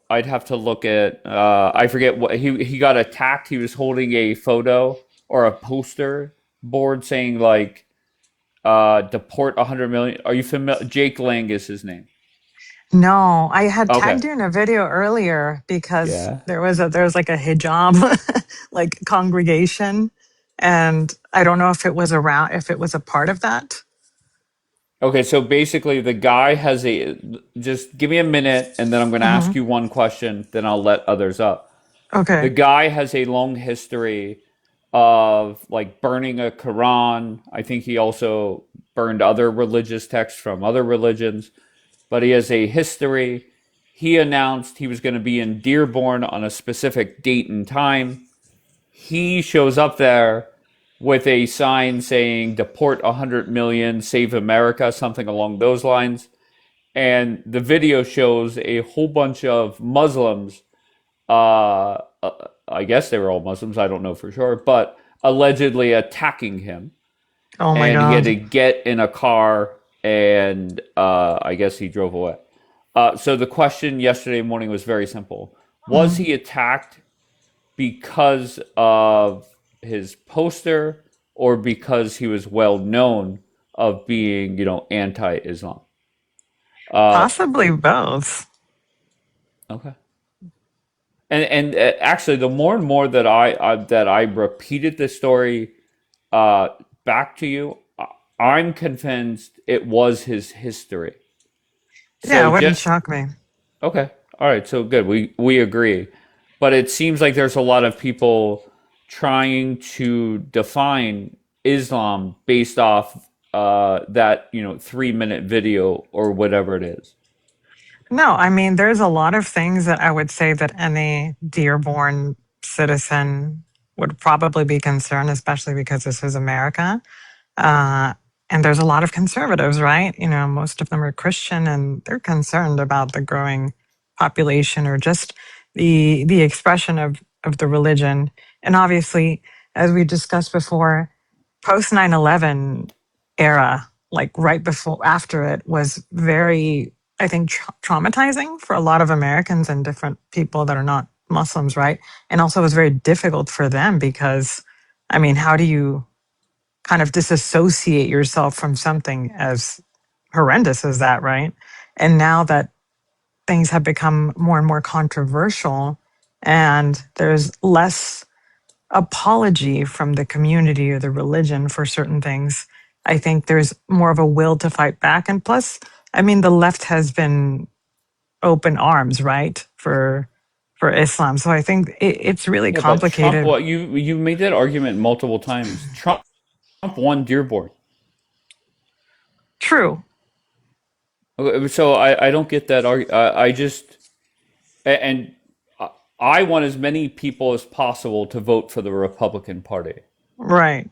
I'd have to look at. I forget what he got attacked. He was holding a photo or a poster board saying like, "Deport 100 million." Are you familiar? Jake Lang is his name. No, I had Okay. tagged you in a video earlier because Yeah. there was like a hijab like congregation, and I don't know if it was a part of that. Okay, so basically the guy has a just give me a minute and then I'm going to Hmm. ask you one question, then I'll let others up. The Okay. guy has a long history of like burning a Quran. I think he also burned other religious texts from other religions, but he has a history. He announced he was going to be in Dearborn on a specific date and time. He shows up there with a sign saying deport 100 million, save America, something along those lines. And the video shows a whole bunch of Muslims. I guess they were all Muslims. I don't know for sure, but allegedly attacking him. Oh my And he had God. to get in a car, and I guess he drove away. So the question yesterday morning was very simple: was Mhm. he attacked because of his poster or because he was well known of being, anti-Islam? Possibly both. Okay. And actually, the more and more that I repeated this story back to you, I'm convinced it was his history. Yeah, So it wouldn't just shock me. okay, all right, so good. We agree, but it seems like there's a lot of people trying to define Islam based off that 3-minute video or whatever it is. No, I mean, there's a lot of things that I would say that any Dearborn citizen would probably be concerned, especially because this is America. Uh, and there's a lot of conservatives, right? Most of them are Christian, and they're concerned about the growing population or just the expression of the religion. And obviously, as we discussed before, post 9/11 era, like right before, after it was very, I think, traumatizing for a lot of Americans and different people that are not Muslims, right? And also it was very difficult for them because, I mean, how do you kind of disassociate yourself from something as horrendous as that, right? And now that things have become more and more controversial and there's less apology from the community or the religion for certain things, I think there's more of a will to fight back. And plus, I mean, the left has been open arms, right, for Islam. So I think it's really Yeah, but Trump, complicated. well, you made that argument multiple times. Trump won Dearborn. True. So I don't get that argument. I just and I want as many people as possible to vote for the Republican Party. Right.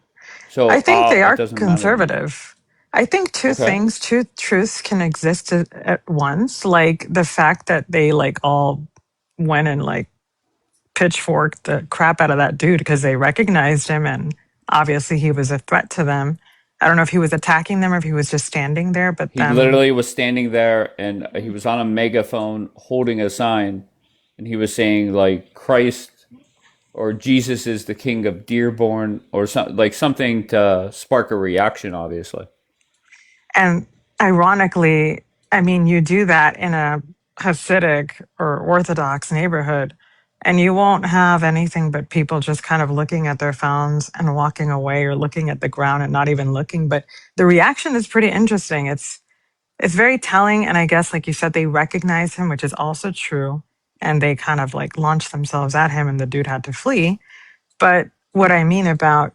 I So think they it are doesn't matter to me. conservative. I think Okay. two truths can exist at once. Like the fact that they like all went and like pitchforked the crap out of that dude because they recognized him and obviously he was a threat to them. I don't know if he was attacking them or if he was just standing there, but He them. literally was standing there and he was on a megaphone holding a sign and he was saying like Christ or Jesus is the king of Dearborn or something to spark a reaction obviously. And ironically, I mean, you do that in a Hasidic or Orthodox neighborhood, and you won't have anything but people just kind of looking at their phones and walking away or looking at the ground and not even looking. But the reaction is pretty interesting. It's very telling. And I guess, like you said, they recognize him, which is also true. And they kind of like launched themselves at him, and the dude had to flee. But what I mean about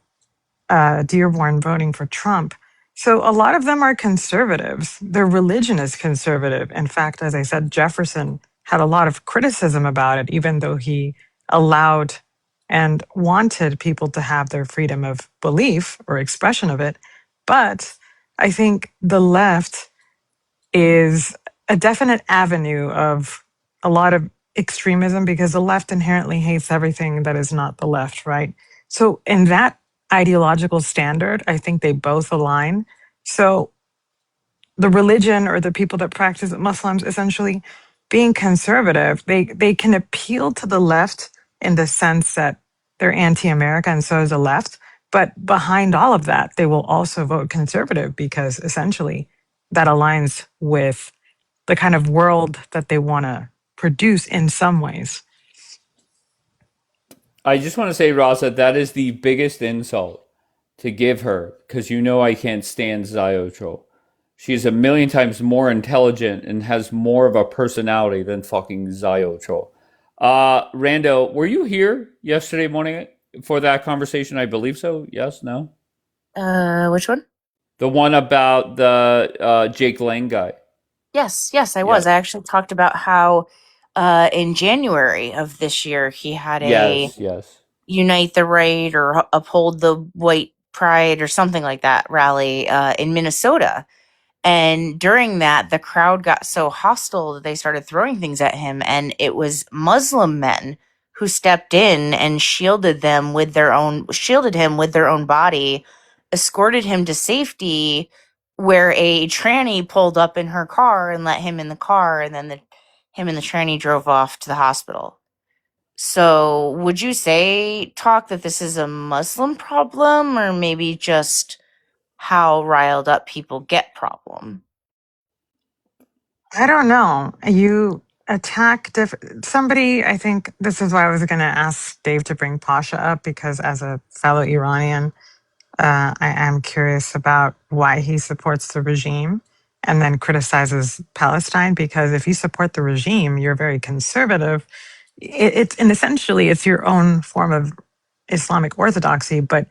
Dearborn voting for Trump. So a lot of them are conservatives. Their religion is conservative. In fact, as I said, Jefferson had a lot of criticism about it, even though he allowed and wanted people to have their freedom of belief or expression of it. But I think the left is a definite avenue of a lot of extremism because the left inherently hates everything that is not the left, right? So, in that ideological standard, I think they both align. So, the religion or the people that practice it, Muslims, essentially being conservative, they can appeal to the left in the sense that they're anti-America and so is the left. But behind all of that, they will also vote conservative because essentially that aligns with the kind of world that they want to produce in some ways. I just want to say, Raza, that is the biggest insult to give her because you know I can't stand Ziocho. She's a million times more intelligent and has more of a personality than fucking Ziocho. Rando, were you here yesterday morning for that conversation? I believe so. Yes, no? Which one? The one about the Jake Lang guy. Yes, I Yeah. was. I actually talked about how in January of this year he had a Yes. Unite the Right or Uphold the White Pride or something like that rally in Minnesota. And during that, the crowd got so hostile that they started throwing things at him. And it was Muslim men who stepped in and shielded him with their own body, escorted him to safety, where a tranny pulled up in her car and let him in the car, and then him and the tranny drove off to the hospital. So, would you say, Talk, that this is a Muslim problem, or maybe just how riled up people get problem? I don't know. You attack somebody. I think this is why I was going to ask Dave to bring Pasha up because, as a fellow Iranian, I am curious about why he supports the regime and then criticizes Palestine. Because if you support the regime, you're very conservative. And essentially it's your own form of Islamic orthodoxy, but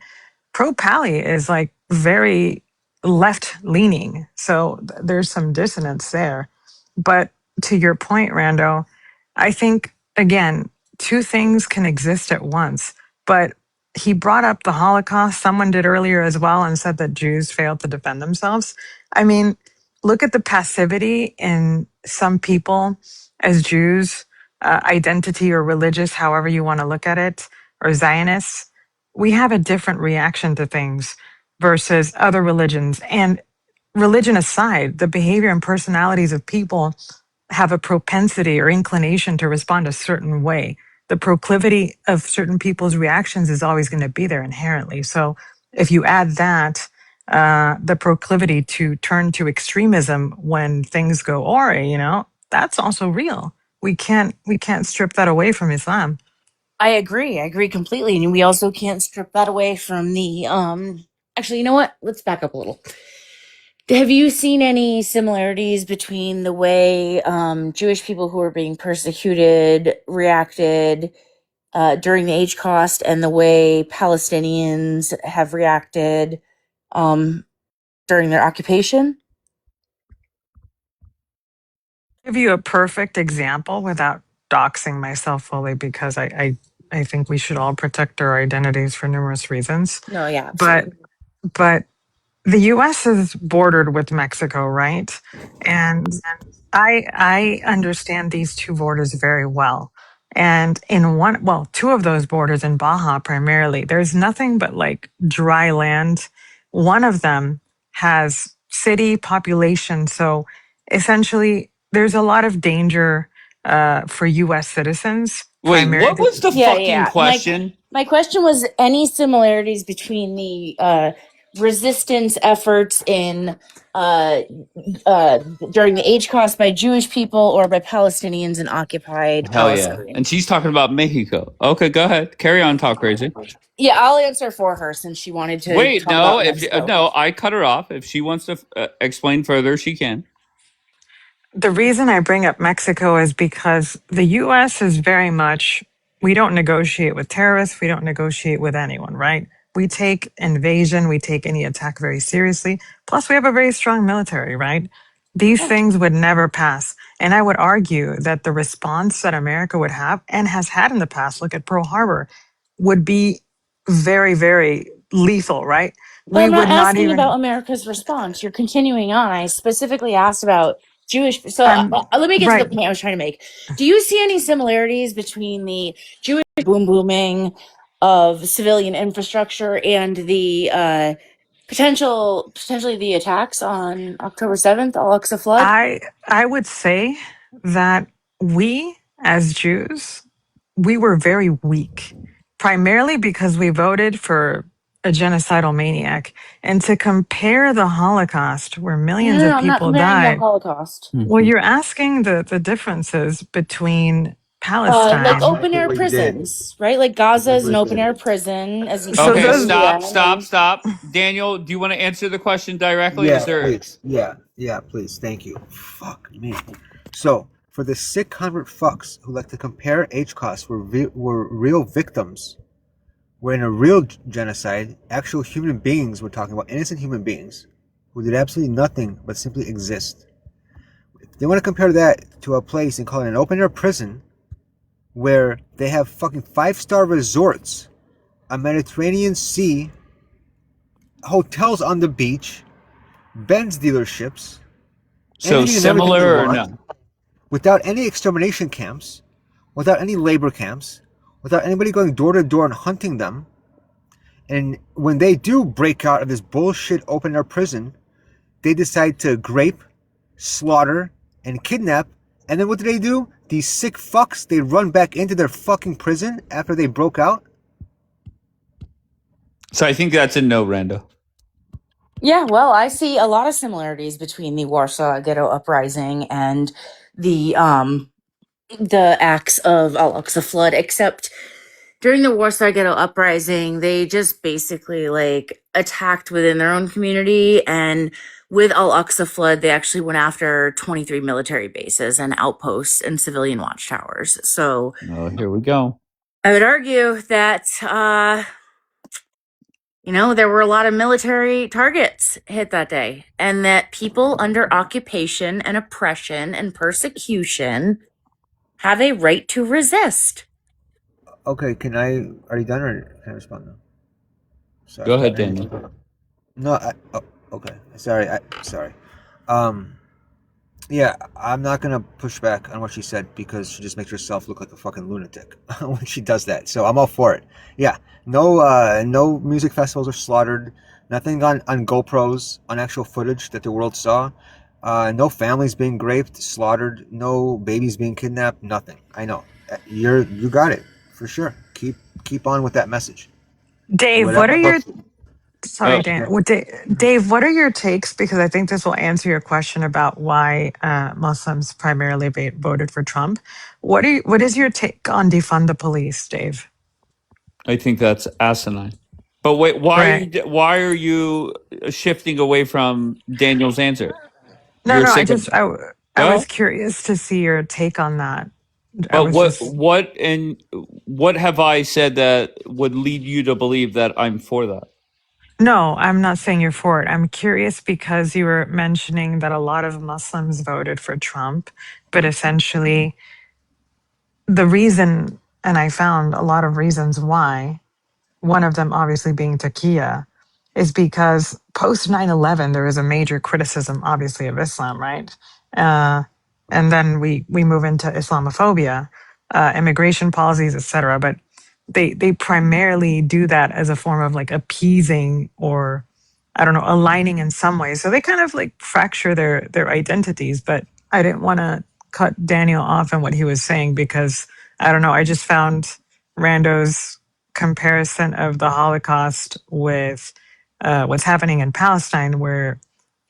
pro-Pali is like very left leaning. So there's some dissonance there. But to your point, Rando, I think, again, two things can exist at once. But he brought up the Holocaust. Someone did earlier as well and said that Jews failed to defend themselves. I mean, look at the passivity in some people as Jews, identity or religious, however you want to look at it, or Zionists. We have a different reaction to things versus other religions. And religion aside, the behavior and personalities of people have a propensity or inclination to respond a certain way. The proclivity of certain people's reactions is always going to be there inherently. So if you add that, the proclivity to turn to extremism when things go awry, that's also real. We can't strip that away from Islam. I agree. I agree completely. And we also can't strip that away from the actually, you know what? Let's back up a little. Have you seen any similarities between the way Jewish people who are being persecuted reacted during the Holocaust and the way Palestinians have reacted during their occupation? Give you a perfect example without doxing myself fully because I think we should all protect our identities for numerous reasons. No, yeah, But absolutely. but the US is bordered with Mexico, right? And I understand these two borders very well. And two of those borders in Baja primarily, there's nothing but like dry land. One of them has city population. So essentially, there's a lot of danger for US citizens, Wait, what primarily. was the Yeah, fucking yeah. question? My question was any similarities between the resistance efforts in during the Holocaust by Jewish people or by Palestinians in occupied Hell yeah. Palestine? And she's talking about Mexico. Okay, go ahead. Carry on, talk crazy. Yeah, I'll answer for her since she wanted to Wait, talk no, about if Mexico. no, I cut her off. If she wants to explain further, she can. The reason I bring up Mexico is because the US is very much, we don't negotiate with terrorists, we don't negotiate with anyone, right? We take invasion, we take any attack very seriously. Plus, we have a very strong military, right? These things would never pass. And I would argue that the response that America would have and has had in the past, look at Pearl Harbor, would be very, very lethal, right? But We I'm not would not asking about even, America's response. You're continuing on. I specifically asked about Jewish. So let me get to the right. point I was trying to make. Do you see any similarities between the Jewish booming of civilian infrastructure and the potentially the attacks on October 7th, Al-Aqsa flood? I would say that we as Jews, we were very weak, primarily because we voted for a genocidal maniac. And to compare the Holocaust, where millions of I'm not people comparing the died, Holocaust. well, you're asking the differences between Like Palestine. open air prisons, right? Like Gaza is an open air prison, as you see So in Okay, those, stop, Syria. stop, stop. Daniel, do you want to answer the question directly? Is Yeah, there please. Yeah, please. Thank you. Fuck me. So, for the sick convert fucks who like to compare HCOS were real victims, where in a real genocide, actual human beings, we're talking about innocent human beings, who did absolutely nothing but simply exist. If they want to compare that to a place and call it an open-air prison, where they have fucking 5-star resorts, a Mediterranean Sea, hotels on the beach, Benz dealerships, so anything and everything they similar or want, no? without any extermination camps, without any labor camps, without anybody going door to door and hunting them. And when they do break out of this bullshit open air prison, they decide to grape, slaughter, and kidnap. And then what do? These sick fucks, they run back into their fucking prison after they broke out. So I think that's a no, Rando. Yeah, well, I see a lot of similarities between the Warsaw Ghetto Uprising and the acts of Al-Aqsa flood, except during the Warsaw Ghetto Uprising, they just basically like attacked within their own community, and with Al-Aqsa flood, they actually went after 23 military bases and outposts and civilian watchtowers. So Oh, here we go. I would argue that there were a lot of military targets hit that day, and that people under occupation and oppression and persecution have a right to resist. Okay, are you done or can I respond now? Sorry. Go ahead, Daniel. No, okay. Sorry. Yeah, I'm not gonna push back on what she said because she just makes herself look like a fucking lunatic when she does that. So I'm all for it. Yeah, no music festivals are slaughtered. Nothing on GoPros, on actual footage that the world saw. No families being raped, slaughtered, no babies being kidnapped, nothing. I know. You got it for sure. Keep on with that message. Dave, what are Whatever your looks. sorry, Dan. Dave, what are your takes? Because I think this will answer your question about why Muslims primarily voted for Trump. What is your take on defund the police, Dave? I think that's asinine. But wait, Right. why are you shifting away from Daniel's answer? No, You're no. sick of I was go. curious to see your take on that. I But was just what have I said that would lead you to believe that I'm for that? no. I'm not saying you're for it. I'm curious because you were mentioning that a lot of Muslims voted for Trump, but essentially the reason, and I found a lot of reasons why. One of them obviously being Takia, is because post 9/11 there was a major criticism, obviously, of Islam, right? Uh, and then we move into Islamophobia, immigration policies, etc. But they primarily do that as a form of like appeasing or I don't know, aligning in some ways. So they kind of like fracture their identities. But I didn't want to cut Daniel off on what he was saying because I don't know. I just found Rando's comparison of the Holocaust with what's happening in Palestine, where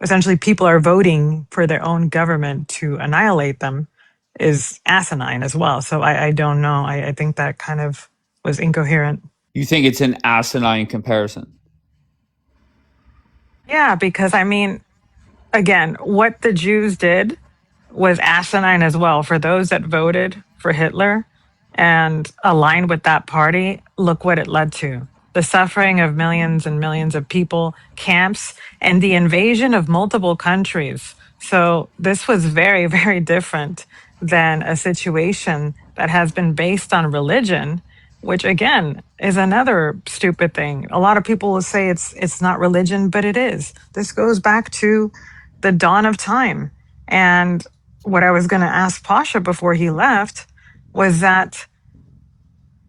essentially people are voting for their own government to annihilate them, is asinine as well. So I don't know. I think that kind of was incoherent. You think it's an asinine comparison? Yeah, because I mean, again, what the Jews did was asinine as well. For those that voted for Hitler and aligned with that party, look what it led to. The suffering of millions and millions of people, camps, and the invasion of multiple countries. So this was very, very different than a situation that has been based on religion, which again is another stupid thing. A lot of people will say it's not religion, but it is. This goes back to the dawn of time. And what I was going to ask Pasha before he left was that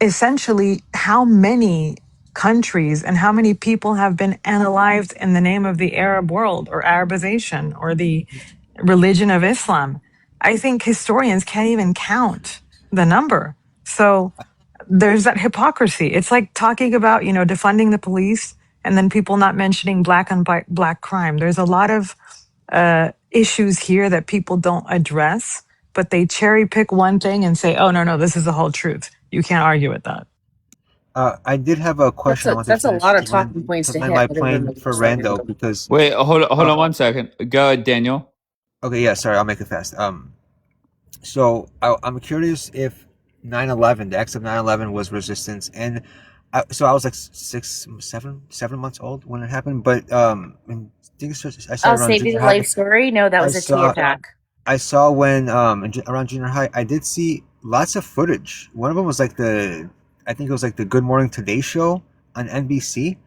essentially how many countries and how many people have been unalived in the name of the Arab world or Arabization or the religion of Islam. I think historians can't even count the number. So there's that hypocrisy. It's like talking about, defunding the police and then people not mentioning black on black crime. There's a lot of issues here that people don't address, but they cherry pick one thing and say, oh, no, this is the whole truth. You can't argue with that. I did have a question I wanted That's to a finish lot of talking points to to land hit my that everyone plane was for just talking Rando about. because Wait, hold on 1 second. Go ahead, Daniel. okay, yeah, sorry, I'll make it fast. So I'm curious if 9/11, the acts of 9/11 was resistance, and so I was like 7 months old when it happened, but and I think I I'll started around save you junior the high. life story. No, that I was a tea saw attack. I saw when around junior high, I did see lots of footage. One of them was like I think it was like the Good Morning Today show on NBC,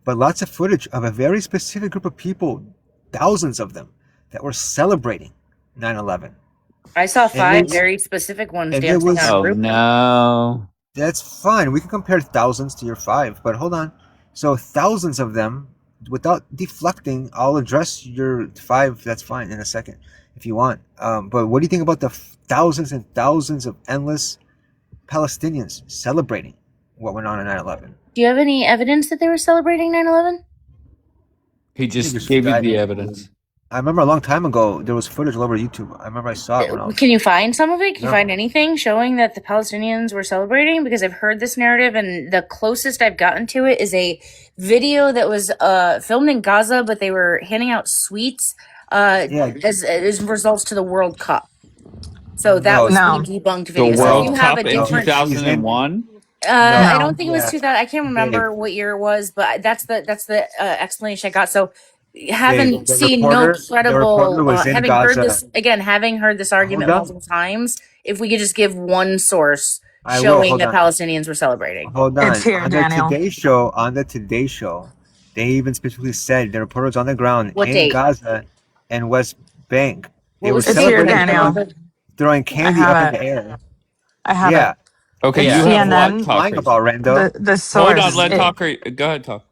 but lots of footage of a very specific group of people, thousands of them, that were celebrating 9/11. I saw And 5 very specific ones it dancing on was a Oh roof. no. that's fine. We can compare thousands to your 5, but hold on. So thousands of them, without deflecting, I'll address your 5. That's fine in a second, if you want. But what do you think about the thousands and thousands of endless Palestinians celebrating what went on 9/11? Do you have any evidence that they were celebrating 9/11? He just gave you the evidence. I remember a long time ago there was footage all over YouTube. I remember I saw it when I was. Can you find some of it? Can you Yeah. find anything showing that the Palestinians were celebrating? Because I've heard this narrative, and the closest I've gotten to it is a video that was filmed in Gaza, but they were handing out sweets as results to the World Cup. So that was the debunked The video. So if you World have a Cup in different 2001? I don't think it was 2000. I can't remember what year it was, but that's the explanation I got. So having the seen reporter- no the credible, reporter was in having heard Gaza. this again, having heard this argument on. multiple times, if we could just give one source I will, showing hold that on. Palestinians were celebrating. Hold on. On the Today Show, they even specifically said the reporters on the ground What in date? Gaza and West Bank. They What were was the date celebrating, that they offered? throwing candy have up in it. the air. I have Yeah. it. Okay, It's you have CNN. what, lying Talker? about Rando. The Hold source. on, let Talker. Go ahead, Talk.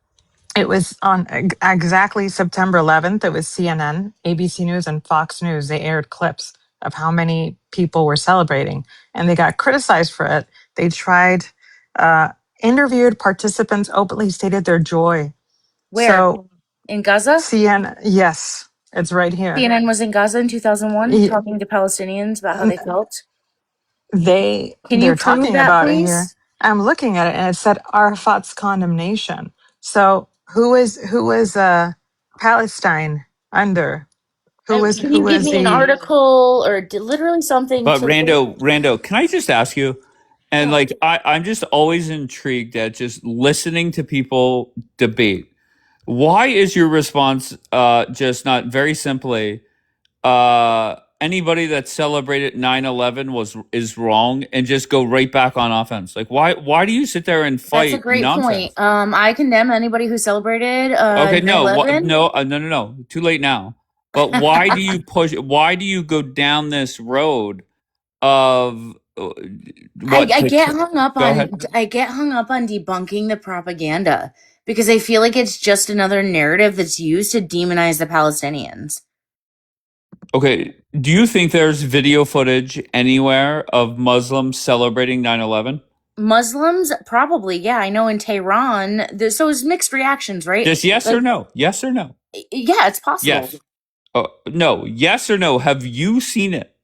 It was on exactly September 11th. It was CNN, ABC News, and Fox News. They aired clips of how many people were celebrating, and they got criticized for it. They tried, uh, interviewed participants, openly stated their joy. Where? So, In Gaza? CNN, yes, it's right here. CNN was in Gaza in 2001 Ye- talking to Palestinians about how they felt. Can you they're prove talking that, about it here. please? I'm looking at it, and it said Arafat's condemnation. So, who is Palestine under? Can Who you give was me an the article or literally something But to? Rando, can I just ask you? And Yeah. like, I'm just always intrigued at just listening to people debate. Why is your response just not very simply anybody that celebrated 9/11 is wrong and just go right back on offense? Like why do you sit there and That's a fight great point. nonsense? I condemn anybody who celebrated Okay, no, what 9/11. no, no. Too late now. But why do you push why do you go down this road of what I to get hung up go on ahead? debunking the propaganda because I feel like it's just another narrative that's used to demonize the Palestinians. Okay, do you think there's video footage anywhere of Muslims celebrating 9/11? Muslims, probably, yeah. I know in Tehran, so it's mixed reactions, right? Just yes or Like, no? Yes or no? yeah, it's possible. Yes. No, yes or no? Have you seen it?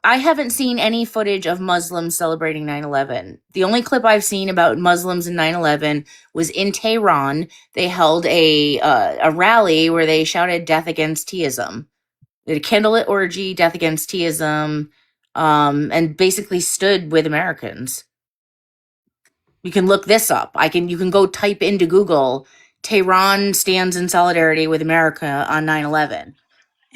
I haven't seen any footage of Muslims celebrating 9/11. The only clip I've seen about Muslims in 9/11 was in Tehran. They held a rally where they shouted "Death against Teism." They had a candlelit orgy, "Death against Teism," and basically stood with Americans. You can look this up. You can go type into Google, "Tehran stands in solidarity with America on 9/11."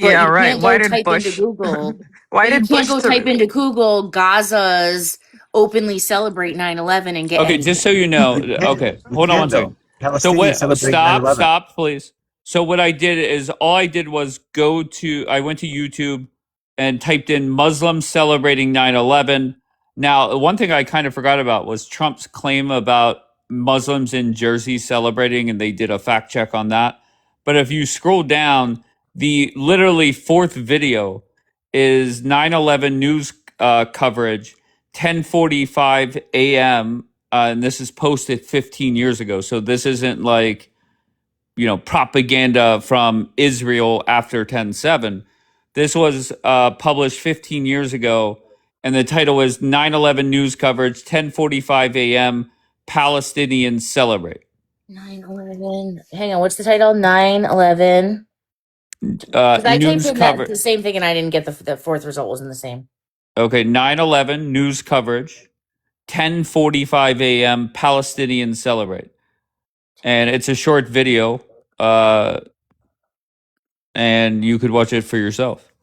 But Yeah, you right. can't Why go did type into Bush Google. why But you did can't Bush go type into Google Gaza's openly celebrate 9/11 and get Okay, just so you anything. know. You can. Okay, You hold on can one though. second. So Palestinians what? celebrate 9/11. Stop, please. So what I did is all I did was I went to YouTube and typed in Muslims celebrating 9/11. Now, one thing I kind of forgot about was Trump's claim about Muslims in Jersey celebrating, and they did a fact check on that. But if you scroll down, the literally fourth video is 9/11 news coverage, 10:45 a.m. And this is posted 15 years ago. So this isn't like, propaganda from Israel after 10/7. This was published 15 years ago, and the title is 9/11 news coverage, 10:45 a.m. Palestinians celebrate. 9/11. Hang on, what's the title? 9/11. Because I typed News in that cover. the same thing and I didn't get the fourth result wasn't the same. Okay, 9/11 news coverage, 10:45 a.m. Palestinians celebrate. And it's a short video, and you could watch it for yourself.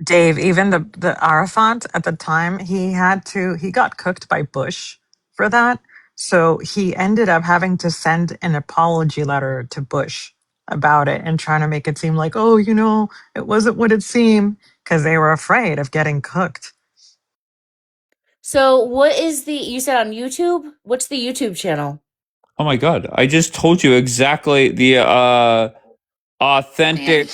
Dave, even the Arafat at the time, he got cooked by Bush for that. So he ended up having to send an apology letter to Bush about it and trying to make it seem like, oh, it wasn't what it seemed, because they were afraid of getting cooked. So what is you said on YouTube? What's the YouTube channel? Oh my God. I just told you exactly the authentic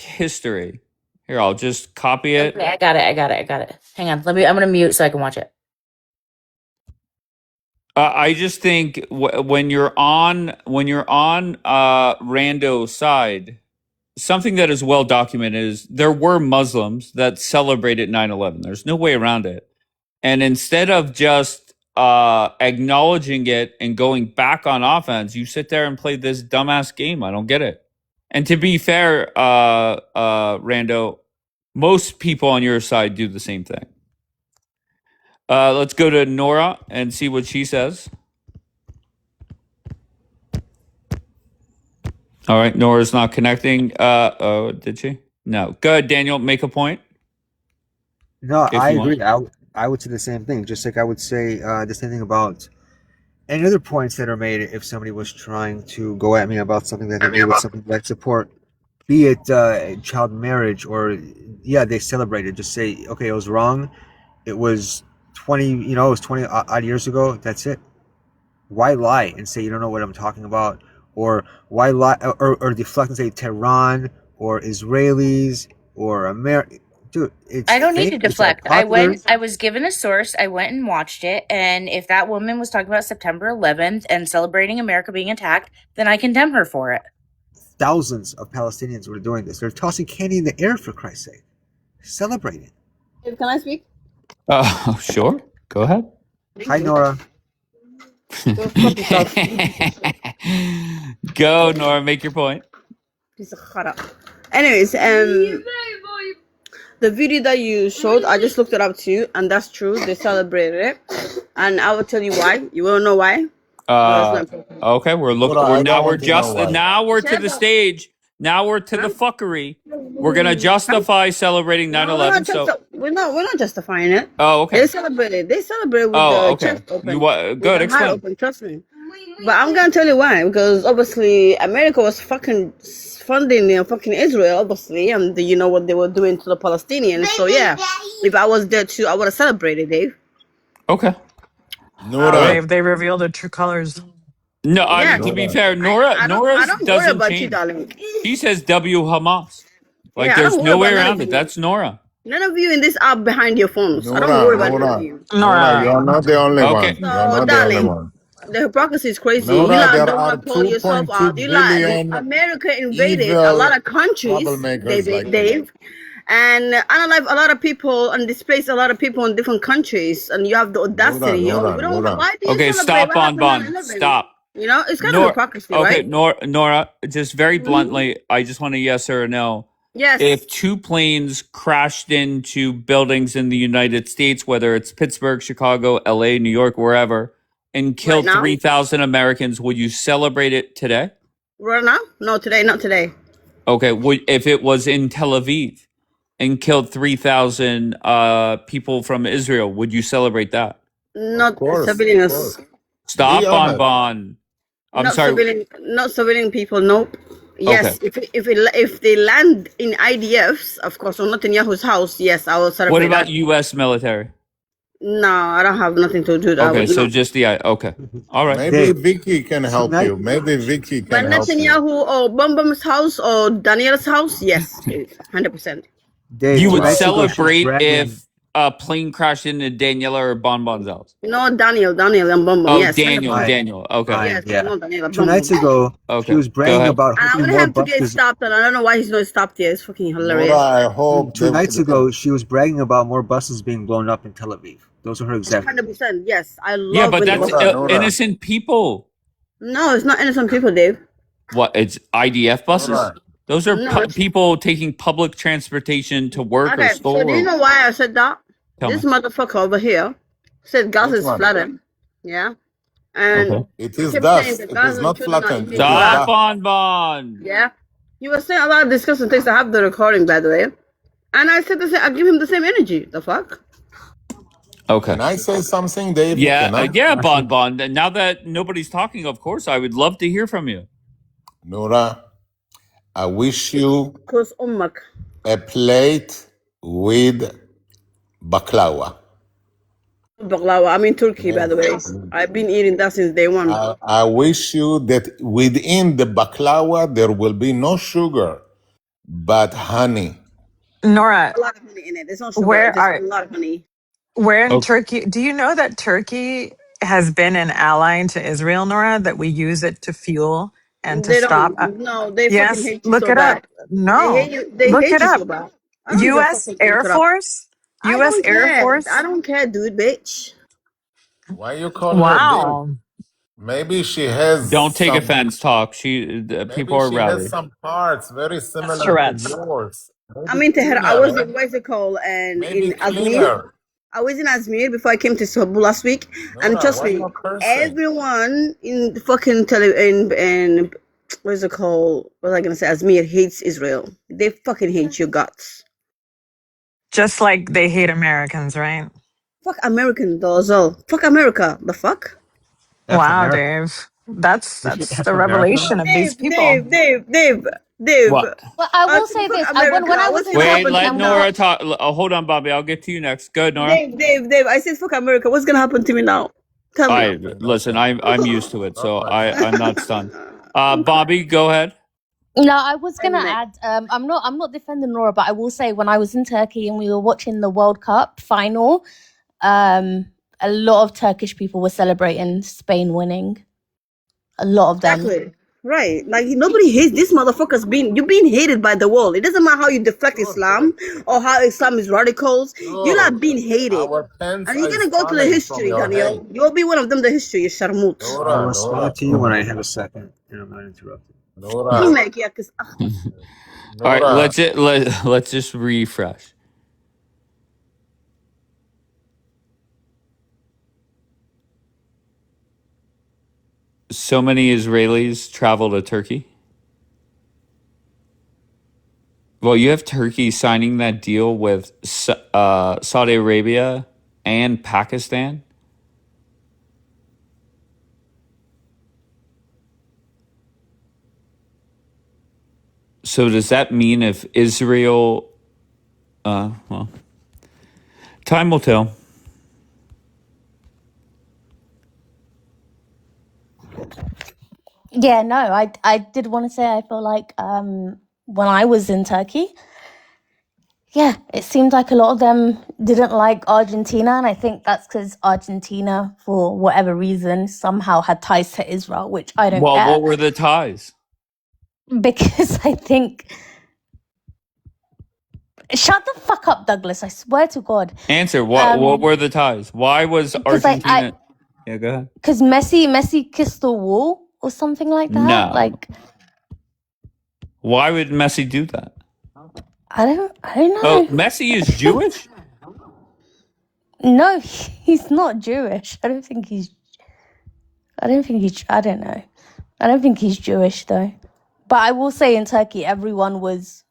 history. Here, I'll just copy it. Okay, I got it. Hang on. I'm gonna mute so I can watch it. I just think when you're on Rando's side, something that is well documented is there were Muslims that celebrated 9/11. There's no way around it. And instead of just acknowledging it and going back on offense, you sit there and play this dumbass game. I don't get it. And to be fair, Rando, most people on your side do the same thing. Let's go to Nora and see what she says. All right, Nora's not connecting. Oh, did she? No. Good, Daniel. Make a point. No, If I you want. agree. I would say the same thing. Just like I would say the same thing about any other points that are made if somebody was trying to go at me about something that they made with something that I support, be it child marriage or they celebrated. Just say, okay, it was wrong. It was 20 odd years ago. That's it. why lie and say you don't know what I'm talking about, or why lie or deflect and say Tehran or Israelis or America? Dude, it's I don't need to famous. It's all deflect. popular. I was given a source, I went and watched it, and if that woman was talking about September 11th and celebrating America being attacked, then I condemn her for it. Thousands of Palestinians were doing this. They're tossing candy in the air, for Christ's sake. Celebrate it. Can I speak? Sure. Go ahead. Hi, Nora. Go fuck yourself. Go, Nora. Make your point. Piece of khara. Anyways, the video that you showed, I just looked it up too, and that's true. They celebrated it, and I will tell you why. You want to know why? Okay, we're looking. Hold on, I don't Now we're want to know just. why. Now we're to the stage. Now we're to the fuckery. We're gonna justify celebrating 9/11. So we're not justifying it. oh, okay. They celebrated with Oh, the okay. chest open. You With good? the heart Explain. open, trust me. But I'm gonna tell you why. Because obviously America was fucking funding fucking Israel, obviously, and you know what they were doing to the Palestinians. So yeah, if I was there too, I would have celebrated, Dave. Okay. Nora, They revealed their true colors. No, I Yeah. mean, to be Nora. fair, Nora I Nora's don't worry doesn't about you, change. darling. She says W Hamas. Like Yeah, I there's don't worry no way about none around of it. you. That's Nora. None of you in this app behind your phones. I don't Nora, worry about none of Nora, you. Nora, you Nora. are not the only Okay. one. You are So, not the only darling, one. the hypocrisy is crazy. You Nora, like there don't are want to call yourself 2.2 out. You like billion America invaded a lot evil of countries, troublemakers like you. Dave, and unalive a lot of people and displaced a lot of people in different countries. And you have the audacity. Nora, We don't. Nora. Why do you Okay. celebrate Stop, what Bon happened on Bon. 9/11? Stop. You know, it's kind of Nora. hypocrisy, Okay, right? Nora. Just very Mhm. bluntly, I just want a yes or a no. Yes. If two planes crashed into buildings in the United States, whether it's Pittsburgh, Chicago, LA, New York, wherever, and killed now? 3,000 Americans, would you celebrate it today? Right now? No, today. Not today. Okay. If it was in Tel Aviv and killed 3,000 people from Israel, would you celebrate that? Not Of civilians. course. Be Stop, Bon honest. Bon. I'm Not sorry. civilian people. Nope. Yes, Okay. if they land in IDFs, of course, on Netanyahu's house, yes, I will What celebrate about that. U.S. military? No, I don't have nothing to do with that. Okay, You so know. just the okay. All right. Maybe Dave, Vicky can help tonight, you. Maybe Vicky But can help you. Netanyahu or Bombam's house or Daniel's house, yes, 100%. Dave, You would 2 nights ago, she was celebrate bragging. if a plane crashed into Daniela or Bon Bon's house. No, Daniel and Bombam, Oh, yes, Daniel, 100%. Daniel. Okay. Yes, Yeah. no, Daniel, 2 nights Bombam. ago, she Okay. was Go bragging ahead. about And I hoping want more him to get buses. stopped, and I don't know why he's not stopped yet. It's fucking hilarious. Nora, I hope 2 nights ago, she was bragging about more buses being blown up in Tel Aviv. Those are her exact. 100%, yes. I love Yeah, but when that's Nora. innocent people. No, it's not innocent people, Dave. What? It's IDF buses? Nora. Those are No, it's people taking public transportation to work or okay. So school. do you know why I said that? Tell This me. motherfucker over here said Gaza Which is one? flattened. Yeah. And Okay. It he is kept saying dust. that It is Gaza not children are flattened. It is illegal. Stop, dust. Bon Bon. Yeah. He was saying a lot of disgusting things. I have the recording, by the way. And I said the same. I give him the same energy. The fuck? Okay. Can I say something, Dave? Yeah, Can I? yeah, Bon Bon. Now that nobody's talking, of course, I would love to hear from you. Nora, I wish you Cause ummak. a plate with baklava. Baklava. I'm in Turkey, by the way. I've been eating that since day one. I wish you that within the baklava there will be no sugar, but honey. Nora, A lot of honey in it. There's no sugar. where There's are a lot of honey. where in Okay. Turkey? Do you know that Turkey has been an ally to Israel, Nora? That we use it to fuel and to They stop. don't. No, they fucking Yes, hate you look so it up. bad. They No, hate you. They look hate it you up. so bad. I don't give a fuck U.S. what you Air look it up. Force. I U.S. don't Air care. Force. I don't care, dude, bitch. Why you call her bitch? Wow. Maybe she has Don't take some. offense. Talk. People Maybe are she has rowdy. some parts very similar to Tourette's. yours. I Maybe mean, Tehran. I cleaner. was in what's it called, and Maybe in Azmir. cleaner. I was in Azmir before I came to Istanbul last week, and Nora, trust why me, you cursing? everyone in the fucking in what is it called? What was I gonna say? Azmir hates Israel. They fucking hate your guts. Just like they hate Americans, right? Fuck American though as well. Fuck America. The fuck? F Wow, America. Dave. That's Did she the F America? revelation of these Dave, people. Dave. What? Well, I I will said say fuck this. America. When I was What's in gonna Wait, happen to Turkey, let me I'm gonna. now? Nora talk. Hold on, Bobby. I'll get to you next. Good, Nora. Dave. I said fuck America. What's gonna happen to me now? Tell me. I listen. I'm used to it, so I'm not stunned. Bobby, go ahead. No, I was gonna add. I'm not defending Nora, but I will say when I was in Turkey and we were watching the World Cup final, a lot of Turkish people were celebrating Spain winning. A lot of them. Exactly. Right. Like nobody hates this motherfuckers you're being hated by the world. It doesn't matter how you deflect Islam or how Islam is radicals. You're not being hated. Our pants And you're are gonna go to the falling from history, your Daniel. head. You'll be one of them, the history, you sharmut. I'll respond to you when I have a second, and I'm not interrupted. Nora, All right, Nora. let's just refresh. So many Israelis travel to Turkey. Well, you have Turkey signing that deal with Saudi Arabia and Pakistan. So does that mean if Israel, well, time will tell. Yeah, no, I did want to say I feel like when I was in Turkey, yeah, it seemed like a lot of them didn't like Argentina, and I think that's because Argentina, for whatever reason, somehow had ties to Israel, which I don't Well, get. what were the ties? Because I think... Shut the fuck up, Douglas, I swear to God. Answer. What were the ties? Why was Because Argentina? Yeah, go ahead. because Messi kissed the wall or something like that. No. Like, Why would Messi do that? I don't know. Oh, Messi is Jewish? No, he's not Jewish. I don't think he's I don't know. I don't think he's Jewish though. But I will say in Turkey everyone was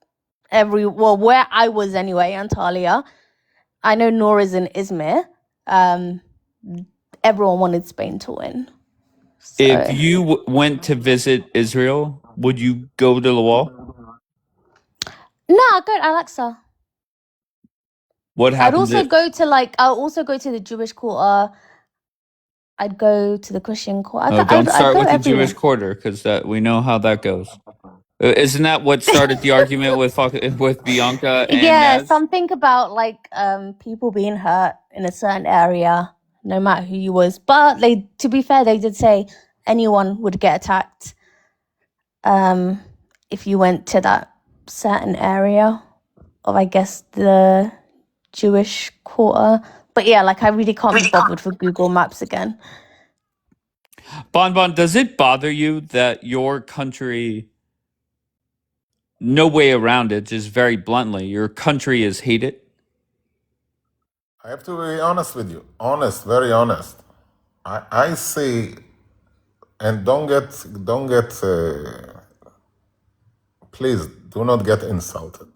where I was anyway, Antalya. I know Nora's in Izmir. Everyone wanted Spain to win. So. If you went to visit Israel, would you go to the wall? No, I'd go to Al-Aqsa. What happened? I'll also go to the Jewish quarter. I'd go to the Christian quarter. Don't start with the everywhere. Jewish quarter, because we know how that goes. Isn't that what started the argument with Bianca and Yeah, Naz? something about like people being hurt in a certain area, no matter who you was. But to be fair, they did say anyone would get attacked if you went to that certain area of, I guess, the Jewish quarter. But yeah, like I really can't be bothered for Google Maps again. Bon, does it bother you that your country, no way around it, just very bluntly, your country is hated? I have to be honest with you. Honest, very honest. I see, and don't get, please do not get insulted.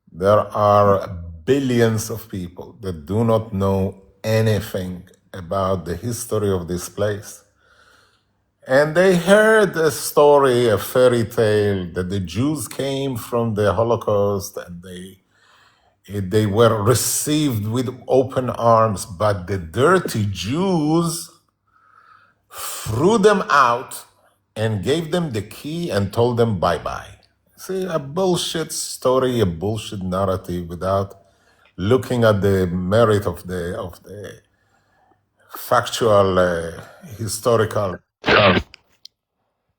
There are billions of people that do not know anything about the history of this place. And they heard a story, a fairy tale, that the Jews came from the Holocaust and they were received with open arms, but the dirty Jews threw them out and gave them the key and told them bye-bye. See, a bullshit story, a bullshit narrative without looking at the merit of the factual, historical.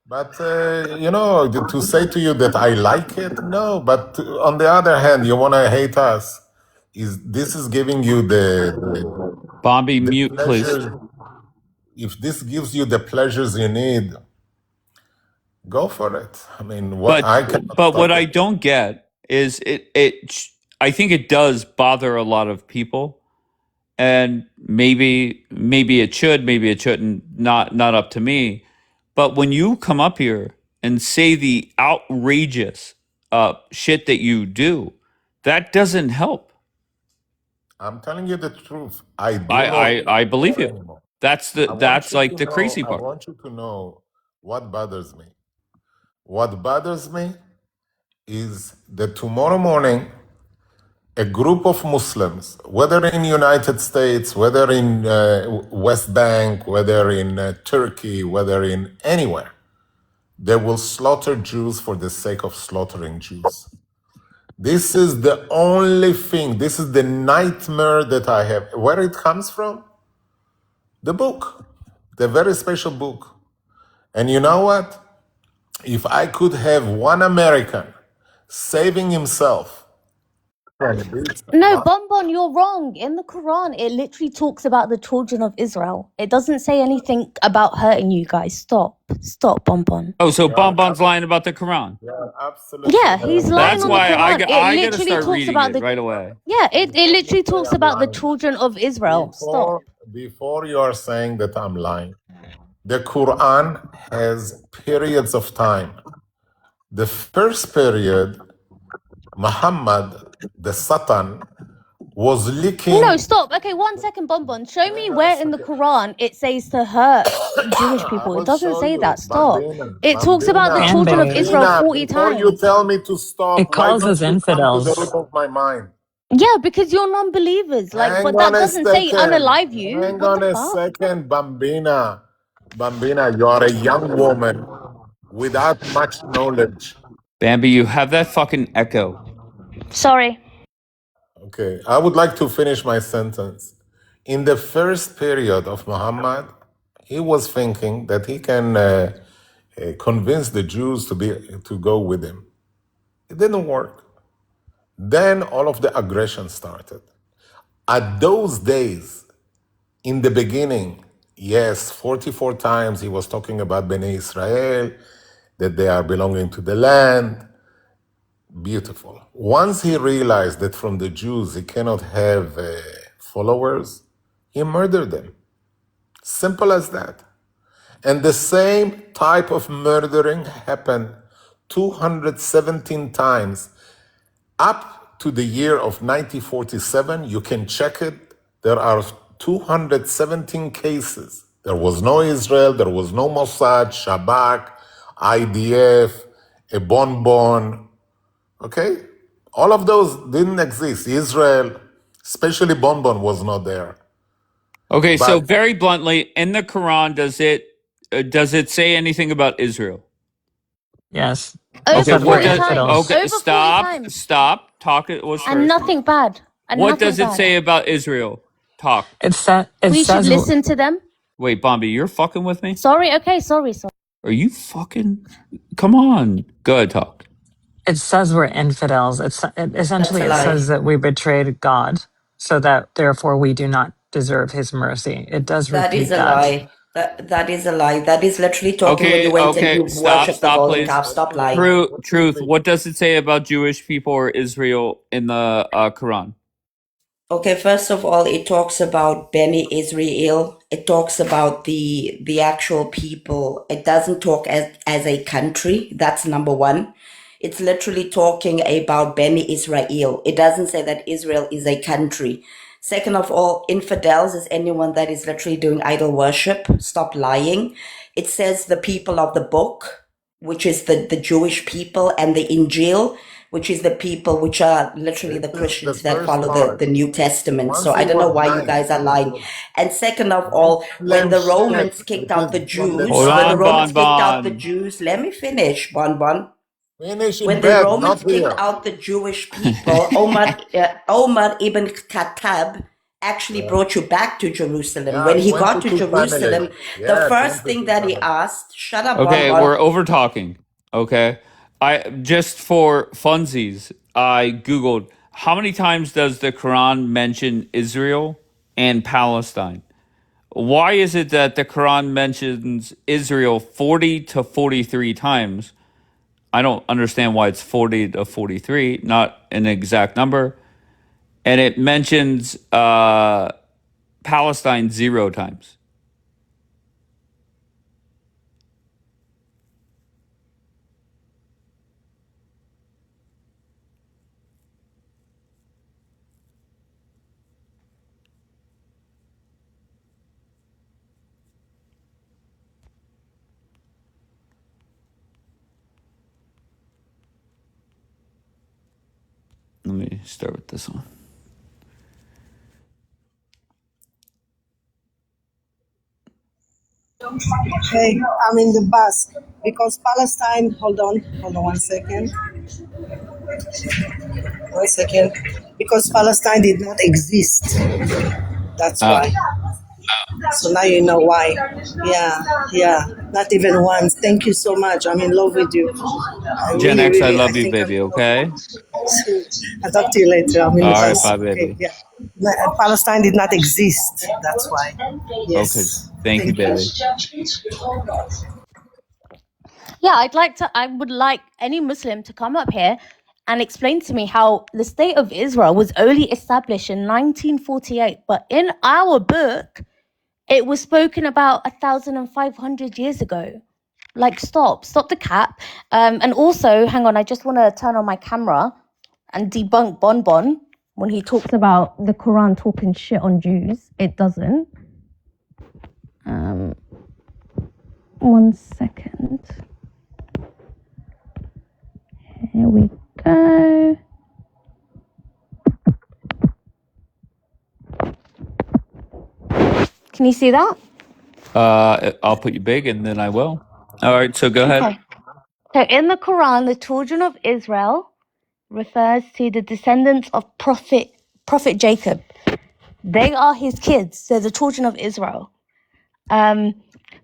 But, to say to you that I like it, no. But on the other hand, you want to hate us. This is giving you the Bobby, mute, pleasures. please. If this gives you the pleasures you need, go for it. I mean, But what I it. don't get is I think it does bother a lot of people, and maybe it should, maybe it shouldn't. Not up to me. But when you come up here and say the outrageous shit that you do, that doesn't help. I'm telling you the truth. I believe you. Anymore. That's like the crazy part. I want you to know what bothers me. What bothers me is that tomorrow morning, a group of Muslims, whether in United States, whether in West Bank, whether in Turkey, whether in anywhere, they will slaughter Jews for the sake of slaughtering Jews. This is the only thing, this is the nightmare that I have. Where it comes from? The book, the very special book. And you know what? If I could have one American saving himself from this, No, Bonbon, you're wrong. In the Quran, it literally talks about the children of Israel. It doesn't say anything about hurting you guys. Stop. Stop, Bonbon. Oh, so Bonbon's lying about the Quran. absolutely. Yeah, he's lying That's on the why Quran. It I gotta literally start talks reading about it the right away. it literally talks about the children of Israel. Stop. Before you are saying that I'm lying, the Quran has periods of time. The first period, Muhammad, the Satan, was licking. No, stop. Okay, 1 second, Bonbon. Show me where in the Quran it says to hurt Jewish I people. It will doesn't show say you, that. Stop. Bambina, It talks about the children of Israel Bambina, 40 before you times. tell me to stop, It why calls don't us you come to the infidels. root of my mind? Yeah, because you're non-believers. Like, Hang but on that a doesn't say second. unalive you. Hang What on the a fuck? second, Bambina. Bambina, you are a young woman without much knowledge. Bambi, you have that fucking echo. Sorry. Okay, I would like to finish my sentence. In the first period of Muhammad, he was thinking that he can convince the Jews to go with him. It didn't work. Then all of the aggression started. At those days, in the beginning, yes, 44 times he was talking about Bnei Israel, that they are belonging to the land. Beautiful. Once he realized that from the Jews he cannot have followers, he murdered them. Simple as that. And the same type of murdering happened 217 times up to the year of 1947. You can check it. There are 217 cases. There was no Israel, there was no Mossad, Shabak, IDF, a bonbon. Okay? All of those didn't exist. Israel, especially bonbon, was not there. Okay, so But very bluntly, in the Quran, does it say anything about Israel? Yes. It Okay, Over said we're what 40 does? times. infidels. Okay, Over 40 stop, times. stop. Talk it was And first. nothing bad. And What nothing does it bad. say about Israel? Talk. It We should says listen to them. Wait, Bombi, you're fucking with me? Sorry, okay, sorry. Are you fucking? Come on. Go ahead, talk. it says we're infidels. That's Essentially a it lie. says that we betrayed God, so that therefore we do not deserve His mercy. It does That is repeat a that. lie. That is a lie. That is literally talking when you Okay, went and okay. you worshipped the Stop, golden please. calf. Stop lying. Truth. What does it say about Jewish people or Israel in the Quran? Okay, first of all, it talks about Beni Israel. It talks about the actual people. It doesn't talk as a country. That's number one. It's literally talking about Beni Israel. It doesn't say that Israel is a country. Second of all, infidels is anyone that is literally doing idol worship. Stop lying. It says the people of the book, which is the Jewish people, and the Injil, which is the people which are literally the this is the Christians that first follow part. the New Testament. Once So I he don't know was why you dying, guys are lying. And second of this all, when slim the shit Romans kicked with out his the blonde Hold Jews, when the on, hair. Romans Bon kicked out the Bon. Jews, let me finish, Bon Bon. Finish in When the bed, Romans not kicked here. out the Jewish people, Omar ibn Khattab actually Yeah, brought you back to Jerusalem. yeah, When he he went got to to two families. Jerusalem, the Yes, he first went to thing two that he families. asked, shut up, Bon Okay, Bon. we're over talking. Okay. I just for funsies, I Googled how many times does the Quran mention Israel and Palestine? Why is it that the Quran mentions Israel 40 to 43 times? I don't understand why it's 40 to 43, not an exact number. And it mentions Palestine 0 times. Let me start with this one. Hey, I'm in the bus because Palestine. Hold on 1 second. 1 second. Because Palestine did not exist. That's why. So now you know why. Yeah. Not even once. Thank you so much. I'm in love with you. I Gen really, X, I really, I love you, think I'm baby. in love Okay. with you. I'll talk to you later. I'm in the All right, bus. bye, Okay, baby. yeah. Palestine did not exist. That's why. Okay. Yes. Thank you, Thank you. baby. Yeah, I would like any Muslim to come up here and explain to me how the state of Israel was only established in 1948, but in our book, it was spoken about 1,500 years ago. Like, stop the cap. And also, hang on, I just want to turn on my camera and debunk Bon when he talks about the Quran talking shit on Jews. It doesn't. 1 second. Here we go. Can you see that? I'll put you big, and then I will. All right. So go ahead. Okay. So in the Quran, the children of Israel refers to the descendants of Prophet Jacob. They are his kids. They're the children of Israel.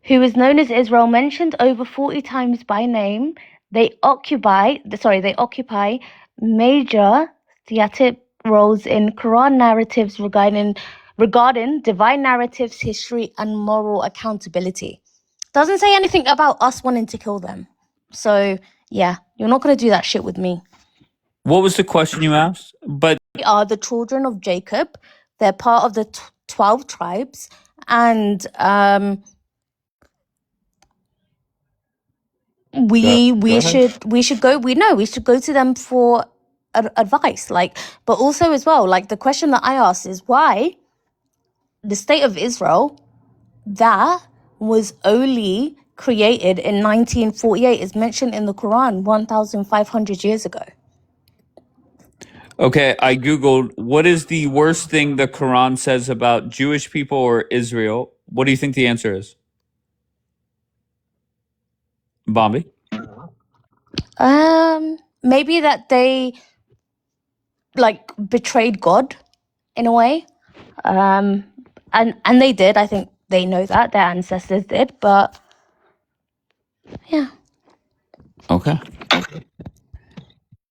Who is known as Israel, mentioned over 40 times by name. They occupy major theatric roles in Quran narratives regarding divine narratives, history, and moral accountability. Doesn't say anything about us wanting to kill them. So yeah, you're not gonna do that shit with me. What was the question you asked? But We are the children of Jacob. They're part of the 12 tribes, and we should go to them for advice. Like, but also as well, like the question that I asked is why the state of Israel that was only created in 1948 is mentioned in the Quran 1,500 years ago. Okay, I googled what is the worst thing the Quran says about Jewish people or Israel. What do you think the answer is? Bombi? Maybe that they like betrayed God in a way. And they did. I think they know that their ancestors did, but yeah. Okay.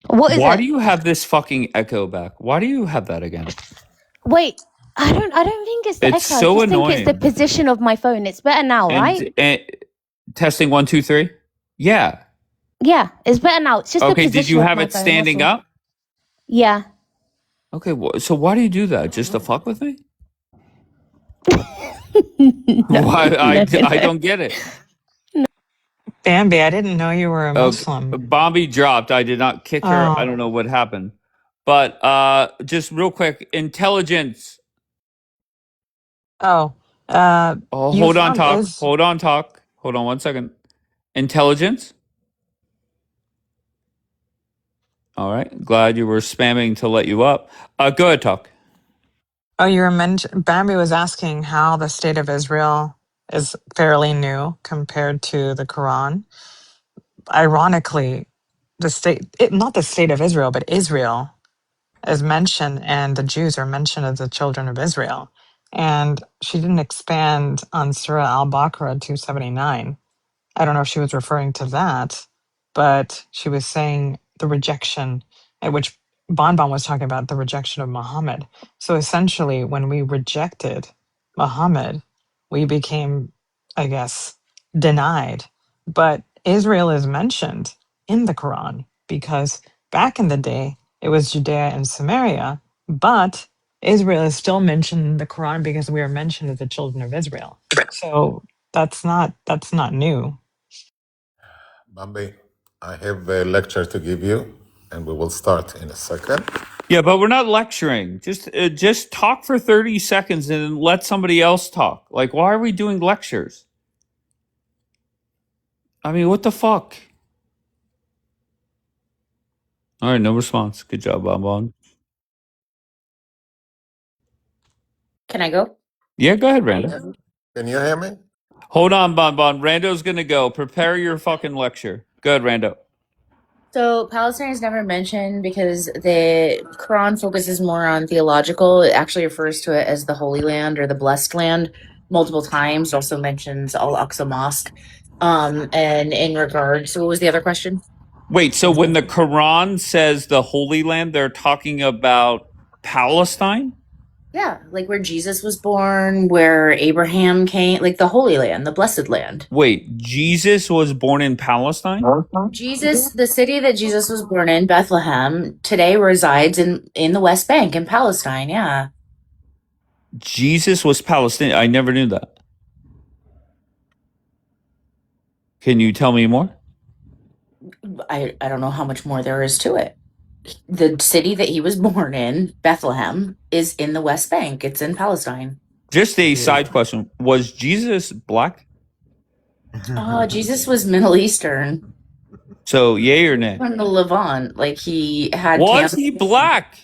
What is Why do it? you have this fucking echo back? Why do you have that again? Wait, I don't think it's the It's echo. I so just think it's the annoying. position of my phone. It's better now, right? And testing 1, 2, 3. Yeah. Yeah, it's better now. It's just the Okay. Did position you of have my it phone, that's standing all. up? Yeah. Okay. So why do you do that? Just to fuck with me? Why? I don't get it. Bambi, I didn't know you were a Okay. Muslim. Bombi dropped. I did not kick her. I Oh, don't know what happened. But just real quick, intelligence. oh, Oh, you hold on, found talk. is Hold on, talk. Hold on 1 second. Intelligence. All right. Glad you were spamming to let you up. Go ahead, talk. oh, you were Bambi was asking how the state of Israel is fairly new compared to the Quran. Ironically, not the state of Israel, but Israel is mentioned, and the Jews are mentioned as the children of Israel. And she didn't expand on Surah Al-Baqarah 279. I don't know if she was referring to that, but she was saying the rejection, at which Bonbon was talking about the rejection of Muhammad. So essentially, when we rejected Muhammad, we became, I guess, denied. But Israel is mentioned in the Quran because back in the day, it was Judea and Samaria, but Israel is still mentioned in the Quran because we are mentioned as the children of Israel. So that's not new. Bambi, I have a lecture to give you, and we will start in a second. Yeah, but we're not lecturing. Just talk for 30 seconds and then let somebody else talk. Like, why are we doing lectures? I mean, what the fuck? All right, no response. Good job, Bonbon. Can I go? Yeah, go ahead, Rando. Can you hear me? Hold on, Bon Bon. Rando's gonna go. Prepare your fucking lecture. Go ahead, Rando. So Palestine is never mentioned because the Quran focuses more on theological. It actually refers to it as the Holy Land or the Blessed Land multiple times. It also mentions Al-Aqsa Mosque. And in regards, so what was the other question? Wait, so when the Quran says the Holy Land, they're talking about Palestine? Yeah, like where Jesus was born, where Abraham came, like the Holy Land, the Blessed Land. Wait, Jesus was born in Palestine? Jesus, the city that Jesus was born in, Bethlehem, today resides in the West Bank in Palestine. Yeah. Jesus was Palestinian. I never knew that. Can you tell me more? I don't know how much more there is to it. The city that he was born in, Bethlehem, is in the West Bank. It's in Palestine. Just a side question. Was Jesus black? Oh, Jesus was Middle Eastern. So, yay or nay? From the Levant. Like he had Was he black?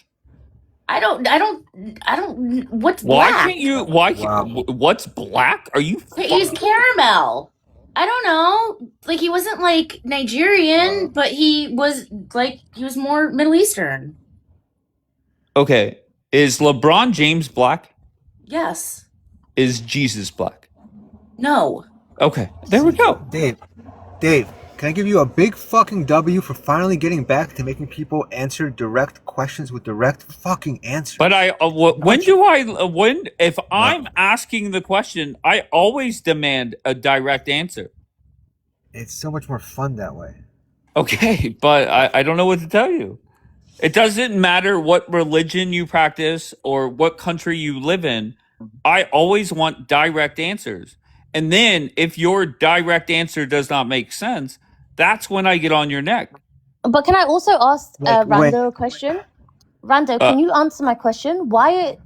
I don't what's Why black? can't you what's black? Are you He's caramel. I don't know. Like he wasn't like Nigerian, but he was more Middle Eastern. Okay. Is LeBron James black? Yes. Is Jesus black? No. Okay. There we go. Dave, can I give you a big fucking W for finally getting back to making people answer direct questions with direct fucking answers? But if I'm asking the question, I always demand a direct answer. It's so much more fun that way. Okay, but I don't know what to tell you. It doesn't matter what religion you practice or what country you live in. I always want direct answers. And then if your direct answer does not make sense, that's when I get on your neck. But can I also ask Rando a question? Rando, can you answer my question? Why,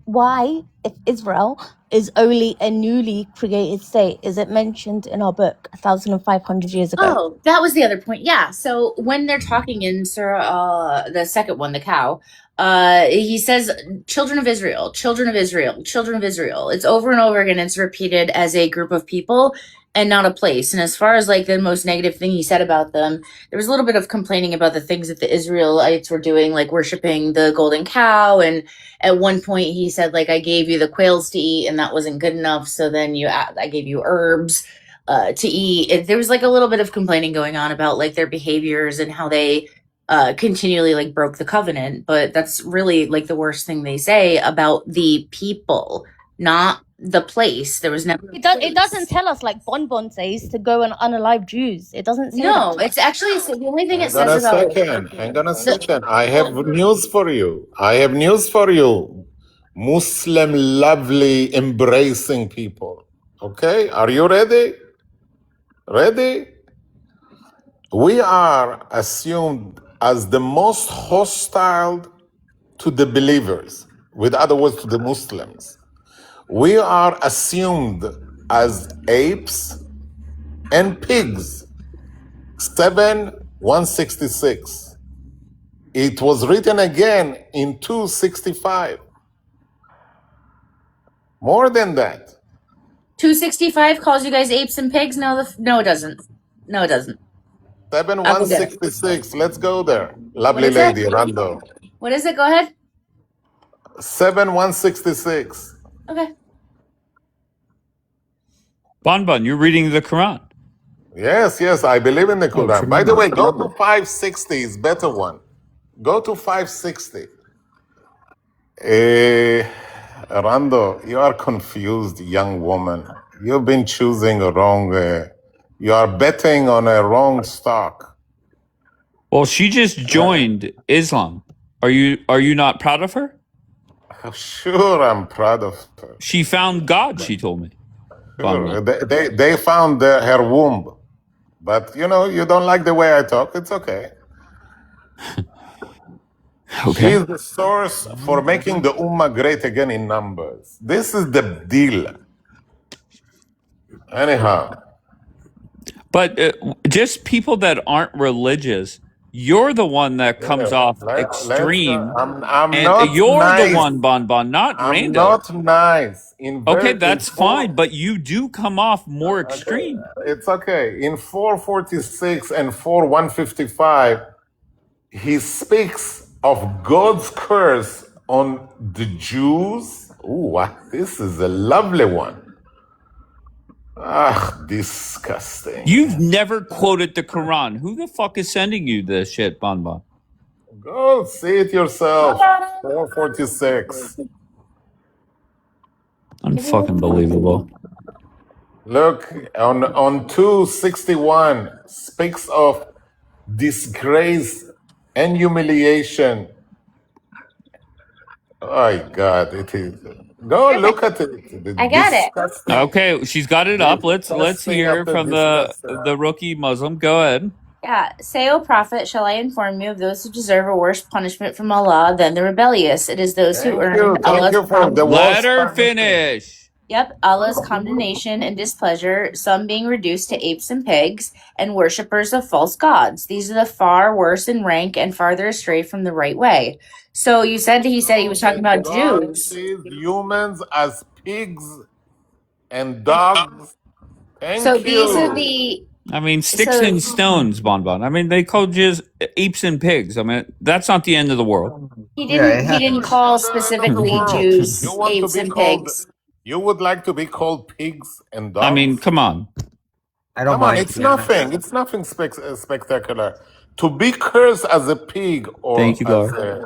if Israel is only a newly created state, is it mentioned in our book 1,500 years ago? Oh, that was the other point. Yeah. So when they're talking in Surah, the second one, the cow, he says, children of Israel, children of Israel, children of Israel. It's over and over again. It's repeated as a group of people and not a place. And as far as like the most negative thing he said about them, there was a little bit of complaining about the things that the Israelites were doing, like worshiping the golden cow. And at one point he said, like, I gave you the quails to eat and that wasn't good enough. So then I gave you herbs to eat. There was like a little bit of complaining going on about like their behaviors and how they continually like broke the covenant. But that's really like the worst thing they say about the people, not the place. There was never. It doesn't tell us like Bon says to go and unalive Jews. It doesn't say No, that. it's actually the only thing it Hang on says a about. second. Hang on a second. I have news for you. I have news for you. Muslim lovely embracing people. Okay? Are you ready? Ready? We are assumed as the most hostile to the believers, with other words, to the Muslims. We are assumed as apes and pigs. 7:166. It was written again in 265. More than that. 265 calls you guys apes and pigs. No, it doesn't. No, it doesn't. 7:166. Let's go there. What Lovely is it? lady, Rando. What is it? Go ahead. 7:166. Okay. Bon, you're reading the Quran. Yes, I believe in the Quran. By the way, go to 560 is better one. Go to 560. Rando, you are confused, young woman. You've been choosing a wrong. You are betting on a wrong stock. Well, she just joined Islam. Are you not proud of her? Sure, I'm proud of her. She found God, she told me. Sure. They found her womb. But, you don't like the way I talk. It's okay. Okay. She's the source for making the Ummah great again in numbers. This is the deal. Anyhow. But just people that aren't religious You're the one that comes off Let's. extreme, I'm and not you're the nice. one, Bon, not I'm Rando. not nice. In Okay, ver in that's four. fine, but you do come off more Okay, extreme. it's okay. In 446 and 4155, he speaks of God's curse on the Jews. Ooh, this is a lovely one. Ah, disgusting. You've never quoted the Quran. Who the fuck is sending you this shit, Bon? Go see it yourself. 446. Unfucking believable. Look, on 261 speaks of disgrace and humiliation. Oh God, it is. Go look at it. The I got it. disgusting, Okay, she's got it up. Let's disgusting hear after from disgusting. the rookie Muslim. Go ahead. Yeah. Say, O prophet, shall I inform you of those who deserve a worse punishment from Allah than the rebellious? It is those who earn Thank Allah's you for the Let worst her punishment. finish. Yep, Allah's condemnation and displeasure, some being reduced to apes and pigs, and worshippers of false gods. These are the far worse in rank and farther astray from the right way. So he said he was talking about God Jews. sees humans as pigs and dogs. So Thank these are you. the I mean, sticks and stones, Bon. I mean, they called you apes and pigs. I mean, that's not the end of the world. he Yeah, it didn't happens. call The end of the specifically world. Jews, You want to apes be and called? pigs. You would like to be called pigs and I mean, dogs? come on. I don't Come on, mind. it's nothing. It's nothing spectacular. To be cursed as a pig Thank or you, as Gar. a,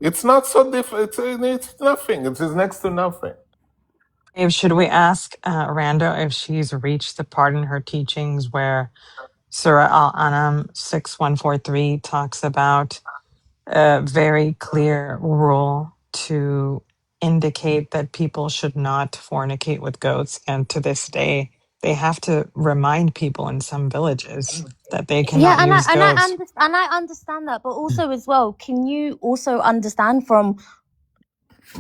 it's not so different. It's nothing. It is next to nothing. Dave, should we ask Rando if she's reached the part in her teachings where Surah Al-An'am 6143 talks about a very clear rule to indicate that people should not fornicate with goats. And to this day, they have to remind people in some villages that they Yeah, cannot use goats. and I understand that, but also as well, can you also understand from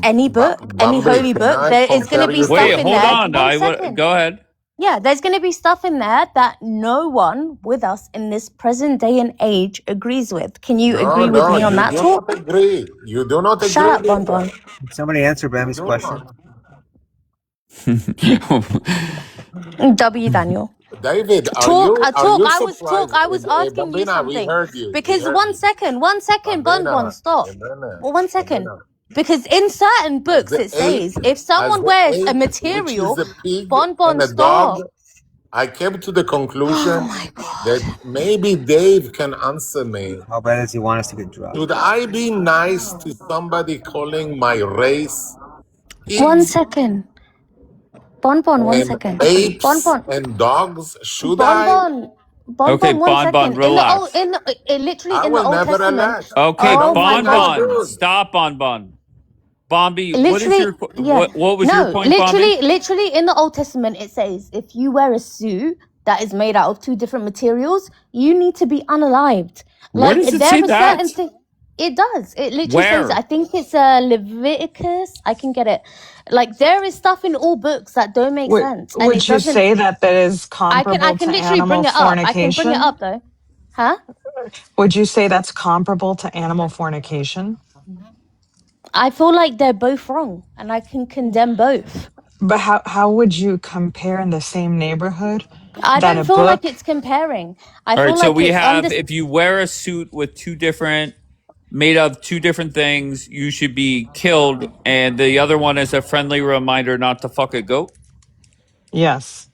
any book, any Bambi, holy can book, I there is going to compare be you stuff Wait, to? in hold there. on. One second. Go ahead. Yeah, there's going to be stuff in there that no one with us in this present day and age agrees with. Can you agree with No, me on you that do not talk? agree. You do not Shut up, agree. Bon Bon. Somebody answer You Bambi's do question. not. W Daniel. David, are you surprised? I was asking you Bambina, we something. heard you. We Because heard you. one second, Bon Bon, Bambina, stop. Bambina, Well, one second. Bambina. Because in certain As books the it says if as someone the wears a ape, which is material, a pig Bon and Bon, a dog, stop. I came to the Oh conclusion my god. that maybe Dave can answer me. How bad does he want us to get dropped? Should I be nice to somebody calling my race One pigs second. Bon Bon, one and second. Bon apes Bon. and dogs? Should Bon I? Bon. Bon Okay, Bon, one Bon, second. In the old, relax. literally I in the will Old never Testament. relax. Okay, I don't Oh my think that's god. good. Stop, Bon. Bombi, what is Literally, your yeah. what was your No, point, Bombi? literally in the Old Testament it says if you wear a suit that is made out of two different materials, you need to be unalived. Where Like does it there say are that? certain things. It does. It literally says. Where? I think it's Leviticus. I can get it. Like there is stuff in all books that don't make sense, and Would it you doesn't. say that that is I comparable can to literally animal bring it up. I can bring it fornication? up though. Huh? Would you say that's comparable to animal fornication? I feel like they're both wrong, and I can condemn both. But how would you compare in the same neighborhood I that don't a feel like book? it's comparing. I All feel right, so like we it's have if you wear a suit with made of two different things, you should be killed, and the other one is a friendly reminder not to fuck a goat. Yes.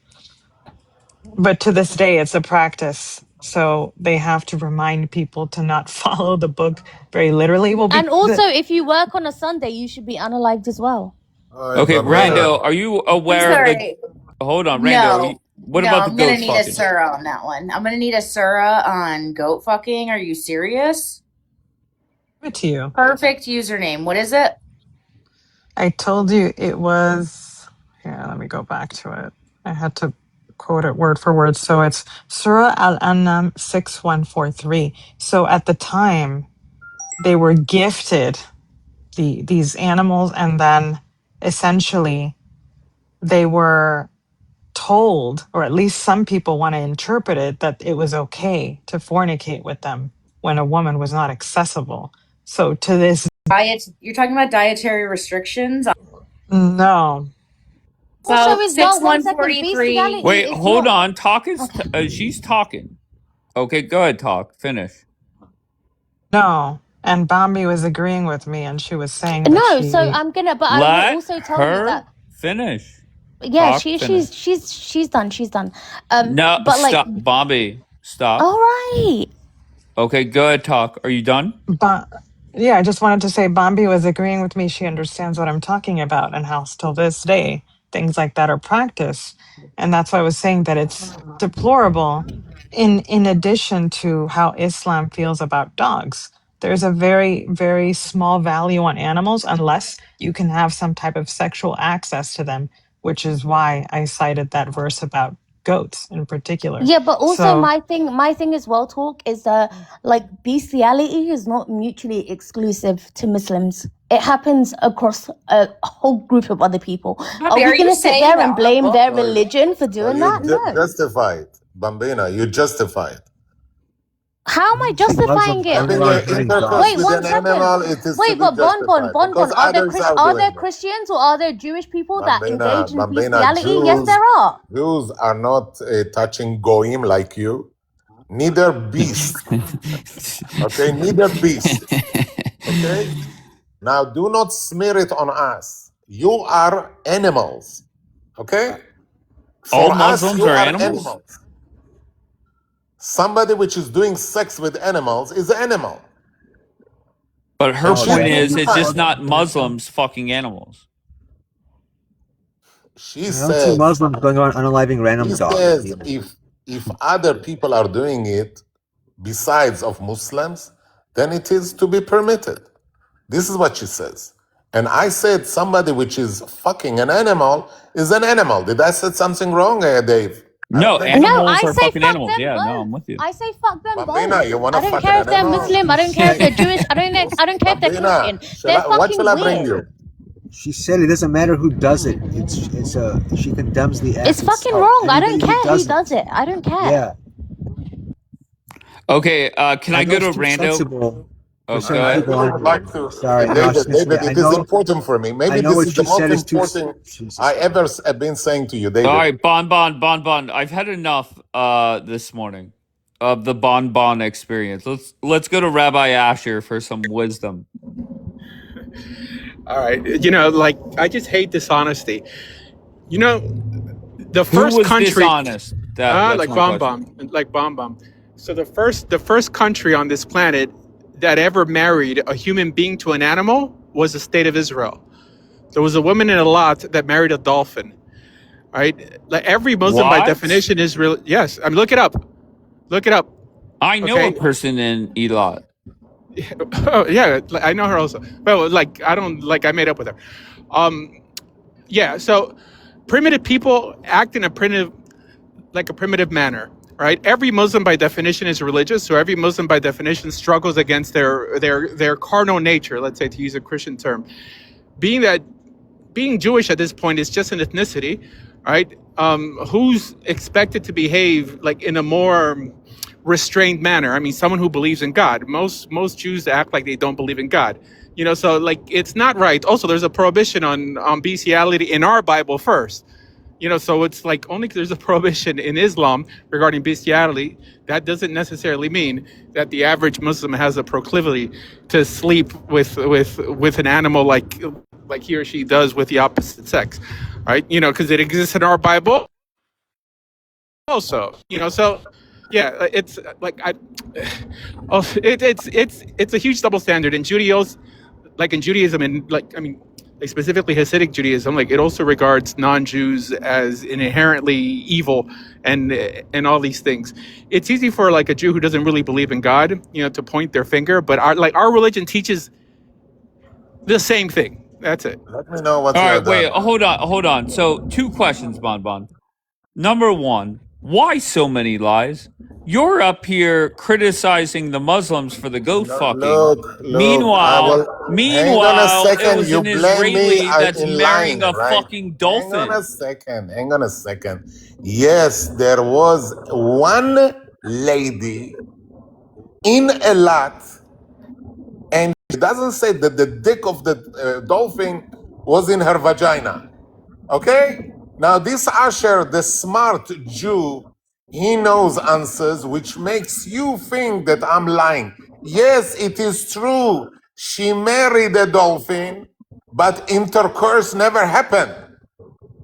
But to this day, it's a practice. So they have to remind people to not follow the book very literally. Well, And also, if you work on a Sunday, you should be unalived as well. Okay, Rando, are you aware of the? Hold on, Rando. What about the I'm gonna goats need fucking? a surah on that one. I'm gonna need a surah on goat fucking. Are you serious? Give it to you. Perfect username. What is it? I told you it was. Here, let me go back to it. I had to quote it word for word. So it's Surah Al-An'am 6143. So at the time, they were gifted these animals, and then essentially they were told, or at least some people want to interpret it, that it was okay to fornicate with them. when a woman was not accessible. So to this, You're talking about dietary restrictions? no. Also, So is well, one second. 6143. Bestiality Wait, is hold not. on. Talk is Okay. she's talking. Okay, go ahead, talk. Finish. No. And Bambi was agreeing with me, and she was saying that No, so she. I'm gonna, but I will Let also tell you her that. finish. Yeah, Talk, finish. she's done. She's done. No, But like, stop, Bobby. Stop. all right. Okay, go ahead, talk. Are you done? But yeah, I just wanted to say Bambi was agreeing with me. She understands what I'm talking about and how still this day things like that are practiced. And that's why I was saying that it's deplorable in addition to how Islam feels about dogs. There's a very, very small value on animals unless you can have some type of sexual access to them, which is why I cited that verse about goats in particular. Yeah, but also So my thing as well, talk is like bestiality is not mutually exclusive to Muslims. It happens across a whole group of other people. Bobby, Are are we you gonna sit saying there and that our blame book? their So, religion for so doing you that? No. justify it, Bambina. You justify it. How am I You think justifying Muslims it? only Having like an hurting intercourse Wait, with dogs? one an second. animal, it is to Wait, be but justified because Are there others are are doing there it. Christians or are there Jewish people that engage in Bambina, bestiality? Yes, there are. Jews are not touching goyim like you. Neither beast. Okay, neither beast. Okay. Now, do not smear it on us. You are animals. Okay. All For us, Muslims you are are animals? animals. Somebody which is doing sex with animals is an animal. But her And she point is, means it's just not Muslims fucking animals. she I don't see says Muslims going around unaliving random he dogs says either. if other people are doing it besides of Muslims, then it is to be permitted. This is what she says. And I said somebody which is fucking an animal is an animal. Did I say something wrong, Dave? I No, don't think No, so. animals I are say fucking fuck animals. them Yeah, no, I'm both. with you. I say fuck them Bambina, both. you want I to don't fuck care an if they're animal? Muslim. I don't care if they're Jewish. I don't care if they're Bambina, Christian. They're what fucking shall I bring weird. you? She said it doesn't matter who does it. She condemns the It's act fucking itself. wrong. I don't Anybody who care who does does it. it. I don't care. Yeah. Okay, can I I know go it's to too Rando? sensible for Oh, go certain I ahead. people really on would here. like to, Sorry, no, I was just David. gonna say David, it is important for me. I Maybe know this what is the she most said is too important Jesus I Christ. ever have been saying to you, All David. right, Bon. I've had enough this morning of the Bon experience. Let's go to Rabbi Asher for some wisdom. All right. Like, I just hate dishonesty. The Who first was country, dishonest? That's like my question. Bomb Bomb. So the first country on this planet that ever married a human being to an animal was the state of Israel. There was a woman in a lot that married a dolphin. Right? Like every Muslim by What? definition is real. Yes, I mean, look it up. Look it up. I know a Okay. person in Elot. Oh yeah, I know her also. Well, like I don't like I made up with her. Yeah. So primitive people act in a primitive manner, right? Every Muslim by definition is religious, so every Muslim by definition struggles against their carnal nature. Let's say, to use a Christian term, being Jewish at this point is just an ethnicity, right? Who's expected to behave like in a more restrained manner? I mean, someone who believes in God. Most Jews act like they don't believe in God. So like it's not right. Also, there's a prohibition on bestiality in our Bible first. So it's like only 'cause there's a prohibition in Islam regarding bestiality, that doesn't necessarily mean that the average Muslim has a proclivity to sleep with an animal like he or she does with the opposite sex, right? Because it exists in our Bible also. So yeah, it's like it's a huge double standard in Judaism, like in Judaism, and like specifically Hasidic Judaism, like it also regards non-Jews as inherently evil and all these things. It's easy for like a Jew who doesn't really believe in God, to point their finger, but our religion teaches the same thing. That's it. Let me know what All you right, are wait, done. hold on. So, two questions, Bon. Number one, why so many lies? You're up here criticizing the Muslims for the goat fucking. Look, I will. Hang on a Meanwhile, it second. was You an blame me Israeli that's in marrying lying, a right? fucking Hang on dolphin. a second. Yes, there was one lady in a lot, and it doesn't say that the dick of the dolphin was in her vagina. Okay? Now, this Asher, the smart Jew, he knows answers, which makes you think that I'm lying. Yes, it is true. She married a dolphin, but intercourse never happened.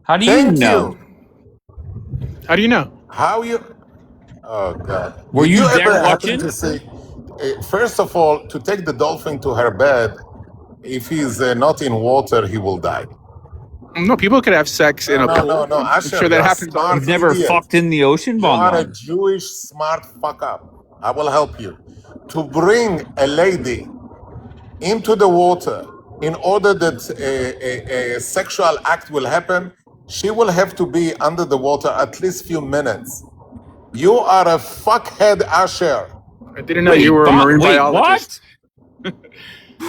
How do you Thank know? you. How do you know? How you? Oh, God. Were Did you you there ever happen watching? to see? First of all, to take the dolphin to her bed, if he's not in water, he will die. No, people could have sex in a pool. No, I'm Asher, sure that you're a happens all the You've smart time. never idiot. fucked in the ocean, You are a Bonbon. Jewish smart fuck up. I will help you. To bring a lady into the water in order that a sexual act will happen, she will have to be under the water at least few minutes. You are a fuckhead, Asher. I didn't know you were a marine Wait, biologist. what?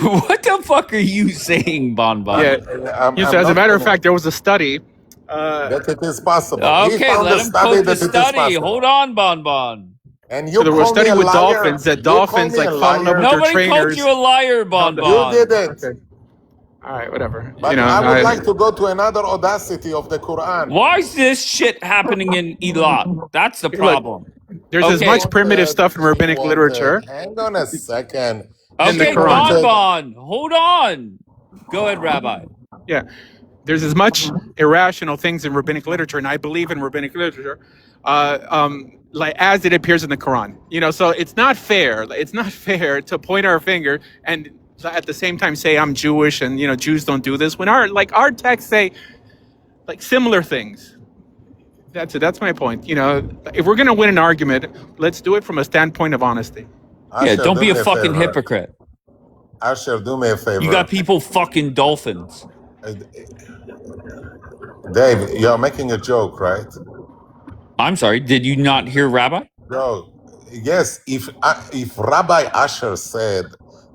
What the fuck are you saying, Bonbon? Yeah. I'm Yes, as a not matter of kidding. fact, there was a study. That it is possible. He Okay, found let a him study quote the that it is study. possible. Hold on, Bonbon. And So you there was a call me study a with liar? dolphins that You call dolphins me a like fall in love liar? with their Nobody called trainers. you a liar, Bonbon. You did it. Okay. All right, whatever. But I would like to go to another audacity of the Quran. Why is this shit happening in Elat? That's the Look, problem. there's as much primitive stuff in rabbinic literature Hang on a second. than the Okay, Quran. Bonbon, hold on. Go ahead, Rabbi. Yeah, there's as much irrational things in rabbinic literature, and I believe in rabbinic literature, like as it appears in the Quran. You know, so it's not fair. It's not fair to point our finger and at the same time say I'm Jewish and Jews don't do this when our texts say like similar things. That's my point. If we're gonna win an argument, let's do it from a standpoint of honesty. Yeah, don't be a fucking hypocrite. Asher, do me a favor. You got people fucking dolphins. Dave, you're making a joke, right? I'm sorry, did you not hear Rabbi? No. Yes, if Rabbi Asher said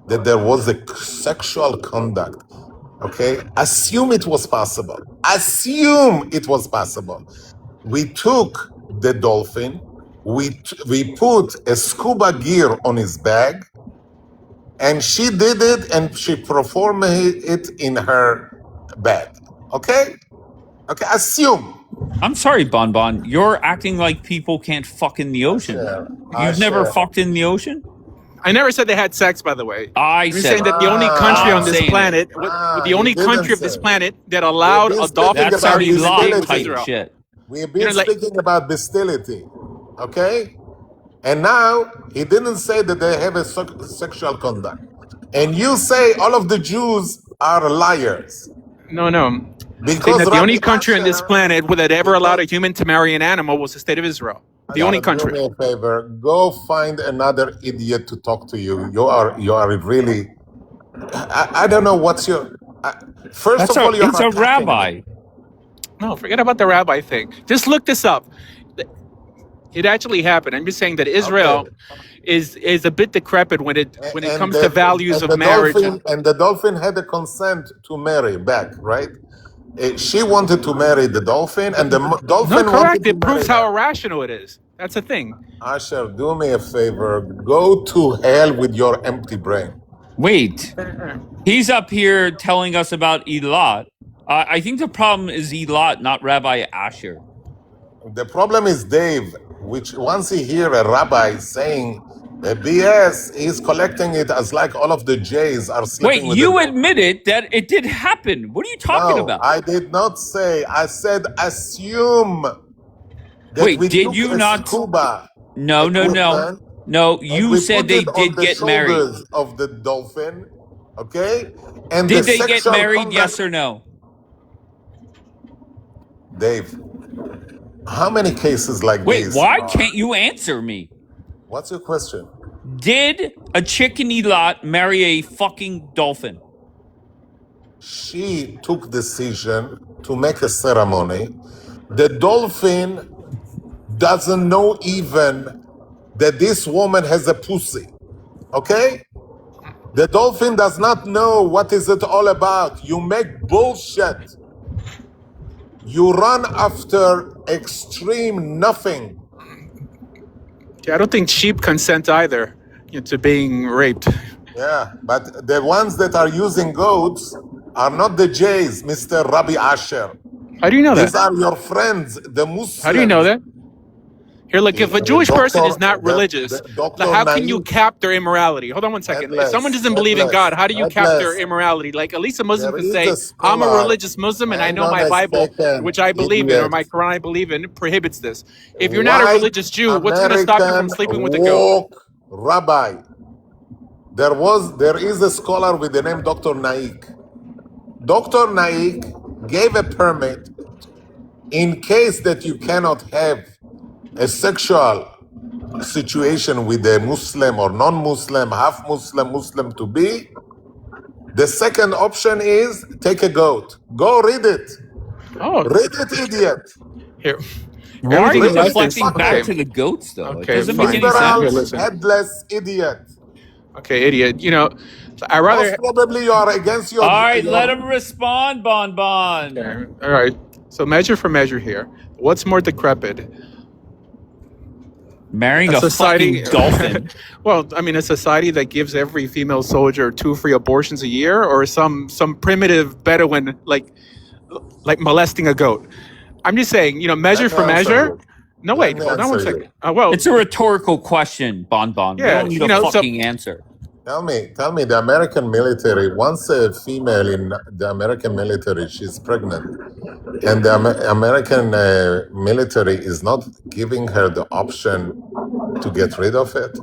that there was a sexual conduct, okay, assume it was possible. Assume it was possible. We took the dolphin, we put a scuba gear on his bag, and she did it and she performed it in her bed. Okay? Okay, assume. I'm sorry, Bonbon. You're acting like people can't fuck in the ocean. You've never fucked in the ocean? I never said they had sex, by the way. I'm saying that the only country on this planet, the only country of this planet that allowed a dolphin to marry a human was Israel. Shit. We've been speaking about bestiality, okay? And now he didn't say that they have a sexual conduct. And you say all of the Jews are liars. No. Because saying that the only country on this planet that ever allowed a human to marry an animal was the state of Israel. The only country. Do me a favor. Go find another idiot to talk to you. You are really. I don't know what's your. First of all, you're it's a rabbi. No, forget about the rabbi thing. Just look this up. It actually happened. I'm just saying that Israel is a bit decrepit when it comes to values of marriage. And the dolphin had a consent to marry back, right? She wanted to marry the dolphin, and the dolphin No, correct. It proves how irrational it is. That's the thing. Asher, do me a favor. Go to hell with your empty brain. Wait. He's up here telling us about Elat. I think the problem is Elat, not Rabbi Asher. The problem is Dave, which once he hear a rabbi saying BS, he's collecting it as like all of the Jays are sleeping with you admitted that it did happen. What are you talking about? I did not say. I said assume that we did took you a not? Scuba No. No, you said they did get married. Of the dolphin, okay? And did they get married? Yes or no? Dave, how many cases like this? Wait, why can't you answer me? What's your question? Did a chick in Elat marry a fucking dolphin? She took decision to make a ceremony. The dolphin doesn't know even that this woman has a pussy, okay? The dolphin does not know what is it all about. You make bullshit. You run after extreme nothing. Yeah, I don't think sheep consent either. to being raped. Yeah, but the ones that are using goats are not the Jays, Mr. Rabbi Asher. How do you know These that? are your friends, the Muslims. How do you know that? Here, look, if a Jewish person is not The religious, Dr. how can you Naif, cap their immorality? Hold on one second. If someone doesn't believe in God, how do you cap their immorality? Like, at least a Muslim there can is say, a I'm a scholar. religious Muslim and I Hang know on my a Bible, second, which I believe in, or idiot. my Quran I believe in, prohibits this. If you're not a White religious Jew, what's going to stop you from American sleeping with a goat? woke rabbi. There is a scholar with the name Dr. Naik. Dr. Naik gave a permit in case that you cannot have a sexual situation with a Muslim or non-Muslim, half Muslim, Muslim to be. The second option is take a goat. Go read it. Oh, read it, idiot. Here. Why are Everything you about this. deflecting back Okay. to the goats, though? It Okay, doesn't make any Liberal, Here, sense. listen. headless idiot. Okay, idiot. You know, I Most rather. probably you are against your. All right, let him respond, Bon Bon. Okay. All right. So measure for measure here. What's more decrepit? Marrying a fucking dolphin. Well, I mean, a society that gives every female soldier 2 free abortions a year, or some primitive Bedouin like molesting a goat. I'm just saying, measure Let me for answer measure. you. No, Let wait, me hold on one answer second. you. Well, It's a rhetorical question, Bon Bon. We Yeah, don't need you a know, so- fucking answer. Tell me, the American military, once a female in the American military, she's pregnant, and the American military is not giving her the option to get rid of it.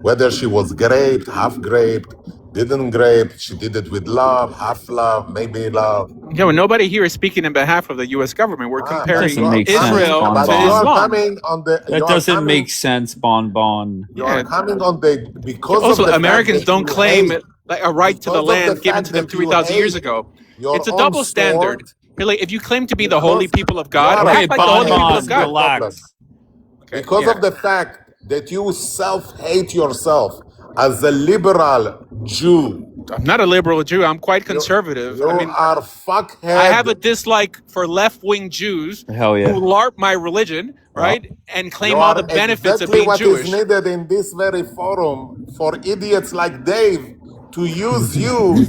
Whether she was raped, half raped, didn't rape, she did it with love, half love, maybe love. well, nobody here is speaking in behalf of the U.S. government. We're comparing doesn't make sense, Israel Bon to Bon. You are Islam. coming on the. That doesn't make sense, Bon Bon. You are coming on the because Also, of the Americans fact that don't you claim hate, like a right to the because of land given fact to them that you 3,000 years hate ago. your It's a own double sword, standard. Really, if you claim to be the holy because people of you God, are Okay, act like the holy Bon people of Bon, God. relax. Okay, because yeah. of the fact that you self-hate yourself as a liberal Jew. I'm not a liberal Jew. I'm quite conservative. You I mean, are fuckhead. I have a dislike for left-wing Jews Hell yeah. who LARP my religion, right, and You claim all are the benefits of exactly being what Jewish. is needed in this very forum for idiots like Dave to use you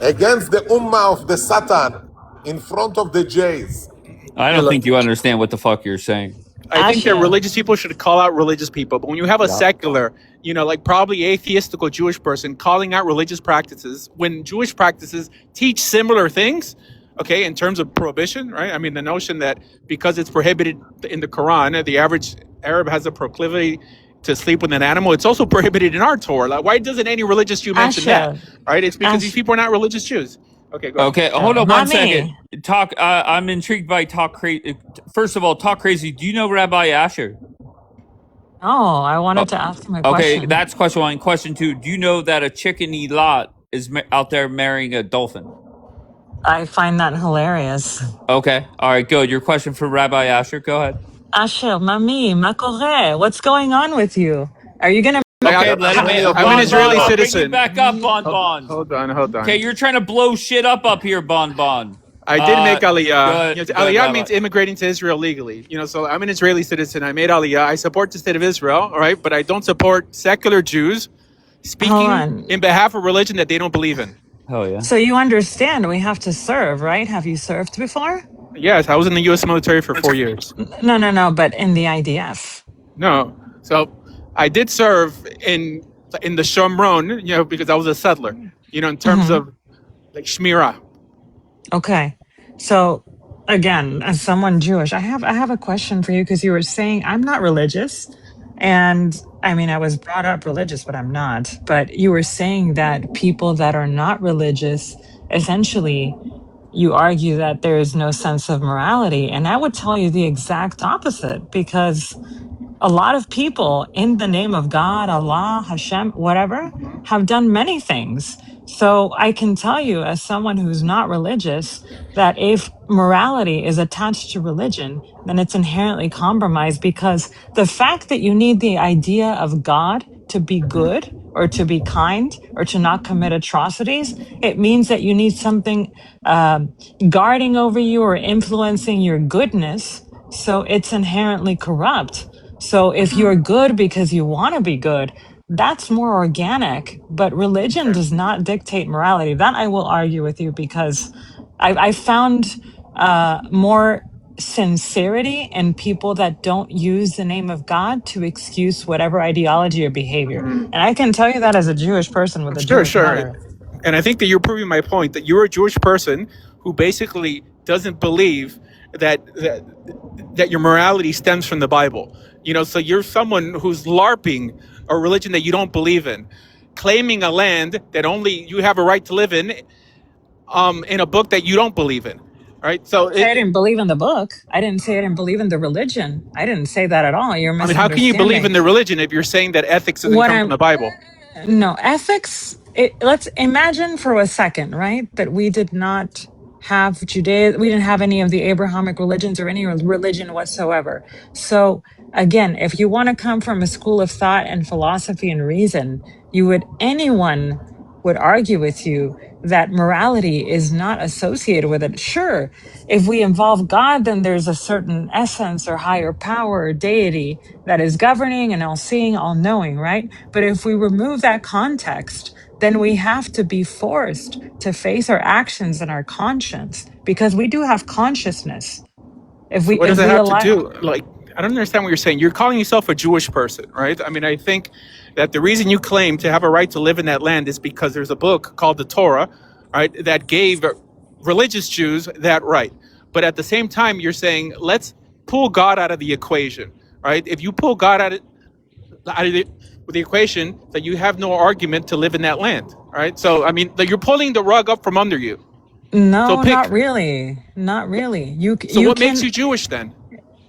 against the ummah of the Satan in front of the Jays. I don't think you understand what the fuck you're saying. I think that Asha. religious people should call out religious people. But when you have a secular, like probably atheistical Jewish person calling out religious practices, when Jewish practices teach similar things, okay, in terms of prohibition, right? I mean, the notion that because it's prohibited in the Quran, the average Arab has a proclivity to sleep with an animal. It's also prohibited in our Torah. Like, why doesn't any religious Jew mention that? Right? It's because these people are not religious Jews. Okay, go ahead. Okay, hold on one second. Mommy. Talk. I'm intrigued by Talk Crazy. First of all, Talk Crazy. Do you know Rabbi Asher? Oh, I wanted to ask him a Okay, question. that's question one. Question two. Do you know that a chickeny lot is out there marrying a dolphin? I find that hilarious. Okay. All right. Good. Your question for Rabbi Asher. Go ahead. Asher, mami, ma corre? What's going on with you? Are you gonna? Okay, let him in. I'm an Israeli Bon, citizen. bring it back up, Bon Bon. Hold on. Okay, you're trying to blow shit up here, Bon Bon. I did make Aliyah. Good, Aliyah Rabbi. means immigrating to Israel legally. So I'm an Israeli citizen. I made Aliyah. I support the state of Israel, all right? But I don't support secular Jews speaking in behalf of religion that they don't believe in. Oh, yeah. So you understand we have to serve, right? Have you served before? Yes, I was in the U.S. military for 4 years. No, but in the IDF. No. So I did serve in the Shomron, because I was a settler, in terms of like Shmirah. Okay. So again, as someone Jewish, I have a question for you because you were saying I'm not religious. And I mean, I was brought up religious, but I'm not. But you were saying that people that are not religious, essentially, you argue that there is no sense of morality. And I would tell you the exact opposite, because a lot of people in the name of God, Allah, Hashem, whatever, have done many things. So I can tell you, as someone who's not religious, that if morality is attached to religion, then it's inherently compromised, because the fact that you need the idea of God to be good or to be kind or to not commit atrocities, it means that you need something guarding over you or influencing your goodness. So it's inherently corrupt. So if you're good because you want to be good, that's more organic, but religion Okay. does not dictate morality. That I will argue with you, because I found more sincerity in people that don't use the name of God to excuse whatever ideology or behavior. And I can tell you that as a Jewish person with a Sure, Jewish sure. mother. And I think that you're proving my point that you're a Jewish person who basically doesn't believe that your morality stems from the Bible. So you're someone who's LARPing a religion that you don't believe in, claiming a land that only you have a right to live in a book that you don't believe in, right? So, Say I didn't believe in the book. I didn't say I didn't believe in the religion. I didn't say that at all. You're I mean, how can you believe in misunderstanding. the religion if you're saying that ethics doesn't What come from I'm the Bible? No, ethics. Let's imagine for a second, right, that we did not have Judaism, we didn't have any of the Abrahamic religions or any religion whatsoever. So, again, if you want to come from a school of thought and philosophy and reason, anyone would argue with you that morality is not associated with it. Sure, if we involve God, then there's a certain essence or higher power or deity that is governing and all seeing, all knowing, right? But if we remove that context, then we have to be forced to face our actions and our conscience, because we do have consciousness. If So we what does if that we have to allow do? Like, I don't understand what you're saying. You're calling yourself a Jewish person, right? I mean, I think that the reason you claim to have a right to live in that land is because there's a book called the Torah, right, that gave religious Jews that right. But at the same time, you're saying, let's pull God out of the equation, right? If you pull God out of the equation, that you have no argument to live in that land, right? So, I mean, you're pulling the rug up from under you. So no, pick. not really. Not really. So what makes you Jewish then?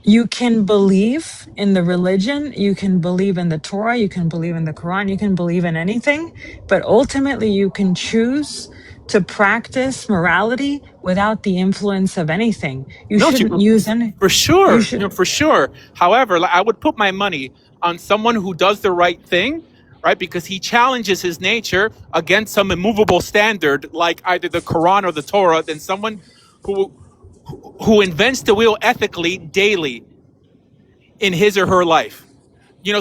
You can believe in the religion, you can believe in the Torah, you can believe in the Quran, you can believe in anything, but ultimately you can choose to practice morality without the influence of anything. You No, shouldn't use any, for you sure, should, for sure. However, like, I would put my money on someone who does the right thing, right? Because he challenges his nature against some immovable standard, like either the Quran or the Torah, than someone who invents the wheel ethically daily in his or her life.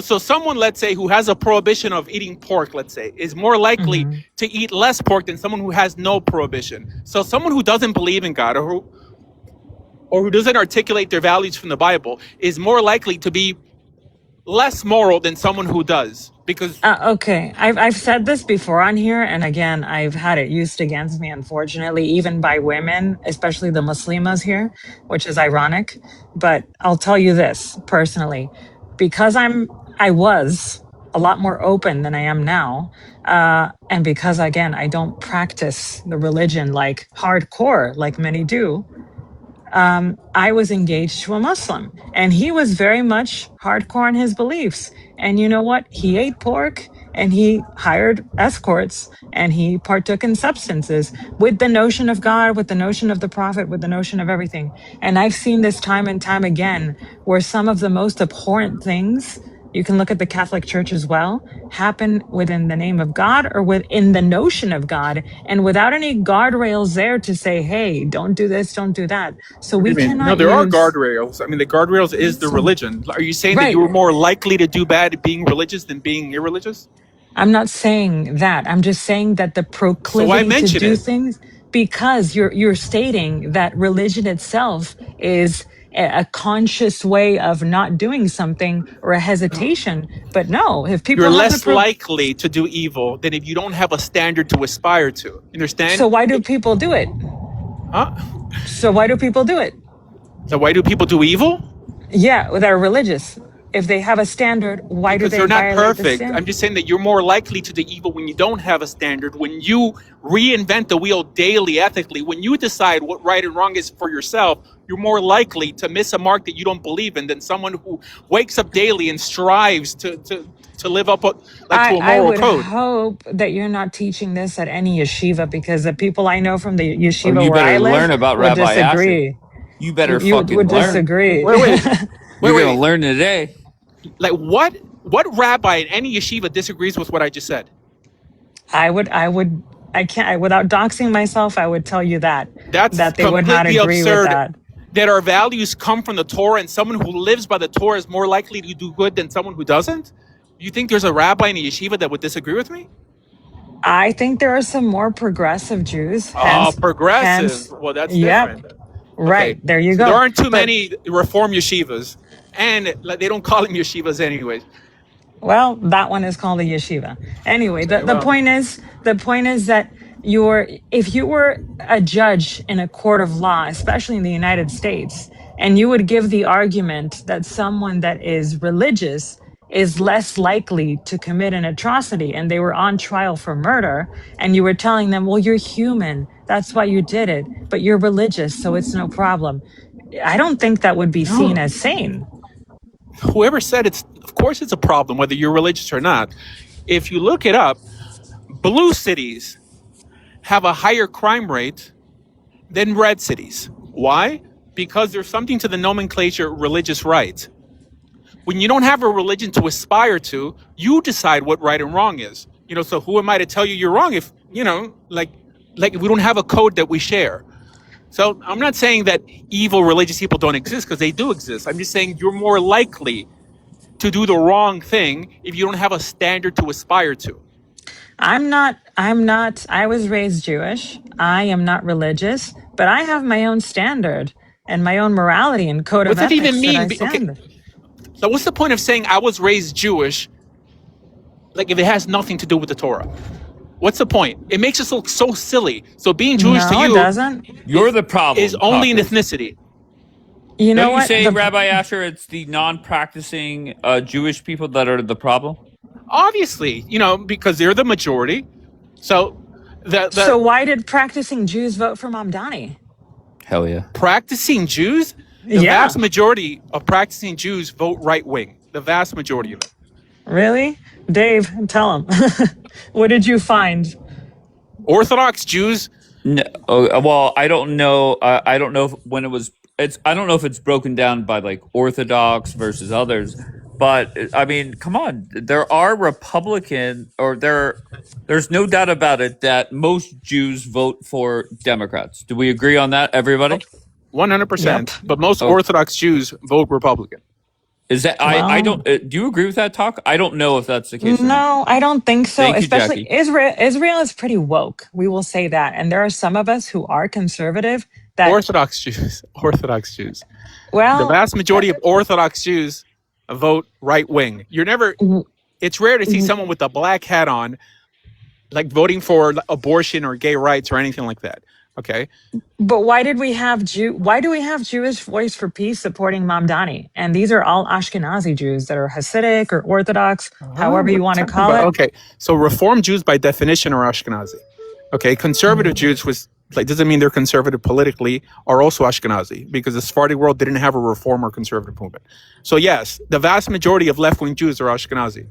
So someone, let's say, who has a prohibition of eating pork, let's say, is more likely Mhm. to eat less pork than someone who has no prohibition. So someone who doesn't believe in God, or who doesn't articulate their values from the Bible, is more likely to be less moral than someone who does. Because Okay, I've said this before on here, and again, I've had it used against me, unfortunately, even by women, especially the Muslimas here, which is ironic. But I'll tell you this personally, because I was a lot more open than I am now, and because again, I don't practice the religion like hardcore like many do. I was engaged to a Muslim, and he was very much hardcore in his beliefs. And you know what? He ate pork and he hired escorts and he partook in substances with the notion of God, with the notion of the prophet, with the notion of everything. And I've seen this time and time again where some of the most abhorrent things, you can look at the Catholic Church as well, happen within the name of God or within the notion of God, and without any guardrails there to say, hey, don't do this, don't do that. So what do we you mean? No, cannot there are use, guardrails. I mean, the guardrails is the religion. Are you saying that you right. were more likely to do bad being religious than being irreligious? I'm not saying that. I'm just saying that the So why proclivity to mention do it? things, because you're stating that religion itself is a conscious way of not doing something or a hesitation. But no, if You're people have the less likely to do evil than if you don't have a standard to aspire to. Understand? so why do people do it? Huh? So why do people do it? So why do people do evil? Yeah, that are religious. If they have a standard, why do Because they they're not violate the perfect. I'm standard? just saying that you're more likely to do evil when you don't have a standard, when you reinvent the wheel daily ethically, when you decide what right and wrong is for yourself, you're more likely to miss a mark that you don't believe in than someone who wakes up daily and strives to live up to a I moral would code. hope that you're not teaching this at any yeshiva, because the people I know from the Oh, yeshiva you where I better learn live about would Rabbi Asher. disagree. You better You would fucking learn. disagree. Wait, wait, You're gonna wait. learn today. Like what rabbi in any yeshiva disagrees with what I just said? I can't, without doxing myself, I would tell you That's that they would not completely agree with absurd. that. That our values come from the Torah, and someone who lives by the Torah is more likely to do good than someone who doesn't. You think there's a rabbi in a yeshiva that would disagree with me? I think there are some more progressive Jews, Oh, hence, progressive. Well, that's yep, different. Okay, right, there you so there go. aren't too But many reform yeshivas, and like, they don't call them yeshivas anyways. well, that one is called a yeshiva. Anyway, Okay, the well, point is that if you were a judge in a court of law, especially in the United States, and you would give the argument that someone that is religious is less likely to commit an atrocity, and they were on trial for murder, and you were telling them, well, you're human, that's why you did it, but you're religious, so it's no problem. I don't think that would be seen no. as sane. Whoever said it's, of course, it's a problem whether you're religious or not. If you look it up, blue cities have a higher crime rate than red cities. Why? Because there's something to the nomenclature religious right. When you don't have a religion to aspire to, you decide what right and wrong is. So who am I to tell you you're wrong if, like we don't have a code that we share. So I'm not saying that evil religious people don't exist, because they do exist. I'm just saying you're more likely to do the wrong thing if you don't have a standard to aspire to. I was raised Jewish. I am not religious, but I have my own standard and my own morality and code of What's that even ethics that I mean? Okay, stand. so what's the point of saying I was raised Jewish, like, if it has nothing to do with the Torah? What's the point? It makes us look so silly. So being Jewish to No, it you doesn't. You're the problem, is only an Caucus. ethnicity. You know Don't you what? say, Rabbi Asher, it's the non-practicing Jewish people that are the problem? Obviously, because they're the majority. So So why did practicing Jews vote for Mamdani? Hell yeah. practicing Jews, the Yeah, vast majority of practicing Jews vote right wing. The vast majority of them. really? Dave, tell him. What did you find? Orthodox Jews. No, well, I don't know. I don't know when it was. I don't know if it's broken down by like Orthodox versus others. But I mean, come on. There are Republican, or there's no doubt about it that most Jews vote for Democrats. Do we agree on that, everybody? 100%. Yep. But most Oh, Orthodox Jews vote Republican. is that I Well, don't. Do you agree with that talk? I don't know if that's the case or not. no, I don't think so. Thank you, Especially Jackie. Israel is pretty woke. We will say that. And there are some of us who are conservative that, Orthodox Jews. Orthodox Jews. The well, vast majority of Orthodox Jews vote right wing. It's rare to see someone with a black hat on, like, voting for abortion or gay rights or anything like that. Okay. but why do we have Jewish Voice for Peace supporting Mamdani? And these are all Ashkenazi Jews that are Hasidic or Orthodox, however you want to call it. Okay. So Reform Jews by definition are Ashkenazi. Okay. Conservative Jews doesn't mean they're conservative politically, are also Ashkenazi, because the Sephardic world didn't have a reform or conservative movement. So yes, the vast majority of left-wing Jews are Ashkenazi.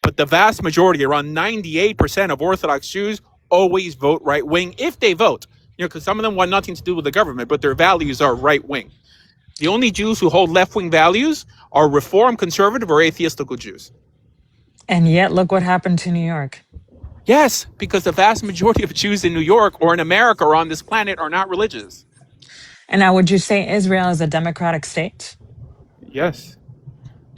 But the vast majority, around 98% of Orthodox Jews, always vote right wing if they vote. Because some of them want nothing to do with the government, but their values are right wing. The only Jews who hold left wing values are Reform, conservative, or atheistical Jews. And yet, look what happened to New York. Yes, because the vast majority of Jews in New York or in America or on this planet are not religious. And now, would you say Israel is a democratic state? Yes.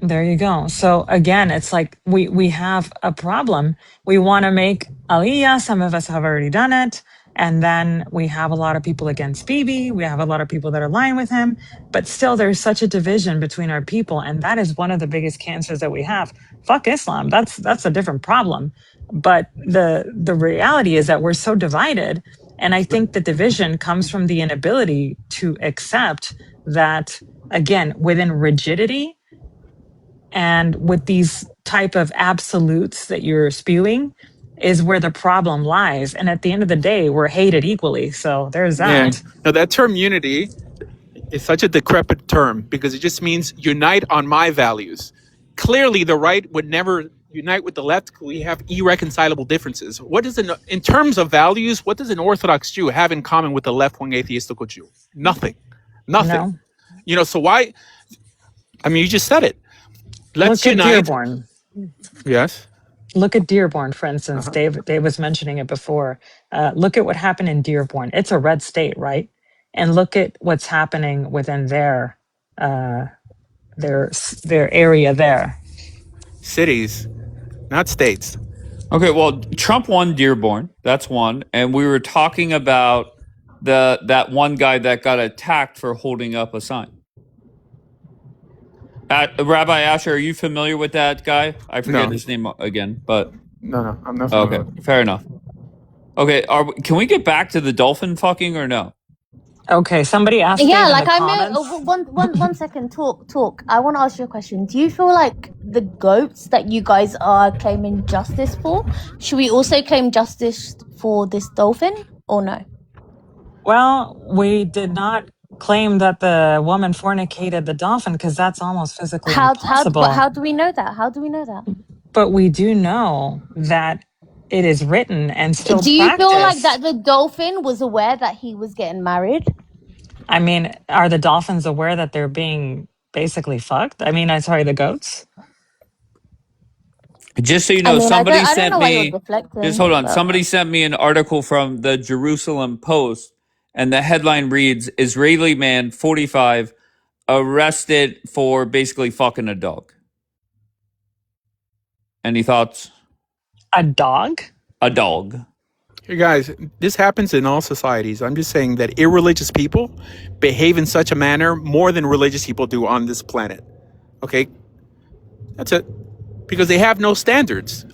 There you go. So again, it's like we have a problem. We want to make Aliyah. Some of us have already done it. And then we have a lot of people against Bibi. We have a lot of people that are lying with him. But still, there's such a division between our people. And that is one of the biggest cancers that we have. Fuck Islam. That's a different problem. But the reality is that we're so divided. And I think the division comes from the inability to accept that, again, within rigidity, and with these type of absolutes that you're spewing is where the problem lies. And at the end of the day, we're hated equally. So there's Yeah. that. Now, that term unity is such a decrepit term because it just means unite on my values. Clearly, the right would never unite with the left. We have irreconcilable differences. In terms of values, what does an Orthodox Jew have in common with a left-wing atheistical Jew? Nothing. Nothing. No. So why? I mean, you just said it. Let's Look at unite. Dearborn. Yes. Look at Dearborn, for instance. Dave was mentioning it before. Look at what happened in Dearborn. It's a red state, right? And look at what's happening within their area there. cities, not states. Okay, well, Trump won Dearborn. That's one. And we were talking about that one guy that got attacked for holding up a sign. Rabbi Asher, are you familiar with that guy? I forget No. his name again, but No, I'm not familiar. okay, fair enough. Okay, can we get back to the dolphin fucking or no? Okay, somebody asked Yeah, Dave in like the I comments. know. One second. Talk. I want to ask you a question. Do you feel like the goats that you guys are claiming justice for, should we also claim justice for this dolphin or no? Well, we did not claim that the woman fornicated the dolphin because that's almost physically impossible. How do we know that? How do we know that? But we do know that it is written and still Do you feel like practiced. that the dolphin was aware that he was getting married? I mean, are the dolphins aware that they're being basically fucked? I mean, I'm sorry, the goats? Just so you I know, mean, somebody I don't sent know why you're me. deflecting. Just hold on. but- Somebody sent me an article from the Jerusalem Post, and the headline reads: Israeli man 45 arrested for basically fucking a dog. Any thoughts? A dog? A dog. Hey guys, this happens in all societies. I'm just saying that irreligious people behave in such a manner more than religious people do on this planet. Okay? That's it. Because they have no standards.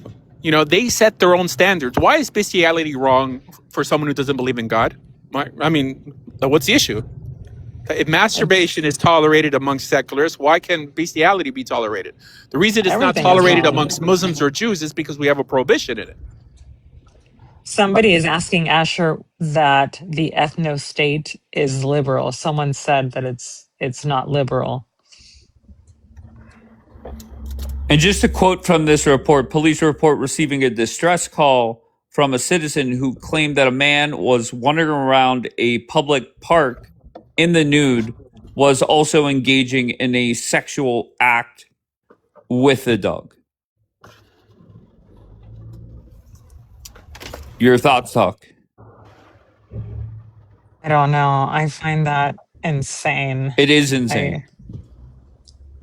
You know, they set their own standards. Why is bestiality wrong for someone who doesn't believe in God? I mean, what's the issue? If masturbation is tolerated amongst secularists, why can bestiality be tolerated? The reason it's not Everything is tolerated wrong. amongst Muslims or Jews is because we have a prohibition in it. Somebody is asking Asher that the ethno state is liberal. Someone said that it's not liberal. And just a quote from this report, police report receiving a distress call from a citizen who claimed that a man was wandering around a public park in the nude, was also engaging in a sexual act with the dog. Your thoughts, Talk? I don't know. I find that insane. It is insane.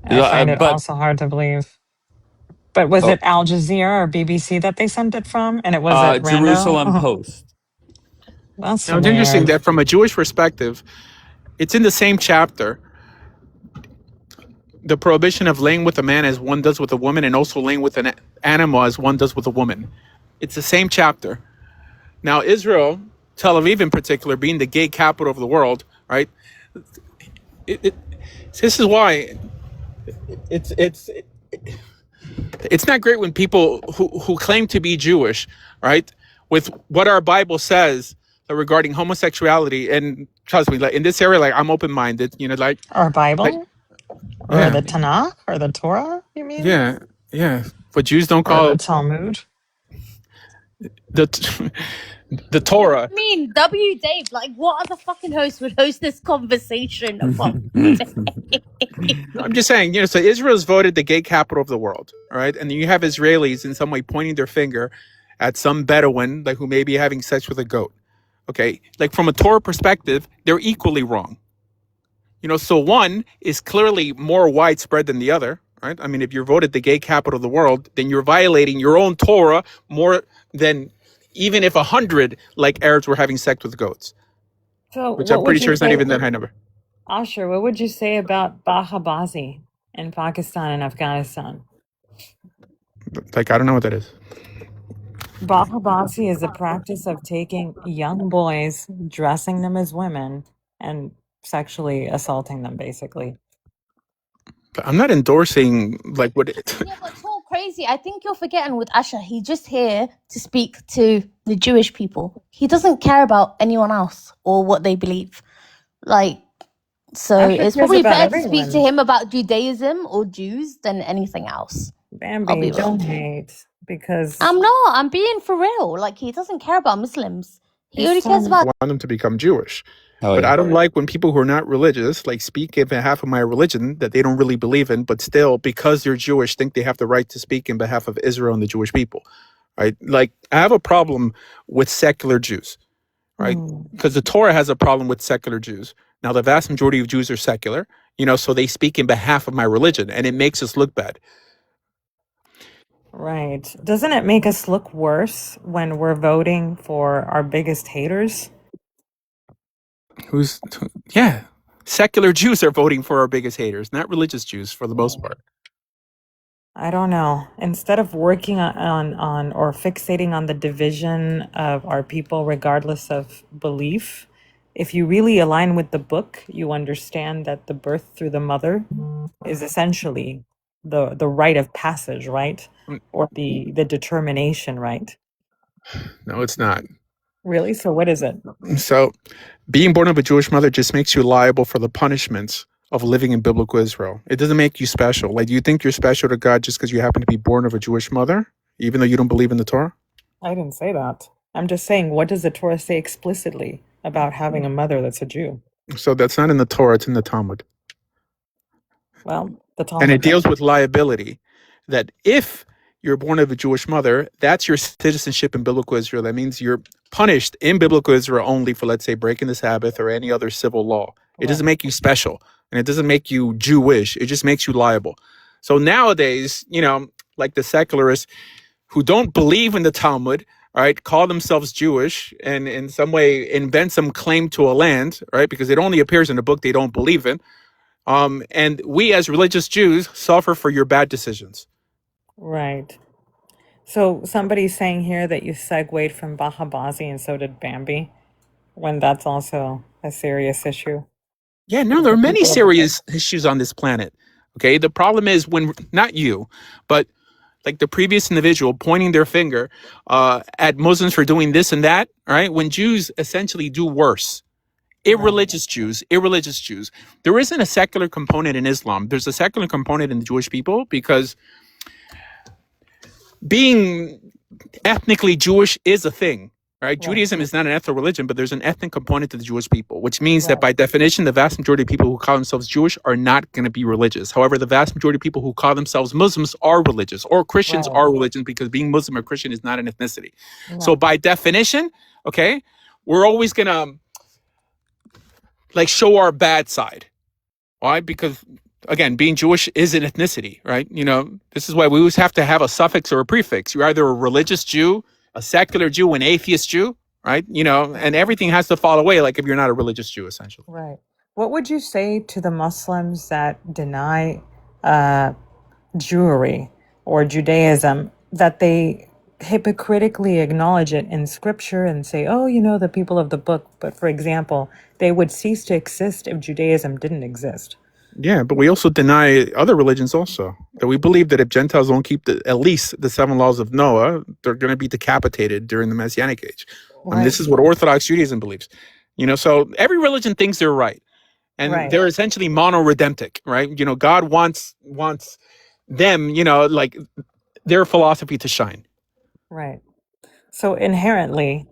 I find it But also hard to believe. But was it Al Jazeera or BBC that they sent it from? And it was at Jerusalem Rando? Post. That's Now, it's interesting weird. that from a Jewish perspective, it's in the same chapter. The prohibition of laying with a man as one does with a woman, and also laying with an animal as one does with a woman. It's the same chapter. Now, Israel, Tel Aviv in particular, being the gay capital of the world, right? This is why it's not great when people who claim to be Jewish, right, with what our Bible says regarding homosexuality, and trust me, like in this area, like I'm open-minded, you know, like Our Bible? like, Or yeah, the Tanakh? Or the Torah, you mean? yeah. But Jews don't Or call the Talmud? the Torah. I mean, W. Dave, like, what other fucking host would host this conversation about? I'm just saying, you know, so Israel's voted the gay capital of the world, all right? And you have Israelis in some way pointing their finger at some Bedouin, like who may be having sex with a goat. Okay, like from a Torah perspective, they're equally wrong. You know, so one is clearly more widespread than the other, right? I mean, if you're voted the gay capital of the world, then you're violating your own Torah more than even if 100 like Arabs were having sex with goats, So which I'm what would pretty you sure is not say, even that high number. Asher, what would you say about Bahabazi in Pakistan and Afghanistan? Like, I don't know what that is. Bahabazi is the practice of taking young boys, dressing them as women, and sexually assaulting them, basically. I'm not endorsing like what it. Yeah, but talk crazy. I think you're forgetting with Asher. He's just here to speak to the Jewish people. He doesn't care about anyone else or what they believe. Like, so Asher it's cares probably about better to speak to everyone. him about Judaism or Jews than anything else. I'll Bambi, be real. don't hate, because I'm not. I'm being for real. Like, he doesn't care about Muslims. He only cares about. Want them to become Jewish. Oh, But yeah. I don't like when people who are not religious, like speak in behalf of my religion that they don't really believe in, but still, because they're Jewish, think they have the right to speak in behalf of Israel and the Jewish people, right? Like, I have a problem with secular Jews, right? Because the Torah has a problem with secular Jews. Now, the vast majority of Jews are secular, you know, so they speak in behalf of my religion, and it makes us look bad. Right. Doesn't it make us look worse when we're voting for our biggest haters? Yeah. Secular Jews are voting for our biggest haters, not religious Jews for the most part. I don't know. Instead of working on or fixating on the division of our people, regardless of belief, if you really align with the book, you understand that the birth through the mother is essentially the rite of passage, right? Or the determination, right? No, it's not. Really? So what is it? So, being born of a Jewish mother just makes you liable for the punishments of living in biblical Israel. It doesn't make you special. Like, do you think you're special to God just because you happen to be born of a Jewish mother, even though you don't believe in the Torah? I didn't say that. I'm just saying, what does the Torah say explicitly about having a mother that's a Jew? So that's not in the Torah, it's in the Talmud. Well, the And it Talmud. deals with liability. That if you're born of a Jewish mother, that's your citizenship in biblical Israel. That means you're punished in biblical Israel only for, let's say, breaking the Sabbath or any other civil law. It doesn't make you special, and it doesn't make you Jewish. It just makes you liable. So nowadays, like the secularists who don't believe in the Talmud, right, call themselves Jewish and in some way invent some claim to a land, right, because it only appears in a book they don't believe in. And we as religious Jews suffer for your bad decisions. Right. So somebody's saying here that you segued from Bahabazi and so did Bambi, when that's also a serious issue. Yeah, no, there are many serious issues on this planet. Okay, the problem is when, not you, but like the previous individual pointing their finger at Muslims for doing this and that, right? When Jews essentially do worse. Irreligious Jews. There isn't a secular component in Islam. There's a secular component in the Jewish people because being ethnically Jewish is a thing, right? Judaism is not an ethnic religion, but there's an ethnic component to the Jewish people, which means that by definition, the vast majority of people who call themselves Jewish are not going to be religious. However, the vast majority of people who call themselves Muslims are religious, or Christians are religious, because being Muslim or Christian is not an ethnicity. So by definition, okay, we're always going to like show our bad side. Why? Because again, being Jewish is an ethnicity, right? This is why we always have to have a suffix or a prefix. You're either a religious Jew, a secular Jew, an atheist Jew, right? And everything has to fall away, like if you're not a religious Jew, essentially. Right. What would you say to the Muslims that deny Jewry or Judaism, that they hypocritically acknowledge it in scripture and say, oh, the people of the book, but for example, they would cease to exist if Judaism didn't exist? Yeah, but we also deny other religions also. That we believe that if Gentiles don't keep at least the 7 laws of Noah, they're going to be decapitated during the Messianic age. I mean, this is what Orthodox Judaism believes. So every religion thinks they're right. And they're essentially mono-redemptic, right? God wants them, like their philosophy to shine. Right. So inherently,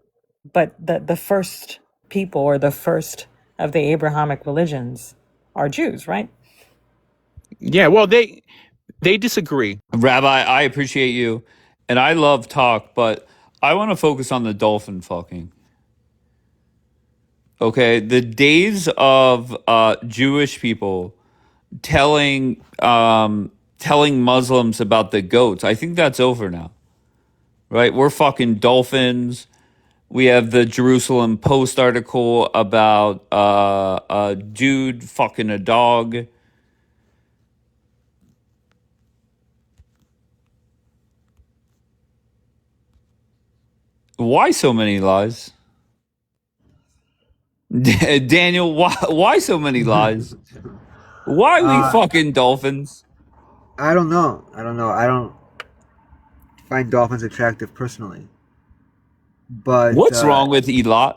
but the first people or the first of the Abrahamic religions are Jews, right? Yeah, well, they disagree. Rabbi, I appreciate you, and I love talk, but I want to focus on the dolphin fucking. Okay, the days of Jewish people telling Muslims about the goats, I think that's over now. Right? We're fucking dolphins. We have the Jerusalem Post article about a dude fucking a dog. Why so many lies? Daniel, why so many lies? Why we fucking dolphins? I don't know. I don't find dolphins attractive personally. But What's wrong with Elot?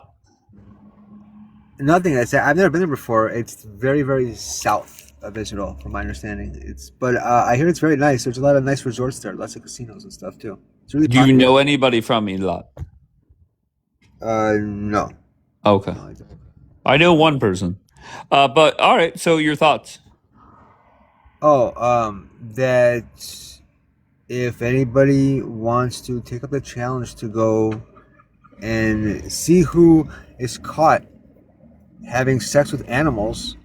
Nothing. I said I've never been there before. It's very, very south of Israel, from my understanding. But I hear it's very nice. There's a lot of nice resorts there, lots of casinos and stuff too. It's really Do popular. you know anybody from Elot? No. Okay. No, I don't. I know one person. But all right, so your thoughts. That if anybody wants to take up the challenge to go and see who is caught having sex with animals,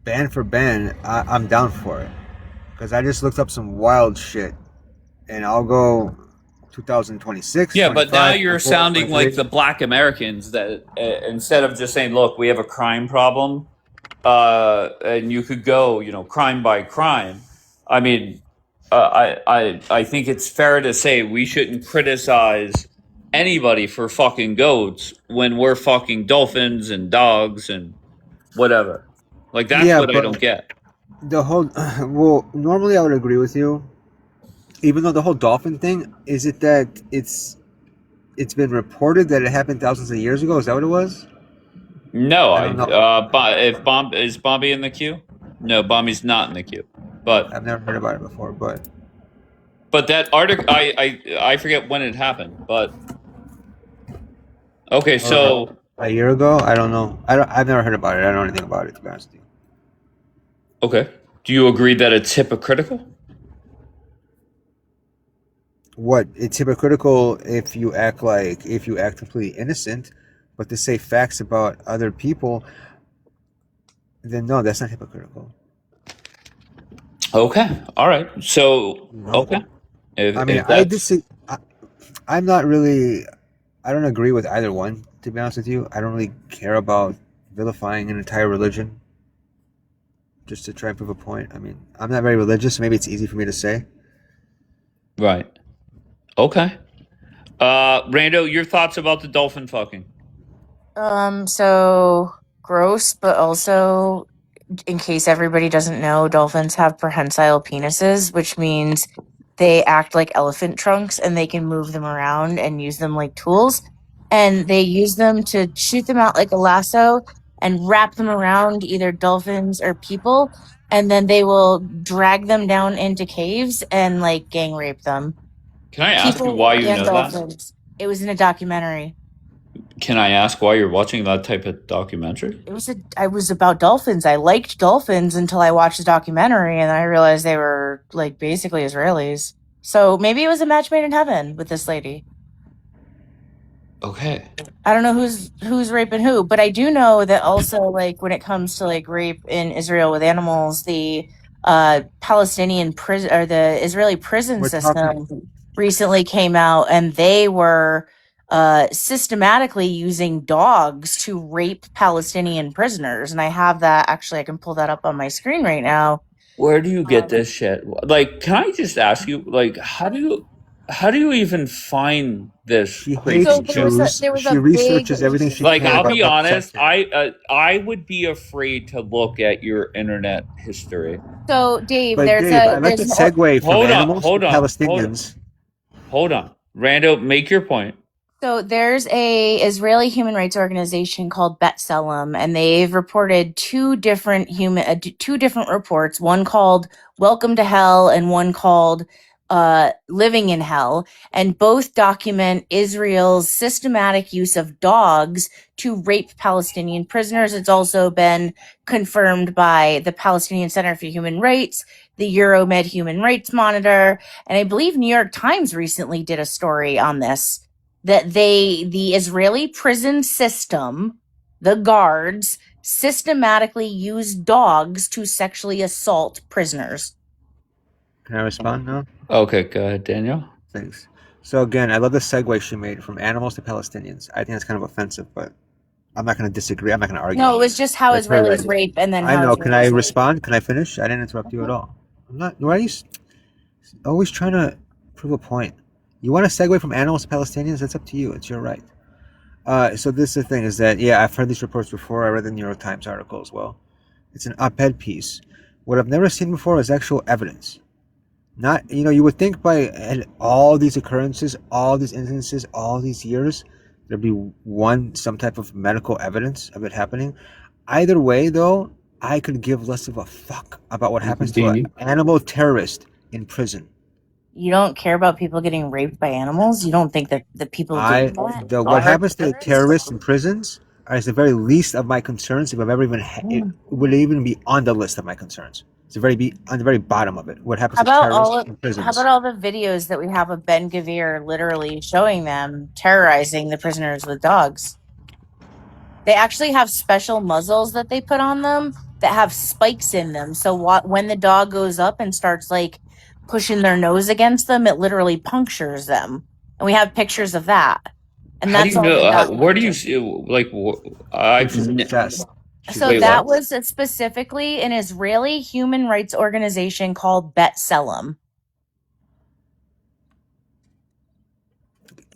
ban for ban, I'm down for it. Because I just looked up some wild shit. and I'll go 2026. Yeah, but now 25, you're 24, sounding like 23. the Black Americans that instead of just saying, "Look, we have a crime problem," and you could go, crime by crime. I mean, I think it's fair to say we shouldn't criticize anybody for fucking goats when we're fucking dolphins and dogs and whatever. Like that's Yeah, what I don't but get. the whole well, normally I would agree with you. Even though the whole dolphin thing, is it that it's been reported that it happened thousands of years ago? Is that what it was? No, I don't know. if is Bombi in the queue? No, Bombi's not in the queue. But I've never heard about it before, but that article, I forget when it happened. But okay, so a year ago, I don't know. I've never heard about it. I don't know anything about it, to be honest with you. okay, do you agree that it's hypocritical? What, it's hypocritical if you act completely innocent, but to say facts about other people, then no, that's not hypocritical. Okay, all right. So No. okay, I mean, if that's I'm not really. I don't agree with either one, to be honest with you. I don't really care about vilifying an entire religion just to try and prove a point. I mean, I'm not very religious, so maybe it's easy for me to say. right. Okay, Rando, your thoughts about the dolphin fucking? So gross, but also, in case everybody doesn't know, dolphins have prehensile penises, which means they act like elephant trunks and they can move them around and use them like tools. And they use them to shoot them out like a lasso and wrap them around either dolphins or people. And then they will drag them down into caves and like gang rape them. Can I ask you People why you and know that? dolphins. It was in a documentary. Can I ask why you're watching that type of documentary? I was about dolphins. I liked dolphins until I watched the documentary and I realized they were like basically Israelis. So maybe it was a match made in heaven with this lady. Okay. I don't know who's raping who, but I do know that also, like, when it comes to like rape in Israel with animals, the Palestinian prison or the Israeli prison system recently came out and they were systematically using dogs to rape Palestinian prisoners. And I have that, actually I can pull that up on my screen right now. Where do you get this shit? Like, can I just ask you, like, how do you even find this crazy So shit? there was She a researches big, everything she Like, can. I'll about be that honest, section. I would be afraid to look at your internet history. so Dave, But there's Dave, I'd like there's to an segue from Hold on, animals to hold on, Palestinians. hold on. Rando, make your point. So there's a Israeli human rights organization called B'Tselem, and they've reported two different reports. One called "Welcome to Hell" and one called "Living in Hell," and both document Israel's systematic use of dogs to rape Palestinian prisoners. It's also been confirmed by the Palestinian Center for Human Rights, the Euromed Human Rights Monitor, and I believe New York Times recently did a story on this. That the Israeli prison system, the guards, systematically use dogs to sexually assault prisoners. Can I respond now? Okay, go ahead, Daniel. Thanks. So again, I love the segue she made from animals to Palestinians. I think that's kind of offensive, but I'm not going to disagree. I'm not going to argue. No, it was just how That's very Israelis right. rape and then I how know. Can I Israelis rape. respond? Can I finish? I didn't interrupt you at all. I'm not. Why are you always trying to prove a point? You want to segue from animals to Palestinians? That's up to you. It's your right. So this is the thing is that, yeah, I've heard these reports before. I read the New York Times article as well. It's an op-ed piece. What I've never seen before is actual evidence. Not, you would think by all these occurrences, all these instances, all these years, there'd be some type of medical evidence of it happening. Either way, though, I could give less of a fuck about what happens to an animal terrorist in prison. You don't care about people getting raped by animals? You don't think that the people doing that What happens to terrorists in prisons is the very least of my concerns. If I've ever even, it would even be on the list of my concerns. It's on the very bottom of it. What happens to terrorists in prisons? How about all the videos that we have of Ben Gavir literally showing them terrorizing the prisoners with dogs? They actually have special muzzles that they put on them that have spikes in them. So when the dog goes up and starts like pushing their nose against them, it literally punctures them. And we have pictures of that. And How do that's you all been know? Where do you documented. see? Like, I've She's obsessed. She's So wait, that what? was specifically an Israeli human rights organization called B'Tselem.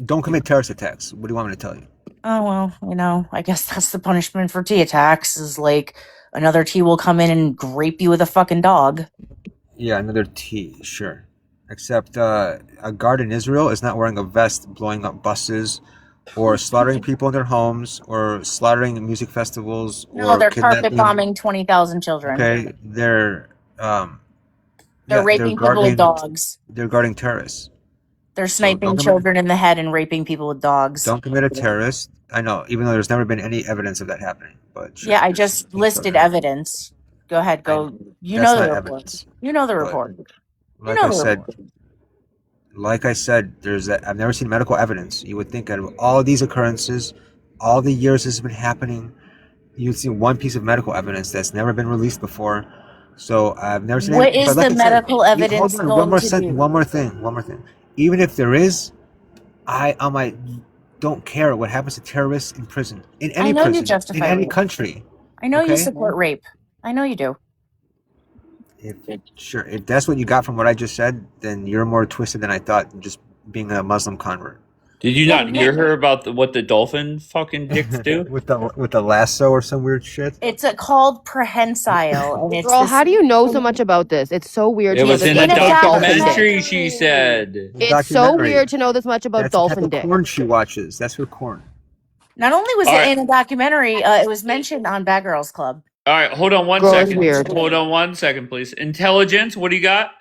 Don't commit terrorist attacks. What do you want me to tell you? Oh, well, I guess that's the punishment for tea attacks, is like another tea will come in and grape you with a fucking dog. Yeah, another T, sure. Except a guard in Israel is not wearing a vest blowing up buses or slaughtering people in their homes or slaughtering music festivals No, or they're carpet kidnapping. bombing 20,000 children. Okay, they're raping people with dogs. They're guarding terrorists. They're sniping children in the head and raping people with dogs. Don't commit a terrorist. I know, even though there's never been any evidence of that happening. But sure, Yeah, I just listed evidence. Go ahead, go. You that's know the not report. evidence. You know the But report. Like I said, I've never seen medical evidence. You would think out of all these occurrences, all the years this has been happening, you'd see one piece of medical evidence that's never been released before. So I've never seen. What is but like the I said, medical evidence hold on, going to do? One more thing. Even if there is, I don't care what happens to terrorists in prison, in I any know you prison, justify in any rape. country. I know you Okay? support rape. I know you do. If that's what you got from what I just said, then you're more twisted than I thought, just being a Muslim convert. Did you not hear her about what the dolphin fucking dicks do? with the lasso or some weird shit? It's called prehensile, and it's Girl, how do you know so much about this? It's so weird It to know was this in much a about dolphin documentary, dicks. she said. It's so weird to know this much about That's the dolphin type of dicks. corn she watches. That's her corn. Not only was All it right. in a documentary, it was mentioned on Bad Girls Club. All right, hold on one Girl, it's second. weird. Hold on 1 second, please. Intelligence, what do you got?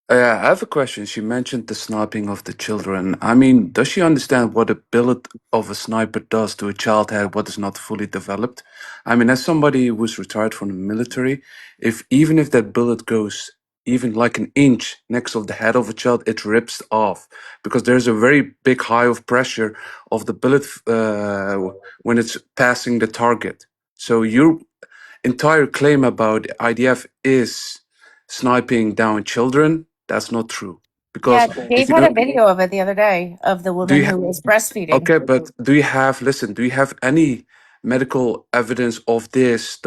I have a question. She mentioned the sniping of the children. I mean, does she understand what a bullet of a sniper does to a child head, what is not fully developed? I mean, as somebody who's retired from the military, even if that bullet goes even like an inch next of the head of a child, it rips off because there's a very big high of pressure of the bullet when it's passing the target. So your entire claim about IDF is sniping down children. That's not true. Because Yeah, Dave had a video of it the other day of the woman who was breastfeeding. Okay, but do you have any medical evidence of this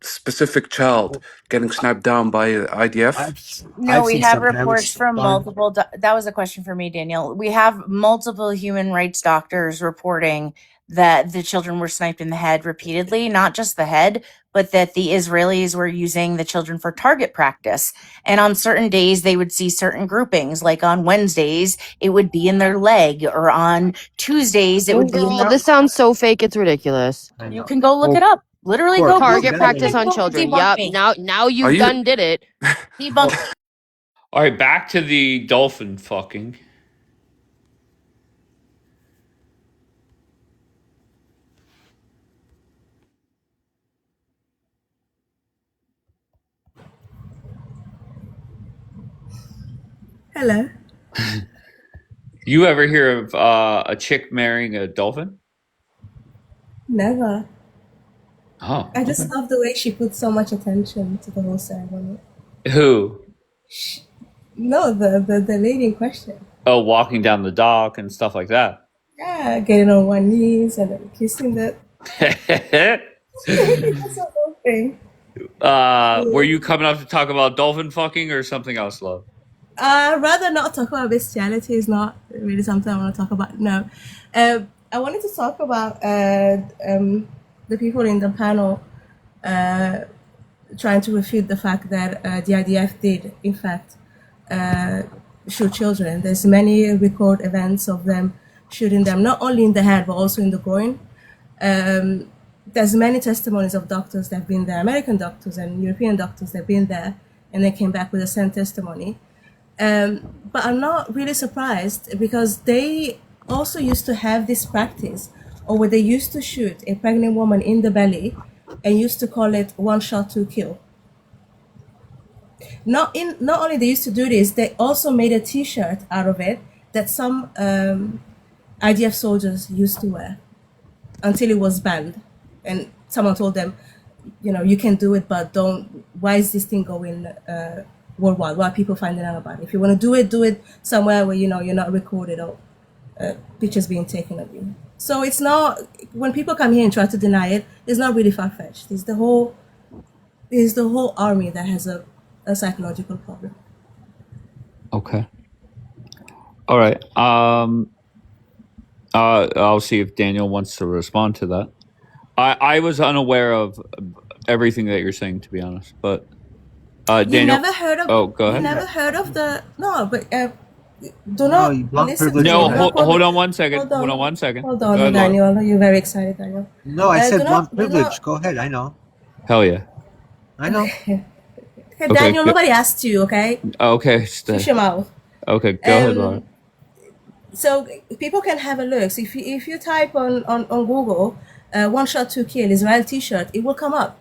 specific child getting sniped down by IDF? No, we have reports from multiple. That was a question for me, Daniel. We have multiple human rights doctors reporting that the children were sniped in the head repeatedly, not just the head, but that the Israelis were using the children for target practice. And on certain days, they would see certain groupings. Like on Wednesdays, it would be in their leg, or on Tuesdays, it would be in Girl, their. this sounds so fake. It's ridiculous. You can go look it up. Literally, go target Google practice it. on children. Debunk Yup. me. Now you Are you- done did it. Debunk. All right, back to the dolphin fucking. Hello. You ever hear of a chick marrying a dolphin? Never. Oh. I just love the way she put so much attention to the whole ceremony. Who? No, the lady in question. Oh, walking down the dock and stuff like that. Yeah, getting on one knees and then kissing the. That's the whole thing. Were you coming up to talk about dolphin fucking or something else, love? Rather not talk about bestiality is not really something I want to talk about. No, I wanted to talk about the people in the panel trying to refute the fact that the IDF did, in fact, shoot children. There's many record events of them shooting them, not only in the head but also in the groin. There's many testimonies of doctors that have been there, American doctors and European doctors that have been there, and they came back with the same testimony. But I'm not really surprised because they also used to have this practice, or where they used to shoot a pregnant woman in the belly and used to call it one shot to kill. Not only they used to do this, they also made a T-shirt out of it that some IDF soldiers used to wear until it was banned, and someone told them, you can do it, but don't. Why is this thing going worldwide. Why are people finding out about it? If you want to do it somewhere where you're not recorded or pictures being taken of you. So it's not, when people come here and try to deny it, it's not really far fetched. It's the whole army that has a psychological problem. Okay. All right. I'll see if Daniel wants to respond to that. I was unaware of everything that you're saying, to be honest. But You Daniel. never heard of? Oh, go You ahead. never heard of the? No, but do No, not you block listen to privilege. me. No, Do not hold quote- on one second. Hold on. Hold on one second. Hold Go on, ahead, Laura. Daniel. You're very excited, Daniel. No, I said do blunt not, privilege. Go ahead. I know. Hell yeah. I know. Okay, Okay, Daniel. go- Nobody asked you. Okay, Okay. shush your mouth. Okay, go ahead, Laura. So people can have a look. So if you type on Google, one shot to kill Israel T-shirt, it will come up.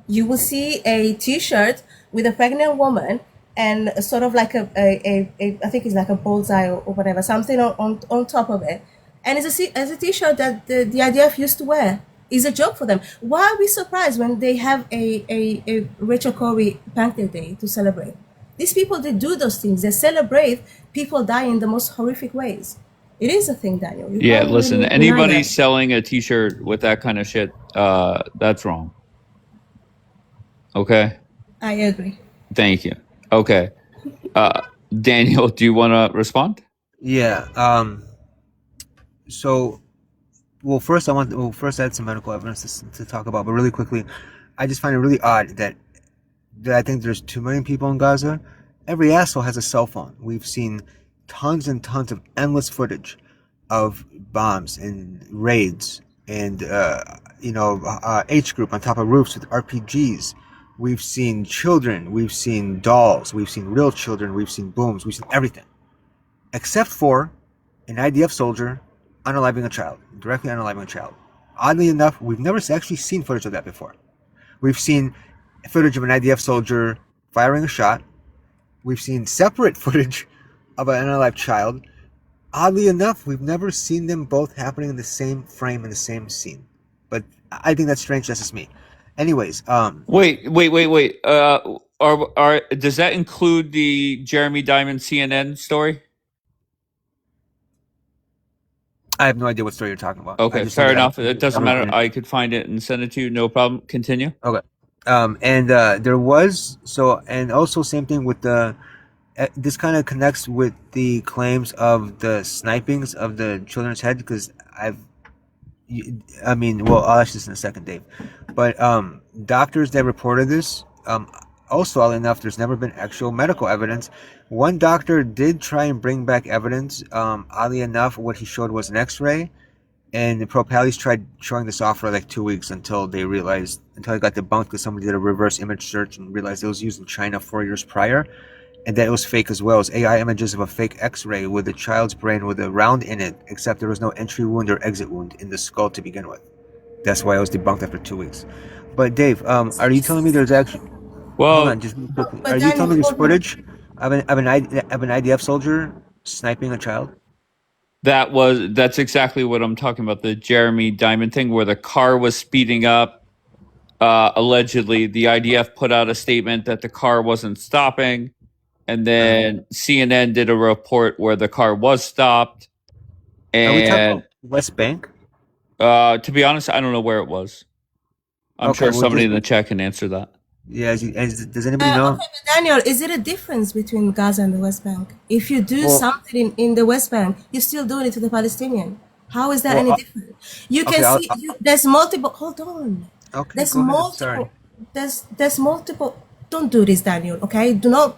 You will see a T-shirt with a pregnant woman and sort of like a I think it's like a bullseye or whatever, something on top of it, and it's a T-shirt that the IDF used to wear. Is a joke for them. Why are we surprised when they have a Rachel Corrie Panther Day to celebrate? These people, they do those things. They celebrate people dying in the most horrific ways. It is a thing, Daniel. You Yeah, can't listen, really deny anybody that. selling a t-shirt with that kind of shit, that's wrong. Okay? I agree. Thank you. Okay. Daniel, do you want to respond? Yeah. So, first I had some medical evidence to talk about, but really quickly, I just find it really odd that I think there's 2 million people in Gaza. Every asshole has a cell phone. We've seen tons and tons of endless footage of bombs and raids and H group on top of roofs with RPGs. We've seen children, we've seen dolls, we've seen real children, we've seen booms, we've seen everything, except for an IDF soldier unaliving a child, directly unaliving a child. Oddly enough, we've never actually seen footage of that before. We've seen footage of an IDF soldier firing a shot. We've seen separate footage of an unalived child. Oddly enough, we've never seen them both happening in the same frame in the same scene. But I think that's strange. That's just me. Anyways, Wait. Does that include the Jeremy Diamond CNN story? I have no idea what story you're talking about. Okay, fair enough. It doesn't matter. I could find it and send it to you. No problem. Continue. Okay. And there was and also same thing with the. This kind of connects with the claims of the snipings of the children's head because I'll ask this in a second, Dave. But doctors that reported this, also oddly enough, there's never been actual medical evidence. One doctor did try and bring back evidence. Oddly enough, what he showed was an X-ray. And the pro-pallies tried showing this off for like 2 weeks until it got debunked because somebody did a reverse image search and realized it was used in China 4 years prior. And that it was fake as well. It was AI images of a fake X-ray with a child's brain with a round in it, except there was no entry wound or exit wound in the skull to begin with. That's why it was debunked after 2 weeks. But Dave, are you telling me there's actually? Hold on, just quickly. Are you telling me there's footage of an IDF soldier sniping a child? That's exactly what I'm talking about. The Jeremy Diamond thing where the car was speeding up. Allegedly, the IDF put out a statement that the car wasn't stopping. And then CNN did a report where the car was stopped. Are we talking And about West Bank? to be honest, I don't know where it was. I'm sure somebody in the chat can answer that. Yeah, does anybody know? Okay, but Daniel, is it a difference between Gaza and the West Bank? If you do something in the West Bank, you're still doing it to the Palestinian. How is that any different? You can see there's multiple. Hold on. Okay, there's go ahead. multiple. Sorry. There's multiple. Don't do this, Daniel. Okay, do not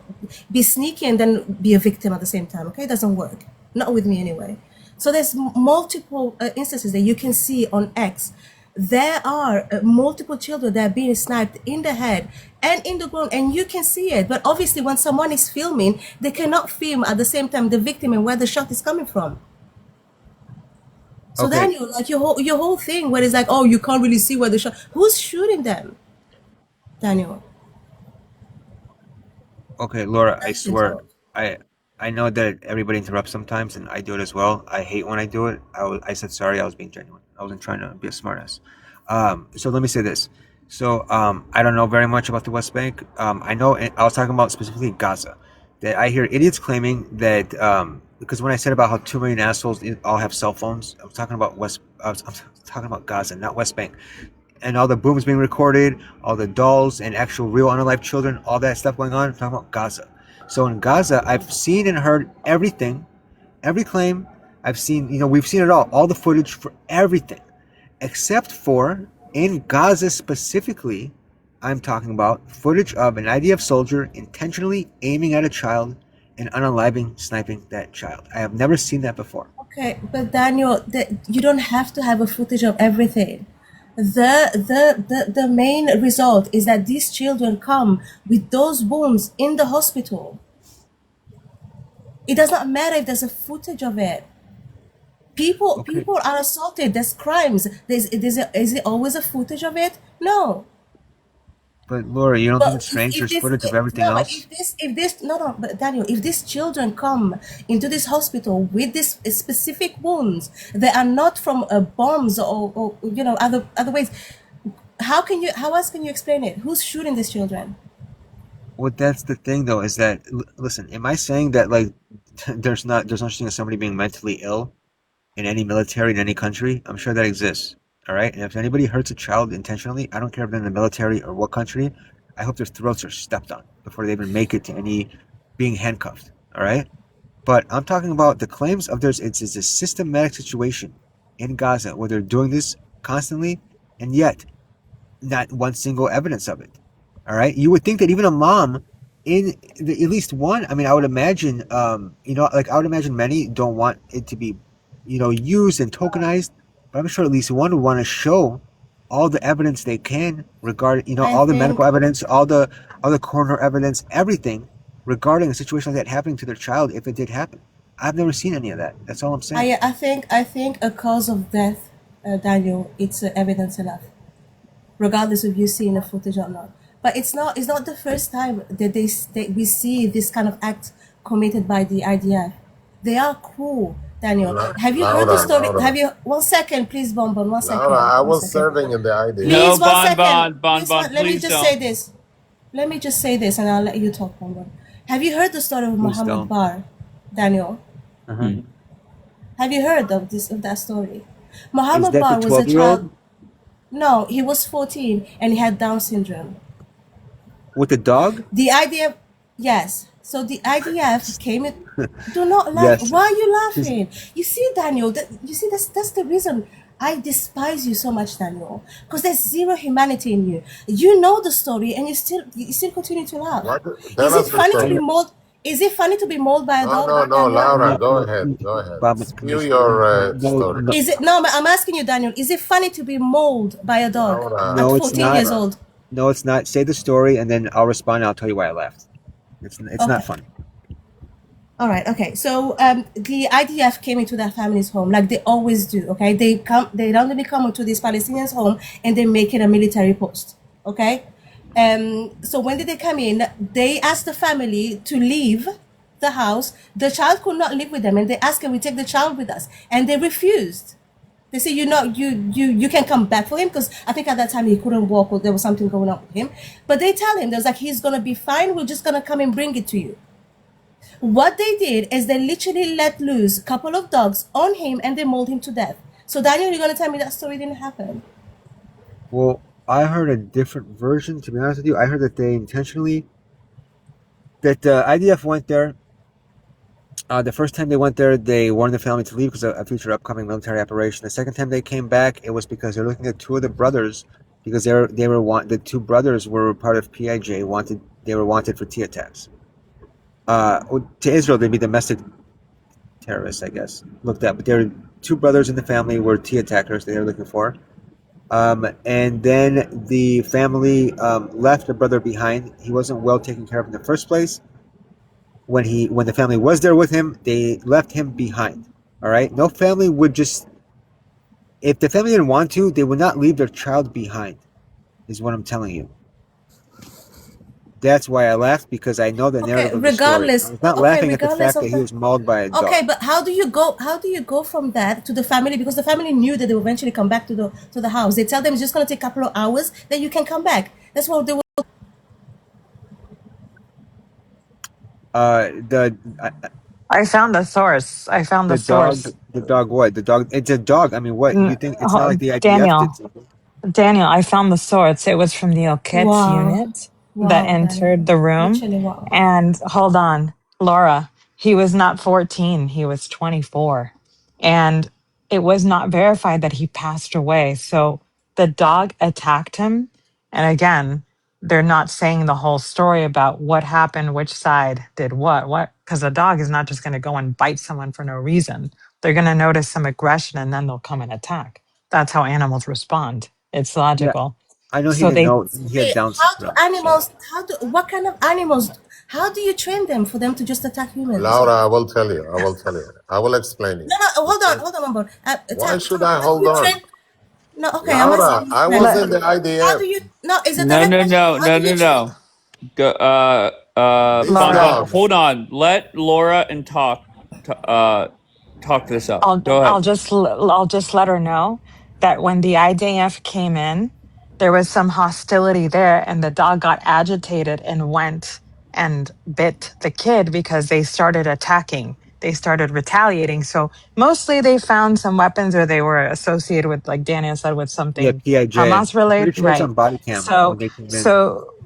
be sneaky and then be a victim at the same time. Okay, it doesn't work. Not with me anyway. So there's multiple instances that you can see on X. There are multiple children that are being sniped in the head and in the groin, and you can see it. But obviously, when someone is filming, they cannot film at the same time the victim and where the shot is coming from. So Okay. Daniel, like your whole thing, where it's like, oh, you can't really see where the shot. Who's shooting them, Daniel? Okay, Laura, I swear, I know that everybody interrupts sometimes, and I do it as well. I hate when I do it. I said sorry. I was being genuine. I wasn't trying to be a smartass. So let me say this. So I don't know very much about the West Bank. I know I was talking about specifically Gaza. That I hear idiots claiming that because when I said about how 2 million assholes all have cell phones, I was talking about I'm talking about Gaza, not West Bank, and all the booms being recorded, all the dolls and actual real unalive children, all that stuff going on. I'm talking about Gaza. So in Gaza, I've seen and heard everything, every claim. I've seen, we've seen it all the footage for everything except for in Gaza specifically, I'm talking about footage of an IDF soldier intentionally aiming at a child and unaliving, sniping that child. I have never seen that before. Okay, but Daniel, you don't have to have a footage of everything. The main result is that these children come with those wounds in the hospital. It does not matter if there's a footage of it. People are assaulted. There's crimes. Is it always a footage of it? No. But Laura, you don't think it's strange? There's footage of everything else. But Daniel, if these children come into this hospital with these specific wounds, they are not from bombs or other ways. How else can you explain it? Who's shooting these children? Well, that's the thing, though, is that listen. Am I saying that there's no such thing as somebody being mentally ill in any military in any country? I'm sure that exists. All right, and if anybody hurts a child intentionally, I don't care if they're in the military or what country, I hope their throats are stepped on before they even make it to any being handcuffed. All right, but I'm talking about the claims of it's a systematic situation in Gaza where they're doing this constantly, and yet not one single evidence of it. All right, you would think that even a mom in at least one. I mean, I would imagine, I would imagine many don't want it to be, used and tokenized. But I'm sure at least one would want to show all the evidence they can regarding, all the medical evidence, all the coroner evidence, everything regarding a situation like that happening to their child if it did happen. I've never seen any of that. That's all I'm saying. I think a cause of death, Daniel, it's evidence enough, regardless of you seeing the footage or not. But it's not the first time that we see this kind of act committed by the IDF. They are cruel. Daniel, have you heard the story? Laura. Have you? 1 second, please, Bonbon. 1 second. Laura, I was serving in the idea. Please, No, 1 second. Bon, Let me please just don't. say this. Let me just say this, and I'll let you talk, Bonbon. Have you heard the story of Muhammad Bar, Daniel? Have you heard of that story? Muhammad Is that Bar the was a 12-year-old? child. No, he was 14 and he had Down syndrome. With the dog? The IDF, yes. So the IDF came in. Do not laugh. Yes. Why are you laughing? You see, Daniel. That's the reason I despise you so much, Daniel. Because there's zero humanity in you. You know the story, and you still continue to laugh. Is it funny to be mauled? Is it funny to be mauled by a dog? No, Daniel? Laura, go ahead. Spill your story. Is it no? I'm asking you, Daniel. Is it funny to be mauled by a dog No, at it's 14 not. years old? No, it's not. Say the story, and then I'll respond. And I'll tell you why I laughed. It's not fun. All right. Okay. So the IDF came into that family's home like they always do. Okay. They randomly come into this Palestinian's home and they make it a military post. Okay. So when did they come in? They asked the family to leave the house. The child could not live with them, and they asked, "Can we take the child with us?" And they refused. They say, you can come back for him, because I think at that time he couldn't walk or there was something going on with him. But they tell him, there's like, he's going to be fine. We're just going to come and bring it to you. What they did is they literally let loose a couple of dogs on him and they mauled him to death. So Daniel, you're going to tell me that story didn't happen? Well, I heard a different version, to be honest with you. I heard that they intentionally, that IDF went there. The first time they went there, they warned the family to leave because of a future upcoming military operation. The second time they came back, it was because they're looking at two of the brothers, because the two brothers were part of PIJ. They were wanted for T attacks. To Israel, they'd be domestic terrorists, I guess. Looked at, but there were two brothers in the family were T attackers they were looking for. And then the family left the brother behind. He wasn't well taken care of in the first place. When the family was there with him, they left him behind. All right. No family would just, if the family didn't want to, they would not leave their child behind, is what I'm telling you. That's why I laughed, because I know the narrative of the story. I was not laughing at the regardless fact that of he that. was mauled by a Okay, dog. but how do you go? How do you go from that to the family? Because the family knew that they would eventually come back to the house. They tell them it's just going to take a couple of hours. Then you can come back. That's what they were. The I found the source. I found the source. the dog what? The dog? It's a dog. I mean, what you think? It's not like the IDF did Daniel, something. Daniel, I found the source. It was from the Okets Wow, unit that wow, Daniel, entered the room. literally wow. And hold on, Laura, he was not 14, he was 24. And it was not verified that he passed away. So the dog attacked him. And again, they're not saying the whole story about what happened, which side did what, because a dog is not just going to go and bite someone for no reason. They're going to notice some aggression and then they'll come and attack. That's how animals respond. It's Yeah, logical. I know he So didn't they, know he had Okay, Down how do syndrome. So animals? How do what kind of animals? How do you train them for them to just attack humans? Laura, I will tell you. I will tell you. I will explain you. No, no, Okay? hold on, Mambon. Why should Tom, I how do hold you on? train? No, okay, I'm Laura, asking you I was directly. in the How IDF. do you? No, it's a No, direct no, question. no, How no, do you no, train? no. Go, These Bongo, Laura, hold dogs. on. Let Laura and talk this up. I'll Go ahead. I'll just let her know that when the IDF came in, there was some hostility there, and the dog got agitated and went and bit the kid because they started attacking. They started retaliating. So mostly they found some weapons, or they were associated with, like Daniel said, with yeah, something PIJ. Hamas I'm pretty related. sure it's Right. on body cam So when they came in.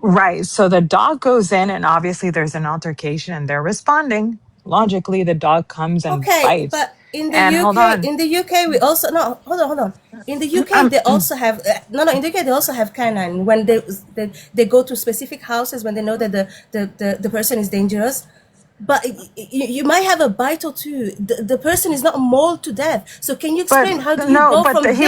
right. So the dog goes in, and obviously there's an altercation, and they're responding. Logically, the dog comes and Okay, bites. but in the And hold UK, on. we also no. Hold on. In the UK, Um, they also have no. In the UK, they also have canine when they go to specific houses when they know that the person is dangerous. But you might have a bite or two. The person is not mauled to death. So can you but explain how do you no, go but from this he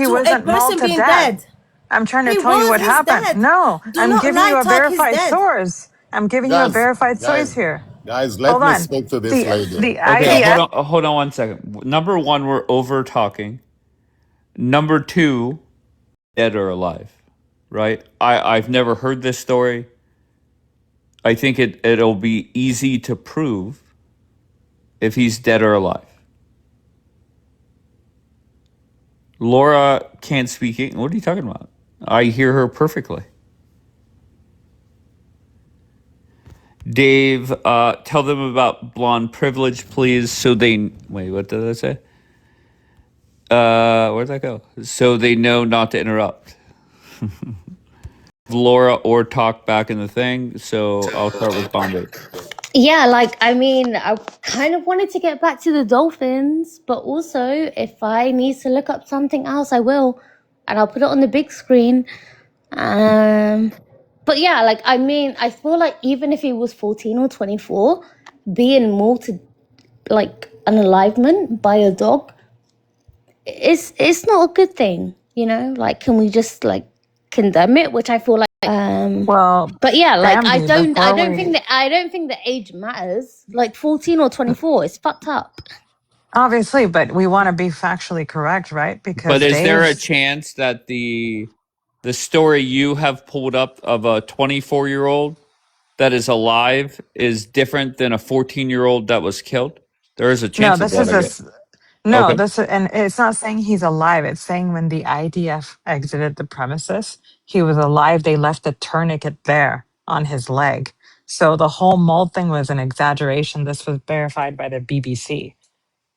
to a wasn't mauled person to being death. dead? I'm trying to He tell you was. what He's happened. dead. No, Do I'm not giving lie. you a Talk. He's verified dead. source. I'm giving you a Guys, verified source guys, here. guys, let Hold me on. speak to this The lady. the Okay, Okay. IDF. hold on 1 second. Number one, we're over talking. Number two, dead or alive, right? I've never heard this story. I think it'll be easy to prove if he's dead or alive. Laura can't speak English. What are you talking about? I hear her perfectly. Dave, tell them about blonde privilege, please. So they wait. What did I say? Where'd that go? So they know not to interrupt. Laura or talk back in the thing. So I'll start with Bombay. Yeah, like I mean, I kind of wanted to get back to the dolphins, but also if I need to look up something else, I will, and I'll put it on the big screen. But yeah, like I mean, I feel like even if he was 14 or 24, being mauled to like unalivement by a dog, it's not a good thing, you know? Like, can we just like condemn it? Which I feel like Well, but yeah, like Bambi. I Before don't we think that I don't think the age matters. Like 14 or 24, it's fucked up. obviously, but we want to be factually correct, right? But Because is there a Dave's chance that the story you have pulled up of a 24-year-old that is alive is different than a 14-year-old that was killed? There is a no. chance of This that, is I guess. no. Okay. This and it's not saying he's alive. It's saying when the IDF exited the premises, he was alive. They left a tourniquet there on his leg. So the whole mold thing was an exaggeration. This was verified by the BBC.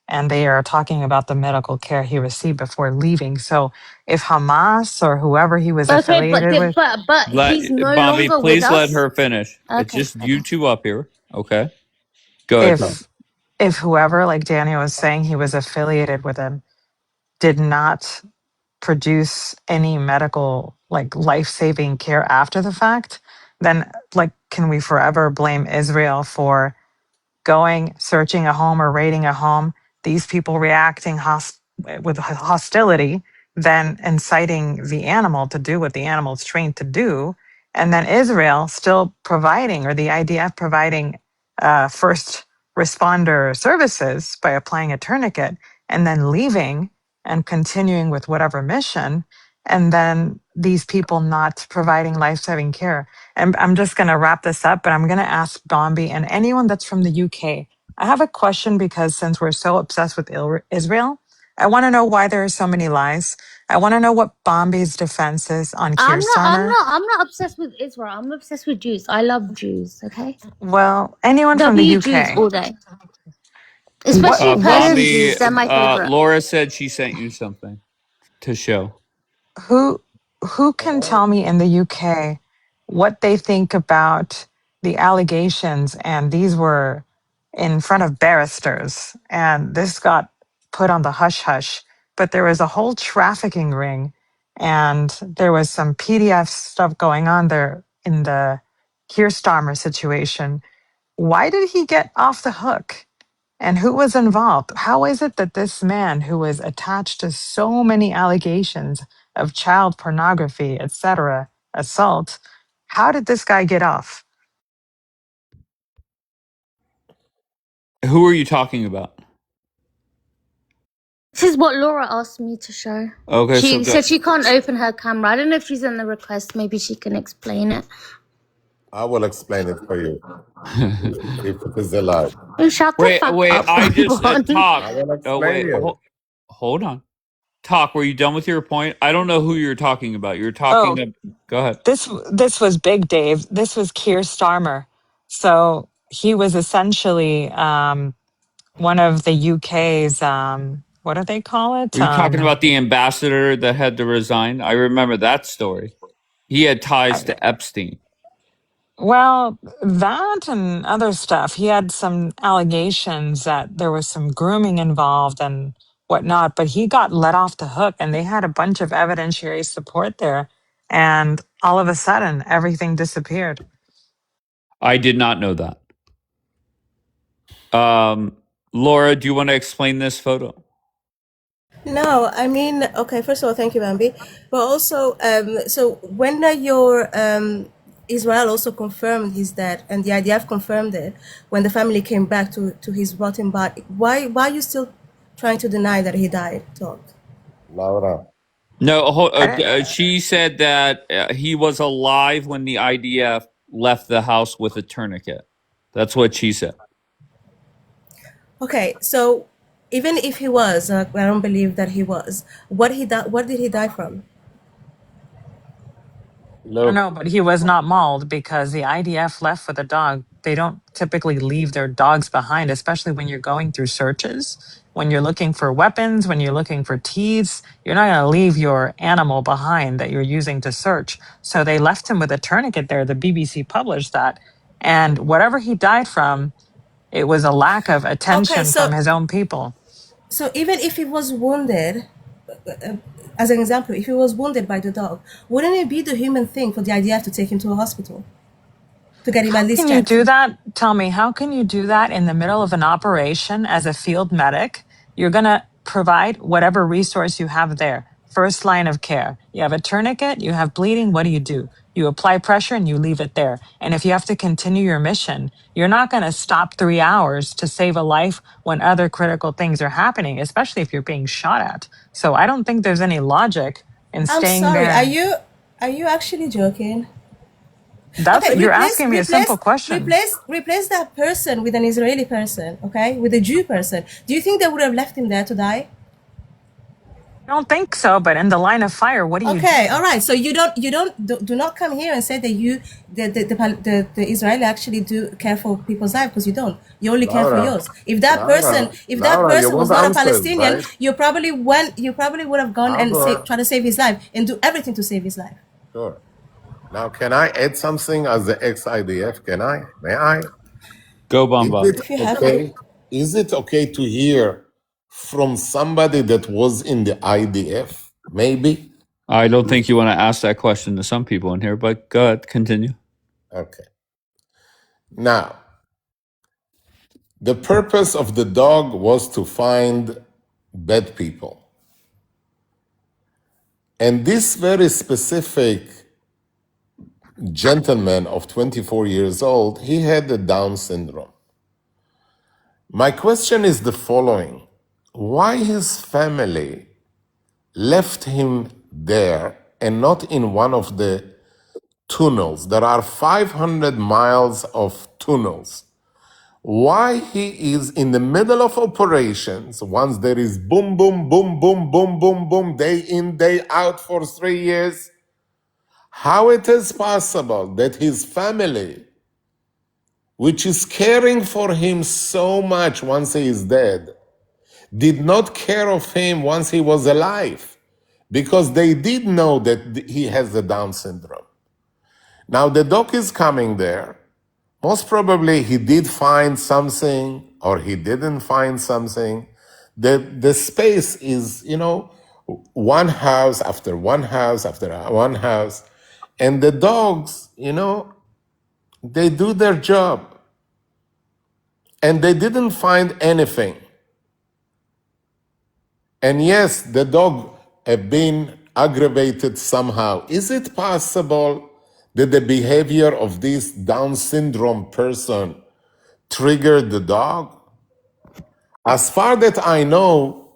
And they are talking about the medical care he received before leaving. So if Hamas or whoever he was Okay, affiliated with, but he's no Bobby, longer with please let us. her finish. It's Okay, just okay. you two up here. Okay. Go ahead, Tom. if whoever, like Daniel was saying, he was affiliated with him, did not produce any medical, like life-saving care after the fact, then like can we forever blame Israel for going, searching a home or raiding a home, these people reacting with hostility, then inciting the animal to do what the animal is trained to do, and then Israel still providing, or the IDF providing first responder services by applying a tourniquet, and then leaving and continuing with whatever mission? and then these people not providing life-saving care. And I'm just going to wrap this up, but I'm going to ask Bombi and anyone that's from the UK. I have a question because since we're so obsessed with Israel, I want to know why there are so many lies. I want to know what Bombi's defense is on Keir Starmer. I'm not obsessed with Israel. I'm obsessed with Jews. I love Jews. Okay. Well, anyone from the W Jews UK. all day. Especially What Persian is Jews. They're my favorite. Laura said she sent you something to show. who who can tell me in the UK what they think about the allegations? And these were in front of barristers, and this got put on the hush hush. But there was a whole trafficking ring, and there was some PDF stuff going on there in the Keir Starmer situation. Why did he get off the hook? And who was involved? How is it that this man who was attached to so many allegations of child pornography, etc., assault, how did this guy get off? Who are you talking about? This is what Laura asked me to show. Okay, so She go. said she can't open her camera. I don't know if she's in the request. Maybe she can explain it. I will explain it for you if it is a lie. Oh, shut the fuck Wait. up, I just everyone. talk. I will Oh explain wait, you. hold on. Talk. Were you done with your point? I don't know who you're talking about. You're Oh, talking. Go ahead. this was big, Dave. This was Keir Starmer. So he was essentially one of the UK's what do they call it? Were you talking about the ambassador that had to resign? I remember that story. He had ties to Epstein. Well, that and other stuff. He had some allegations that there was some grooming involved and whatnot, but he got let off the hook, and they had a bunch of evidentiary support there. And all of a sudden, everything disappeared. I did not know that. Laura, do you want to explain this photo? No, I mean, okay, first of all, thank you, Bambi. But also, so when your Israel also confirmed his death, and the IDF confirmed it, when the family came back to his rotten body, why are you still trying to deny that he died, Todd? Laura. No, I, she said that he was alive when the IDF left the house with a tourniquet. That's what she said. Okay, so even if he was, I don't believe that he was. What did he die from? I don't Look, know, but he was not mauled because the IDF left with a dog. They don't typically leave their dogs behind, especially when you're going through searches. When you're looking for weapons, when you're looking for teeth, you're not going to leave your animal behind that you're using to search. So they left him with a tourniquet there. The BBC published that. And whatever he died from, it was a lack of Okay, attention from his own people. so even if he was wounded, as an example, if he was wounded by the dog, wouldn't it be the human thing for the IDF to take him to a hospital to get him How at least can you checked? do that? Tell me, how can you do that in the middle of an operation as a field medic? You're going to provide whatever resource you have there. First line of care. You have a tourniquet, you have bleeding. What do? You apply pressure and you leave it there. And if you have to continue your mission, you're not going to stop 3 hours to save a life when other critical things are happening, especially if you're being shot at. So I don't think there's any logic in I'm staying sorry. there. Are you actually joking? That's Okay, you're asking me a simple question. replace that person with an Israeli person. Okay, with a Jew person. Do you think they would have left him there to die? I don't think so, but in the line of fire, what do you Okay, all do? right. So do not come here and say that the Israeli actually do care for people's lives, because you don't. You only care for Laura, yours. If that You person was want not a answers, Palestinian, right? you probably would have gone and Laura, try to save his life and do everything to save his life. sure. Now, can I add something as the ex-IDF? Can I? May I? Go, Is Bamba. it If you have to. okay? Is it okay to hear from somebody that was in the IDF? Maybe? I don't think you want to ask that question to some people in here, but go ahead, continue. Okay. Now, the purpose of the dog was to find bad people. And this very specific gentleman of 24 years old, he had the Down syndrome. My question is the following. Why his family left him there and not in one of the tunnels? There are 500 miles of tunnels. Why he is in the middle of operations, once there is boom, boom, boom, boom, boom, boom, boom, day in, day out for 3 years, how it is possible that his family, which is caring for him so much once he is dead, did not care of him once he was alive? Because they did know that he has the Down syndrome. Now the doc is coming there. Most probably he did find something or he didn't find something. The space is, one house after one house after one house. And the dogs, they do their job. And they didn't find anything. And yes, the dog have been aggravated somehow. Is it possible that the behavior of this Down syndrome person triggered the dog? As far that I know,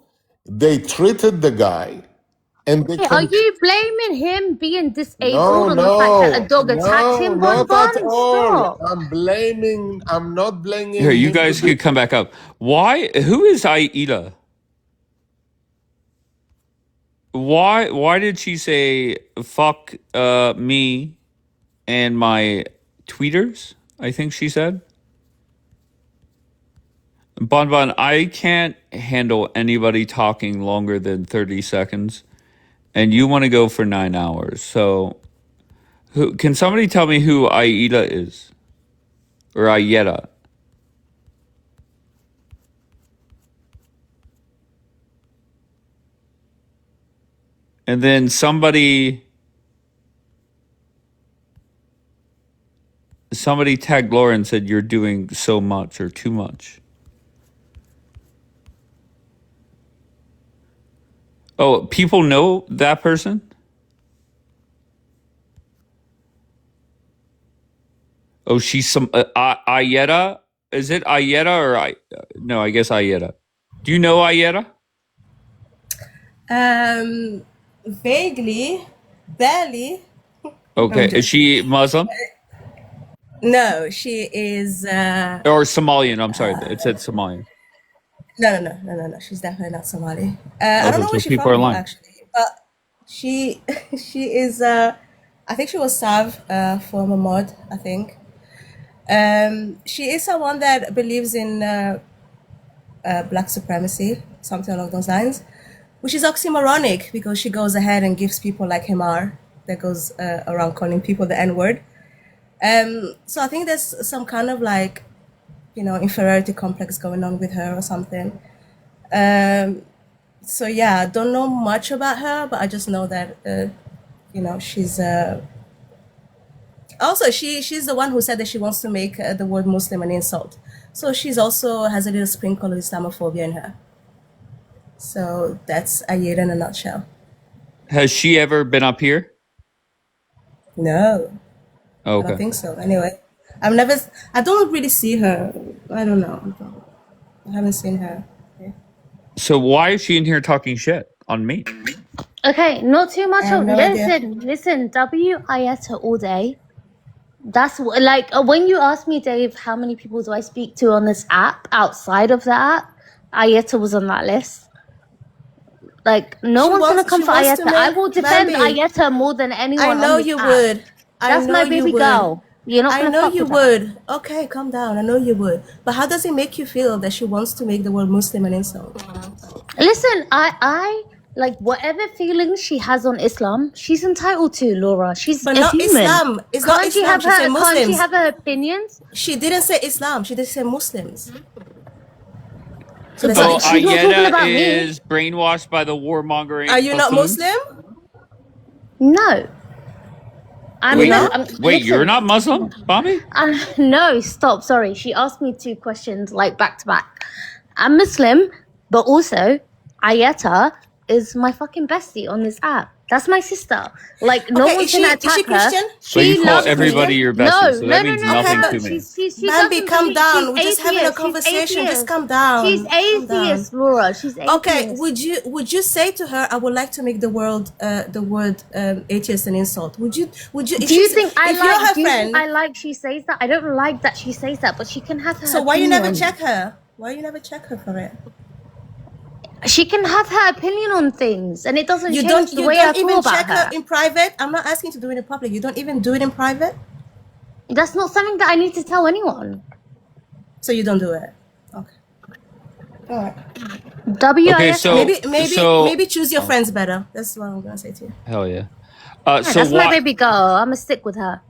they treated the guy and they Hey, are you blaming him being No, disabled on the fact that a no, dog attacked no, him, not at Bonbon? all. Stop. I'm not Here, blaming you him to guys could come back up. Why? Who is Aida? Why did she say fuck me and my tweeters? I think she said. Bon, I can't handle anybody talking longer than 30 seconds, and you want to go for 9 hours. So, can somebody tell me who Aida is? Or Ayeta? And then somebody tagged Laura and said you're doing so much or too much. Oh, people know that person? Oh, she's some Ayeta. Is it Ayeta or I? No, I guess Ayeta. Do you know Ayeta? Vaguely, barely. Okay, is she Muslim No, she is. or Somalian? I'm sorry, it said Somalian. No. She's definitely not Somali. I don't Okay, know where so she's people are from lying. actually, but she she is. I think she was Sav former mod. I think. She is someone that believes in black supremacy, something along those lines, which is oxymoronic because she goes ahead and gives people like Hemar that goes around calling people the N-word. So I think there's some kind of like, inferiority complex going on with her or something. So yeah, I don't know much about her, but I just know that, she's also she's the one who said that she wants to make the word Muslim an insult. So she's also has a little sprinkle of Islamophobia in her. So that's Ayeda in a nutshell. Has she ever been up here? No, I Okay. don't think so. Anyway, I don't really see her. I don't know. I haven't seen her. So why is she in here talking shit on me? Okay, not too much. I have no idea. Listen. Ayeta all day. That's like when you asked me, Dave, how many people do I speak to on this app outside of the app? Ayeta was on that list. Like no one's gonna come for Ayeta. I will defend Ayeta more than anyone. I know on this you app. would. That's my baby girl. You're not gonna I know fuck you with her. would. Okay, calm down. I know you would. But how does it make you feel that she wants to make the word Muslim an insult? Listen, I like whatever feelings she has on Islam, she's entitled to, Laura. She's But a not human. Islam. It's not Can't she Islam. have She said her? Can't she Muslims. have her opinions? She didn't say Islam. She did say Muslims. So So she's not talking Ayeta about is me. brainwashed by the warmongering Are you not buffoons? Muslim? No. Wait, you're not Muslim, Bobby? No, stop. Sorry. She asked me 2 questions like back to back. I'm Muslim, but also Ayeta is my fucking bestie on this app. That's my sister. Like no Okay, one is can she attack her. Christian? But you She call loves everybody me. your No, bestie, so no, that no, means no, nothing no. to me. She Bambi, doesn't calm believe. She's down. We're just having a atheist. She's conversation. Just atheist. calm down. She's Calm down. atheist, Laura. She's atheist. Okay, would you say to her, I would like to make the word atheist an insult? Would you Do you think I if you're like? her Do you friend? think I like she says that? I don't like that she says that, but she can have her So why you never opinion. check her? Why you never check her for it? She can have her opinion on things, and it doesn't You change the way I feel even about check her. her in private. I'm not asking you to do it in public. You don't even do it in private. That's not something that I need to tell anyone. So you don't do it. Okay. All right. Okay, so Maybe choose your friends better. That's what I'm gonna say to you. Hell yeah. Yeah, So that's my why? baby girl. I'm gonna stick with her.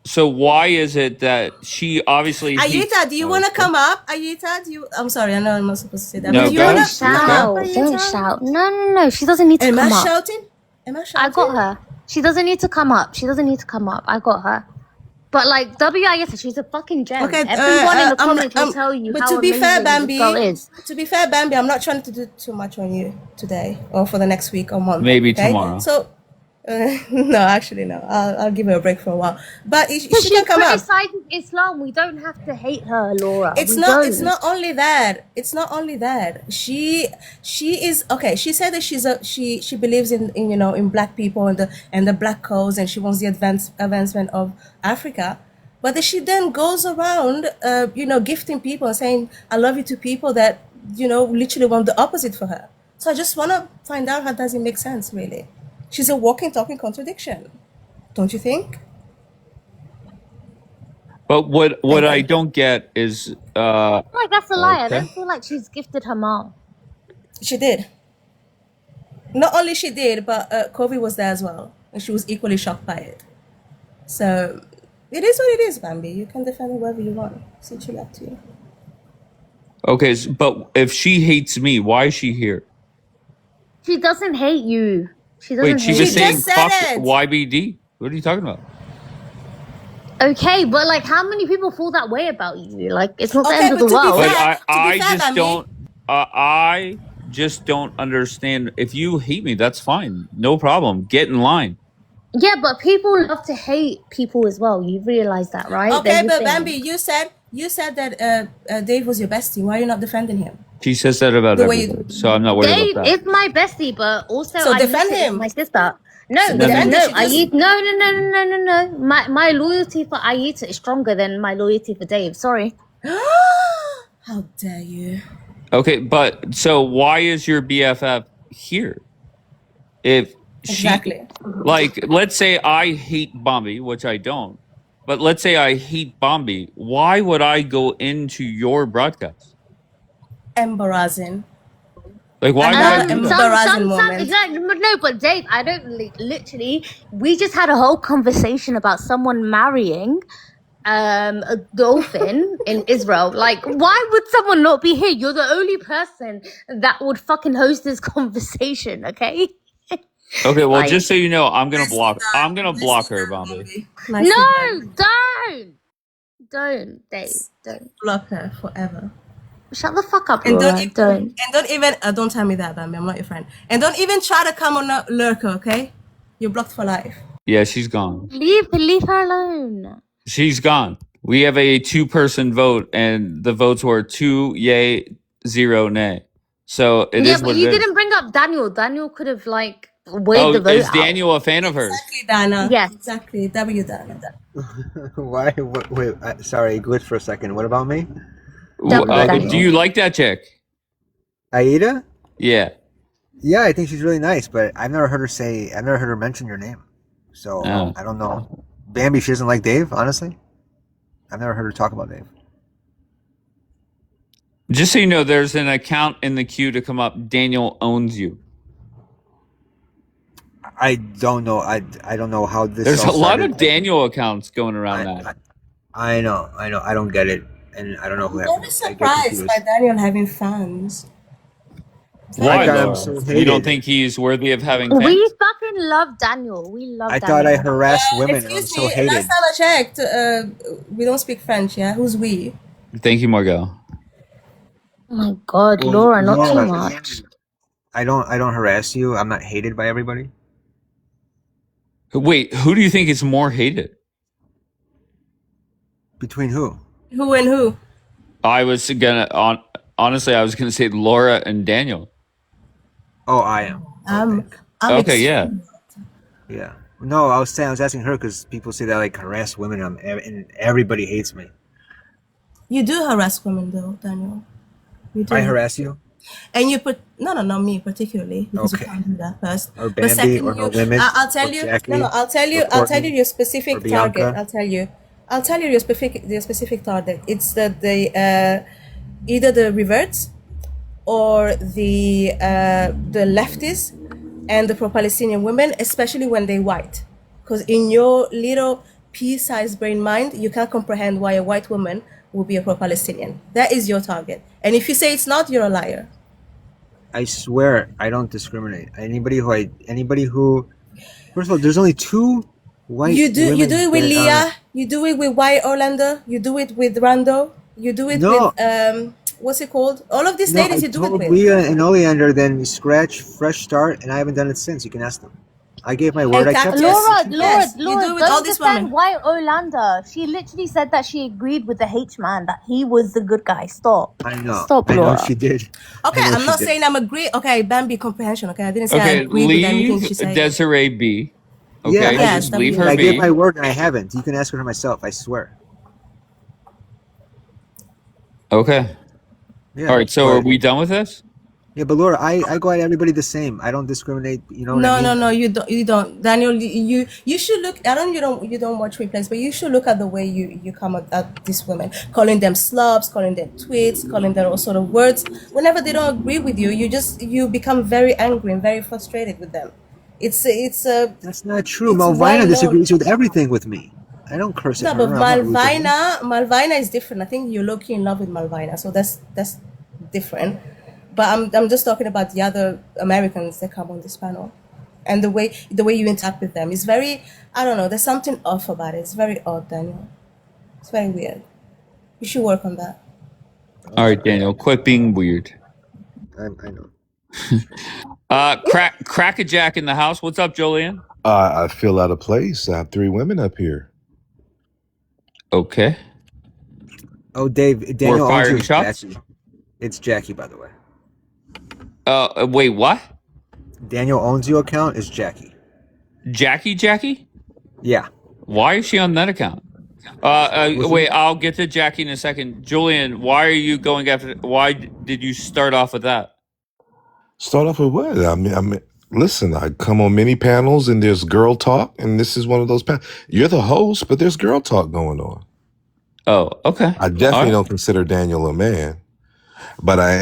So why is it that she obviously hates? Ayita, do you want to come up? Ayita, do you? I'm sorry, I know I'm not supposed to say that. No, but do you go want ahead. to come up, Ayita? Don't shout. No. She doesn't need to Am I come up. shouting? Am I shouting? I got her. She doesn't need to come up. I got her. But like WIS, she's a fucking gem. Okay, Everyone in the comments will tell you but how to be fair, amazing this girl is. to be fair, Bambi, I'm not trying to do too much on you today or for the next week or month. Maybe okay? tomorrow. So, no, actually, no. I'll give her a break for a while. But she She can come up. criticizes Islam. We don't have to hate her, Laura. It's We not. don't. It's not only that. It's not only that. She is okay. She said that she believes in in black people and the black cause, and she wants the advancement of Africa. But she then goes around, gifting people and saying "I love you" to people that literally want the opposite for her. So I just want to find out how does it make sense, really. She's a walking, talking contradiction, don't you think? But what I don't get is Like that's a lie. I okay. don't feel like she's gifted her mom. She did. Not only she did, but Kobe was there as well, and she was equally shocked by it. So it is what it is, Bambi. You can defend it wherever you want. So chill up to you. Okay, but if she hates me, why is she here? She doesn't hate you. She doesn't Wait, she hate was you. saying fuck YBD. What are you talking about? Okay, but like, how many people feel that way about you? Like, it's not the end of the but to be world. fair- But I just Bambi- don't. I just don't understand. If you hate me, that's fine. No problem. Get in line. Yeah, but people love to hate people as well. You realize that, right? Okay, There's a but thing. Bambi, you said that Dave was your bestie. Why are you not defending him? She says that about The way everybody, so I'm not worried Dave about that. is my bestie, but also So I defend miss it. him. It's my sister. No, So no, defend no. her. She just- No. My loyalty for Ayita is stronger than my loyalty for Dave. Sorry. How dare you? Okay, but so why is your BFF here? If she, Exactly. like, let's say I hate Bombi, which I don't, but let's say I hate Bombi, why would I go into your broadcast? Embarrassing. Like, why would I do that? Embarrassing moment. Exactly. No, but Dave, I don't literally. We just had a whole conversation about someone marrying a dolphin in Israel. Like, why would someone not be here? You're the only person that would fucking host this conversation, okay? Okay, well, Like- just so you know, I'm gonna block her, Bombi. No, don't, Dave, don't. Block her forever. Shut the fuck up, And Laura. Don't. don't even don't tell me that, Bambi. I'm not your friend. And don't even try to come on Lurker, okay? You're blocked for life. Yeah, she's gone. Leave her alone. She's gone. We have a 2-person vote, and the votes were 2 yay, 0 nay. So it is but what you it is. didn't bring up Daniel. Daniel could have like weighed the vote is out. Daniel a fan of hers? Exactly, Dana. Yes. Exactly. W Dana. Why? Wait, sorry, glitched for a second. What about me? Do you like that chick? Aida? Yeah. Yeah, I think she's really nice, but I've never heard her mention your name. So Oh. I don't know. Bambi, she doesn't like Dave, honestly. I've never heard her talk about Dave. Just so you know, there's an account in the queue to come up. Daniel owns you. I don't know. I don't know how this. There's a all lot started. of Daniel accounts going around that. I know. I don't get it, and I don't know who. I'm very surprised by Daniel having fans. Why, God, I'm Laura? so You hated. don't think he's worthy of having fans? We fucking love Daniel. We love I Daniel. thought I harassed women. I'm Excuse so me. hated. Last time I checked, we don't speak French. Yeah, who's we? Thank you, Margot. Oh my god, Well, Laura, not yeah. too much. I don't harass you. I'm not hated by everybody. Wait, who do you think is more hated? Between who? Who and who? I was honestly, I was gonna say Laura and Daniel. Oh, I am. I'm Okay, yeah. Yeah. No, I was asking her because people say that I like harass women, and everybody hates me. You do harass women, though, Daniel. You do. I harass you? And you put not me particularly, because you Okay. can't do that first. Or But Bambi, second, or you, limit, I'll tell or you. Jackie, I'll tell or you. I'll tell you Courtney, your or specific target. Bianca. I'll tell you your specific target. It's the either the reverts or the leftists and the pro-Palestinian women, especially when they're white. Because in your little pea-sized brain mind, you can't comprehend why a white woman will be a pro-Palestinian. That is your target. And if you say it's not, you're a liar. I swear I don't discriminate. Anybody who first of all, there's only two white You do women it with that are Leah, you do it with Wyatt Orlando, you do it with Rando, you do it no, with what's it called? All of these no. ladies I you do it told with. Leah and Oleander then scratch fresh start, and I haven't done it since. You can ask them. I gave my word. And I kept it. Cactus, Laura, yes, you do it with all don't these defend women. White Olander. She literally said that she agreed with the H man, that he was the good guy. Stop. I know. Stop, I know Laura. she did. Okay, I know I'm she not did. saying I'm agree. Okay, Bambi comprehension. Okay, I didn't say I Okay, agree with anything leave she said. Desiree be. Yeah, Okay, Yes, just that leave means. her I gave my be. word and I haven't. You can ask her myself. I swear. Okay. Yeah, All right, so are but we done with this? yeah, but Laura, I go at everybody the same. I don't discriminate. You know what I mean? No, you don't. You don't, Daniel. You should look. I don't. You don't watch replays, but you should look at the way you come at these women, calling them slobs, calling them twits, calling them all sort of words. Whenever they don't agree with you, you become very angry and very frustrated with them. That's not true. It's well Malvina known. disagrees with everything with me. I don't curse at No, but her. I'm not rude to her. Malvina is different. I think you're low-key in love with Malvina, so that's different. But I'm just talking about the other Americans that come on this panel, and the way you interact with them is very, I don't know. There's something off about it. It's very odd, Daniel. It's very weird. You should work on that. All right, Daniel, quit being weird. I know. Crack-a-jack in the house. What's up, Julian? I feel out of place. I have three women up here. Okay. Oh, Dave, We're Daniel owns you firing as shots? Jackie. It's Jackie, by the way. Wait, what? Daniel owns you account is Jackie. Jackie? Yeah. Why is she on that account? Wait, I'll get to Jackie in a second. Julian, why are you going after? Why did you start off with that? Start off with what? I mean, listen, I come on many panels and there's girl talk, and this is one of those panels. You're the host, but there's girl talk going on. Oh, okay. I definitely don't consider Daniel a man, but I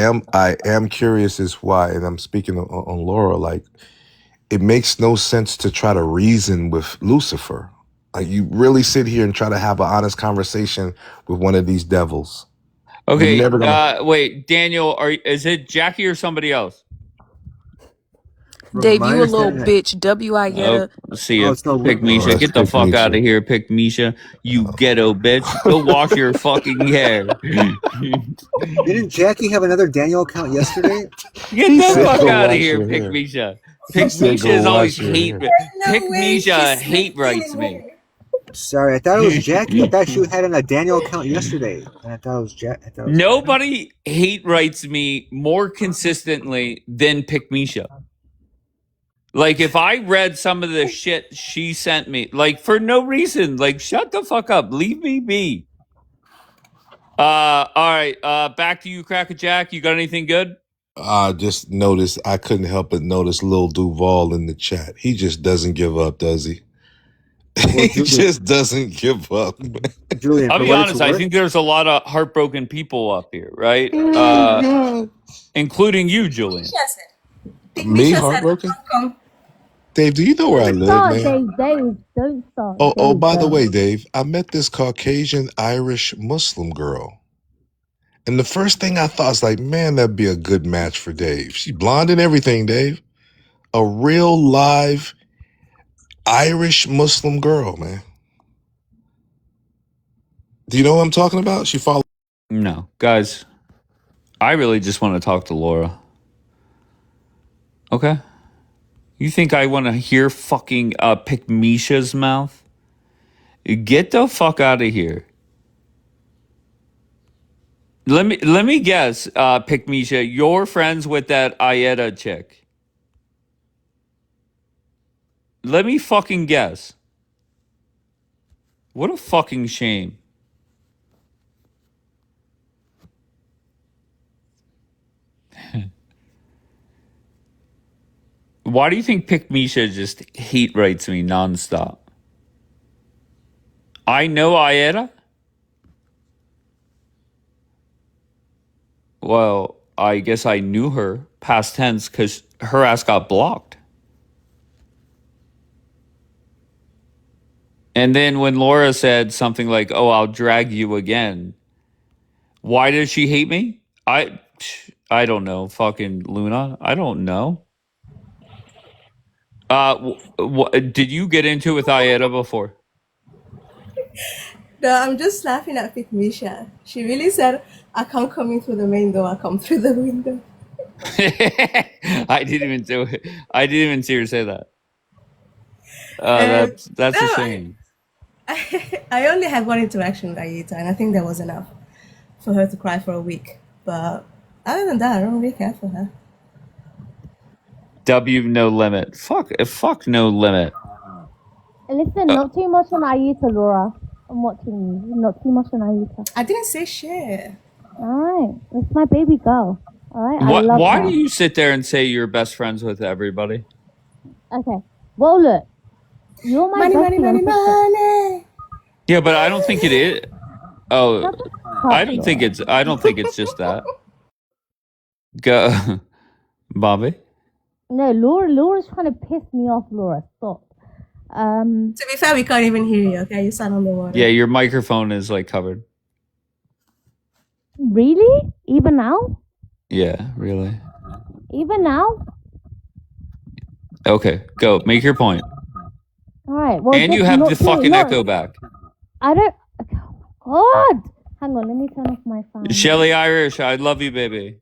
am curious as why, and I'm speaking on Laura, like, it makes no sense to try to reason with Lucifer. Like, you really sit here and try to have an honest conversation with one of these devils. Okay, You're never gonna. wait, Daniel, is it Jackie or somebody else? Dave, you a little bitch. W.I. Yetta. See ya. it's no Pick Misha. that's Get the Pick fuck Misha. out of here, Pick Misha. You ghetto bitch. Go wash your fucking hair. Didn't Jackie have another Daniel account yesterday? Get the fuck out of here, Pick Misha. Pick Misha is always hate. Pick Misha hate writes me. Sorry, I thought it was Jackie. I thought she had a Daniel account yesterday. And I thought it was Jackie. Nobody hate writes me more consistently than Pick Misha. Like, if I read some of the shit she sent me, like, for no reason, like, shut the fuck up. Leave me be. All right. Back to you, Cracker Jack. You got anything good? I just noticed, I couldn't help but notice Lil Duval in the chat. He just doesn't give up, does he? Well, He just doesn't give up. Julian, I'll be honest, I think there's a lot of heartbroken people up here, right? Including you, Julian. Me heartbroken? Dave, do you know where I live, man? Dave, don't start. Oh, by the way, Dave, I met this Caucasian Irish Muslim girl. And the first thing I thought was like, man, that'd be a good match for Dave. She's blonde and everything, Dave. A real live Irish Muslim girl, man. Do you know what I'm talking about? She followed. No, guys, I really just want to talk to Laura. Okay. You think I want to hear fucking Pick Misha's mouth? Get the fuck out of here. Let me guess, Pick Misha, you're friends with that Ayeda chick. Let me fucking guess. What a fucking shame. Why do you think Pick Misha just hate writes me nonstop? I know Ayeda? Well, I guess I knew her, past tense, because her ass got blocked. And then when Laura said something like, "Oh, I'll drag you again," why does she hate me? I don't know. Fucking Luna. I don't know. Did you get into it with Ayeda before? No, I'm just laughing at Pick Misha. She really said, I can't come in through the main door, I come through the window. I didn't even do it. I didn't even see her say that. That's a No, shame. I only had one interaction with Ayeta, and I think that was enough for her to cry for a week. But other than that, I don't really care for her. W no limit. Fuck no limit. Listen, not too much on Ayeta, Laura. I'm watching you. Not too much on Ayeta. I didn't say shit. Alright, it's my baby girl. Alright, I love Why her. do you sit there and say you're best friends with everybody? Okay, well look, you're my Money. Yeah, but I don't think it is. Oh, I don't think it's just that. Go, Bobby. No, Laura's trying to piss me off, Laura. Stop. To be fair, we can't even hear you, okay? You sound underwater. Yeah, your microphone is like covered. Really? Even now? Yeah, really. Even now? Okay, go. Make your point. Alright, well, And you have the fucking echo back. I don't... Oh, God! Hang on, let me turn off my phone. Shelly Irish, I love you, baby.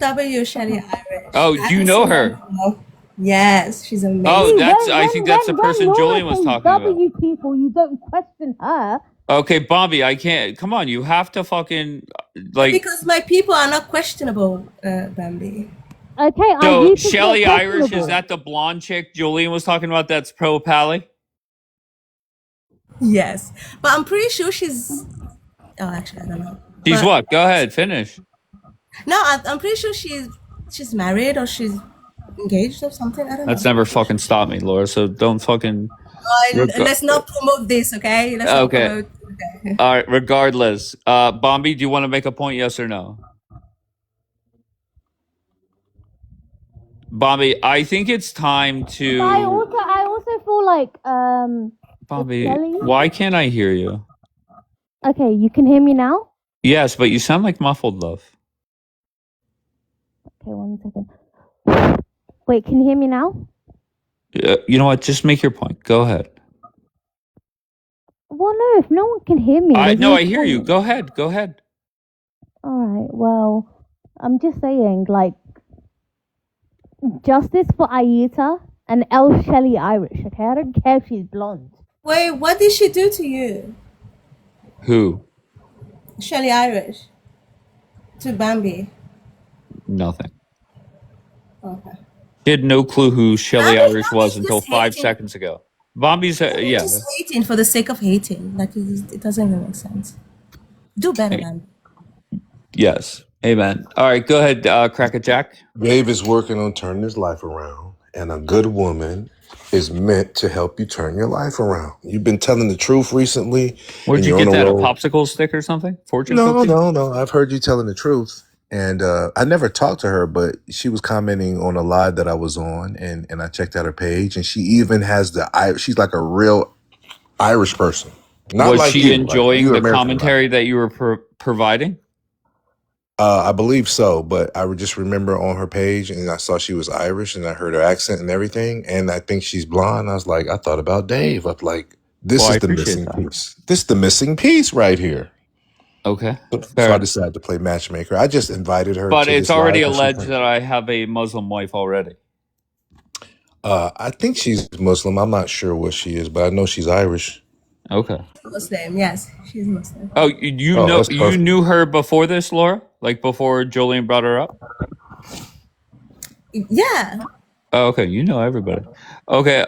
Shelly Irish. Oh, you know her? Yes, she's amazing. Oh, I think that's the person Julian was talking about. W people, you don't question her. Okay, Bobby, I can't. Come on, you have to fucking like. Because my people are not questionable, Bambi. Okay, so Shelly Irish, is that the blonde chick Julian was talking about? That's pro Pally. Yes, but I'm pretty sure she's. Oh, actually, I don't know. She's what? Go ahead, finish. No, I'm pretty sure she's married or she's engaged or something. I don't know. That's never fucking stopped me, Laura. So don't fucking. Let's not promote this, okay? Let's not promote. Okay. All right. Regardless, Bombi, do you want to make a point? Yes or no? Bombi, I think it's time to. I also feel like Bombi, why can't I hear you? Okay, you can hear me now? Yes, but you sound like muffled, love. Okay, 1 second. Wait, can you hear me now? You know what? Just make your point. Go ahead. Well, no, if no one can hear me. I hear you. Go ahead. Go ahead. All right. Well, I'm just saying, like, justice for Ayeta and L. Shelly Irish, okay? I don't care if she's blonde. Wait, what did she do to you? Who? Shelly Irish. To Bambi. Nothing. Okay. She had no clue who Shelly Irish was until 5 seconds ago. Bombi's, yeah. Just hating for the sake of hating. Like, it doesn't even make sense. Do better, man. Yes. Amen. All right, go ahead, Cracker Jack. Dave is working on turning his life around, and a good woman is meant to help you turn your life around. You've been telling the truth recently. Where'd you get that? A popsicle stick or something? Fortune cookie? No. I've heard you telling the truth. And I never talked to her, but she was commenting on a live that I was on, and I checked out her page, and she even has she's like a real Irish person. Not was like she you, enjoying like the commentary that you were providing? I believe so, but I would just remember on her page, and I saw she was Irish, and I heard her accent and everything, and I think she's blonde. I was like, I thought about Dave. I'm like, this is the missing piece. This is the missing piece right here. Okay. So I decided to play matchmaker. I just invited her. But it's already alleged that I have a Muslim wife already. I think she's Muslim. I'm not sure what she is, but I know she's Irish. Okay. Muslim, yes, she's Muslim. Oh, you Oh, know, that's you perfect. knew her before this, Laura? Like before Julian brought her up? Yeah. Oh, okay. You know everybody. Okay.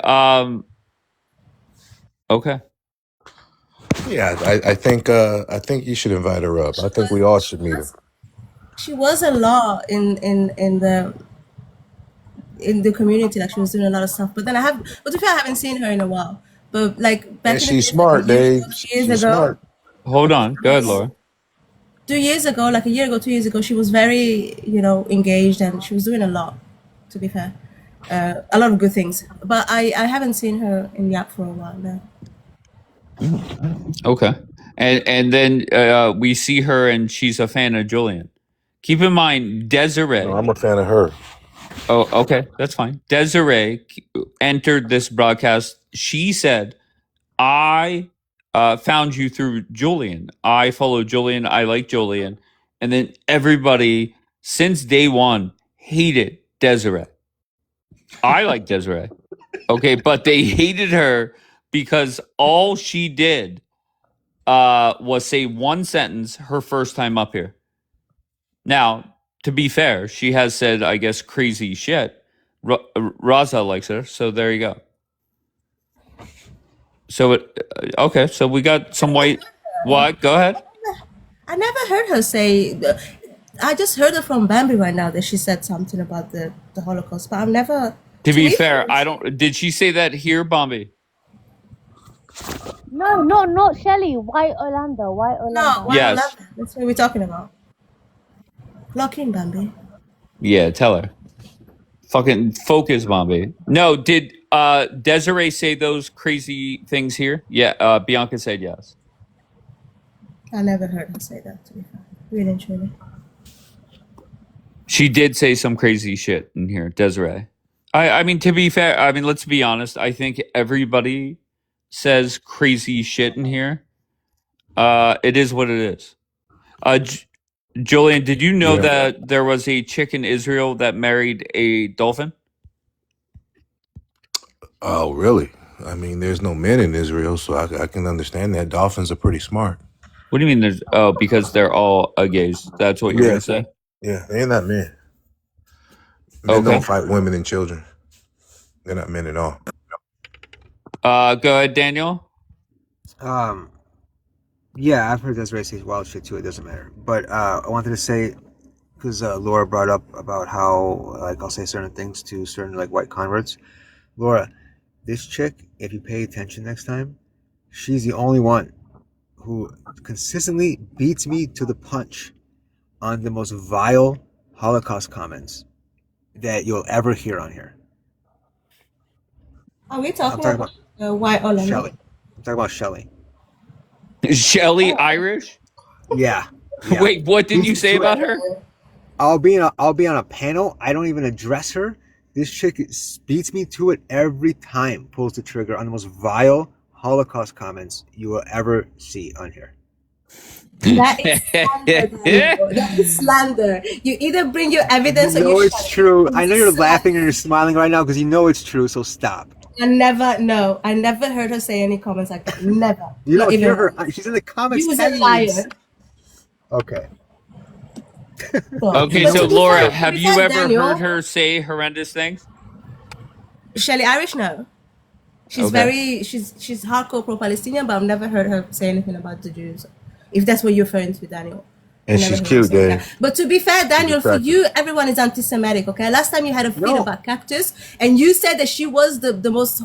Okay. Yeah, I think you should invite her up. I think we all should meet her. She was a law in the community, like she was doing a lot of stuff. But then but to be fair, I haven't seen her in a while. But like back And in the she's days, like a smart, year ago, Dave. 2 years She's ago, smart. Hold on. Go ahead, Laura. 2 years ago, like a year ago, 2 years ago, she was very, engaged and she was doing a lot, to be fair. A lot of good things. But I haven't seen her in Yap for a while now. Okay. And then we see her and she's a fan of Julian. Keep in mind, Desiree. No, I'm a fan of her. Oh, okay. That's fine. Desiree entered this broadcast. She said, I found you through Julian. I follow Julian. I like Julian. And then everybody, since day one, hated Desiree. I like Desiree. Okay, but they hated her because all she did was say one sentence her first time up here. Now, to be fair, she has said, I guess, crazy shit. Raza likes her, so there you go. So okay, so we got some white. What? Go ahead. I never heard her say. I just heard it from Bambi right now that she said something about the Holocaust, but I've never. To be fair, I don't. Did she say that here, Bombi? No, not Shelly. White Orlando. White Orlando. No, why Yes. Orlando? That's what we're talking about. Lock in, Bambi. Yeah, tell her. Fucking focus, Bombi. No, did Desiree say those crazy things here? Yeah, Bianca said yes. I never heard her say that, to be fair. Really and truly. She did say some crazy shit in here, Desiree. I mean, to be fair, I mean, let's be honest. I think everybody says crazy shit in here. It is what it is. Julian, did you know Yeah. that there was a chick in Israel that married a dolphin? Oh, really? I mean, there's no men in Israel, so I can understand that. Dolphins are pretty smart. What do you mean there's because they're all gays? That's what you're Yeah. gonna say? Yeah, they're not men. Men Okay. don't fight women and children. They're not men at all. Go ahead, Daniel. Yeah, I've heard Desiree say wild shit too. It doesn't matter. But I wanted to say, because Laura brought up about how like I'll say certain things to certain like white converts. Laura, this chick, if you pay attention next time, she's the only one who consistently beats me to the punch on the most vile Holocaust comments that you'll ever hear on here. Are we I'm talking talking about White Orlando? Shelly. I'm talking about Shelly. Shelly Irish? Yeah. Wait, what did you say about her? I'll be on a panel. I don't even address her. This chick beats me to it every time. Pulls the trigger on the most vile Holocaust comments you will ever see on here. That is slander, Daniel. That is slander. You either bring your evidence You or know you it's true. I know you're laughing and you're smiling right now because you know it's true. So stop. I never heard her say any comments like that. Never. You Not don't hear even her. She's in the comments. You was a liar. Okay. Okay, But so to be Laura, fair- have to be you fair, ever Daniel- heard her say horrendous things? Shelly Irish, no. She's Okay. she's hardcore pro-Palestinian, but I've never heard her say anything about the Jews. If that's what you're referring to, Daniel. And I never she's heard her cute, say that. Dave. But to be fair, Daniel, for attractive. you, everyone is anti-Semitic, okay? Last time you had a feed about Cactus, and you said that she was the most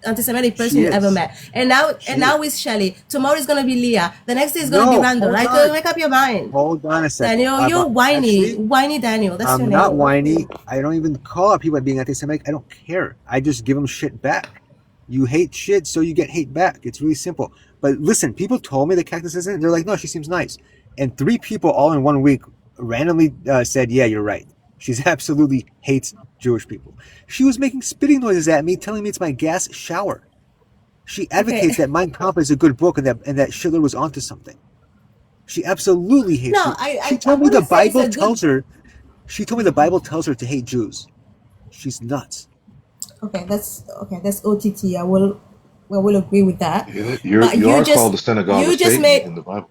anti-Semitic person She you ever is. met. And now it's Shelly. Tomorrow is gonna be Leah. The next day is gonna be Randall. hold Like, on. make up your mind. Hold on a second. Daniel, you're whiny Daniel. That's your I'm name. not whiny. I don't even call out people being anti-Semitic. I don't care. I just give them shit back. You hate shit, so you get hate back. It's really simple. But listen, people told me the Cactus isn't. They're like, no, she seems nice. And 3 people all in 1 week randomly said, yeah, you're right. She's absolutely hates Jewish people. She was making spitting noises at me, telling me it's my gas shower. She advocates that Mein Kampf is a good book and that Schiller was onto something. She absolutely hates No, Jews. She told me the wouldn't say it's Bible a good- tells her. She told me the Bible tells her to hate Jews. She's nuts. Okay, that's OTT. I will agree with that. Yeah, But you are called the synagogue of you just Satan made in the Bible.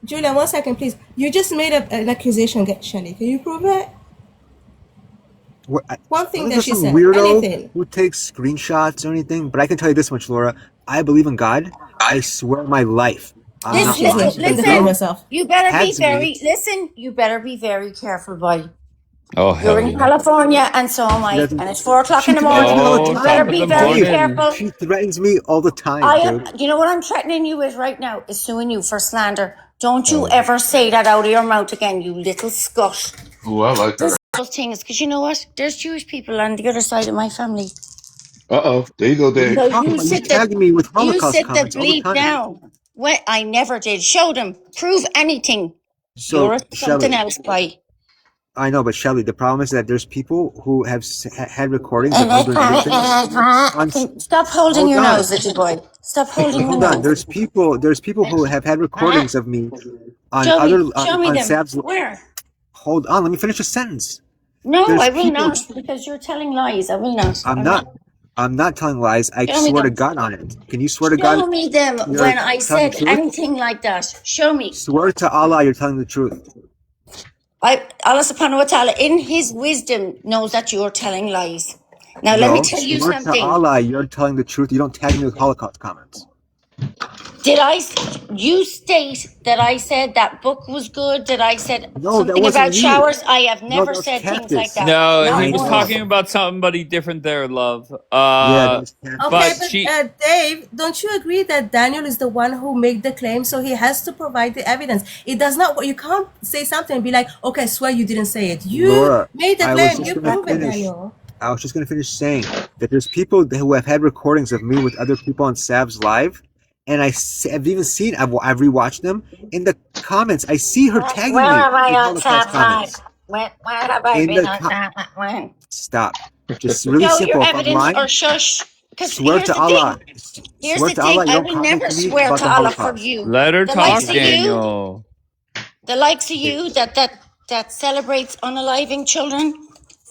Julian. 1 second, please. You just made an accusation, Shelly. Can you prove it? One thing Unless that there's she some said. weirdo Anything. who takes screenshots or anything, but I can tell you this much, Laura. I believe in God. I swear on my life. I'm Oh, not she's lying. not. She can This defend girl Listen, herself. you better be tags me. you better be very careful, boy. Oh, You're hell in yeah. California, and so am She I, doesn't. and it's 4 o'clock in She the threatens morning. me all the Oh, You better top time, of be the very Dave. morning. careful. She threatens me all the time, I am. dude. You know what I'm threatening you with right now is suing you for slander. Don't you Hell yeah. ever say that out of your mouth again, you little scut. Ooh, I like This her. is those things, because you know what? There's Jewish people on the other side of my family. Uh-oh. There you go, What are you Dave. So talking you about? You sit the tag me with you Holocaust sit the comments all the bleep time. down. When I never did. Show them. Prove anything. You're So, something Shelly, else, boy. I know, but Shelly, the problem is that there's people who have had recordings of And me I doing other things. On can stop holding hold your on, nose, little boy. Stop holding your hold on. nose. There's people who have had recordings of me on Show other me. Show me on them. Sab's. Where? Hold on, let me finish a sentence. No, There's I will people. not, because you're telling lies. I will not. I'm I'm not. not. I'm not telling lies. I Show me swear to them. God on it. Can you swear to God Show me them you're when I telling the said truth? anything like that. Show me. Swear to Allah you're telling the truth. Allah subhanahu wa ta'ala, in his wisdom, knows that you're telling lies. Now, let me No, tell you swear to something. Allah you're telling the truth. You don't tag me with Holocaust comments. Did I, you state that I said that book was good? Did I said No, that something wasn't about you. showers? I have No, never that was said things like Cactus. that. No, Not he I was know. once. talking about somebody different there, love. Yeah, that was Okay, But Cactus. but she, Dave, don't you agree that Daniel is the one who made the claim, so he has to provide the evidence? It does not. You can't say something and be like, "Okay, I swear you didn't say it." You Laura, made the I was claim. just You gonna prove it, finish. Daniel. I was just gonna finish saying that there's people who have had recordings of me with other people on Sav's live, and I've even seen. I've rewatched them. In the comments, I see her tagging Where me have I with on Holocaust top line? comments. Where have I In been the on top line? stop. Just really Show your simple. If I'm evidence or lying, shush. Because swear here's to the thing. Allah. Here's Swear the to thing. Allah, you I don't will comment never to me swear about to the Allah for Holocaust. you. let her The talk, likes of Thank you. you, Daniel. the likes of Okay. you that celebrates unaliving children.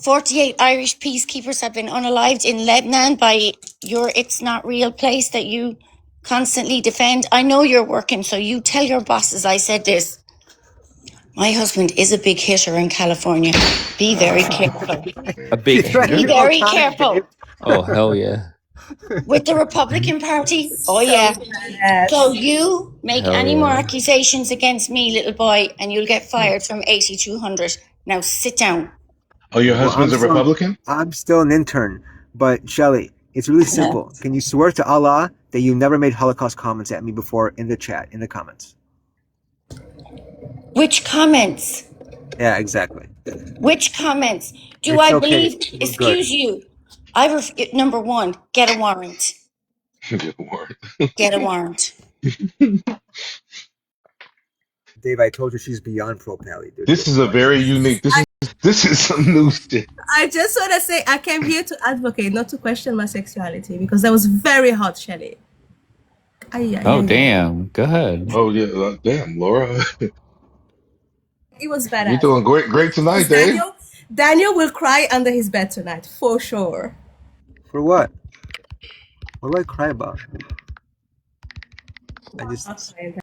48 Irish peacekeepers have been unalived in Lebanon by your It's Not Real place that you constantly defend. I know you're working, so you tell your bosses I said this. My husband is a big hitter in California. Be very careful. A She big threatens Be me hitter? all the very time, Dave. careful. Oh, hell yeah. With the Republican Party, oh So yeah. So badass. you make Hell any more yeah. accusations against me, little boy, and you'll get fired from 8200. Now sit down. Oh, your Well, husband's a Republican? I'm still an intern, but Shelly, it's really simple. Can you swear to Allah that you never made Holocaust comments at me before in the chat, in the comments? Which comments? Yeah, exactly. Which comments? Do It's I okay. believe? We're good. Excuse you. Number one, get a warrant. Good word. Get a warrant. Dave, I told you she's beyond pro pally, dude. This Get is a what? very unique. This is some new shit. I just want to say I came here to advocate, not to question my sexuality, because that was very hot, Shelley. Ay, ay, Oh, ay, ay. damn. Go ahead. Oh yeah, damn, Laura, It was you're badass. doing great tonight, Because Dave. Daniel will cry under his bed tonight, for sure. For what? What do I cry about? I Not just. crying.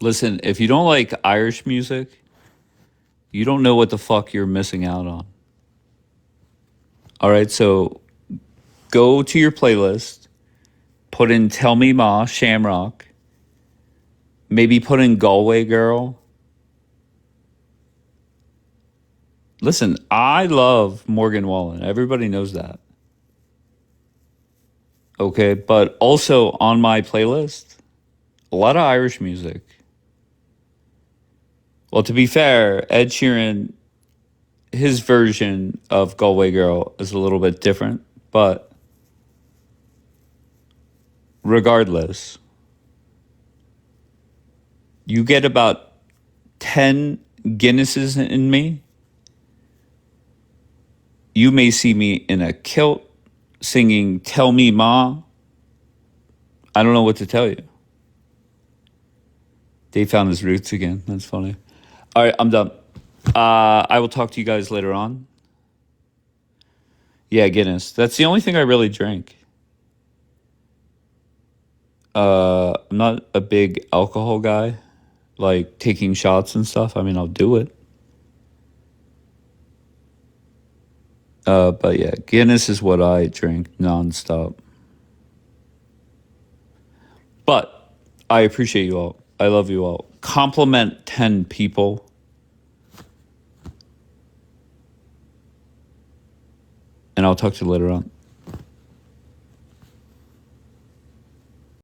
Listen, if you don't like Irish music, you don't know what the fuck you're missing out on. All right, so go to your playlist, put in Tell Me Ma, Shamrock, maybe put in Galway Girl. Listen, I love Morgan Wallen. Everybody knows that. Okay, but also on my playlist, a lot of Irish music. Well, to be fair, Ed Sheeran, his version of Galway Girl is a little bit different, but regardless, you get about 10 Guinnesses in me, you may see me in a kilt singing Tell Me Ma. I don't know what to tell you. Dave found his roots again. That's funny. All right, I'm done. I will talk to you guys later on. Yeah, Guinness. That's the only thing I really drink. I'm not a big alcohol guy, like taking shots and stuff. I mean, I'll do it. But yeah, Guinness is what I drink nonstop. But I appreciate you all. I love you all. Compliment 10 people. And I'll talk to you later on.